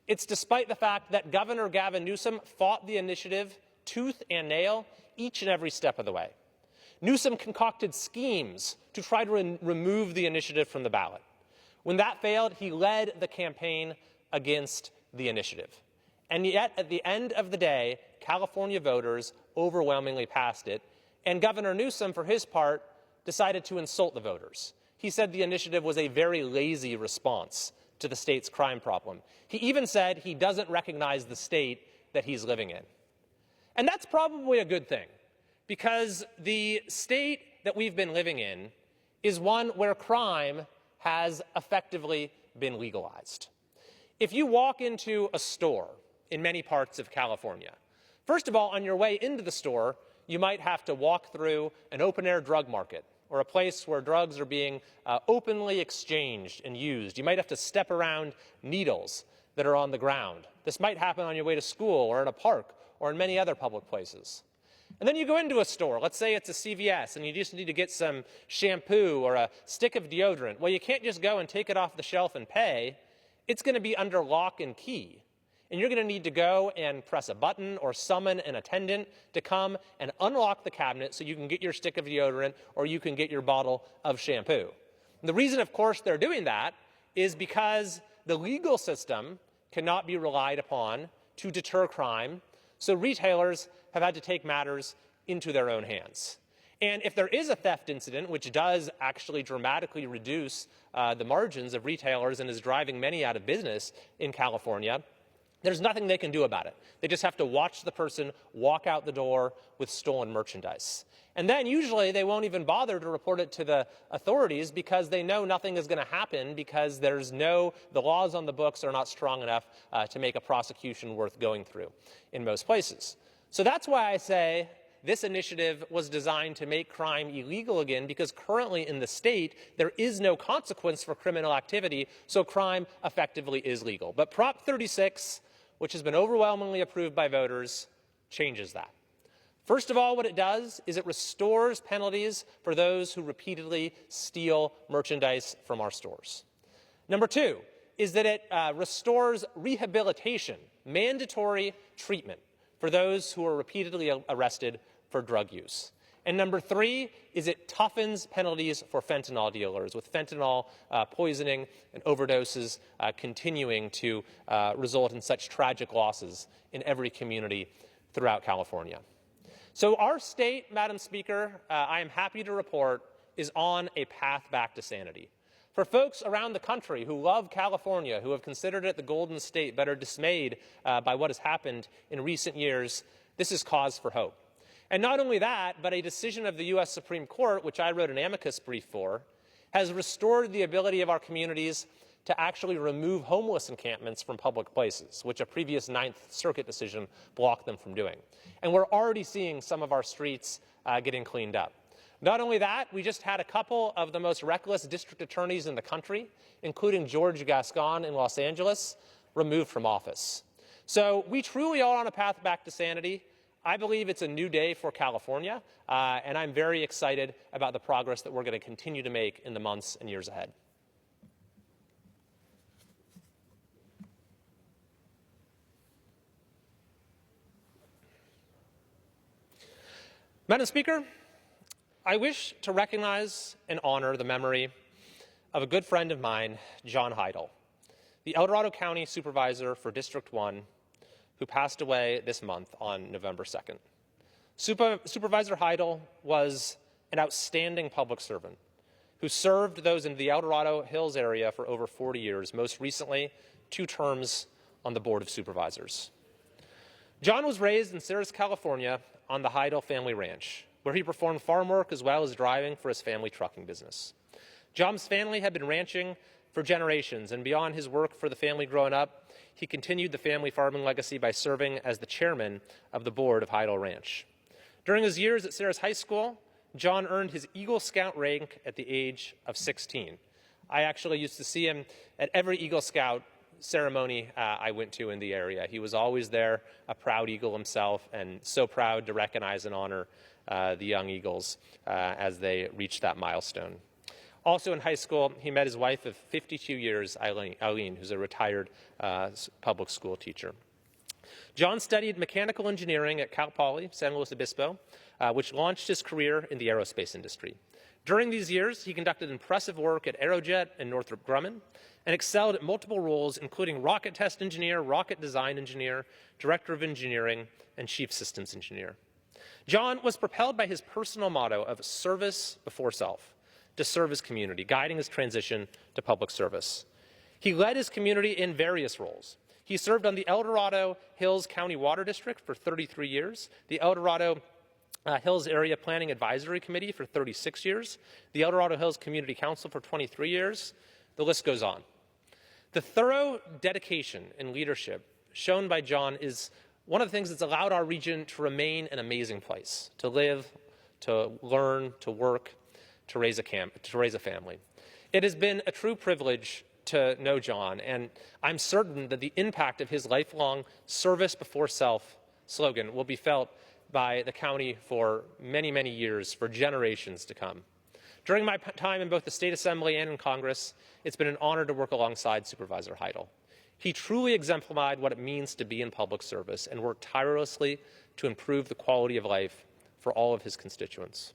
It's despite the fact that Governor Gavin Newsom fought the initiative tooth and nail each and every step of the way. Newsom concocted schemes to try to remove the initiative from the ballot. When that failed, he led the campaign against the initiative. And yet, at the end of the day, California voters overwhelmingly passed it, and Governor Newsom, for his part, decided to insult the voters. He said the initiative was a very lazy response to the state's crime problem. He even said he doesn't recognize the state that he's living in. And that's probably a good thing, because the state that we've been living in is one where crime has effectively been legalized. If you walk into a store in many parts of California, first of all, on your way into the store, you might have to walk through an open-air drug market or a place where drugs are being openly exchanged and used. You might have to step around needles that are on the ground. This might happen on your way to school or in a park or in many other public places. And then you go into a store, let's say it's a CVS, and you just need to get some shampoo or a stick of deodorant. Well, you can't just go and take it off the shelf and pay. It's going to be under lock and key. And you're going to need to go and press a button or summon an attendant to come and unlock the cabinet so you can get your stick of deodorant or you can get your bottle of shampoo. And the reason, of course, they're doing that is because the legal system cannot be relied upon to deter crime, so retailers have had to take matters into their own hands. And if there is a theft incident, which does actually dramatically reduce the margins of retailers and is driving many out of business in California, there's nothing they can do about it. They just have to watch the person walk out the door with stolen merchandise. And then usually they won't even bother to report it to the authorities because they know nothing is going to happen because the laws on the books are not strong enough to make a prosecution worth going through in most places. So that's why I say this initiative was designed to make crime illegal again, because currently in the state there is no consequence for criminal activity, so crime effectively is legal. But Prop 36, which has been overwhelmingly approved by voters, changes that. First of all, what it does is it restores penalties for those who repeatedly steal merchandise from our stores. Number two is that it restores rehabilitation, mandatory treatment for those who are repeatedly arrested for drug use. And number three is it toughens penalties for fentanyl dealers, with fentanyl poisoning and overdoses continuing to result in such tragic losses in every community throughout California. So our state, Madam Speaker, I am happy to report, is on a path back to sanity. For folks around the country who love California, who have considered it the Golden State, but are dismayed by what has happened in recent years, this is cause for hope. And not only that, but a decision of the U.S. Supreme Court, which I wrote an amicus brief for, has restored the ability of our communities to actually remove homeless encampments from public places, which a previous Ninth Circuit decision blocked them from doing. And we're already seeing some of our streets getting cleaned up. Not only that, we just had a couple of the most reckless district attorneys in the country, including George Gascon in Los Angeles, removed from office. So we truly are on a path back to sanity. I believe it's a new day for California, and I'm very excited about the progress that we're going to continue to make in the months and years ahead. Madam Speaker, I wish to recognize and honor the memory of a good friend of mine, John Heidel, the El Dorado County Supervisor for District 1, who passed away this month on November 2nd. Supervisor Heidel was an outstanding public servant who served those in the El Dorado Hills area for over 40 years, most recently 2 terms on the Board of Supervisors. John was raised in Ceres, California on the Heidel family ranch, where he performed farm work as well as driving for his family trucking business. John's family had been ranching for generations, and beyond his work for the family growing up, he continued the family farming legacy by serving as the chairman of the board of Heidel Ranch. During his years at Ceres High School, John earned his Eagle Scout rank at the age of 16. I actually used to see him at every Eagle Scout ceremony I went to in the area. He was always there, a proud Eagle himself, and so proud to recognize and honor the young Eagles as they reached that milestone. Also in high school, he met his wife of 52 years, Eileen, who's a retired public school teacher. John studied mechanical engineering at Cal Poly, San Luis Obispo, which launched his career in the aerospace industry. During these years, he conducted impressive work at Aerojet and Northrop Grumman and excelled at multiple roles, including rocket test engineer, rocket design engineer, director of engineering, and chief systems engineer. John was propelled by his personal motto of service before self to serve his community, guiding his transition to public service. He led his community in various roles. He served on the El Dorado Hills County Water District for 33 years, the El Dorado Hills Area Planning Advisory Committee for 36 years, the El Dorado Hills Community Council for 23 years. The list goes on. The thorough dedication and leadership shown by John is one of the things that's allowed our region to remain an amazing place, to live, to learn, to work, to raise a family. It has been a true privilege to know John, and I'm certain that the impact of his lifelong service before self slogan will be felt by the county for many, many years, for generations to come. During my time in both the State Assembly and in Congress, it's been an honor to work alongside Supervisor Heidel. He truly exemplified what it means to be in public service and worked tirelessly to improve the quality of life for all of his constituents.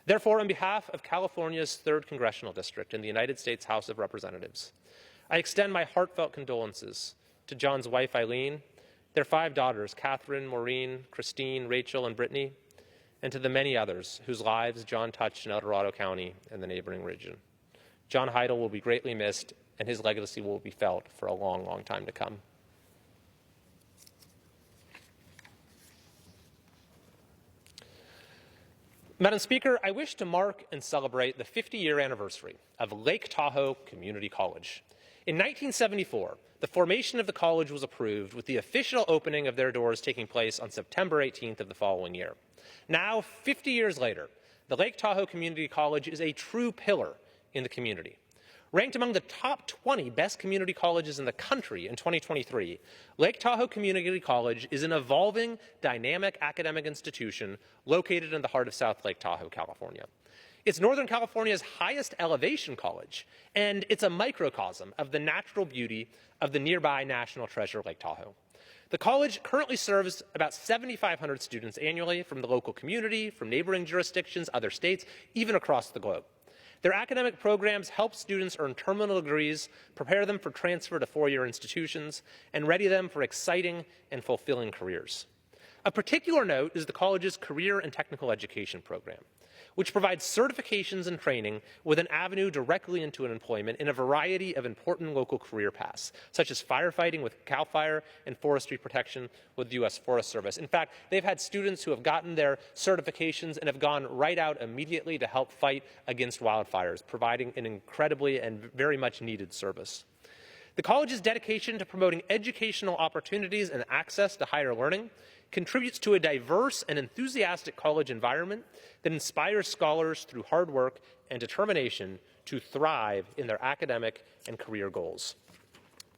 Therefore, on behalf of California's 3rd Congressional District in the United States House of Representatives, I extend my heartfelt condolences to John's wife, Eileen, their 5 daughters, Catherine, Maureen, Christine, Rachel, and Brittany, and to the many others whose lives John touched in El Dorado County and the neighboring region. John Heidel will be greatly missed, and his legacy will be felt for a long, long time to come. Madam Speaker, I wish to mark and celebrate the 50-year anniversary of Lake Tahoe Community College. In 1974, the formation of the college was approved, with the official opening of their doors taking place on September 18th of the following year. Now, 50 years later, the Lake Tahoe Community College is a true pillar in the community. Ranked among the top 20 best community colleges in the country in 2023, Lake Tahoe Community College is an evolving, dynamic academic institution located in the heart of South Lake Tahoe, California. It's Northern California's highest elevation college, and it's a microcosm of the natural beauty of the nearby national treasure, Lake Tahoe. The college currently serves about 7,500 students annually from the local community, from neighboring jurisdictions, other states, even across the globe. Their academic programs help students earn terminal degrees, prepare them for transfer to 4-year institutions, and ready them for exciting and fulfilling careers. A particular note is the college's Career and Technical Education program, which provides certifications and training with an avenue directly into an employment in a variety of important local career paths, such as firefighting with CAL FIRE and forestry protection with the U.S. Forest Service. In fact, they've had students who have gotten their certifications and have gone right out immediately to help fight against wildfires, providing an incredibly and very much needed service. The college's dedication to promoting educational opportunities and access to higher learning contributes to a diverse and enthusiastic college environment that inspires scholars through hard work and determination to thrive in their academic and career goals.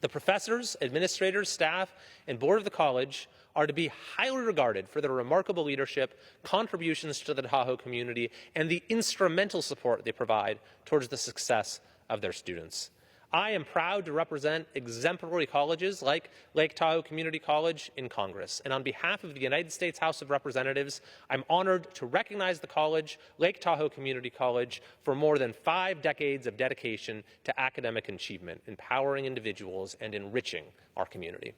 The professors, administrators, staff, and board of the college are to be highly regarded for their remarkable leadership, contributions to the Tahoe community, and the instrumental support they provide towards the success of their students. I am proud to represent exemplary colleges like Lake Tahoe Community College in Congress. And on behalf of the United States House of Representatives, I'm honored to recognize the college, Lake Tahoe Community College, for more than 5 decades of dedication to academic achievement, empowering individuals, and enriching our community.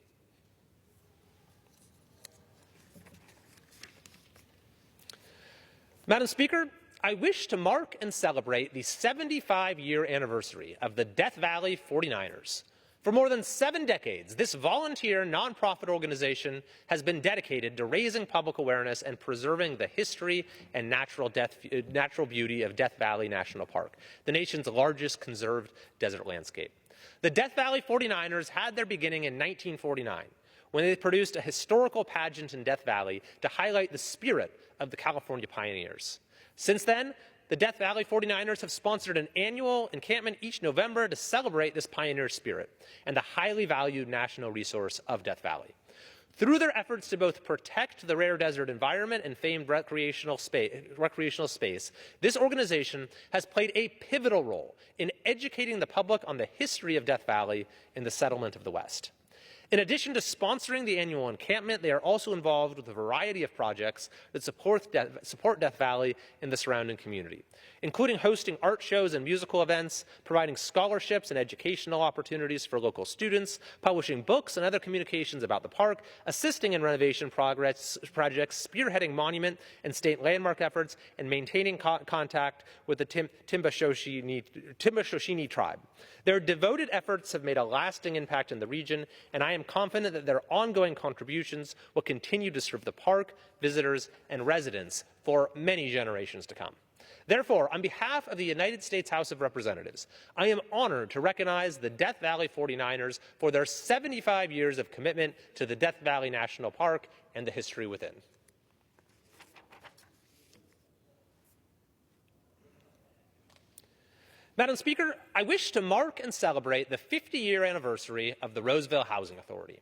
Madam Speaker, I wish to mark and celebrate the 75-year anniversary of the Death Valley 49ers. For more than 7 decades, this volunteer nonprofit organization has been dedicated to raising public awareness and preserving the history and natural beauty of Death Valley National Park, the nation's largest conserved desert landscape. The Death Valley 49ers had their beginning in 1949, when they produced a historical pageant in Death Valley to highlight the spirit of the California pioneers. Since then, the Death Valley 49ers have sponsored an annual encampment each November to celebrate this pioneer spirit and the highly valued national resource of Death Valley. Through their efforts to both protect the rare desert environment and famed recreational space, this organization has played a pivotal role in educating the public on the history of Death Valley and the settlement of the West. In addition to sponsoring the annual encampment, they are also involved with a variety of projects that support Death Valley and the surrounding community, including hosting art shows and musical events, providing scholarships and educational opportunities for local students, publishing books and other communications about the park, assisting in renovation projects, spearheading monument and state landmark efforts, and maintaining contact with the Timbashoshini tribe. Their devoted efforts have made a lasting impact in the region, and I am confident that their ongoing contributions will continue to serve the park, visitors, and residents for many generations to come. Therefore, on behalf of the United States House of Representatives, I am honored to recognize the Death Valley 49ers for their 75 years of commitment to the Death Valley National Park and the history within. Madam Speaker, I wish to mark and celebrate the 50-year anniversary of the Roseville Housing Authority.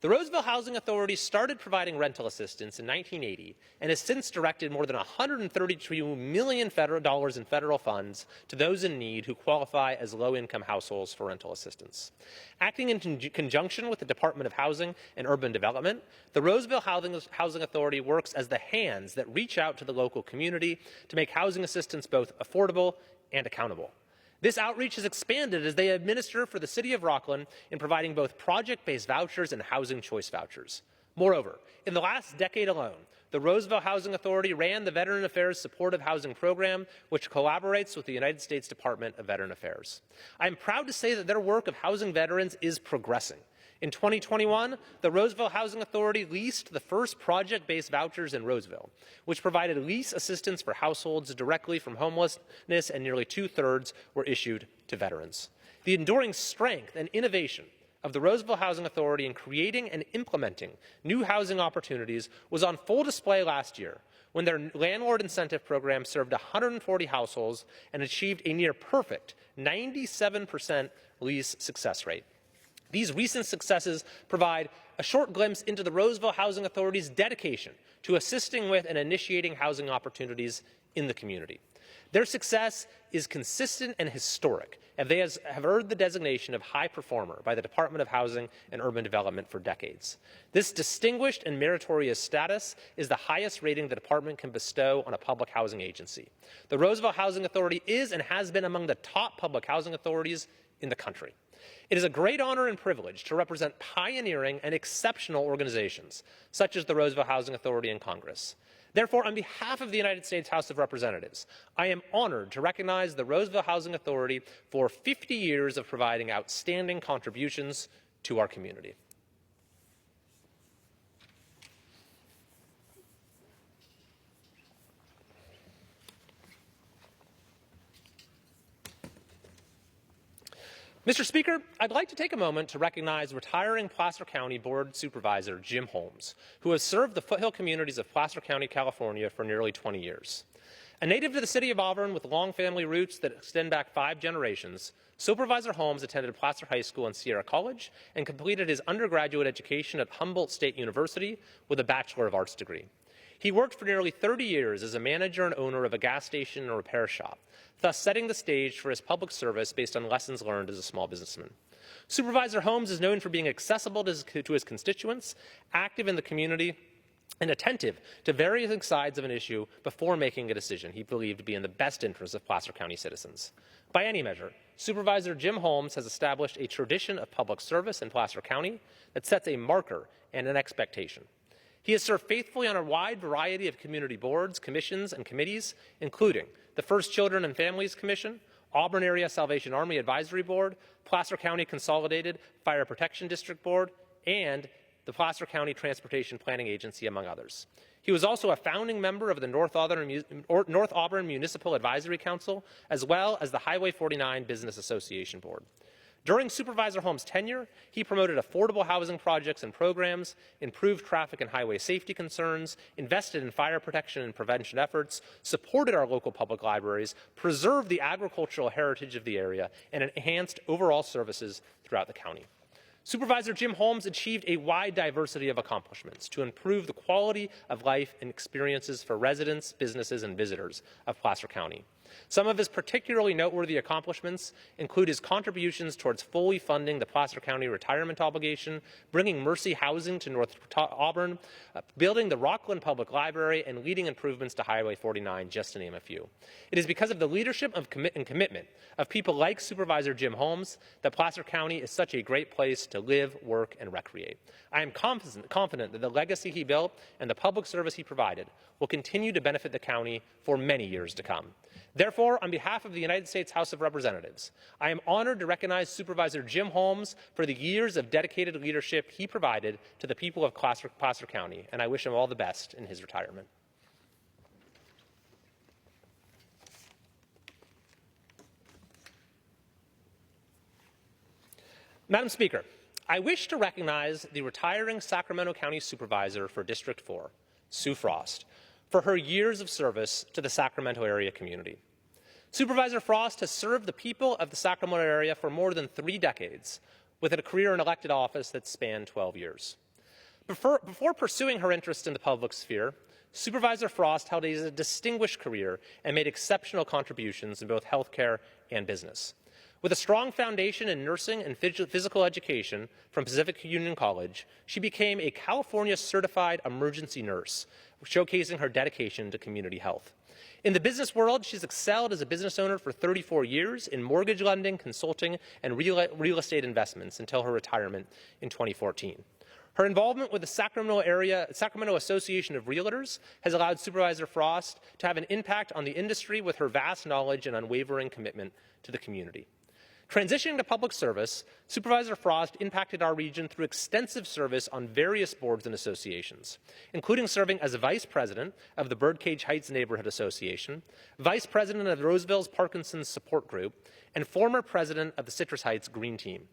The Roseville Housing Authority started providing rental assistance in 1980 and has since directed more than $132 million in federal funds to those in need who qualify as low-income households for rental assistance. Acting in conjunction with the Department of Housing and Urban Development, the Roseville Housing Authority works as the hands that reach out to the local community to make housing assistance both affordable and accountable. This outreach has expanded as they administer for the City of Rockland in providing both project-based vouchers and housing choice vouchers. Moreover, in the last decade alone, the Roseville Housing Authority ran the Veteran Affairs Supportive Housing Program, which collaborates with the United States Department of Veteran Affairs. I am proud to say that their work of housing veterans is progressing. In 2021, the Roseville Housing Authority leased the first project-based vouchers in Roseville, which provided lease assistance for households directly from homelessness, and nearly 2/3 were issued to veterans. The enduring strength and innovation of the Roseville Housing Authority in creating and implementing new housing opportunities was on full display last year, when their landlord incentive program served 140 households and achieved a near-perfect 97% lease success rate. These recent successes provide a short glimpse into the Roseville Housing Authority's dedication to assisting with and initiating housing opportunities in the community. Their success is consistent and historic, and they have earned the designation of high performer by the Department of Housing and Urban Development for decades. This distinguished and meritorious status is the highest rating the department can bestow on a public housing agency. The Roseville Housing Authority is and has been among the top public housing authorities in the country. It is a great honor and privilege to represent pioneering and exceptional organizations, such as the Roseville Housing Authority in Congress. Therefore, on behalf of the United States House of Representatives, I am honored to recognize the Roseville Housing Authority for 50 years of providing outstanding contributions to our community. Mr. Speaker, I'd like to take a moment to recognize retiring Placer County Board Supervisor Jim Holmes, who has served the foothill communities of Placer County, California for nearly 20 years. A native to the city of Auburn with long family roots that extend back 5 generations, Supervisor Holmes attended Placer High School and Sierra College and completed his undergraduate education at Humboldt State University with a Bachelor of Arts degree. He worked for nearly 30 years as a manager and owner of a gas station and repair shop, thus setting the stage for his public service based on lessons learned as a small businessman. Supervisor Holmes is known for being accessible to his constituents, active in the community, and attentive to varying sides of an issue before making a decision he believed to be in the best interest of Placer County citizens. By any measure, Supervisor Jim Holmes has established a tradition of public service in Placer County that sets a marker and an expectation. He has served faithfully on a wide variety of community boards, commissions, and committees, including the First Children and Families Commission, Auburn Area Salvation Army Advisory Board, Placer County Consolidated Fire Protection District Board, and the Placer County Transportation Planning Agency, among others. He was also a founding member of the North Auburn Municipal Advisory Council, as well as the Highway 49 Business Association Board. During Supervisor Holmes' tenure, he promoted affordable housing projects and programs, improved traffic and highway safety concerns, invested in fire protection and prevention efforts, supported our local public libraries, preserved the agricultural heritage of the area, and enhanced overall services throughout the county. Supervisor Jim Holmes achieved a wide diversity of accomplishments to improve the quality of life and experiences for residents, businesses, and visitors of Placer County. Some of his particularly noteworthy accomplishments include his contributions towards fully funding the Placer County retirement obligation, bringing Mercy Housing to North Auburn, building the Rockland Public Library, and leading improvements to Highway 49, just to name a few. It is because of the leadership and commitment of people like Supervisor Jim Holmes that Placer County is such a great place to live, work, and recreate. I am confident that the legacy he built and the public service he provided will continue to benefit the county for many years to come. Therefore, on behalf of the United States House of Representatives, I am honored to recognize Supervisor Jim Holmes for the years of dedicated leadership he provided to the people of Placer County, and I wish him all the best in his retirement. Madam Speaker, I wish to recognize the retiring Sacramento County Supervisor for District 4, Sue Frost, for her years of service to the Sacramento area community. Supervisor Frost has served the people of the Sacramento area for more than 3 decades, with a career in elected office that spanned 12 years. Before pursuing her interest in the public sphere, Supervisor Frost held a distinguished career and made exceptional contributions in both healthcare and business. With a strong foundation in nursing and physical education from Pacific Union College, she became a California certified emergency nurse, showcasing her dedication to community health. In the business world, she's excelled as a business owner for 34 years in mortgage lending, consulting, and real estate investments until her retirement in 2014. Her involvement with the Sacramento Association of Realtors has allowed Supervisor Frost to have an impact on the industry with her vast knowledge and unwavering commitment to the community. Transitioning to public service, Supervisor Frost impacted our region through extensive service on various boards and associations, including serving as Vice President of the Birdcage Heights Neighborhood Association, Vice President of Roseville's Parkinson's Support Group, and former President of the Citrus Heights Green Team.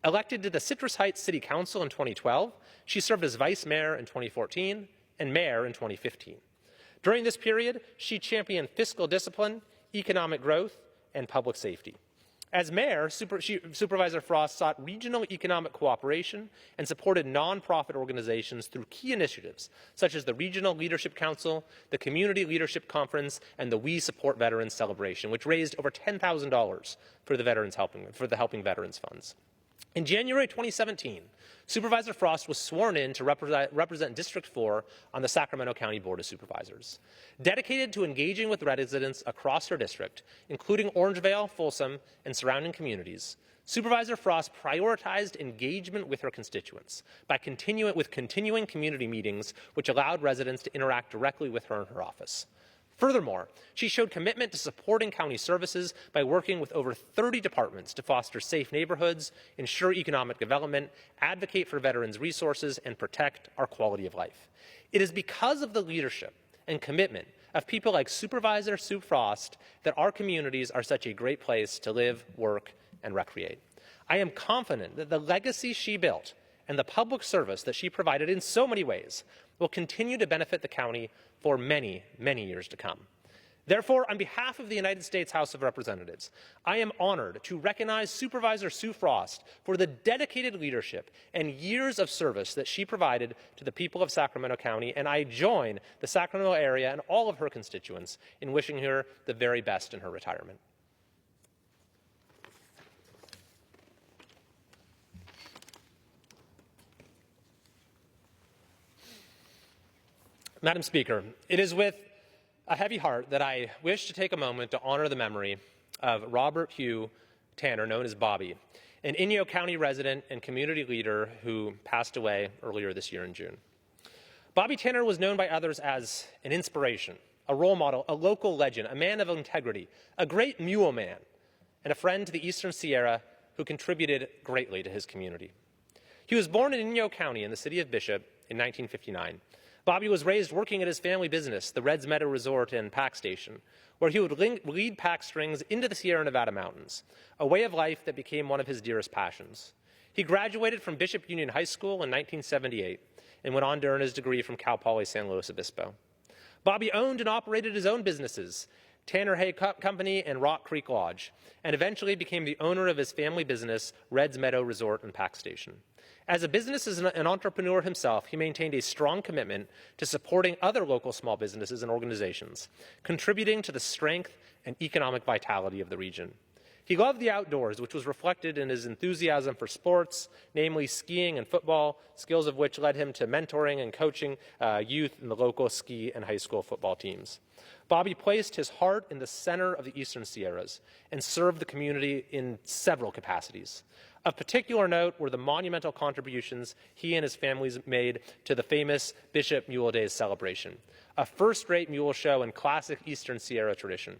Elected to the Citrus Heights City Council in 2012, she served as Vice Mayor in 2014 and Mayor in 2015. During this period, she championed fiscal discipline, economic growth, and public safety. As mayor, Supervisor Frost sought regional economic cooperation and supported nonprofit organizations through key initiatives such as the Regional Leadership Council, the Community Leadership Conference, and the We Support Veterans celebration, which raised over $10,000 for the Helping Veterans Funds. In January 2017, Supervisor Frost was sworn in to represent District 4 on the Sacramento County Board of Supervisors. Dedicated to engaging with residents across her district, including Orangevale, Folsom, and surrounding communities, Supervisor Frost prioritized engagement with her constituents by continuing community meetings, which allowed residents to interact directly with her in her office. Furthermore, she showed commitment to supporting county services by working with over 30 departments to foster safe neighborhoods, ensure economic development, advocate for veterans' resources, and protect our quality of life. It is because of the leadership and commitment of people like Supervisor Sue Frost that our communities are such a great place to live, work, and recreate. I am confident that the legacy she built and the public service that she provided in so many ways will continue to benefit the county for many, many years to come. Therefore, on behalf of the United States House of Representatives, I am honored to recognize Supervisor Sue Frost for the dedicated leadership and years of service that she provided to the people of Sacramento County, and I join the Sacramento area and all of her constituents in wishing her the very best in her retirement. Madam Speaker, it is with a heavy heart that I wish to take a moment to honor the memory of Robert Hugh Tanner, known as Bobby, an Inyo County resident and community leader who passed away earlier this year in June. Bobby Tanner was known by others as an inspiration, a role model, a local legend, a man of integrity, a great mule man, and a friend to the Eastern Sierra who contributed greatly to his community. He was born in Inyo County in the city of Bishop in 1959. Bobby was raised working at his family business, the Reds Meadow Resort and Pack Station, where he would lead pack strings into the Sierra Nevada mountains, a way of life that became one of his dearest passions. He graduated from Bishop Union High School in 1978 and went on to earn his degree from Cal Poly San Luis Obispo. Bobby owned and operated his own businesses, Tanner Hay Company and Rock Creek Lodge, and eventually became the owner of his family business, Reds Meadow Resort and Pack Station. As a business and an entrepreneur himself, he maintained a strong commitment to supporting other local small businesses and organizations, contributing to the strength and economic vitality of the region. He loved the outdoors, which was reflected in his enthusiasm for sports, namely skiing and football, skills of which led him to mentoring and coaching youth in the local ski and high school football teams. Bobby placed his heart in the center of the Eastern Sierras and served the community in several capacities. Of particular note were the monumental contributions he and his families made to the famous Bishop Mule Days celebration, a first-rate mule show in classic Eastern Sierra tradition.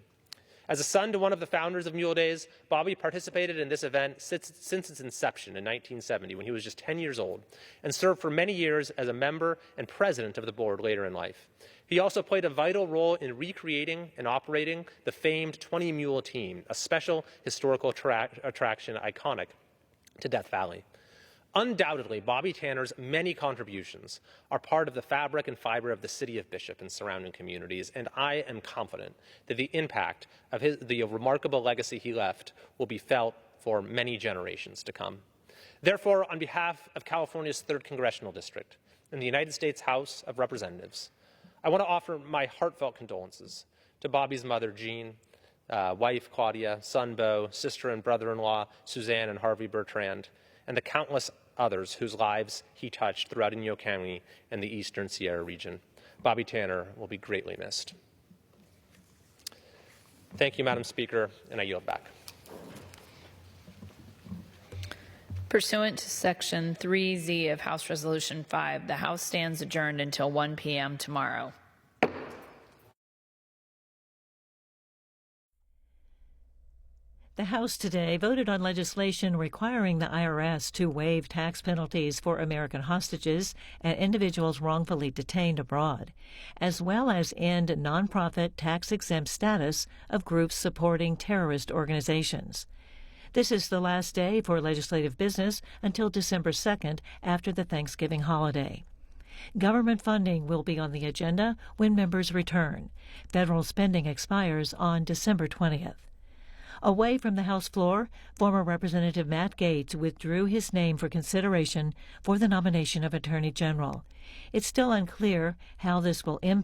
As a son to one of the founders of Mule Days, Bobby participated in this event since its inception in 1970, when he was just 10 years old, and served for many years as a member and president of the board later in life. He also played a vital role in recreating and operating the famed 20 Mule Team, a special historical attraction iconic to Death Valley. Undoubtedly, Bobby Tanner's many contributions are part of the fabric and fiber of the city of Bishop and surrounding communities, and I am confident that the impact of the remarkable legacy he left will be felt for many generations to come. Therefore, on behalf of California's 3rd Congressional District and the United States House of Representatives, I want to offer my heartfelt condolences to Bobby's mother, Jean, wife Claudia, son Bo, sister and brother-in-law Suzanne and Harvey Bertrand, and the countless others whose lives he touched throughout Inyo County and the Eastern Sierra region. Bobby Tanner will be greatly missed. Thank you, Madam Speaker, and I yield back.
Pursuant to Section 3Z of House Resolution 5, the House stands adjourned until 1 p.m. tomorrow.
The House today voted on legislation requiring the IRS to waive tax penalties for American hostages and individuals wrongfully detained abroad, as well as end nonprofit tax-exempt status of groups supporting terrorist organizations. This is the last day for legislative business until December 2nd after the Thanksgiving holiday. Government funding will be on the agenda when members return. Federal spending expires on December 20th. Away from the House floor, former Representative Matt Gaetz withdrew his name for consideration for the nomination of Attorney General. It's still unclear how this will impact